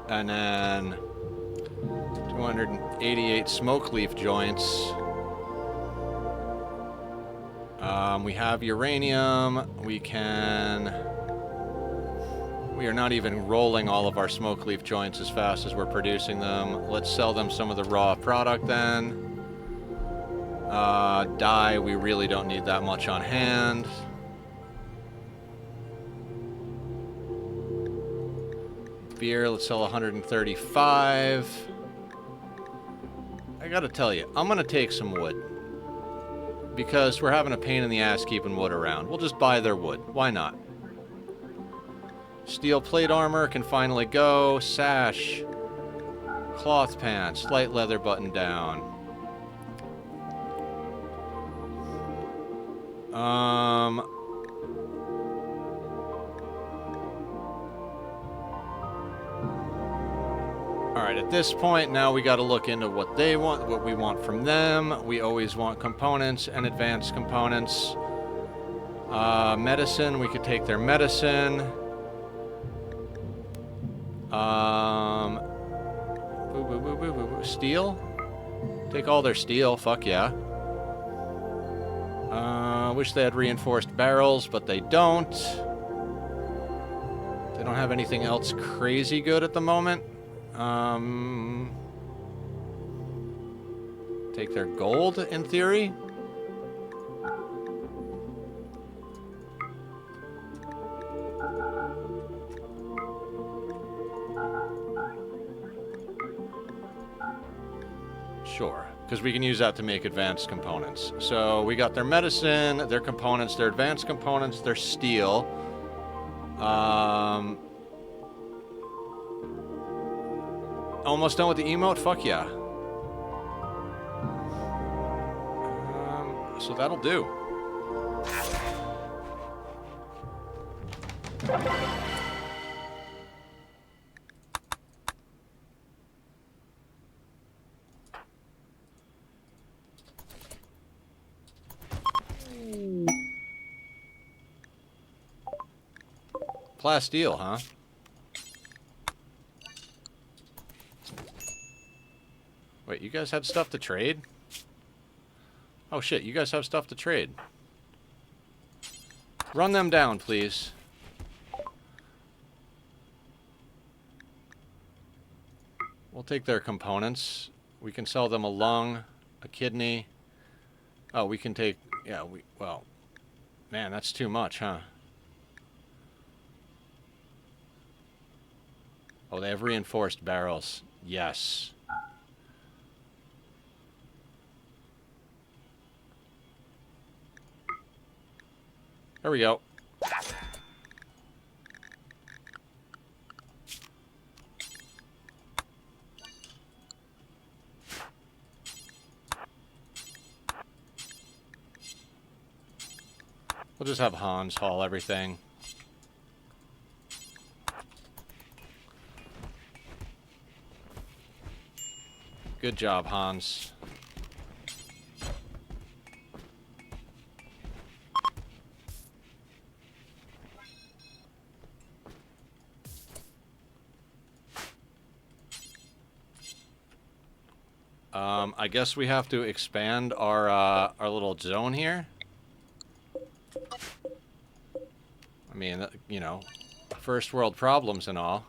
And then 288 smoke leaf joints. We have uranium. We are not even rolling all of our smoke leaf joints as fast as we're producing them. Let's sell them some of the raw product then. Dye, we really don't need that much on hand. Beer, let's sell 135. I gotta tell you, I'm gonna take some wood. Because we're having a pain in the ass keeping wood around. We'll just buy their wood. Why not? Steel plate armor can finally go. Sash. Cloth pants. Light leather button down. Alright, at this point, now we gotta look into what they want, what we want from them. We always want components and advanced components. Medicine, we could take their medicine. Steel? Take all their steel, fuck yeah. Wish they had reinforced barrels, but they don't. They don't have anything else crazy good at the moment. Take their gold, in theory. Sure, because we can use that to make advanced components. So we got their medicine, their components, their advanced components, their steel. Almost done with the emote? Fuck yeah. So that'll do. Plasteel, huh? Wait, you guys had stuff to trade? Oh shit, you guys have stuff to trade. Run them down, please. We'll take their components. We can sell them a lung, a kidney. Oh, we can take... Yeah, well... Man, that's too much, huh? Oh, they have reinforced barrels. Yes. There we go. We'll just have Hans haul everything. Good job, Hans. I guess we have to expand our little zone here. I mean, you know, first world problems and all.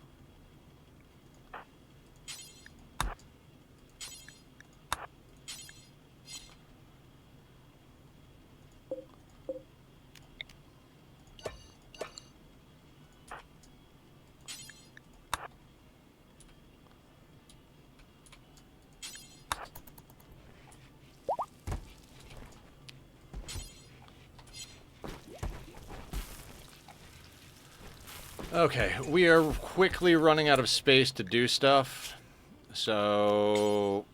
Okay, we are quickly running out of space to do stuff, so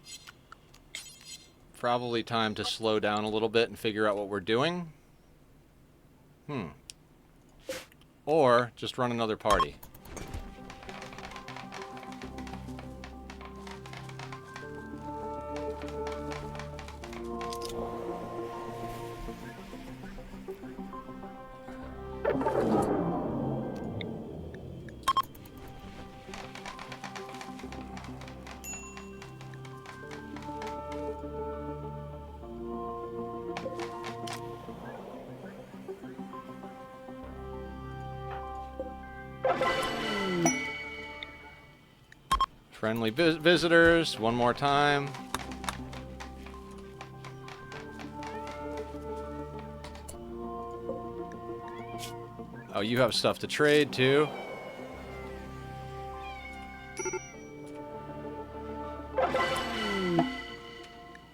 probably time to slow down a little bit and figure out what we're doing. Or just run another party. Friendly visitors, one more time. Oh, you have stuff to trade, too.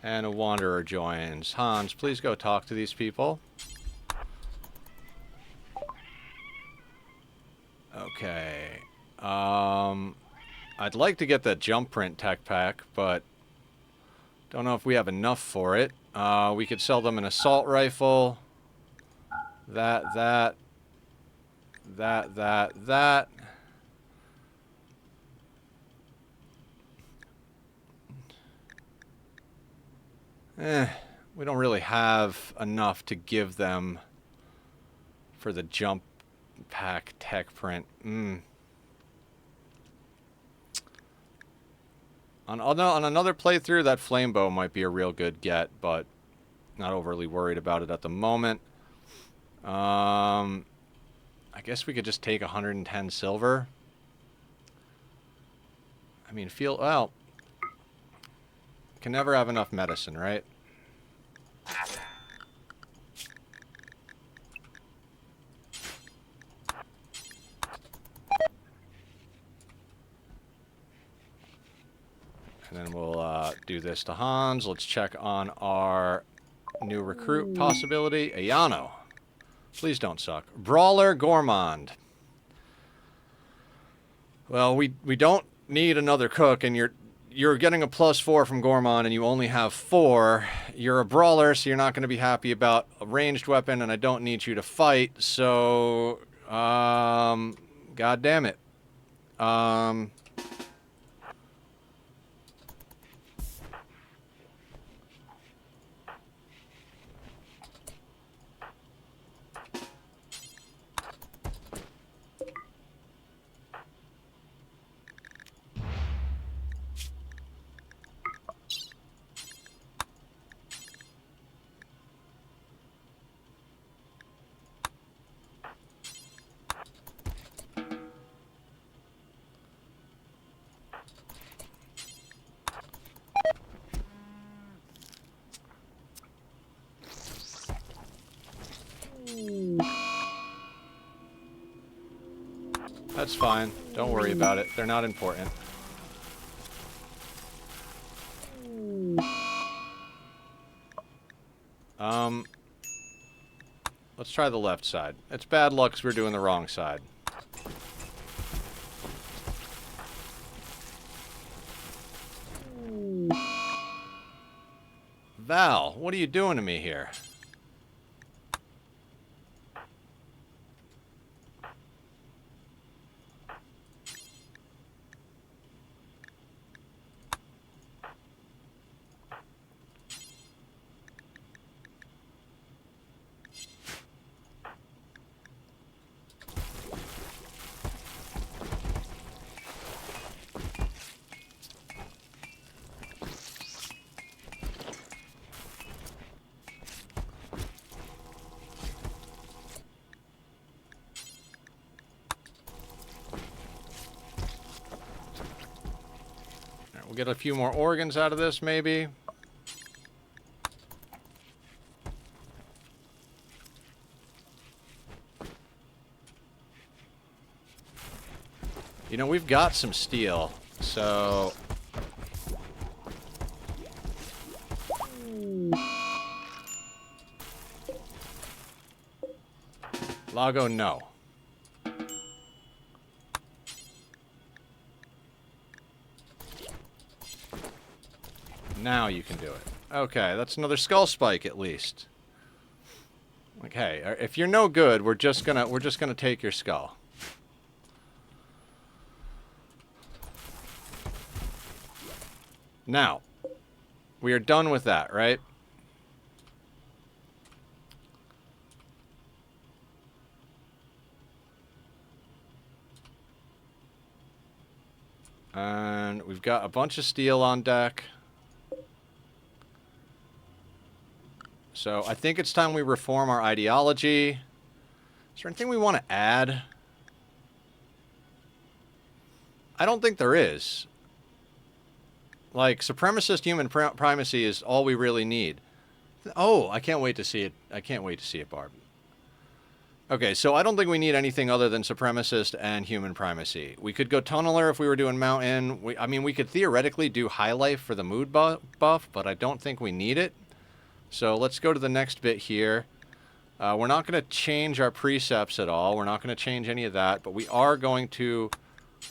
And a wanderer joins. Hans, please go talk to these people. Okay. I'd like to get that jump print tech pack, but don't know if we have enough for it. We could sell them an assault rifle. That. We don't really have enough to give them for the jump pack tech print. On another playthrough, that flame bow might be a real good get, but not overly worried about it at the moment. I guess we could just take 110 silver. I mean, well, can never have enough medicine, right? And then we'll do this to Hans. Let's check on our new recruit possibility. Ayano. Please don't suck. Brawler Gourmand. Well, we don't need another cook, and you're getting a +4 from Gourmand, and you only have 4. You're a brawler, so you're not going to be happy about a ranged weapon, and I don't need you to fight, so... God damn it. That's fine. Don't worry about it. They're not important. Let's try the left side. It's bad luck 'cause we're doing the wrong side. Val, what are you doing to me here? We'll get a few more organs out of this, maybe. You know, we've got some steel, so... Lago, no. Now you can do it. Okay, that's another skull spike at least. Okay, if you're no good, we're just gonna take your skull. Now, we are done with that, right? And we've got a bunch of steel on deck. So I think it's time we reform our ideology. Is there anything we want to add? I don't think there is. Like, supremacist human primacy is all we really need. Oh, I can't wait to see it. I can't wait to see it, Barb. Okay, so I don't think we need anything other than supremacist and human primacy. We could go tunneler if we were doing mountain. I mean, we could theoretically do high life for the mood buff, but I don't think we need it. So let's go to the next bit here. We're not going to change our precepts at all. We're not going to change any of that, but we are going to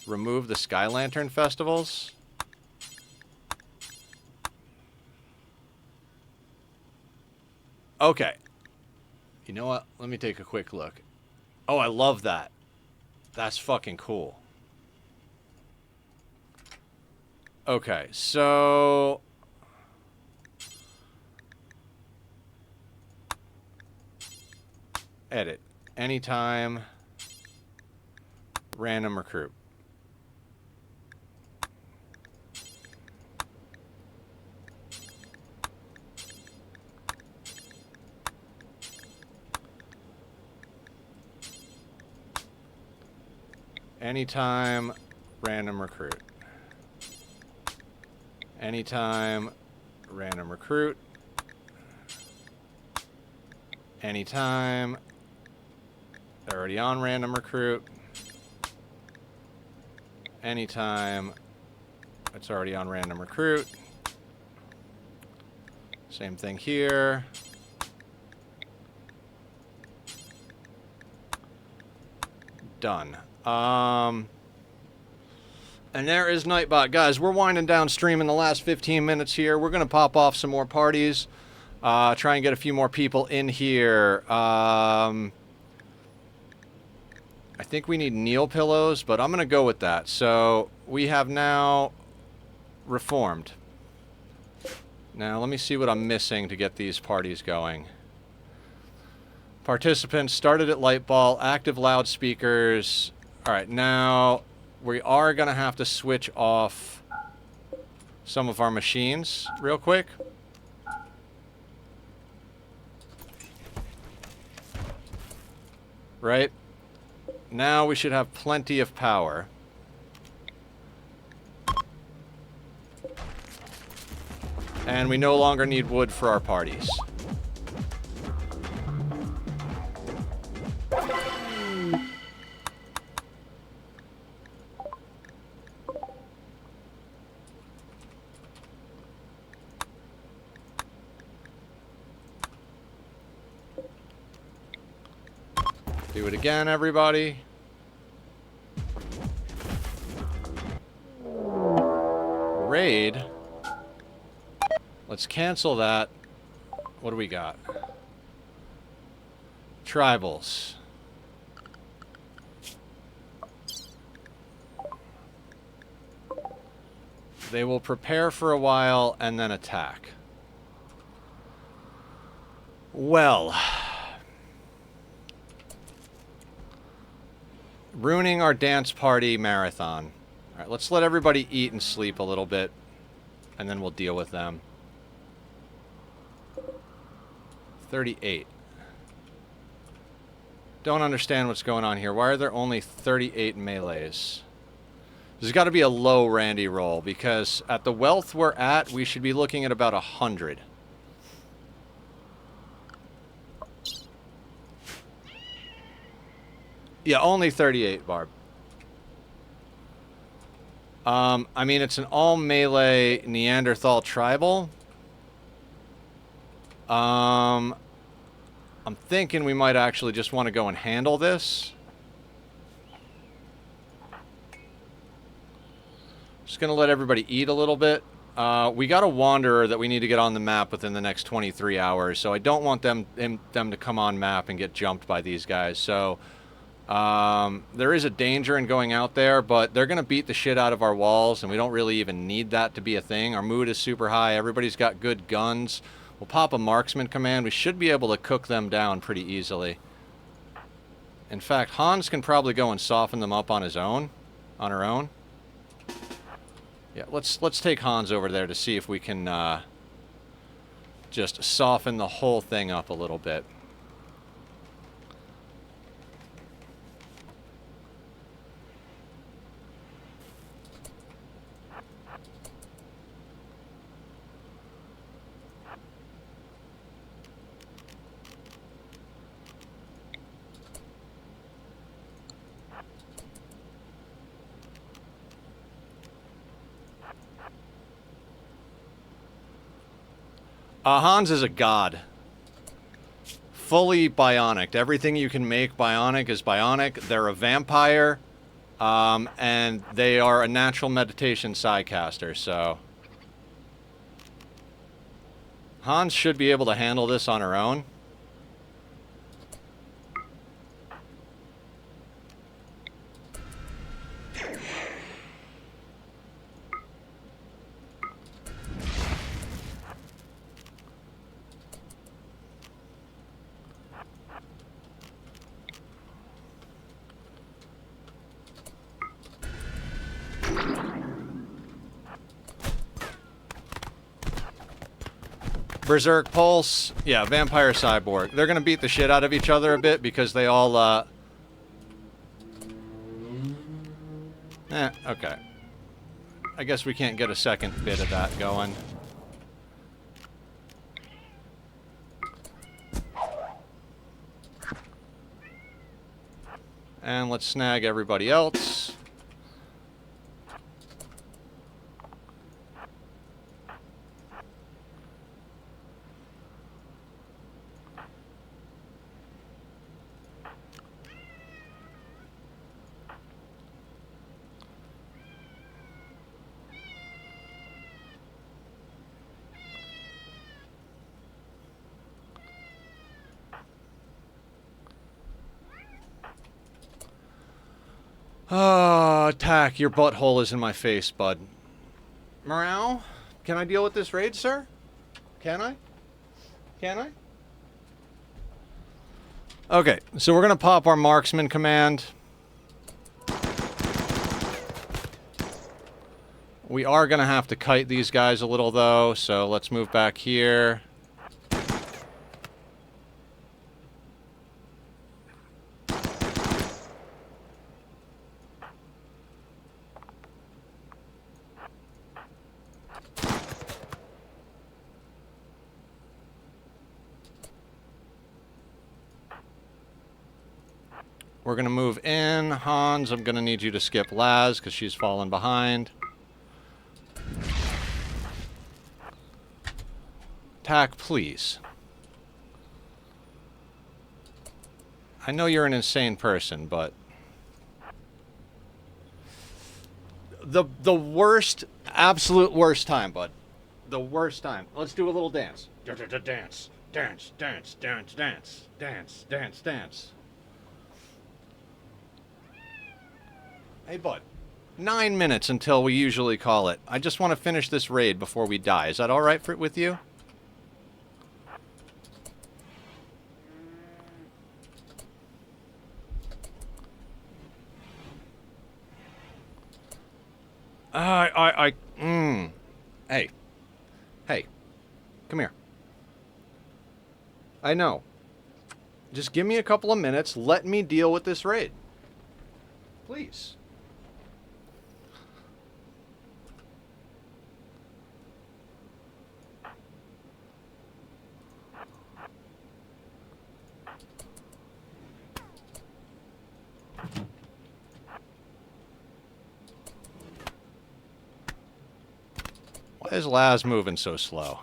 remove the Sky Lantern festivals. Okay. You know what? Let me take a quick look. Oh, I love that. That's fucking cool. Okay, so... Edit. Anytime. Random recruit. Anytime, random recruit. Anytime, random recruit. Anytime, they're already on random recruit. Anytime, it's already on random recruit. Same thing here. Done. And there is Nightbot. Guys, we're winding down stream in the last 15 minutes here. We're going to pop off some more parties. Try and get a few more people in here. I think we need kneel pillows, but I'm going to go with that. So we have now reformed. Now let me see what I'm missing to get these parties going. Participants started at Lightball, active loudspeakers. All right, now we are going to have to switch off some of our machines real quick. Right? Now we should have plenty of power. And we no longer need wood for our parties. Do it again, everybody. Raid. Let's cancel that. What do we got? Tribals. They will prepare for a while and then attack. Well... ruining our dance party marathon. Alright, let's let everybody eat and sleep a little bit, and then we'll deal with them. 38. Don't understand what's going on here. Why are there only 38 melees? There's got to be a low Randy roll, because at the wealth we're at, we should be looking at about 100. Yeah, only 38, Barb. I mean, it's an all-melee Neanderthal tribal. I'm thinking we might actually just want to go and handle this. Just going to let everybody eat a little bit. We got a wanderer that we need to get on the map within the next 23 hours, so I don't want them to come on map and get jumped by these guys. So there is a danger in going out there, but they're going to beat the shit out of our walls, and we don't really even need that to be a thing. Our mood is super high. Everybody's got good guns. We'll pop a marksman command. We should be able to cook them down pretty easily. In fact, Hans can probably go and soften them up on his own, on her own. Yeah, let's take Hans over there to see if we can just soften the whole thing up a little bit. Hans is a god. Fully bionic. Everything you can make bionic is bionic. They're a vampire, and they are a natural meditation psycaster, so... Hans should be able to handle this on her own. Berserk Pulse. Yeah, Vampire Cyborg. They're going to beat the shit out of each other a bit because they all, okay. I guess we can't get a second bit of that going. And let's snag everybody else. Attack, your butthole is in my face, bud. Morale? Can I deal with this raid, sir? Can I? Can I? Okay, so we're gonna pop our marksman command. We are gonna have to kite these guys a little, though, so let's move back here. We're going to move in. Hans, I'm going to need you to skip Laz because she's fallen behind. Attack, please. I know you're an insane person, but... The worst, absolute worst time, bud. The worst time. Let's do a little dance. Dance, dance, dance, dance, dance, dance, dance, dance. Hey, bud. 9 minutes until we usually call it. I just want to finish this raid before we die. Is that all right with you? Hey. Hey. Come here. I know. Just give me a couple of minutes. Let me deal with this raid. Please. Why is Laz moving so slow?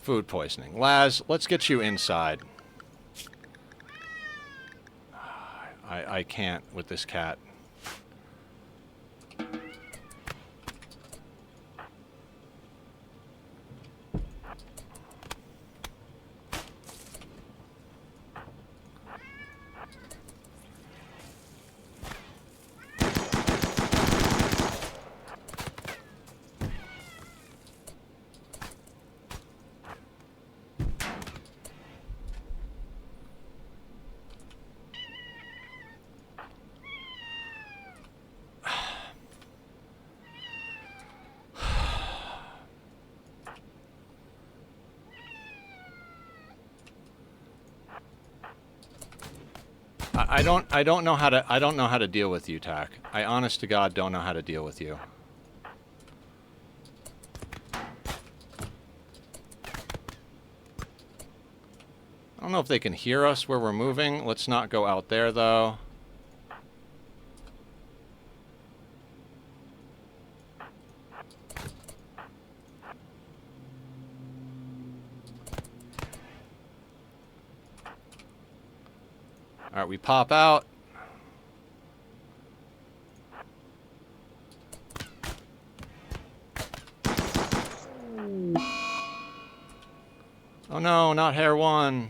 Food poisoning. Laz, let's get you inside. I can't with this cat. I don't know how to deal with you, Tack. I honest to God don't know how to deal with you. I don't know if they can hear us where we're moving. Let's not go out there though. Alright, we pop out. Oh no, not hair one.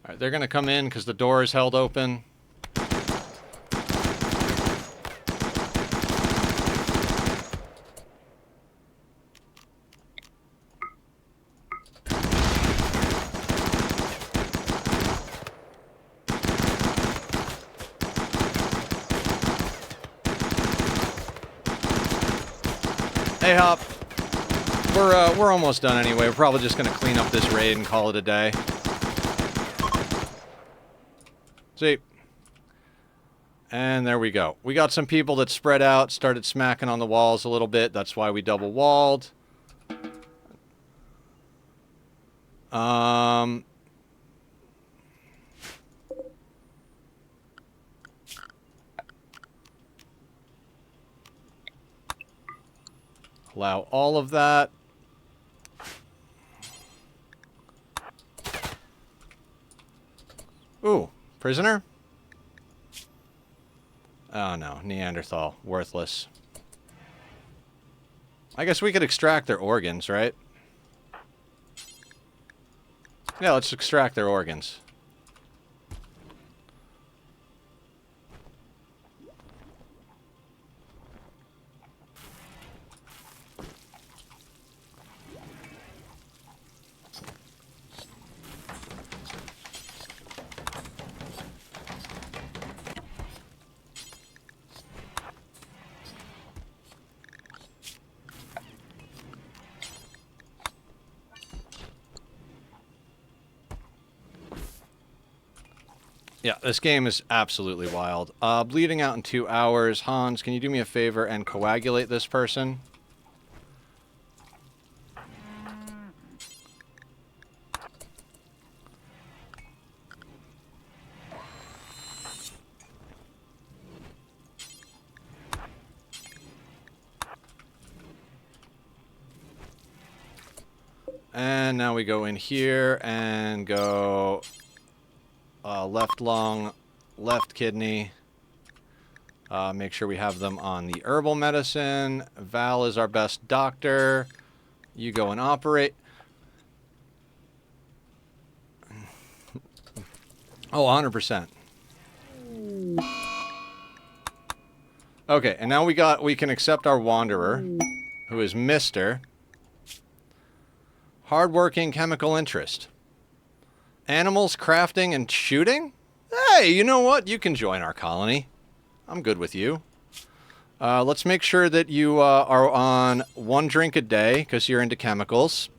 Alright, they're gonna come in because the door is held open. Hey, Hop. We're almost done anyway. We're probably just gonna clean up this raid and call it a day. See? And there we go. We got some people that spread out, started smacking on the walls a little bit. That's why we double walled. Allow all of that. Ooh, prisoner? Oh no, Neanderthal. Worthless. I guess we could extract their organs, right? Yeah, let's extract their organs. Yeah, this game is absolutely wild. Bleeding out in 2 hours. Hans, can you do me a favor and coagulate this person? And now we go in here and go... left lung, left kidney. Make sure we have them on the herbal medicine. Val is our best doctor. You go and operate. Oh, 100%. Okay, and now we can accept our wanderer, who is Mr. Hardworking chemical interest. Animals, crafting, and shooting? Hey, you know what? You can join our colony. I'm good with you. Let's make sure that you are on 1 drink a day because you're into chemicals.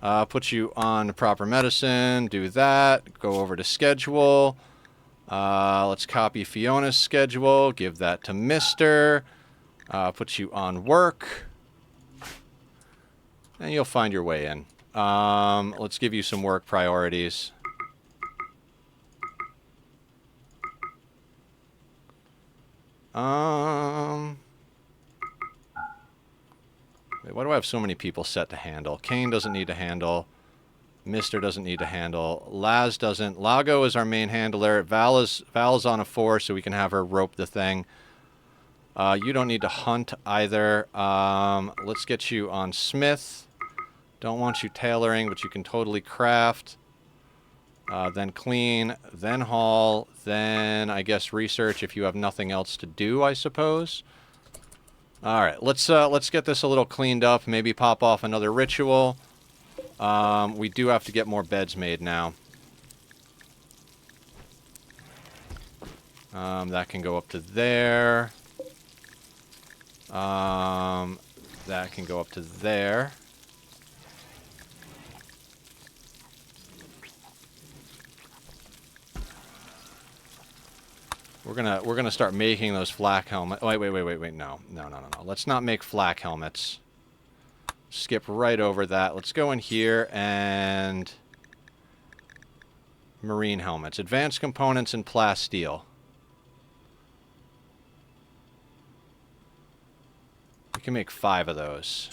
Put you on proper medicine. Do that. Go over to schedule. Let's copy Fiona's schedule. Give that to Mr. Put you on work. And you'll find your way in. Let's give you some work priorities. Wait, why do I have so many people set to handle? Kane doesn't need to handle. Mr. doesn't need to handle. Laz doesn't. Lago is our main handler. Val's on a 4, so we can have her rope the thing. You don't need to hunt either. Let's get you on Smith. Don't want you tailoring, but you can totally craft. Then clean, then haul, then I guess research if you have nothing else to do, I suppose. All right, let's get this a little cleaned up. Maybe pop off another ritual. We do have to get more beds made now. That can go up to there. That can go up to there. We're gonna start making those flak helmets. Wait, no. Let's not make flak helmets. Skip right over that. Let's go in here and marine helmets. Advanced components in plasteel. We can make 5 of those.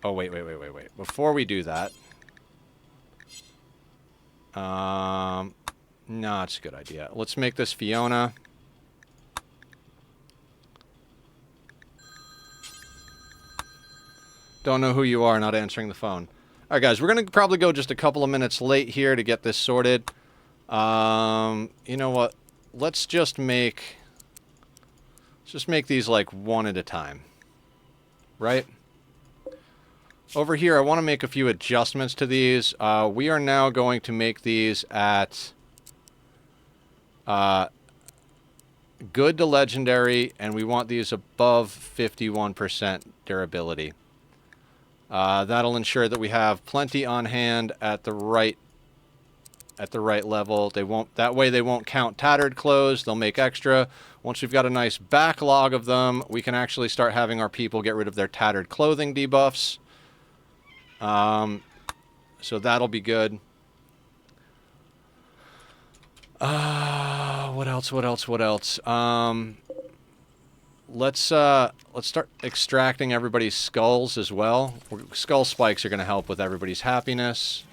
Oh, wait. Before we do that... no, it's a good idea. Let's make this Fiona. Don't know who you are, not answering the phone. Alright, guys, we're going to probably go just a couple of minutes late here to get this sorted. You know what? Let's just make these like one at a time. Right? Over here, I want to make a few adjustments to these. We are now going to make these at good to legendary, and we want these above 51% durability. That'll ensure that we have plenty on hand at the right level. That way they won't count tattered clothes. They'll make extra. Once we've got a nice backlog of them, we can actually start having our people get rid of their tattered clothing debuffs. So that'll be good. What else? Let's start extracting everybody's skulls as well. Skull spikes are going to help with everybody's happiness.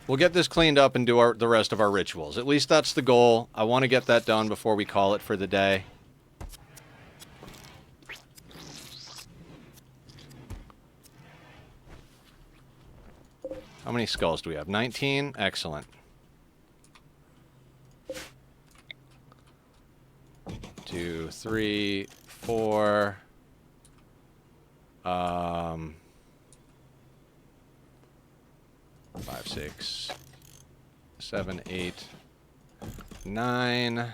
We'll get this cleaned up and do the rest of our rituals. At least that's the goal. I want to get that done before we call it for the day. How many skulls do we have? 19? Excellent. 2, 3, 4... 5, 6, 7, 8, 9.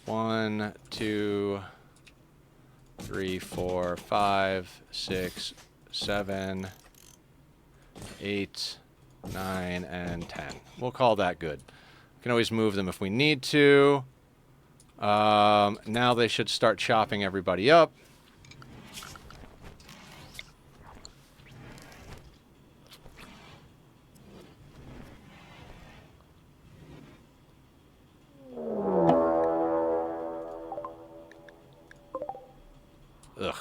1, 2, 3, 4, 5, 6, 7, 8, 9, and 10. We'll call that good. We can always move them if we need to. Now they should start chopping everybody up. Ugh.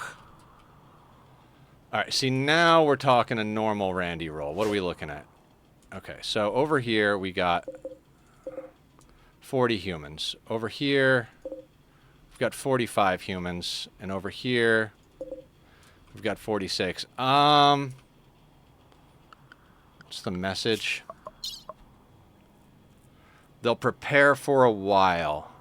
Alright, see, now we're talking a normal Randy roll. What are we looking at? Okay, so over here we got 40 humans. Over here, we've got 45 humans, and over here we've got 46. What's the message? They'll prepare for a while.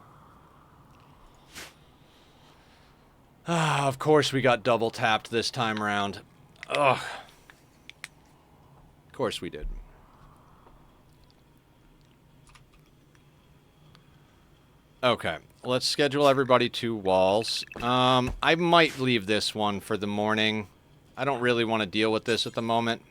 Of course we got double tapped this time around. Ugh. Of course we did. Okay, let's schedule everybody to walls. I might leave this one for the morning. I don't really want to deal with this at the moment.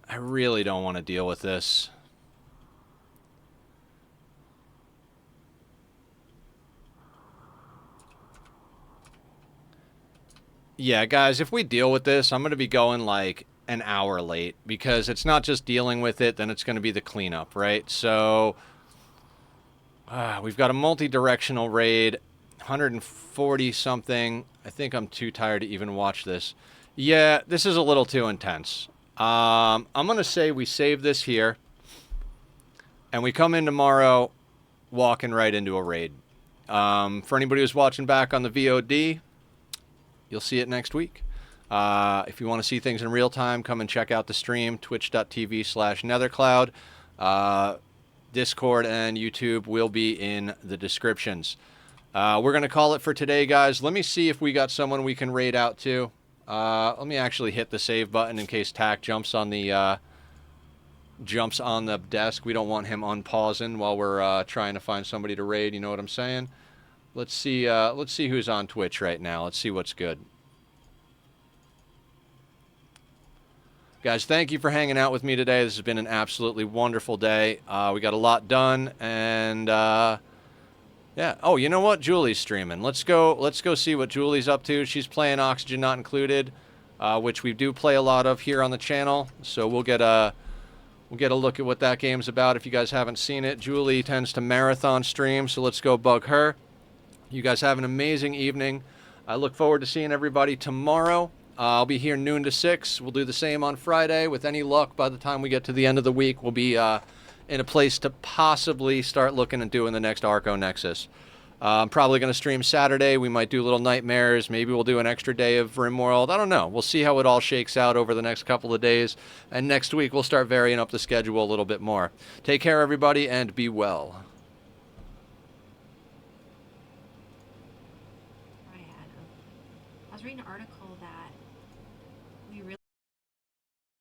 I really don't want to deal with this. Yeah, guys, if we deal with this, I'm going to be going like an hour late because it's not just dealing with it, then it's going to be the cleanup, right? So we've got a multi-directional raid, 140 something. I think I'm too tired to even watch this. Yeah, this is a little too intense. I'm going to say we save this here, and we come in tomorrow walking right into a raid. For anybody who's watching back on the VOD, you'll see it next week. If you want to see things in real time, come and check out the stream, twitch.tv/nethercloud. Discord and YouTube will be in the descriptions. We're going to call it for today, guys. Let me see if we got someone we can raid out to. Let me actually hit the save button in case Tack jumps on the desk. We don't want him unpausing while we're trying to find somebody to raid. You know what I'm saying? Let's see who's on Twitch right now. Let's see what's good. Guys, thank you for hanging out with me today. This has been an absolutely wonderful day. We got a lot done, and yeah. Oh, you know what? Julie's streaming. Let's go see what Julie's up to. She's playing Oxygen Not Included, which we do play a lot of here on the channel. So we'll get a look at what that game's about if you guys haven't seen it. Julie tends to marathon stream, so let's go bug her. You guys have an amazing evening. I look forward to seeing everybody tomorrow. I'll be here noon to 6. We'll do the same on Friday. With any luck, by the time we get to the end of the week, we'll be in a place to possibly start looking at doing the next Arco Nexus. I'm probably going to stream Saturday. We might do little nightmares. Maybe we'll do an extra day of RimWorld. I don't know. We'll see how it all shakes out over the next couple of days. And next week, we'll start varying up the schedule a little bit more. Take care, everybody, and be well. I was reading an article that